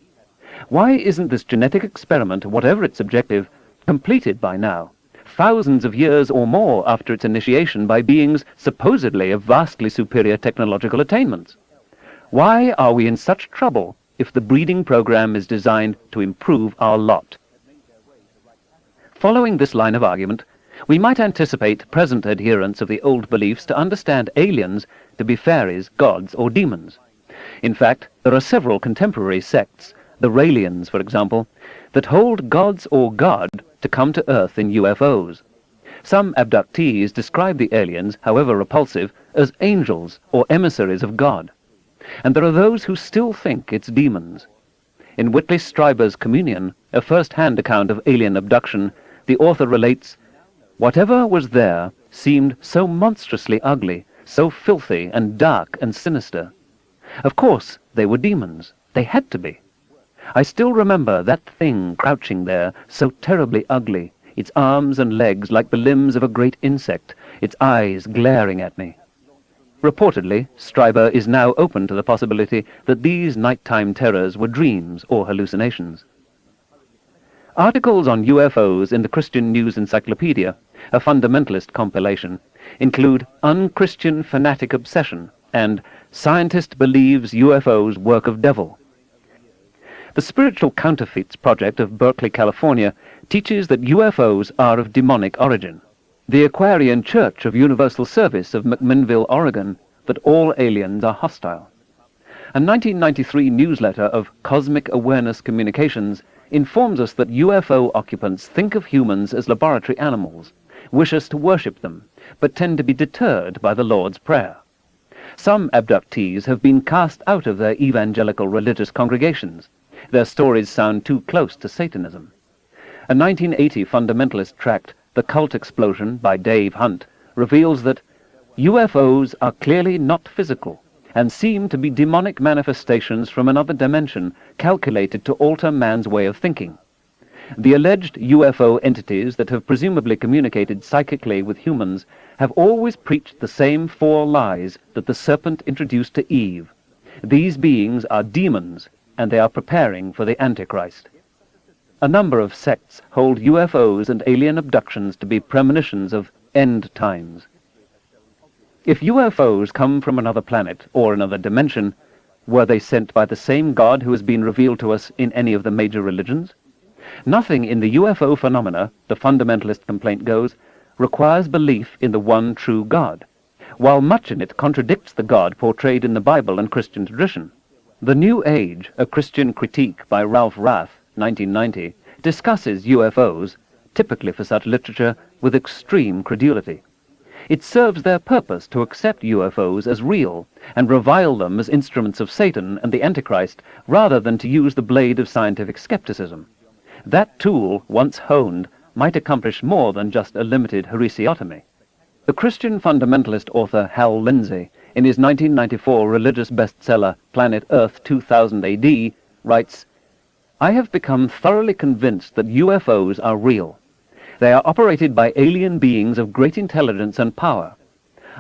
Why isn't this genetic experiment, whatever its objective, completed by now, thousands of years or more after its initiation by beings supposedly of vastly superior technological attainments? Why are we in such trouble if the breeding program is designed to improve our lot? Following this line of argument, we might anticipate present adherents of the old beliefs to understand aliens to be fairies, gods, or demons. In fact, there are several contemporary sects, the Raelians, for example, that hold gods or God to come to Earth in UFOs. Some abductees describe the aliens, however repulsive, as angels or emissaries of God. And there are those who still think it's demons. In Whitley Strieber's Communion, a first-hand account of alien abduction, the author relates, "Whatever was there seemed so monstrously ugly, so filthy and dark and sinister. Of course, they were demons. They had to be. I still remember that thing crouching there, so terribly ugly, its arms and legs like the limbs of a great insect, its eyes glaring at me." Reportedly, Strieber is now open to the possibility that these nighttime terrors were dreams or hallucinations. Articles on UFOs in the Christian News Encyclopedia, a fundamentalist compilation, include "Unchristian Fanatic Obsession" and "Scientist Believes UFOs Work of Devil." The Spiritual Counterfeits Project of Berkeley, California, teaches that UFOs are of demonic origin. The Aquarian Church of Universal Service of McMinnville, Oregon, that all aliens are hostile. A 1993 newsletter of Cosmic Awareness Communications informs us that UFO occupants think of humans as laboratory animals, wish us to worship them, but tend to be deterred by the Lord's Prayer. Some abductees have been cast out of their evangelical religious congregations. Their stories sound too close to Satanism. A 1980 fundamentalist tract, The Cult Explosion by Dave Hunt, reveals that UFOs are clearly not physical and seem to be demonic manifestations from another dimension calculated to alter man's way of thinking. The alleged UFO entities that have presumably communicated psychically with humans have always preached the same 4 lies that the serpent introduced to Eve. These beings are demons, and they are preparing for the Antichrist. A number of sects hold UFOs and alien abductions to be premonitions of end times. If UFOs come from another planet or another dimension, were they sent by the same God who has been revealed to us in any of the major religions? Nothing in the UFO phenomena, the fundamentalist complaint goes, requires belief in the one true God, while much in it contradicts the God portrayed in the Bible and Christian tradition. The New Age, a Christian critique by Ralph Rath, 1990, discusses UFOs, typically for such literature, with extreme credulity. It serves their purpose to accept UFOs as real and revile them as instruments of Satan and the Antichrist, rather than to use the blade of scientific skepticism. That tool, once honed, might accomplish more than just a limited heresiotomy. The Christian fundamentalist author Hal Lindsey, in his 1994 religious bestseller Planet Earth 2000 AD, writes, "I have become thoroughly convinced that UFOs are real. They are operated by alien beings of great intelligence and power.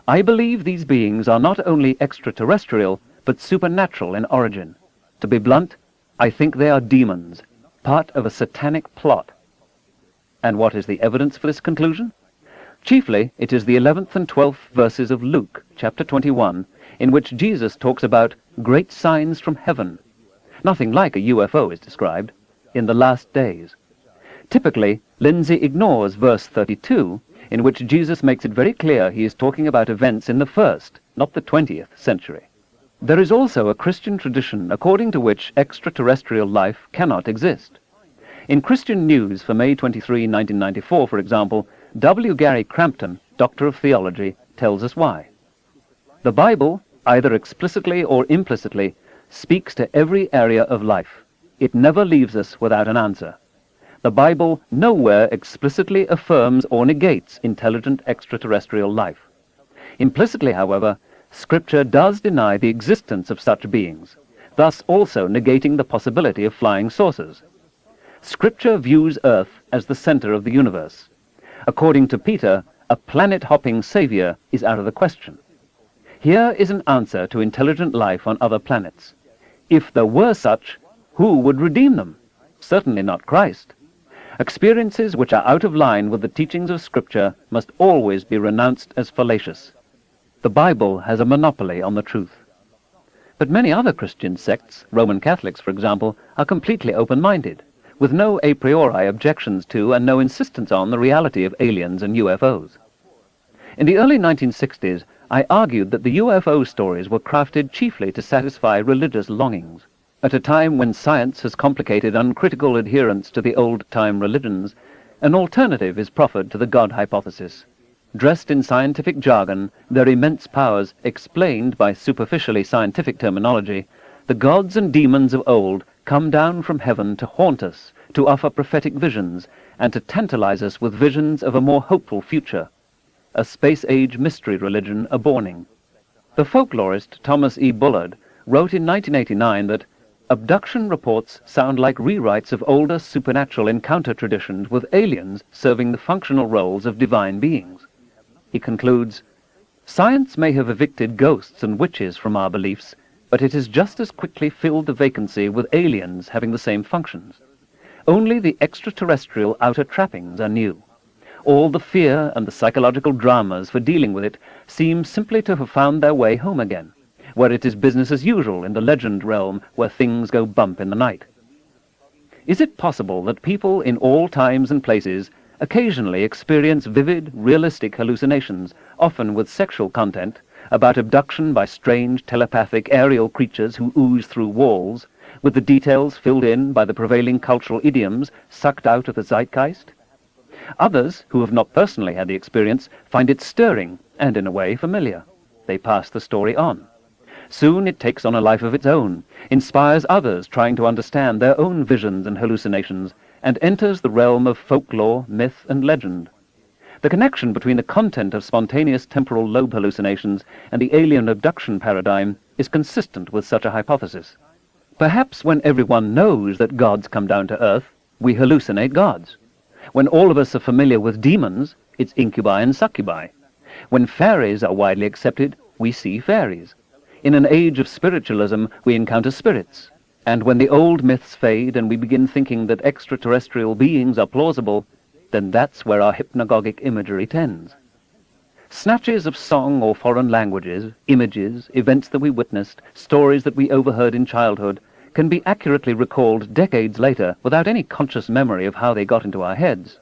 I believe these beings are not only extraterrestrial, but supernatural in origin. To be blunt, I think they are demons, part of a satanic plot." And what is the evidence for this conclusion? Chiefly, it is the 11th and 12th verses of Luke, chapter 21, in which Jesus talks about great signs from heaven. Nothing like a UFO is described, in the last days. Typically, Lindsey ignores verse 32, in which Jesus makes it very clear he is talking about events in the 1st, not the 20th century. There is also a Christian tradition according to which extraterrestrial life cannot exist. In Christian News for May 23, 1994, for example, W. Gary Crampton, Doctor of Theology, tells us why. The Bible, either explicitly or implicitly, speaks to every area of life. It never leaves us without an answer. The Bible nowhere explicitly affirms or negates intelligent extraterrestrial life. Implicitly, however, Scripture does deny the existence of such beings, thus also negating the possibility of flying saucers. Scripture views Earth as the center of the universe. According to Peter, a planet-hopping savior is out of the question. Here is an answer to intelligent life on other planets. If there were such, who would redeem them? Certainly not Christ. Experiences which are out of line with the teachings of Scripture must always be renounced as fallacious. The Bible has a monopoly on the truth. But many other Christian sects, Roman Catholics for example, are completely open-minded, with no a priori objections to and no insistence on the reality of aliens and UFOs. In the early 1960s, I argued that the UFO stories were crafted chiefly to satisfy religious longings. At a time when science has complicated uncritical adherence to the old-time religions, an alternative is proffered to the God hypothesis. Dressed in scientific jargon, their immense powers explained by superficially scientific terminology, the gods and demons of old come down from heaven to haunt us, to offer prophetic visions, and to tantalize us with visions of a more hopeful future. A space-age mystery religion aborning. The folklorist Thomas E. Bullard wrote in 1989 that abduction reports sound like rewrites of older supernatural encounter traditions with aliens serving the functional roles of divine beings. He concludes, "Science may have evicted ghosts and witches from our beliefs, but it has just as quickly filled the vacancy with aliens having the same functions. Only the extraterrestrial outer trappings are new. All the fear and the psychological dramas for dealing with it seem simply to have found their way home again, where it is business as usual in the legend realm where things go bump in the night." Is it possible that people in all times and places occasionally experience vivid, realistic hallucinations, often with sexual content, about abduction by strange telepathic aerial creatures who ooze through walls, with the details filled in by the prevailing cultural idioms sucked out of the zeitgeist? Others, who have not personally had the experience, find it stirring and, in a way, familiar. They pass the story on. Soon it takes on a life of its own, inspires others trying to understand their own visions and hallucinations, and enters the realm of folklore, myth, and legend. The connection between the content of spontaneous temporal lobe hallucinations and the alien abduction paradigm is consistent with such a hypothesis. Perhaps when everyone knows that gods come down to Earth, we hallucinate gods. When all of us are familiar with demons, it's incubi and succubi. When fairies are widely accepted, we see fairies. In an age of spiritualism, we encounter spirits. And when the old myths fade and we begin thinking that extraterrestrial beings are plausible, then that's where our hypnagogic imagery tends. Snatches of song or foreign languages, images, events that we witnessed, stories that we overheard in childhood, can be accurately recalled decades later without any conscious memory of how they got into our heads.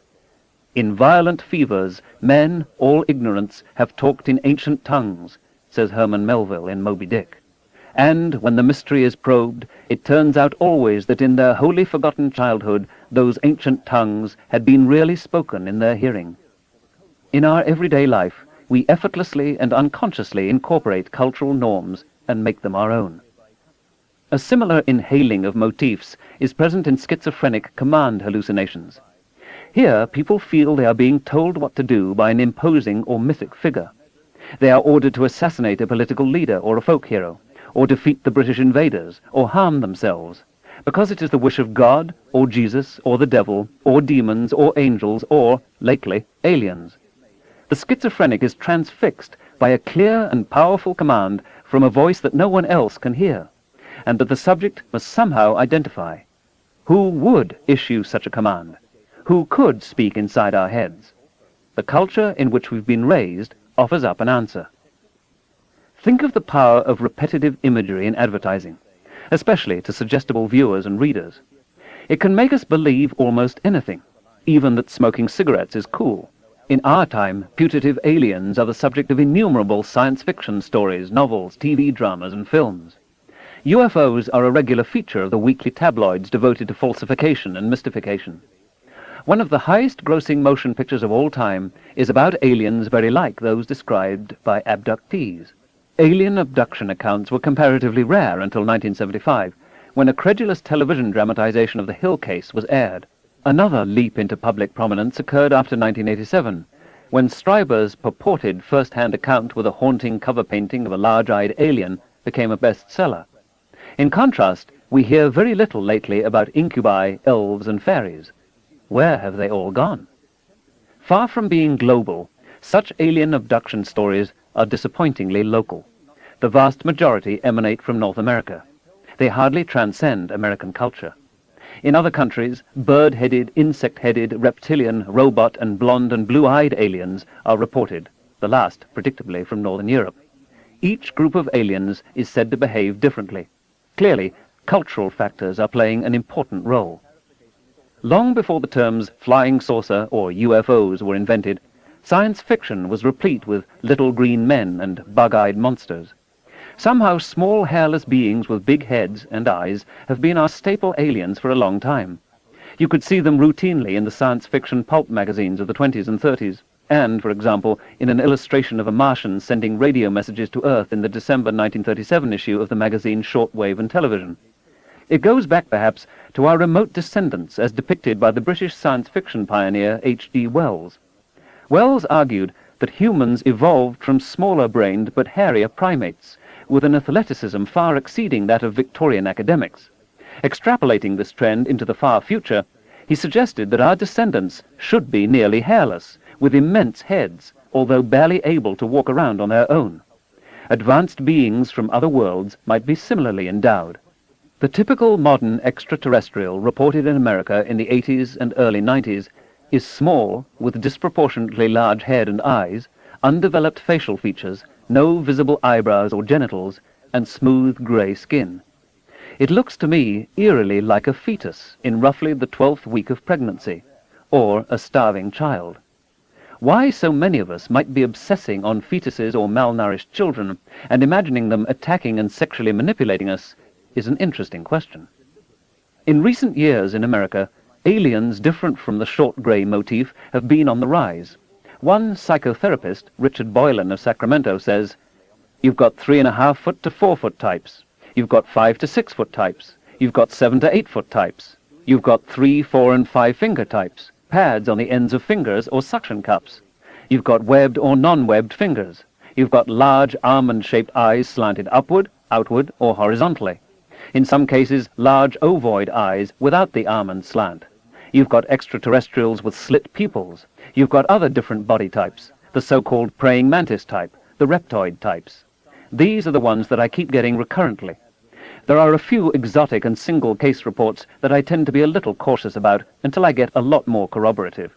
In violent fevers, men, all ignorants, have talked in ancient tongues, says Herman Melville in Moby Dick. And when the mystery is probed, it turns out always that in their wholly forgotten childhood, those ancient tongues had been really spoken in their hearing. In our everyday life, we effortlessly and unconsciously incorporate cultural norms and make them our own. A similar inhaling of motifs is present in schizophrenic command hallucinations. Here, people feel they are being told what to do by an imposing or mythic figure. They are ordered to assassinate a political leader or a folk hero, or defeat the British invaders, or harm themselves, because it is the wish of God, or Jesus, or the devil, or demons, or angels, or, lately, aliens. The schizophrenic is transfixed by a clear and powerful command from a voice that no one else can hear, and that the subject must somehow identify. Who would issue such a command? Who could speak inside our heads? The culture in which we've been raised offers up an answer. Think of the power of repetitive imagery in advertising, especially to suggestible viewers and readers. It can make us believe almost anything, even that smoking cigarettes is cool. In our time, putative aliens are the subject of innumerable science fiction stories, novels, TV dramas, and films. UFOs are a regular feature of the weekly tabloids devoted to falsification and mystification. One of the highest-grossing motion pictures of all time is about aliens very like those described by abductees. Alien abduction accounts were comparatively rare until 1975, when a credulous television dramatization of the Hill case was aired. Another leap into public prominence occurred after 1987, when Stryber's purported first-hand account with a haunting cover painting of a large-eyed alien became a bestseller. In contrast, we hear very little lately about incubi, elves, and fairies. Where have they all gone? Far from being global, such alien abduction stories are disappointingly local. The vast majority emanate from North America. They hardly transcend American culture. In other countries, bird-headed, insect-headed, reptilian, robot, and blonde and blue-eyed aliens are reported, the last, predictably, from Northern Europe. Each group of aliens is said to behave differently. Clearly, cultural factors are playing an important role. Long before the terms flying saucer or UFOs were invented, science fiction was replete with little green men and bug-eyed monsters. Somehow small hairless beings with big heads and eyes have been our staple aliens for a long time. You could see them routinely in the science fiction pulp magazines of the 20s and 30s, and, for example, in an illustration of a Martian sending radio messages to Earth in the December 1937 issue of the magazine Shortwave and Television. It goes back, perhaps, to our remote descendants as depicted by the British science fiction pioneer H.G. Wells. Wells argued that humans evolved from smaller-brained but hairier primates, with an athleticism far exceeding that of Victorian academics. Extrapolating this trend into the far future, he suggested that our descendants should be nearly hairless, with immense heads, although barely able to walk around on their own. Advanced beings from other worlds might be similarly endowed. The typical modern extraterrestrial reported in America in the 80s and early 90s is small, with disproportionately large head and eyes, undeveloped facial features, no visible eyebrows or genitals, and smooth grey skin. It looks to me eerily like a fetus in roughly the 12th week of pregnancy, or a starving child. Why so many of us might be obsessing on fetuses or malnourished children and imagining them attacking and sexually manipulating us is an interesting question. In recent years in America, aliens different from the short grey motif have been on the rise. One psychotherapist, Richard Boylan of Sacramento, says, "You've got 3.5 foot to 4 foot types. You've got 5 to 6 foot types. You've got 7 to 8 foot types. You've got 3, 4, and 5 finger types, pads on the ends of fingers or suction cups. You've got webbed or non-webbed fingers. You've got large almond-shaped eyes slanted upward, outward, or horizontally. In some cases, large ovoid eyes without the almond slant. You've got extraterrestrials with slit pupils. You've got other different body types, the so-called praying mantis type, the reptoid types. These are the ones that I keep getting recurrently. There are a few exotic and single case reports that I tend to be a little cautious about until I get a lot more corroborative.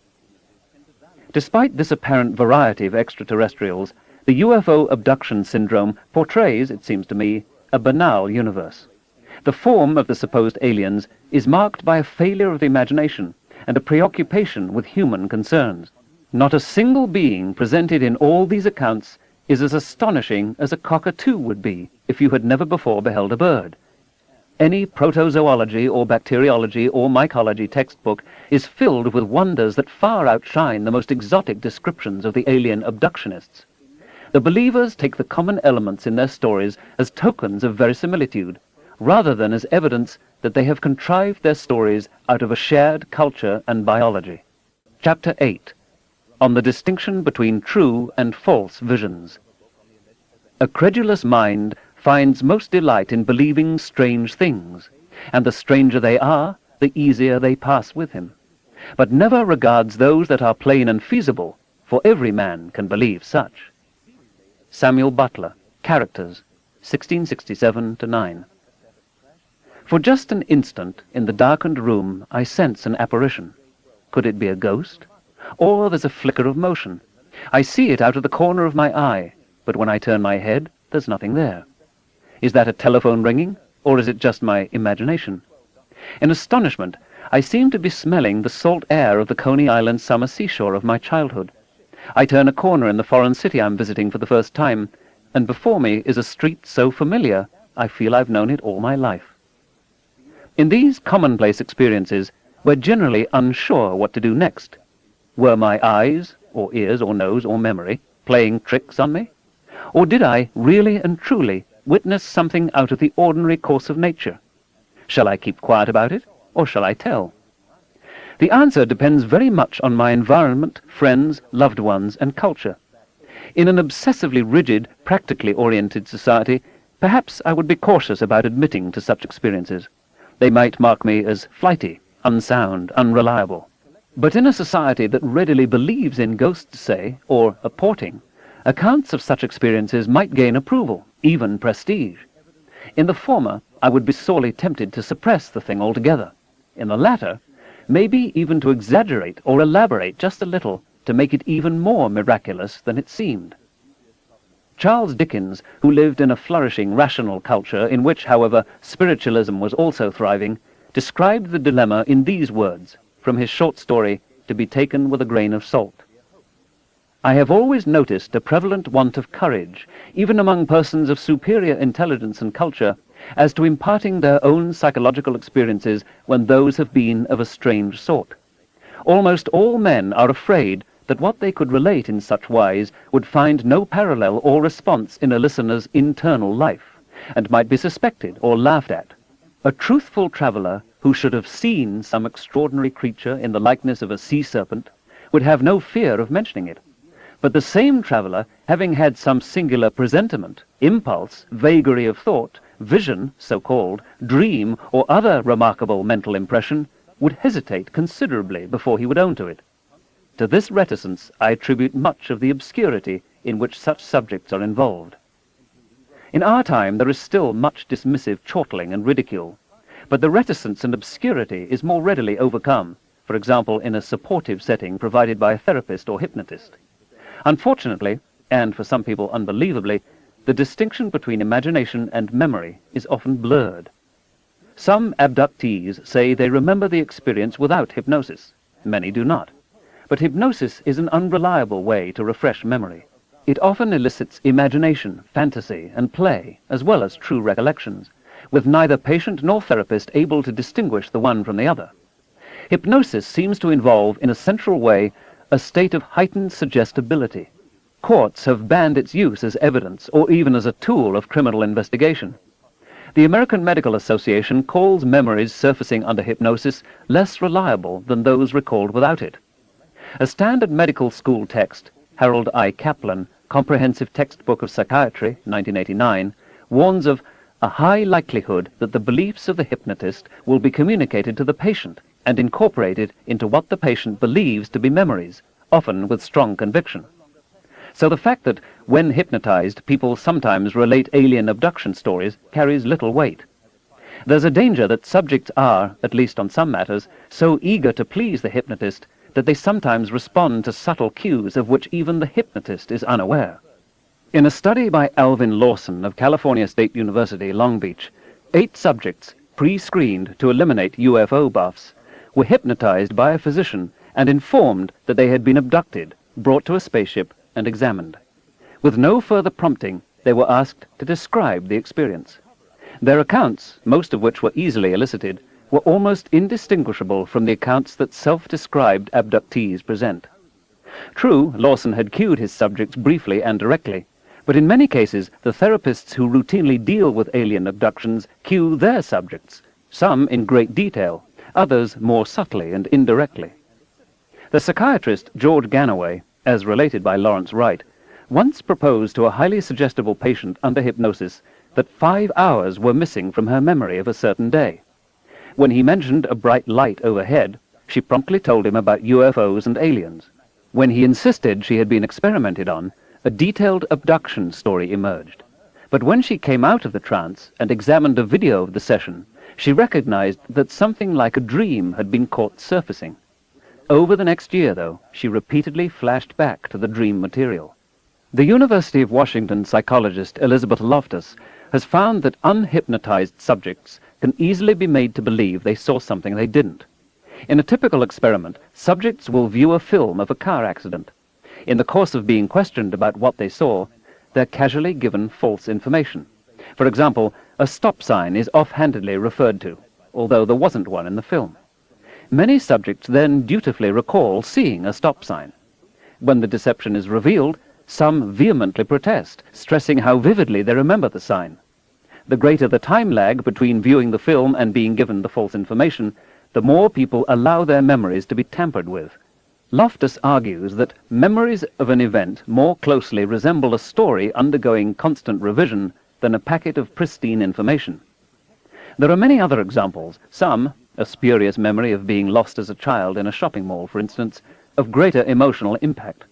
Despite this apparent variety of extraterrestrials, the UFO abduction syndrome portrays, it seems to me, a banal universe. The form of the supposed aliens is marked by a failure of the imagination and a preoccupation with human concerns. Not a single being presented in all these accounts is as astonishing as a cockatoo would be if you had never before beheld a bird. Any protozoology or bacteriology or mycology textbook is filled with wonders that far outshine the most exotic descriptions of the alien abductionists. The believers take the common elements in their stories as tokens of verisimilitude, rather than as evidence that they have contrived their stories out of a shared culture and biology. Chapter 8. On the distinction between true and false visions. A credulous mind finds most delight in believing strange things, and the stranger they are, the easier they pass with him, but never regards those that are plain and feasible, for every man can believe such. Samuel Butler, Characters, 1667-9. For just an instant, in the darkened room, I sense an apparition. Could it be a ghost? Or there's a flicker of motion. I see it out of the corner of my eye, but when I turn my head, there's nothing there. Is that a telephone ringing, or is it just my imagination? In astonishment, I seem to be smelling the salt air of the Coney Island summer seashore of my childhood. I turn a corner in the foreign city I'm visiting for the first time, and before me is a street so familiar, I feel I've known it all my life. In these commonplace experiences, we're generally unsure what to do next. Were my eyes, or ears, or nose, or memory playing tricks on me? Or did I, really and truly, witness something out of the ordinary course of nature? Shall I keep quiet about it, or shall I tell? The answer depends very much on my environment, friends, loved ones, and culture. In an obsessively rigid, practically oriented society, perhaps I would be cautious about admitting to such experiences. They might mark me as flighty, unsound, unreliable. But in a society that readily believes in ghosts, say, or apporting, accounts of such experiences might gain approval, even prestige. In the former, I would be sorely tempted to suppress the thing altogether. In the latter, maybe even to exaggerate or elaborate just a little to make it even more miraculous than it seemed. Charles Dickens, who lived in a flourishing rational culture in which, however, spiritualism was also thriving, described the dilemma in these words, from his short story, To be Taken with a Grain of Salt. I have always noticed a prevalent want of courage, even among persons of superior intelligence and culture, as to imparting their own psychological experiences when those have been of a strange sort. Almost all men are afraid that what they could relate in such wise would find no parallel or response in a listener's internal life, and might be suspected or laughed at. A truthful traveller who should have seen some extraordinary creature in the likeness of a sea serpent would have no fear of mentioning it. But the same traveller, having had some singular presentiment, impulse, vagary of thought, vision, so-called, dream, or other remarkable mental impression, would hesitate considerably before he would own to it. To this reticence I attribute much of the obscurity in which such subjects are involved. In our time there is still much dismissive chortling and ridicule, but the reticence and obscurity is more readily overcome, for example in a supportive setting provided by a therapist or hypnotist. Unfortunately, and for some people unbelievably, the distinction between imagination and memory is often blurred. Some abductees say they remember the experience without hypnosis. Many do not. But hypnosis is an unreliable way to refresh memory. It often elicits imagination, fantasy, and play, as well as true recollections, with neither patient nor therapist able to distinguish the one from the other. Hypnosis seems to involve, in a central way, a state of heightened suggestibility. Courts have banned its use as evidence or even as a tool of criminal investigation. The American Medical Association calls memories surfacing under hypnosis less reliable than those recalled without it. A standard medical school text, Harold I. Kaplan, Comprehensive Textbook of Psychiatry, 1989, warns of a high likelihood that the beliefs of the hypnotist will be communicated to the patient and incorporated into what the patient believes to be memories, often with strong conviction. So the fact that, when hypnotized, people sometimes relate alien abduction stories carries little weight. There's a danger that subjects are, at least on some matters, so eager to please the hypnotist that they sometimes respond to subtle cues of which even the hypnotist is unaware. In a study by Alvin Lawson of California State University, Long Beach, 8 subjects, pre-screened to eliminate UFO buffs, were hypnotized by a physician and informed that they had been abducted, brought to a spaceship, and examined. With no further prompting, they were asked to describe the experience. Their accounts, most of which were easily elicited, were almost indistinguishable from the accounts that self-described abductees present. True, Lawson had cued his subjects briefly and directly, but in many cases the therapists who routinely deal with alien abductions cue their subjects, some in great detail, others more subtly and indirectly. The psychiatrist George Ganaway, as related by Lawrence Wright, once proposed to a highly suggestible patient under hypnosis that 5 hours were missing from her memory of a certain day. When he mentioned a bright light overhead, she promptly told him about UFOs and aliens. When he insisted she had been experimented on, a detailed abduction story emerged. But when she came out of the trance and examined a video of the session, she recognized that something like a dream had been caught surfacing. Over the next year, though, she repeatedly flashed back to the dream material. The University of Washington psychologist Elizabeth Loftus has found that unhypnotized subjects can easily be made to believe they saw something they didn't. In a typical experiment, subjects will view a film of a car accident. In the course of being questioned about what they saw, they're casually given false information. For example, a stop sign is offhandedly referred to, although there wasn't one in the film. Many subjects then dutifully recall seeing a stop sign. When the deception is revealed, some vehemently protest, stressing how vividly they remember the sign. The greater the time lag between viewing the film and being given the false information, the more people allow their memories to be tampered with. Loftus argues that memories of an event more closely resemble a story undergoing constant revision than a packet of pristine information. There are many other examples, some, a spurious memory of being lost as a child in a shopping mall, for instance, of greater emotional impact.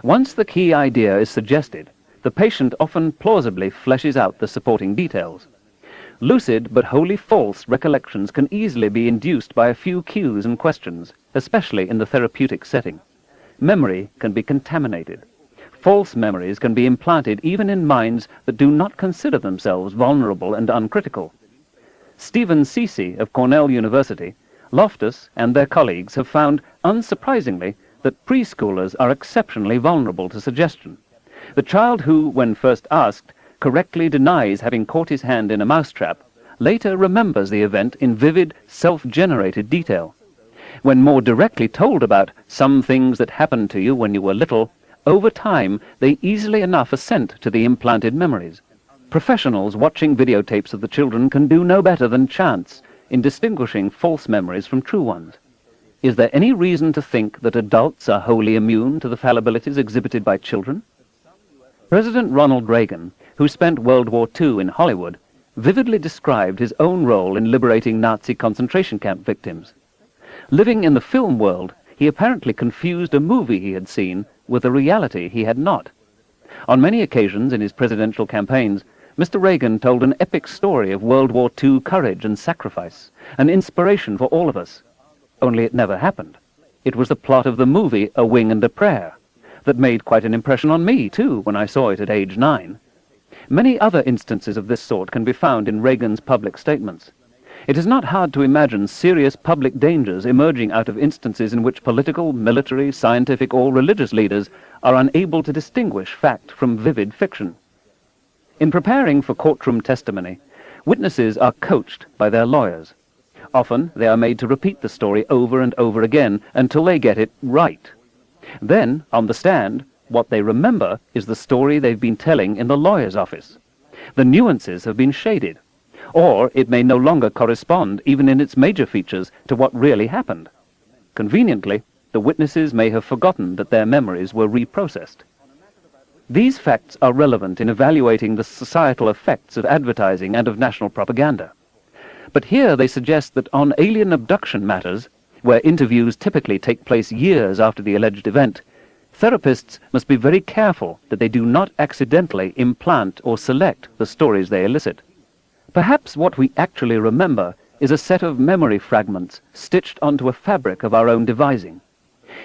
Once the key idea is suggested, the patient often plausibly fleshes out the supporting details. Lucid but wholly false recollections can easily be induced by a few cues and questions, especially in the therapeutic setting. Memory can be contaminated. False memories can be implanted even in minds that do not consider themselves vulnerable and uncritical. Stephen Ceci of Cornell University, Loftus, and their colleagues have found, unsurprisingly, that preschoolers are exceptionally vulnerable to suggestion. The child who, when first asked, correctly denies having caught his hand in a mousetrap, later remembers the event in vivid, self-generated detail. When more directly told about some things that happened to you when you were little, over time they easily enough assent to the implanted memories. Professionals watching videotapes of the children can do no better than chance in distinguishing false memories from true ones. Is there any reason to think that adults are wholly immune to the fallibilities exhibited by children? President Ronald Reagan, who spent World War II in Hollywood, vividly described his own role in liberating Nazi concentration camp victims. Living in the film world, he apparently confused a movie he had seen with a reality he had not. On many occasions in his presidential campaigns, Mr. Reagan told an epic story of World War II courage and sacrifice, an inspiration for all of us. Only it never happened. It was the plot of the movie A Wing and a Prayer that made quite an impression on me, too, when I saw it at age 9. Many other instances of this sort can be found in Reagan's public statements. It is not hard to imagine serious public dangers emerging out of instances in which political, military, scientific, or religious leaders are unable to distinguish fact from vivid fiction. In preparing for courtroom testimony, witnesses are coached by their lawyers. Often they are made to repeat the story over and over again until they get it right. Then, on the stand, what they remember is the story they've been telling in the lawyer's office. The nuances have been shaded, or it may no longer correspond, even in its major features, to what really happened. Conveniently, the witnesses may have forgotten that their memories were reprocessed. These facts are relevant in evaluating the societal effects of advertising and of national propaganda. But here they suggest that on alien abduction matters, where interviews typically take place years after the alleged event, therapists must be very careful that they do not accidentally implant or select the stories they elicit. Perhaps what we actually remember is a set of memory fragments stitched onto a fabric of our own devising.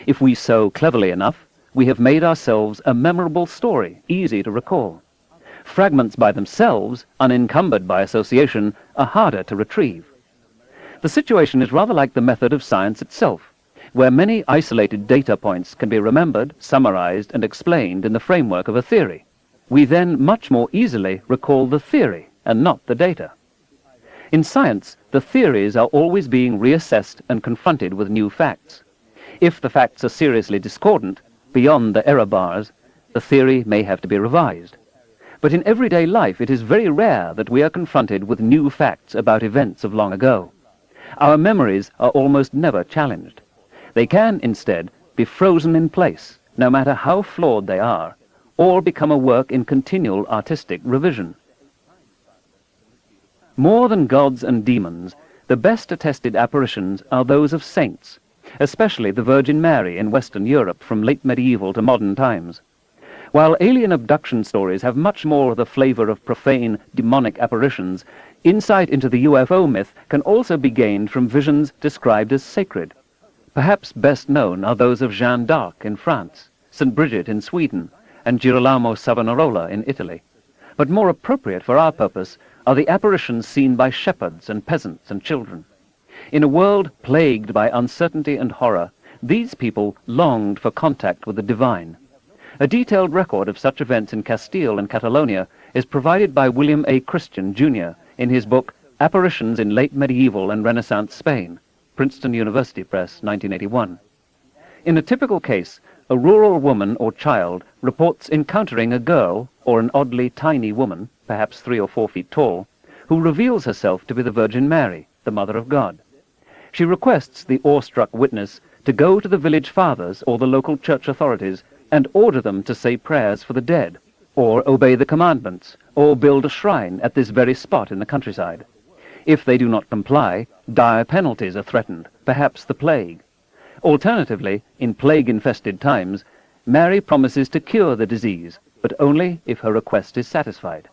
If we sew cleverly enough, we have made ourselves a memorable story, easy to recall. Fragments by themselves, unencumbered by association, are harder to retrieve. The situation is rather like the method of science itself, where many isolated data points can be remembered, summarized, and explained in the framework of a theory. We then much more easily recall the theory and not the data. In science, the theories are always being reassessed and confronted with new facts. If the facts are seriously discordant, beyond the error bars, the theory may have to be revised. But in everyday life, it is very rare that we are confronted with new facts about events of long ago. Our memories are almost never challenged. They can, instead, be frozen in place, no matter how flawed they are, or become a work in continual artistic revision. More than gods and demons, the best attested apparitions are those of saints, especially the Virgin Mary in Western Europe from late medieval to modern times. While alien abduction stories have much more the flavor of profane, demonic apparitions, insight into the UFO myth can also be gained from visions described as sacred. Perhaps best known are those of Jeanne d'Arc in France, St. Bridget in Sweden, and Girolamo Savonarola in Italy. But more appropriate for our purpose are the apparitions seen by shepherds and peasants and children. In a world plagued by uncertainty and horror, these people longed for contact with the divine. A detailed record of such events in Castile and Catalonia is provided by William A. Christian, Jr. in his book Apparitions in Late Medieval and Renaissance Spain, Princeton University Press, 1981. In a typical case, a rural woman or child reports encountering a girl or an oddly tiny woman, perhaps 3 or 4 feet tall, who reveals herself to be the Virgin Mary, the Mother of God. She requests the awestruck witness to go to the village fathers or the local church authorities and order them to say prayers for the dead, or obey the commandments, or build a shrine at this very spot in the countryside. If they do not comply, dire penalties are threatened, perhaps the plague. Alternatively, in plague-infested times, Mary promises to cure the disease, but only if her request is satisfied.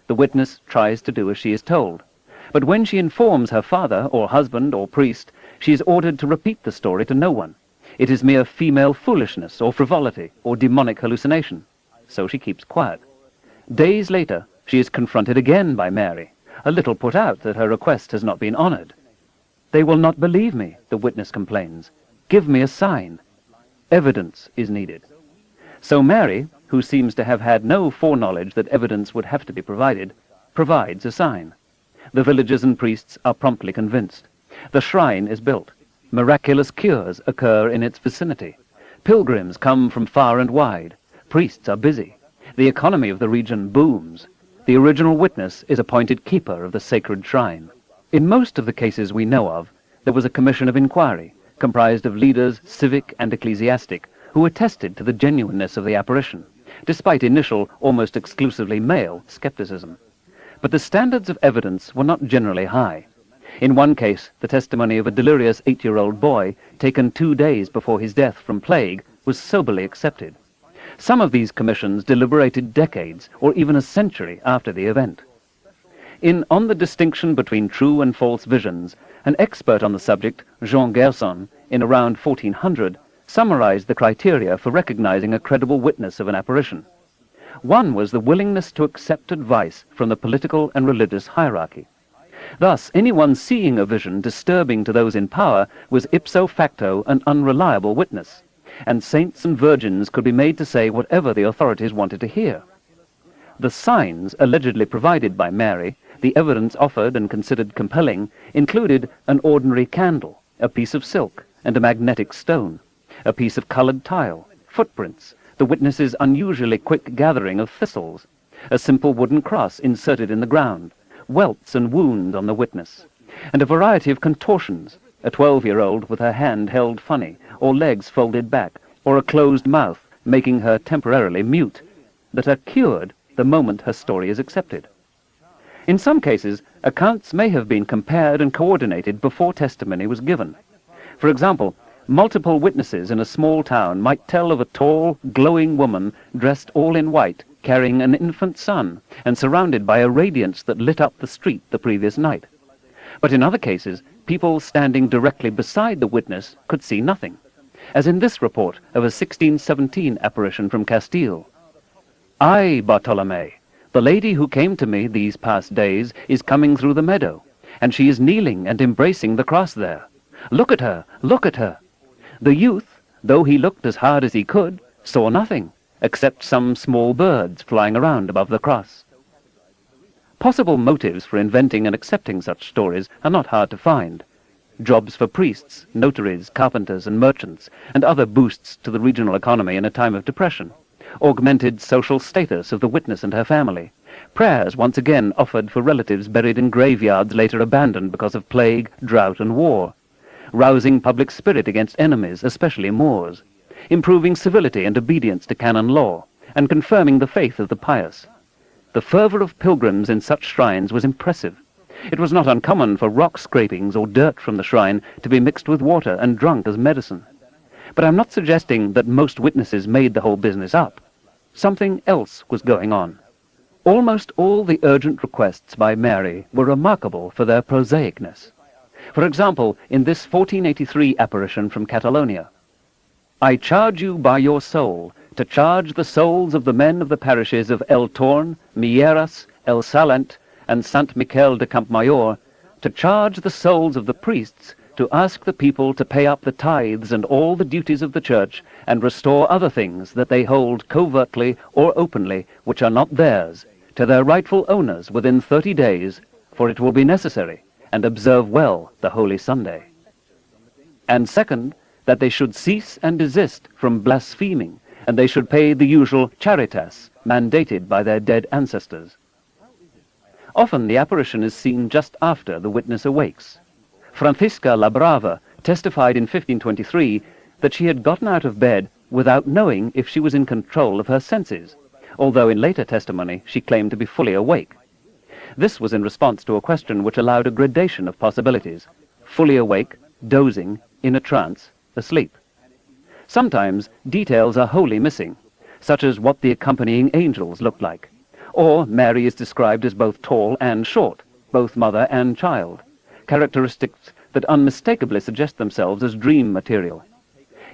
The witness tries to do as she is told, but when she informs her father or husband or priest, she is ordered to repeat the story to no one. It is mere female foolishness or frivolity or demonic hallucination. So she keeps quiet. Days later, she is confronted again by Mary, a little put out that her request has not been honored. "They will not believe me," the witness complains. "Give me a sign." Evidence is needed. So Mary, who seems to have had no foreknowledge that evidence would have to be provided, provides a sign. The villagers and priests are promptly convinced. The shrine is built. Miraculous cures occur in its vicinity. Pilgrims come from far and wide. Priests are busy. The economy of the region booms. The original witness is appointed keeper of the sacred shrine. In most of the cases we know of, there was a commission of inquiry, comprised of leaders, civic and ecclesiastic, who attested to the genuineness of the apparition, despite initial, almost exclusively male, skepticism. But the standards of evidence were not generally high. In one case, the testimony of a delirious 8-year-old boy, taken 2 days before his death from plague, was soberly accepted. Some of these commissions deliberated decades, or even a century after the event. In On the Distinction Between True and False Visions, an expert on the subject, Jean Gerson, in around 1400, summarized the criteria for recognizing a credible witness of an apparition. One was the willingness to accept advice from the political and religious hierarchy. Thus, anyone seeing a vision disturbing to those in power was ipso facto an unreliable witness, and saints and virgins could be made to say whatever the authorities wanted to hear. The signs allegedly provided by Mary, the evidence offered and considered compelling, included an ordinary candle, a piece of silk, and a magnetic stone, a piece of colored tile, footprints, the witness's unusually quick gathering of thistles, a simple wooden cross inserted in the ground, welts and wounds on the witness, and a variety of contortions, a 12-year-old with her hand held funny, or legs folded back, or a closed mouth, making her temporarily mute, that are cured the moment her story is accepted. In some cases, accounts may have been compared and coordinated before testimony was given. For example, multiple witnesses in a small town might tell of a tall, glowing woman dressed all in white, carrying an infant son and surrounded by a radiance that lit up the street the previous night. But in other cases, people standing directly beside the witness could see nothing, as in this report of a 1617 apparition from Castile. "I, Bartolome, the lady who came to me these past days, is coming through the meadow, and she is kneeling and embracing the cross there. Look at her, look at her." The youth, though he looked as hard as he could, saw nothing, except some small birds flying around above the cross. Possible motives for inventing and accepting such stories are not hard to find. Jobs for priests, notaries, carpenters, and merchants, and other boosts to the regional economy in a time of depression. Augmented social status of the witness and her family. Prayers once again offered for relatives buried in graveyards later abandoned because of plague, drought, and war. Rousing public spirit against enemies, especially Moors. Improving civility and obedience to canon law, and confirming the faith of the pious. The fervor of pilgrims in such shrines was impressive. It was not uncommon for rock scrapings or dirt from the shrine to be mixed with water and drunk as medicine. But I'm not suggesting that most witnesses made the whole business up. Something else was going on. Almost all the urgent requests by Mary were remarkable for their prosaicness. For example, in this 1483 apparition from Catalonia, "I charge you by your soul to charge the souls of the men of the parishes of El Torn, Mieras, El Salent, and Sant Miquel de Campmayor, to charge the souls of the priests to ask the people to pay up the tithes and all the duties of the church, and restore other things that they hold covertly or openly, which are not theirs, to their rightful owners within 30 days, for it will be necessary, and observe well the Holy Sunday. And second, that they should cease and desist from blaspheming, and they should pay the usual charitas mandated by their dead ancestors." Often the apparition is seen just after the witness awakes. Francisca la Brava testified in 1523 that she had gotten out of bed without knowing if she was in control of her senses, although in later testimony she claimed to be fully awake. This was in response to a question which allowed a gradation of possibilities: fully awake, dozing, in a trance, asleep. Sometimes details are wholly missing, such as what the accompanying angels looked like, or Mary is described as both tall and short, both mother and child, characteristics that unmistakably suggest themselves as dream material.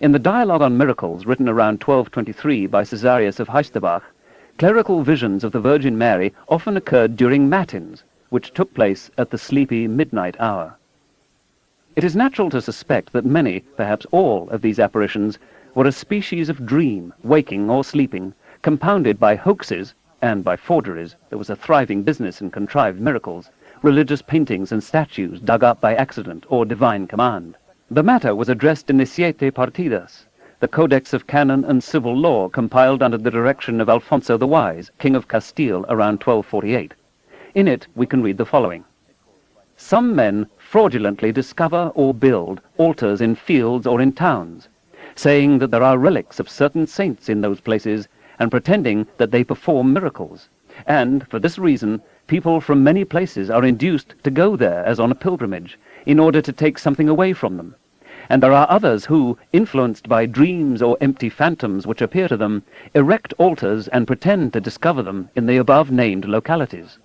In the Dialogue on Miracles, written around 1223 by Caesarius of Heisterbach, clerical visions of the Virgin Mary often occurred during matins, which took place at the sleepy midnight hour. It is natural to suspect that many, perhaps all, of these apparitions were a species of dream, waking or sleeping, compounded by hoaxes and by forgeries. There was a thriving business in contrived miracles, religious paintings and statues dug up by accident or divine command. The matter was addressed in the Siete Partidas, the Codex of Canon and Civil Law compiled under the direction of Alfonso the Wise, King of Castile, around 1248. In it we can read the following: "Some men fraudulently discover or build altars in fields or in towns, saying that there are relics of certain saints in those places, and pretending that they perform miracles. And, for this reason, people from many places are induced to go there as on a pilgrimage, in order to take something away from them. And there are others who, influenced by dreams or empty phantoms which appear to them, erect altars and pretend to discover them in the above-named localities."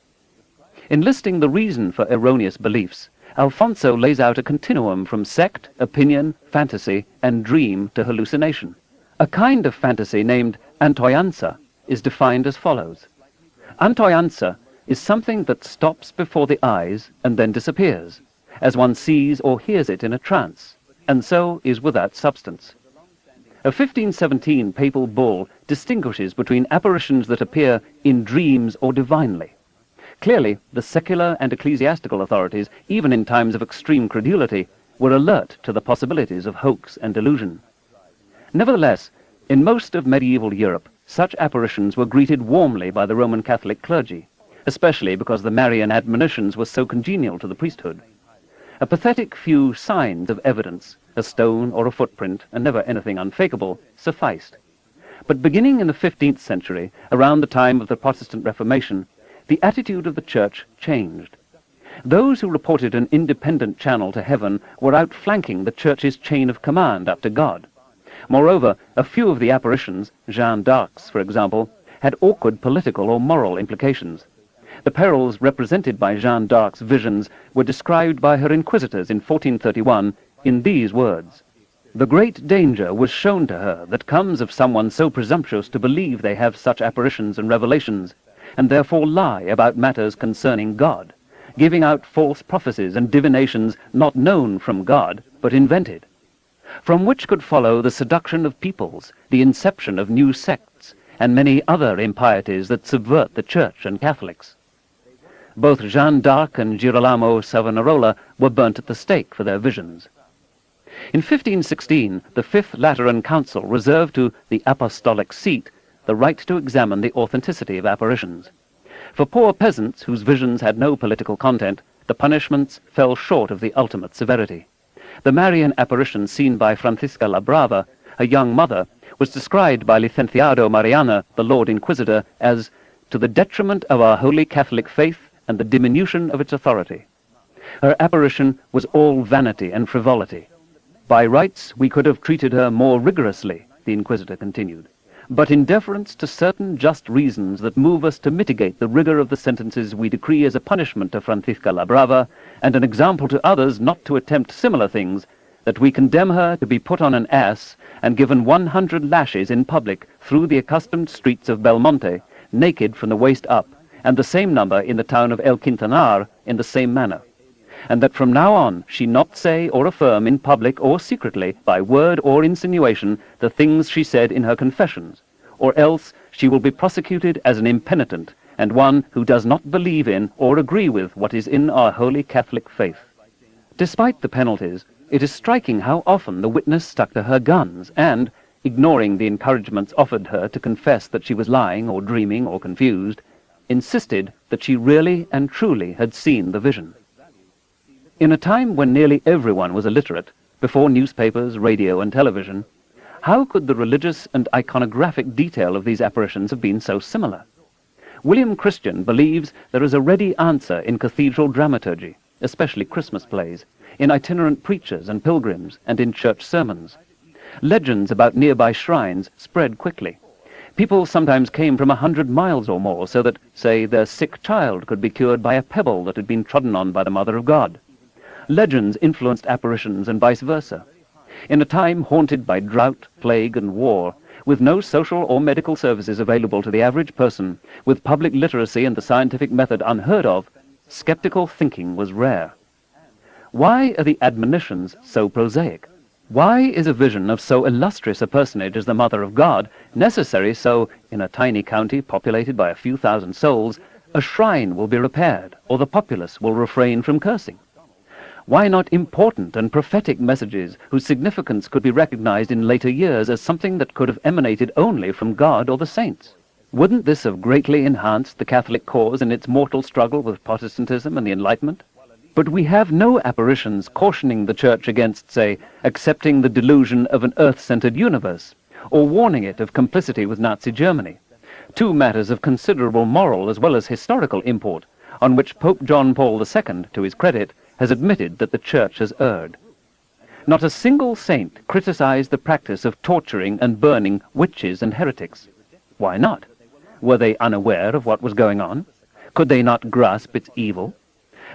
In listing the reason for erroneous beliefs, Alfonso lays out a continuum from sect, opinion, fantasy, and dream to hallucination. A kind of fantasy named antoyanza is defined as follows: "Antoyanza is something that stops before the eyes and then disappears, as one sees or hears it in a trance, and so is without substance." A 1517 papal bull distinguishes between apparitions that appear in dreams or divinely. Clearly, the secular and ecclesiastical authorities, even in times of extreme credulity, were alert to the possibilities of hoax and delusion. Nevertheless, in most of medieval Europe, such apparitions were greeted warmly by the Roman Catholic clergy, especially because the Marian admonitions were so congenial to the priesthood. A pathetic few signs of evidence, a stone or a footprint, and never anything unfakeable, sufficed. But beginning in the 15th century, around the time of the Protestant Reformation, the attitude of the Church changed. Those who reported an independent channel to heaven were outflanking the Church's chain of command up to God. Moreover, a few of the apparitions, Jeanne d'Arc's for example, had awkward political or moral implications. The perils represented by Jeanne d'Arc's visions were described by her inquisitors in 1431 in these words: "The great danger was shown to her that comes of someone so presumptuous to believe they have such apparitions and revelations, and therefore lie about matters concerning God, giving out false prophecies and divinations not known from God, but invented, from which could follow the seduction of peoples, the inception of new sects, and many other impieties that subvert the Church and Catholics." Both Jeanne d'Arc and Girolamo Savonarola were burnt at the stake for their visions. In 1516, the Fifth Lateran Council reserved to the Apostolic Seat the right to examine the authenticity of apparitions. For poor peasants whose visions had no political content, the punishments fell short of the ultimate severity. The Marian apparition seen by Francisca la Brava, a young mother, was described by Licenciado Mariana, the Lord Inquisitor, as "to the detriment of our holy Catholic faith and the diminution of its authority." Her apparition was all vanity and frivolity. "By rights we could have treated her more rigorously," the Inquisitor continued, "but in deference to certain just reasons that move us to mitigate the rigor of the sentences we decree as a punishment to Francisca la Brava, and an example to others not to attempt similar things, that we condemn her to be put on an ass and given 100 lashes in public through the accustomed streets of Belmonte, naked from the waist up, and the same number in the town of El Quintanar in the same manner, and that from now on she not say or affirm in public or secretly, by word or insinuation, the things she said in her confessions, or else she will be prosecuted as an impenitent, and one who does not believe in or agree with what is in our holy Catholic faith." Despite the penalties, it is striking how often the witness stuck to her guns and, ignoring the encouragements offered her to confess that she was lying or dreaming or confused, insisted that she really and truly had seen the vision. In a time when nearly everyone was illiterate, before newspapers, radio, and television, how could the religious and iconographic detail of these apparitions have been so similar? William Christian believes there is a ready answer in cathedral dramaturgy, especially Christmas plays, in itinerant preachers and pilgrims, and in church sermons. Legends about nearby shrines spread quickly. People sometimes came from 100 miles or more so that, say, their sick child could be cured by a pebble that had been trodden on by the Mother of God. Legends influenced apparitions and vice versa. In a time haunted by drought, plague, and war, with no social or medical services available to the average person, with public literacy and the scientific method unheard of, skeptical thinking was rare. Why are the admonitions so prosaic? Why is a vision of so illustrious a personage as the Mother of God necessary so, in a tiny county populated by a few thousand souls, a shrine will be repaired, or the populace will refrain from cursing? Why not important and prophetic messages whose significance could be recognized in later years as something that could have emanated only from God or the saints? Wouldn't this have greatly enhanced the Catholic cause in its mortal struggle with Protestantism and the Enlightenment? But we have no apparitions cautioning the Church against, say, accepting the delusion of an earth-centered universe, or warning it of complicity with Nazi Germany, two matters of considerable moral as well as historical import, on which Pope John Paul II, to his credit, has admitted that the Church has erred. Not a single saint criticized the practice of torturing and burning witches and heretics. Why not? Were they unaware of what was going on? Could they not grasp its evil?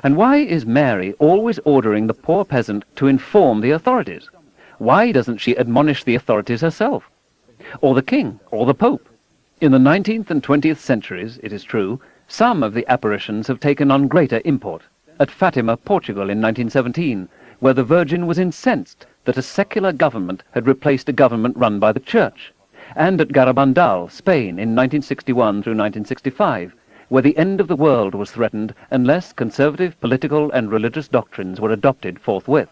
And why is Mary always ordering the poor peasant to inform the authorities? Why doesn't she admonish the authorities herself? Or the king, or the pope? In the 19th and 20th centuries, it is true, some of the apparitions have taken on greater import. At Fatima, Portugal in 1917, where the Virgin was incensed that a secular government had replaced a government run by the Church, and at Garabandal, Spain in 1961 through 1965, where the end of the world was threatened unless conservative political and religious doctrines were adopted forthwith.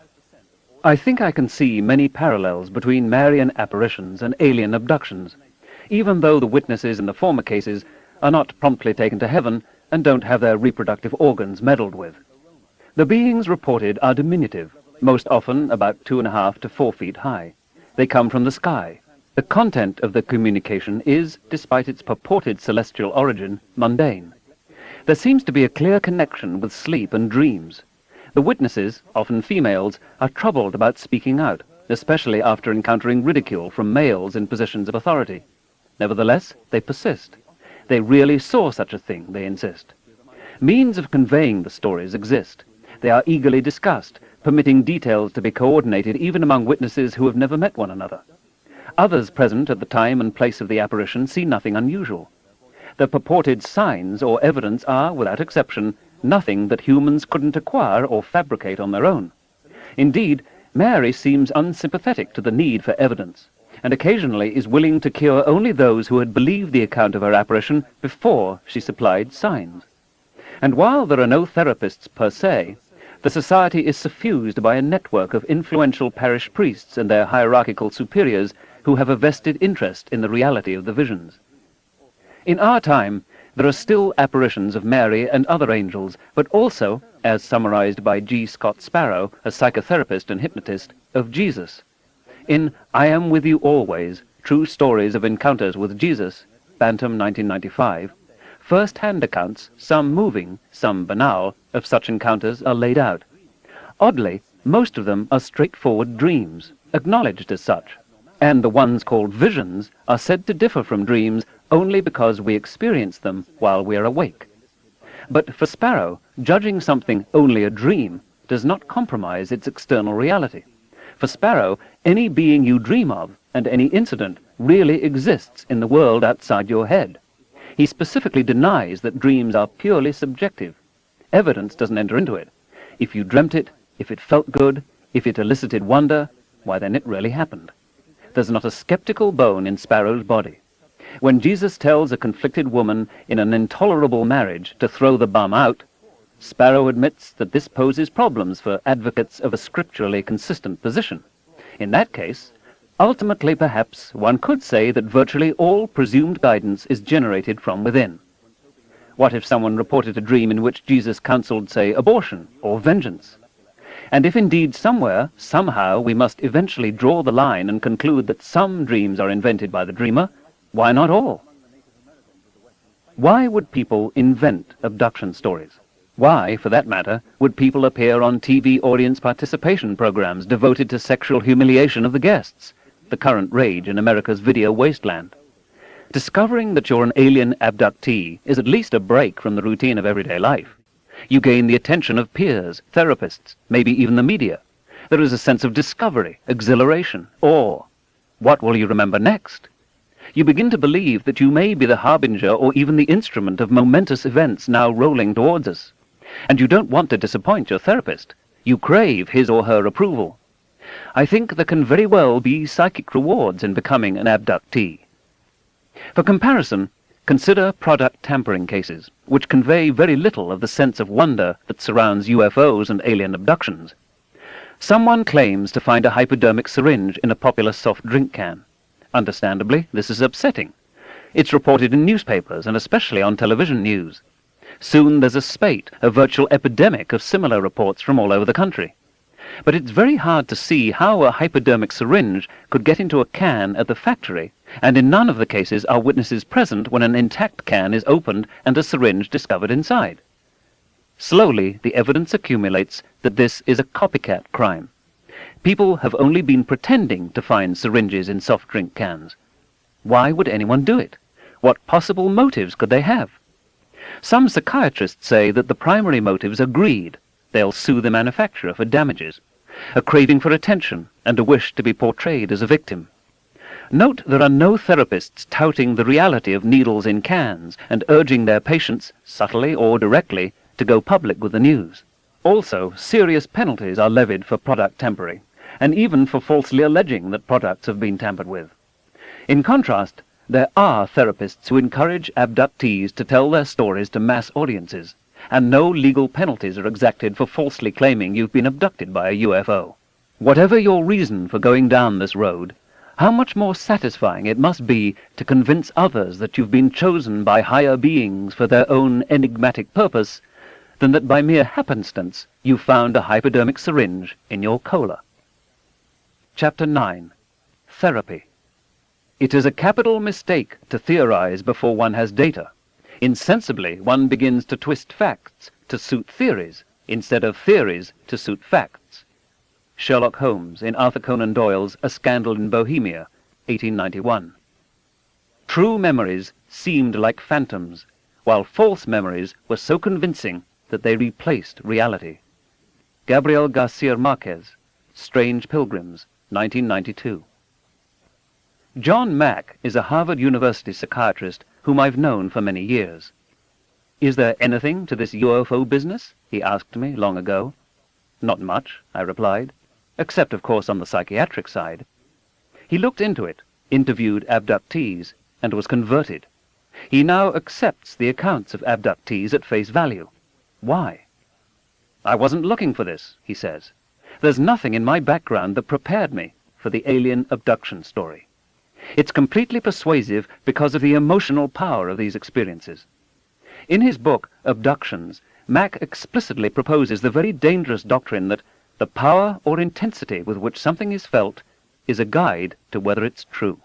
I think I can see many parallels between Marian apparitions and alien abductions, even though the witnesses in the former cases are not promptly taken to heaven and don't have their reproductive organs meddled with. The beings reported are diminutive, most often about 2.5 to 4 feet high. They come from the sky. The content of the communication is, despite its purported celestial origin, mundane. There seems to be a clear connection with sleep and dreams. The witnesses, often females, are troubled about speaking out, especially after encountering ridicule from males in positions of authority. Nevertheless, they persist. They really saw such a thing, they insist. Means of conveying the stories exist. They are eagerly discussed, permitting details to be coordinated even among witnesses who have never met one another. Others present at the time and place of the apparition see nothing unusual. The purported signs or evidence are, without exception, nothing that humans couldn't acquire or fabricate on their own. Indeed, Mary seems unsympathetic to the need for evidence, and occasionally is willing to cure only those who had believed the account of her apparition before she supplied signs. And while there are no therapists per se, the society is suffused by a network of influential parish priests and their hierarchical superiors who have a vested interest in the reality of the visions. In our time, there are still apparitions of Mary and other angels, but also, as summarized by G. Scott Sparrow, a psychotherapist and hypnotist, of Jesus. In I Am With You Always, True Stories of Encounters with Jesus, Bantam 1995, first-hand accounts, some moving, some banal, of such encounters are laid out. Oddly, most of them are straightforward dreams, acknowledged as such, and the ones called visions are said to differ from dreams only because we experience them while we are awake. But for Sparrow, judging something only a dream does not compromise its external reality. For Sparrow, any being you dream of and any incident really exists in the world outside your head. He specifically denies that dreams are purely subjective. Evidence doesn't enter into it. If you dreamt it, if it felt good, if it elicited wonder, why then it really happened. There's not a skeptical bone in Sparrow's body. When Jesus tells a conflicted woman in an intolerable marriage to throw the bum out, Sparrow admits that this poses problems for advocates of a scripturally consistent position. In that case, ultimately perhaps one could say that virtually all presumed guidance is generated from within. What if someone reported a dream in which Jesus counseled, say, abortion or vengeance? And if indeed somewhere, somehow, we must eventually draw the line and conclude that some dreams are invented by the dreamer, why not all? Why would people invent abduction stories? Why, for that matter, would people appear on TV audience participation programs devoted to sexual humiliation of the guests, the current rage in America's video wasteland? Discovering that you're an alien abductee is at least a break from the routine of everyday life. You gain the attention of peers, therapists, maybe even the media. There is a sense of discovery, exhilaration, awe. What will you remember next? You begin to believe that you may be the harbinger or even the instrument of momentous events now rolling towards us. And you don't want to disappoint your therapist. You crave his or her approval. I think there can very well be psychic rewards in becoming an abductee. For comparison, consider product tampering cases, which convey very little of the sense of wonder that surrounds UFOs and alien abductions. Someone claims to find a hypodermic syringe in a popular soft drink can. Understandably, this is upsetting. It's reported in newspapers and especially on television news. Soon there's a spate, a virtual epidemic of similar reports from all over the country. But it's very hard to see how a hypodermic syringe could get into a can at the factory, and in none of the cases are witnesses present when an intact can is opened and a syringe discovered inside. Slowly, the evidence accumulates that this is a copycat crime. People have only been pretending to find syringes in soft drink cans. Why would anyone do it? What possible motives could they have? Some psychiatrists say that the primary motives are greed. They'll sue the manufacturer for damages, a craving for attention, and a wish to be portrayed as a victim. Note there are no therapists touting the reality of needles in cans and urging their patients, subtly or directly, to go public with the news. Also, serious penalties are levied for product tampering, and even for falsely alleging that products have been tampered with. In contrast, there are therapists who encourage abductees to tell their stories to mass audiences, and no legal penalties are exacted for falsely claiming you've been abducted by a UFO. Whatever your reason for going down this road, how much more satisfying it must be to convince others that you've been chosen by higher beings for their own enigmatic purpose, than that by mere happenstance you found a hypodermic syringe in your cola. Chapter 9. Therapy. It is a capital mistake to theorize before one has data. Insensibly, one begins to twist facts to suit theories, instead of theories to suit facts. Sherlock Holmes in Arthur Conan Doyle's A Scandal in Bohemia, 1891. True memories seemed like phantoms, while false memories were so convincing that they replaced reality. Gabriel Garcia Marquez, Strange Pilgrims, 1992. John Mack is a Harvard University psychiatrist whom I've known for many years. "Is there anything to this UFO business?" he asked me long ago. "Not much," I replied, "except, of course, on the psychiatric side." He looked into it, interviewed abductees, and was converted. He now accepts the accounts of abductees at face value. Why? "I wasn't looking for this," he says. "There's nothing in my background that prepared me for the alien abduction story. It's completely persuasive because of the emotional power of these experiences." In his book, Abductions, Mack explicitly proposes the very dangerous doctrine that the power or intensity with which something is felt is a guide to whether it's true.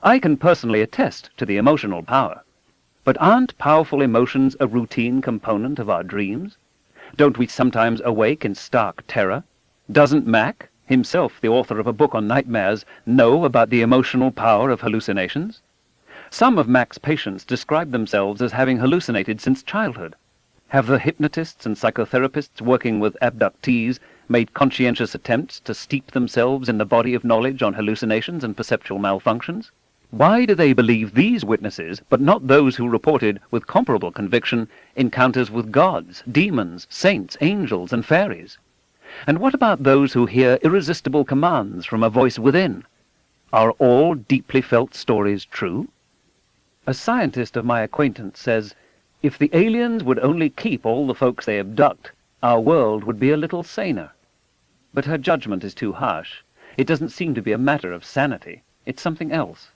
I can personally attest to the emotional power, but aren't powerful emotions a routine component of our dreams? Don't we sometimes awake in stark terror? Doesn't Mack, himself the author of a book on nightmares, know about the emotional power of hallucinations? Some of Mack's patients describe themselves as having hallucinated since childhood. Have the hypnotists and psychotherapists working with abductees made conscientious attempts to steep themselves in the body of knowledge on hallucinations and perceptual malfunctions? Why do they believe these witnesses, but not those who reported with comparable conviction encounters with gods, demons, saints, angels, and fairies? And what about those who hear irresistible commands from a voice within? Are all deeply felt stories true? A scientist of my acquaintance says, "If the aliens would only keep all the folks they abduct, our world would be a little saner." But her judgment is too harsh. It doesn't seem to be a matter of sanity. It's something else.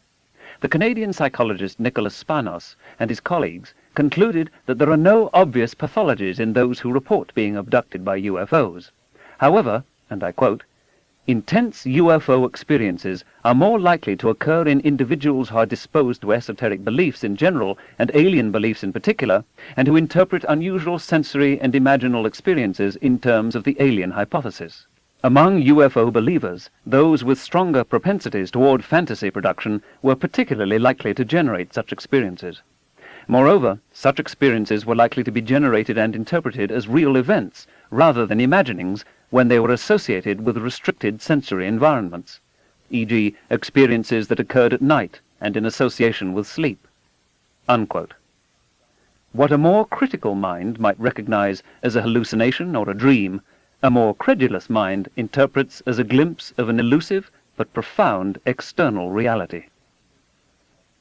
The Canadian psychologist Nicholas Spanos and his colleagues concluded that there are no obvious pathologies in those who report being abducted by UFOs. However, and I quote, "Intense UFO experiences are more likely to occur in individuals who are disposed to esoteric beliefs in general and alien beliefs in particular, and who interpret unusual sensory and imaginal experiences in terms of the alien hypothesis. Among UFO believers, those with stronger propensities toward fantasy production were particularly likely to generate such experiences. Moreover, such experiences were likely to be generated and interpreted as real events rather than imaginings when they were associated with restricted sensory environments, e.g. experiences that occurred at night and in association with sleep." Unquote. What a more critical mind might recognize as a hallucination or a dream, a more credulous mind interprets as a glimpse of an elusive but profound external reality.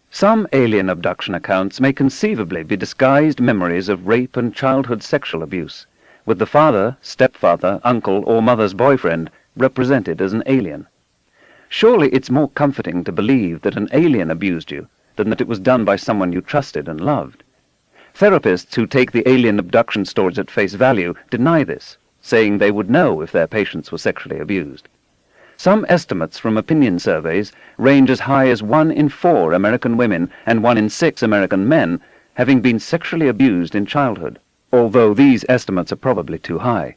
Some alien abduction accounts may conceivably be disguised memories of rape and childhood sexual abuse, with the father, stepfather, uncle, or mother's boyfriend represented as an alien. Surely it's more comforting to believe that an alien abused you than that it was done by someone you trusted and loved. Therapists who take the alien abduction stories at face value deny this, saying they would know if their patients were sexually abused. Some estimates from opinion surveys range as high as 1 in 4 American women and 1 in 6 American men having been sexually abused in childhood, although these estimates are probably too high.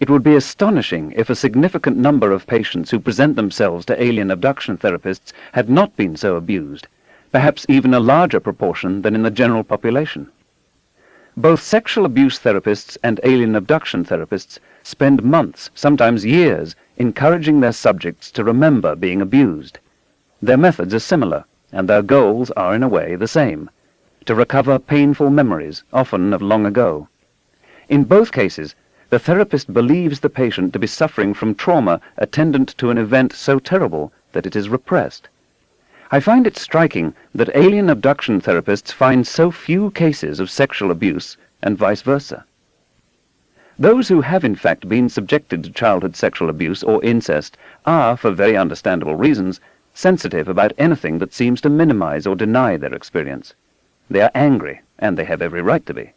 It would be astonishing if a significant number of patients who present themselves to alien abduction therapists had not been so abused, perhaps even a larger proportion than in the general population. Both sexual abuse therapists and alien abduction therapists spend months, sometimes years, encouraging their subjects to remember being abused. Their methods are similar, and their goals are in a way the same: to recover painful memories, often of long ago. In both cases, the therapist believes the patient to be suffering from trauma attendant to an event so terrible that it is repressed. I find it striking that alien abduction therapists find so few cases of sexual abuse and vice versa. Those who have in fact been subjected to childhood sexual abuse or incest are, for very understandable reasons, sensitive about anything that seems to minimize or deny their experience. They are angry, and they have every right to be.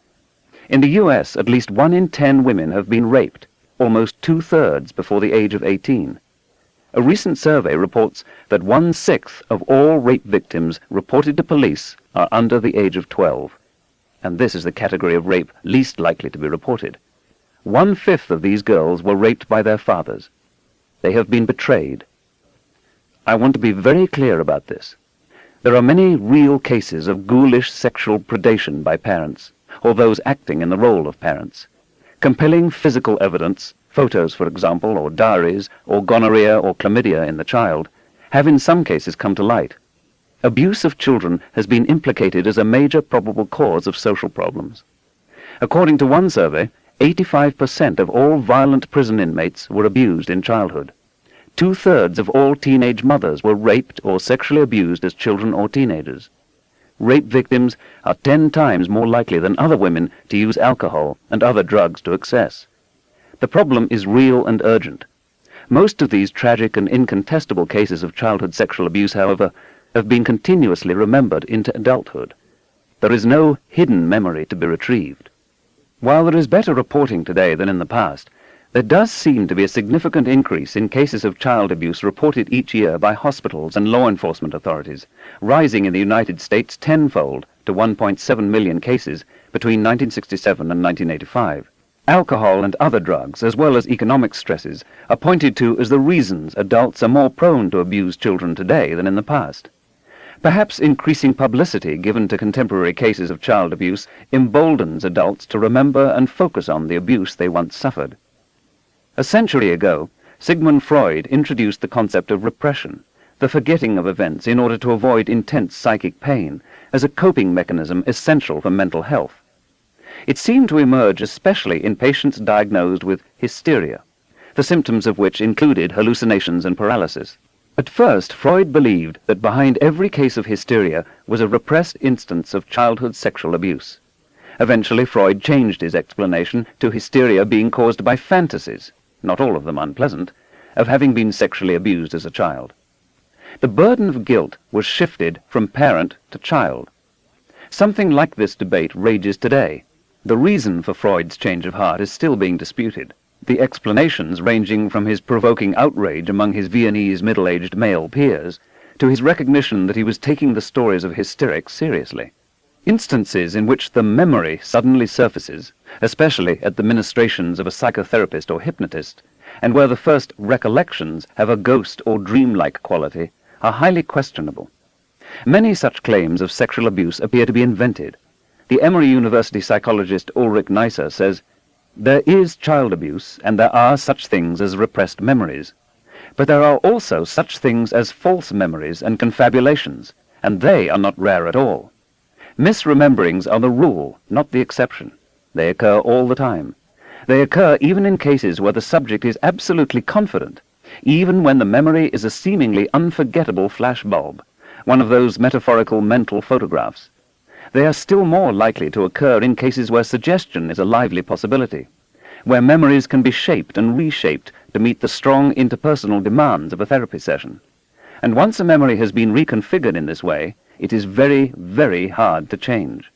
In the US, at least 1 in 10 women have been raped, almost 2/3 before the age of 18. A recent survey reports that 1/6 of all rape victims reported to police are under the age of 12, and this is the category of rape least likely to be reported. 1/5 of these girls were raped by their fathers. They have been betrayed. I want to be very clear about this. There are many real cases of ghoulish sexual predation by parents, or those acting in the role of parents. Compelling physical evidence, photos for example, or diaries, or gonorrhea or chlamydia in the child, have in some cases come to light. Abuse of children has been implicated as a major probable cause of social problems. According to one survey, 85% of all violent prison inmates were abused in childhood. 2/3 of all teenage mothers were raped or sexually abused as children or teenagers. Rape victims are 10 times more likely than other women to use alcohol and other drugs to excess. The problem is real and urgent. Most of these tragic and incontestable cases of childhood sexual abuse, however, have been continuously remembered into adulthood. There is no hidden memory to be retrieved. While there is better reporting today than in the past, there does seem to be a significant increase in cases of child abuse reported each year by hospitals and law enforcement authorities, rising in the United States tenfold to 1.7 million cases between 1967 and 1985. Alcohol and other drugs, as well as economic stresses, are pointed to as the reasons adults are more prone to abuse children today than in the past. Perhaps increasing publicity given to contemporary cases of child abuse emboldens adults to remember and focus on the abuse they once suffered. A century ago, Sigmund Freud introduced the concept of repression, the forgetting of events in order to avoid intense psychic pain, as a coping mechanism essential for mental health. It seemed to emerge especially in patients diagnosed with hysteria, the symptoms of which included hallucinations and paralysis. At first, Freud believed that behind every case of hysteria was a repressed instance of childhood sexual abuse. Eventually, Freud changed his explanation to hysteria being caused by fantasies, not all of them unpleasant, of having been sexually abused as a child. The burden of guilt was shifted from parent to child. Something like this debate rages today. The reason for Freud's change of heart is still being disputed, the explanations ranging from his provoking outrage among his Viennese middle-aged male peers to his recognition that he was taking the stories of hysterics seriously. Instances in which the memory suddenly surfaces, especially at the ministrations of a psychotherapist or hypnotist, and where the first recollections have a ghost or dreamlike quality, are highly questionable. Many such claims of sexual abuse appear to be invented. The Emory University psychologist Ulrich Neisser says, "There is child abuse, and there are such things as repressed memories. But there are also such things as false memories and confabulations, and they are not rare at all. Misrememberings are the rule, not the exception. They occur all the time. They occur even in cases where the subject is absolutely confident, even when the memory is a seemingly unforgettable flashbulb, one of those metaphorical mental photographs. They are still more likely to occur in cases where suggestion is a lively possibility, where memories can be shaped and reshaped to meet the strong interpersonal demands of a therapy session. And once a memory has been reconfigured in this way, it is very, very hard to change."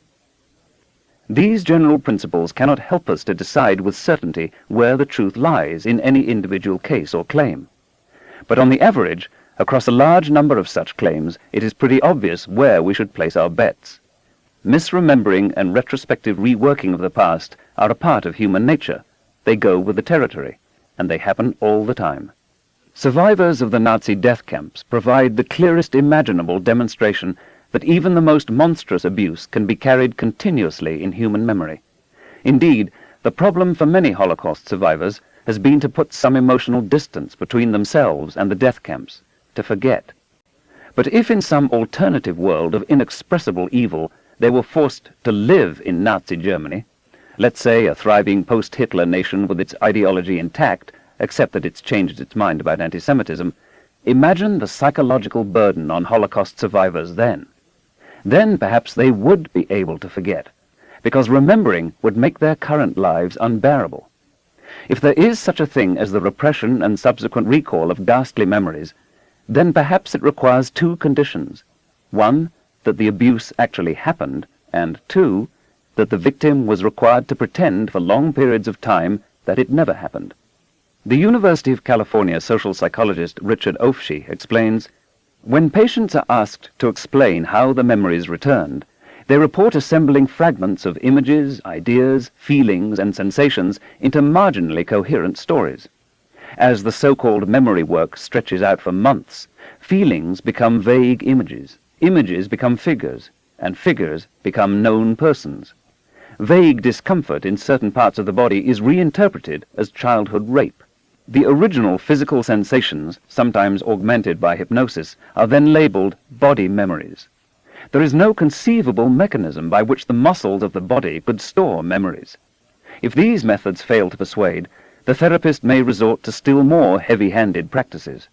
These general principles cannot help us to decide with certainty where the truth lies in any individual case or claim. But on the average, across a large number of such claims, it is pretty obvious where we should place our bets. Misremembering and retrospective reworking of the past are a part of human nature. They go with the territory, and they happen all the time. Survivors of the Nazi death camps provide the clearest imaginable demonstration that even the most monstrous abuse can be carried continuously in human memory. Indeed, the problem for many Holocaust survivors has been to put some emotional distance between themselves and the death camps, to forget. But if in some alternative world of inexpressible evil they were forced to live in Nazi Germany, let's say a thriving post-Hitler nation with its ideology intact, except that it's changed its mind about anti-Semitism, imagine the psychological burden on Holocaust survivors then. Then perhaps they would be able to forget, because remembering would make their current lives unbearable. If there is such a thing as the repression and subsequent recall of ghastly memories, then perhaps it requires two conditions. One, that the abuse actually happened, and two, that the victim was required to pretend for long periods of time that it never happened. The University of California social psychologist Richard Ofshe explains, "When patients are asked to explain how the memories returned, they report assembling fragments of images, ideas, feelings, and sensations into marginally coherent stories. As the so-called memory work stretches out for months, feelings become vague images, Images become figures, and figures become known persons. Vague discomfort in certain parts of the body is reinterpreted as childhood rape. The original physical sensations, sometimes augmented by hypnosis, are then labeled body memories. There is no conceivable mechanism by which the muscles of the body could store memories. If these methods fail to persuade, the therapist may resort to still more heavy-handed practices.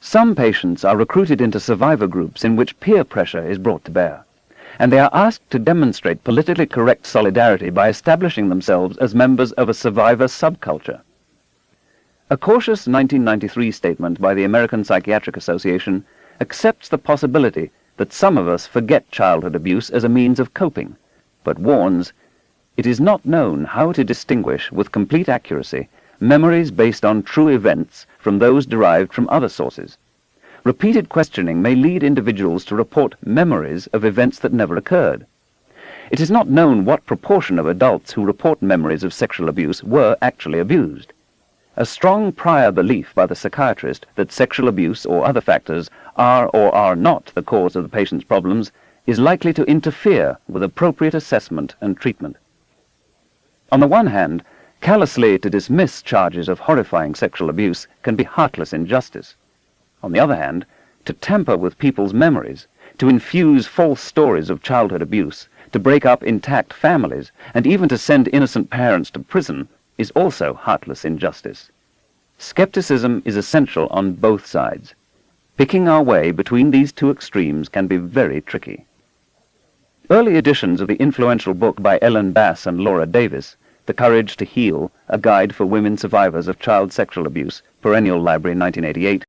Some patients are recruited into survivor groups in which peer pressure is brought to bear, and they are asked to demonstrate politically correct solidarity by establishing themselves as members of a survivor subculture. A cautious 1993 statement by the American Psychiatric Association accepts the possibility that some of us forget childhood abuse as a means of coping, but warns, it is not known how to distinguish with complete accuracy memories based on true events from those derived from other sources. Repeated questioning may lead individuals to report memories of events that never occurred. It is not known what proportion of adults who report memories of sexual abuse were actually abused. A strong prior belief by the psychiatrist that sexual abuse or other factors are or are not the cause of the patient's problems is likely to interfere with appropriate assessment and treatment. On the one hand, callously to dismiss charges of horrifying sexual abuse can be heartless injustice. On the other hand, to tamper with people's memories, to infuse false stories of childhood abuse, to break up intact families, and even to send innocent parents to prison is also heartless injustice. Skepticism is essential on both sides. Picking our way between these two extremes can be very tricky. Early editions of the influential book by Ellen Bass and Laura Davis, The Courage to Heal, A Guide for Women Survivors of Child Sexual Abuse, Perennial Library, 1988,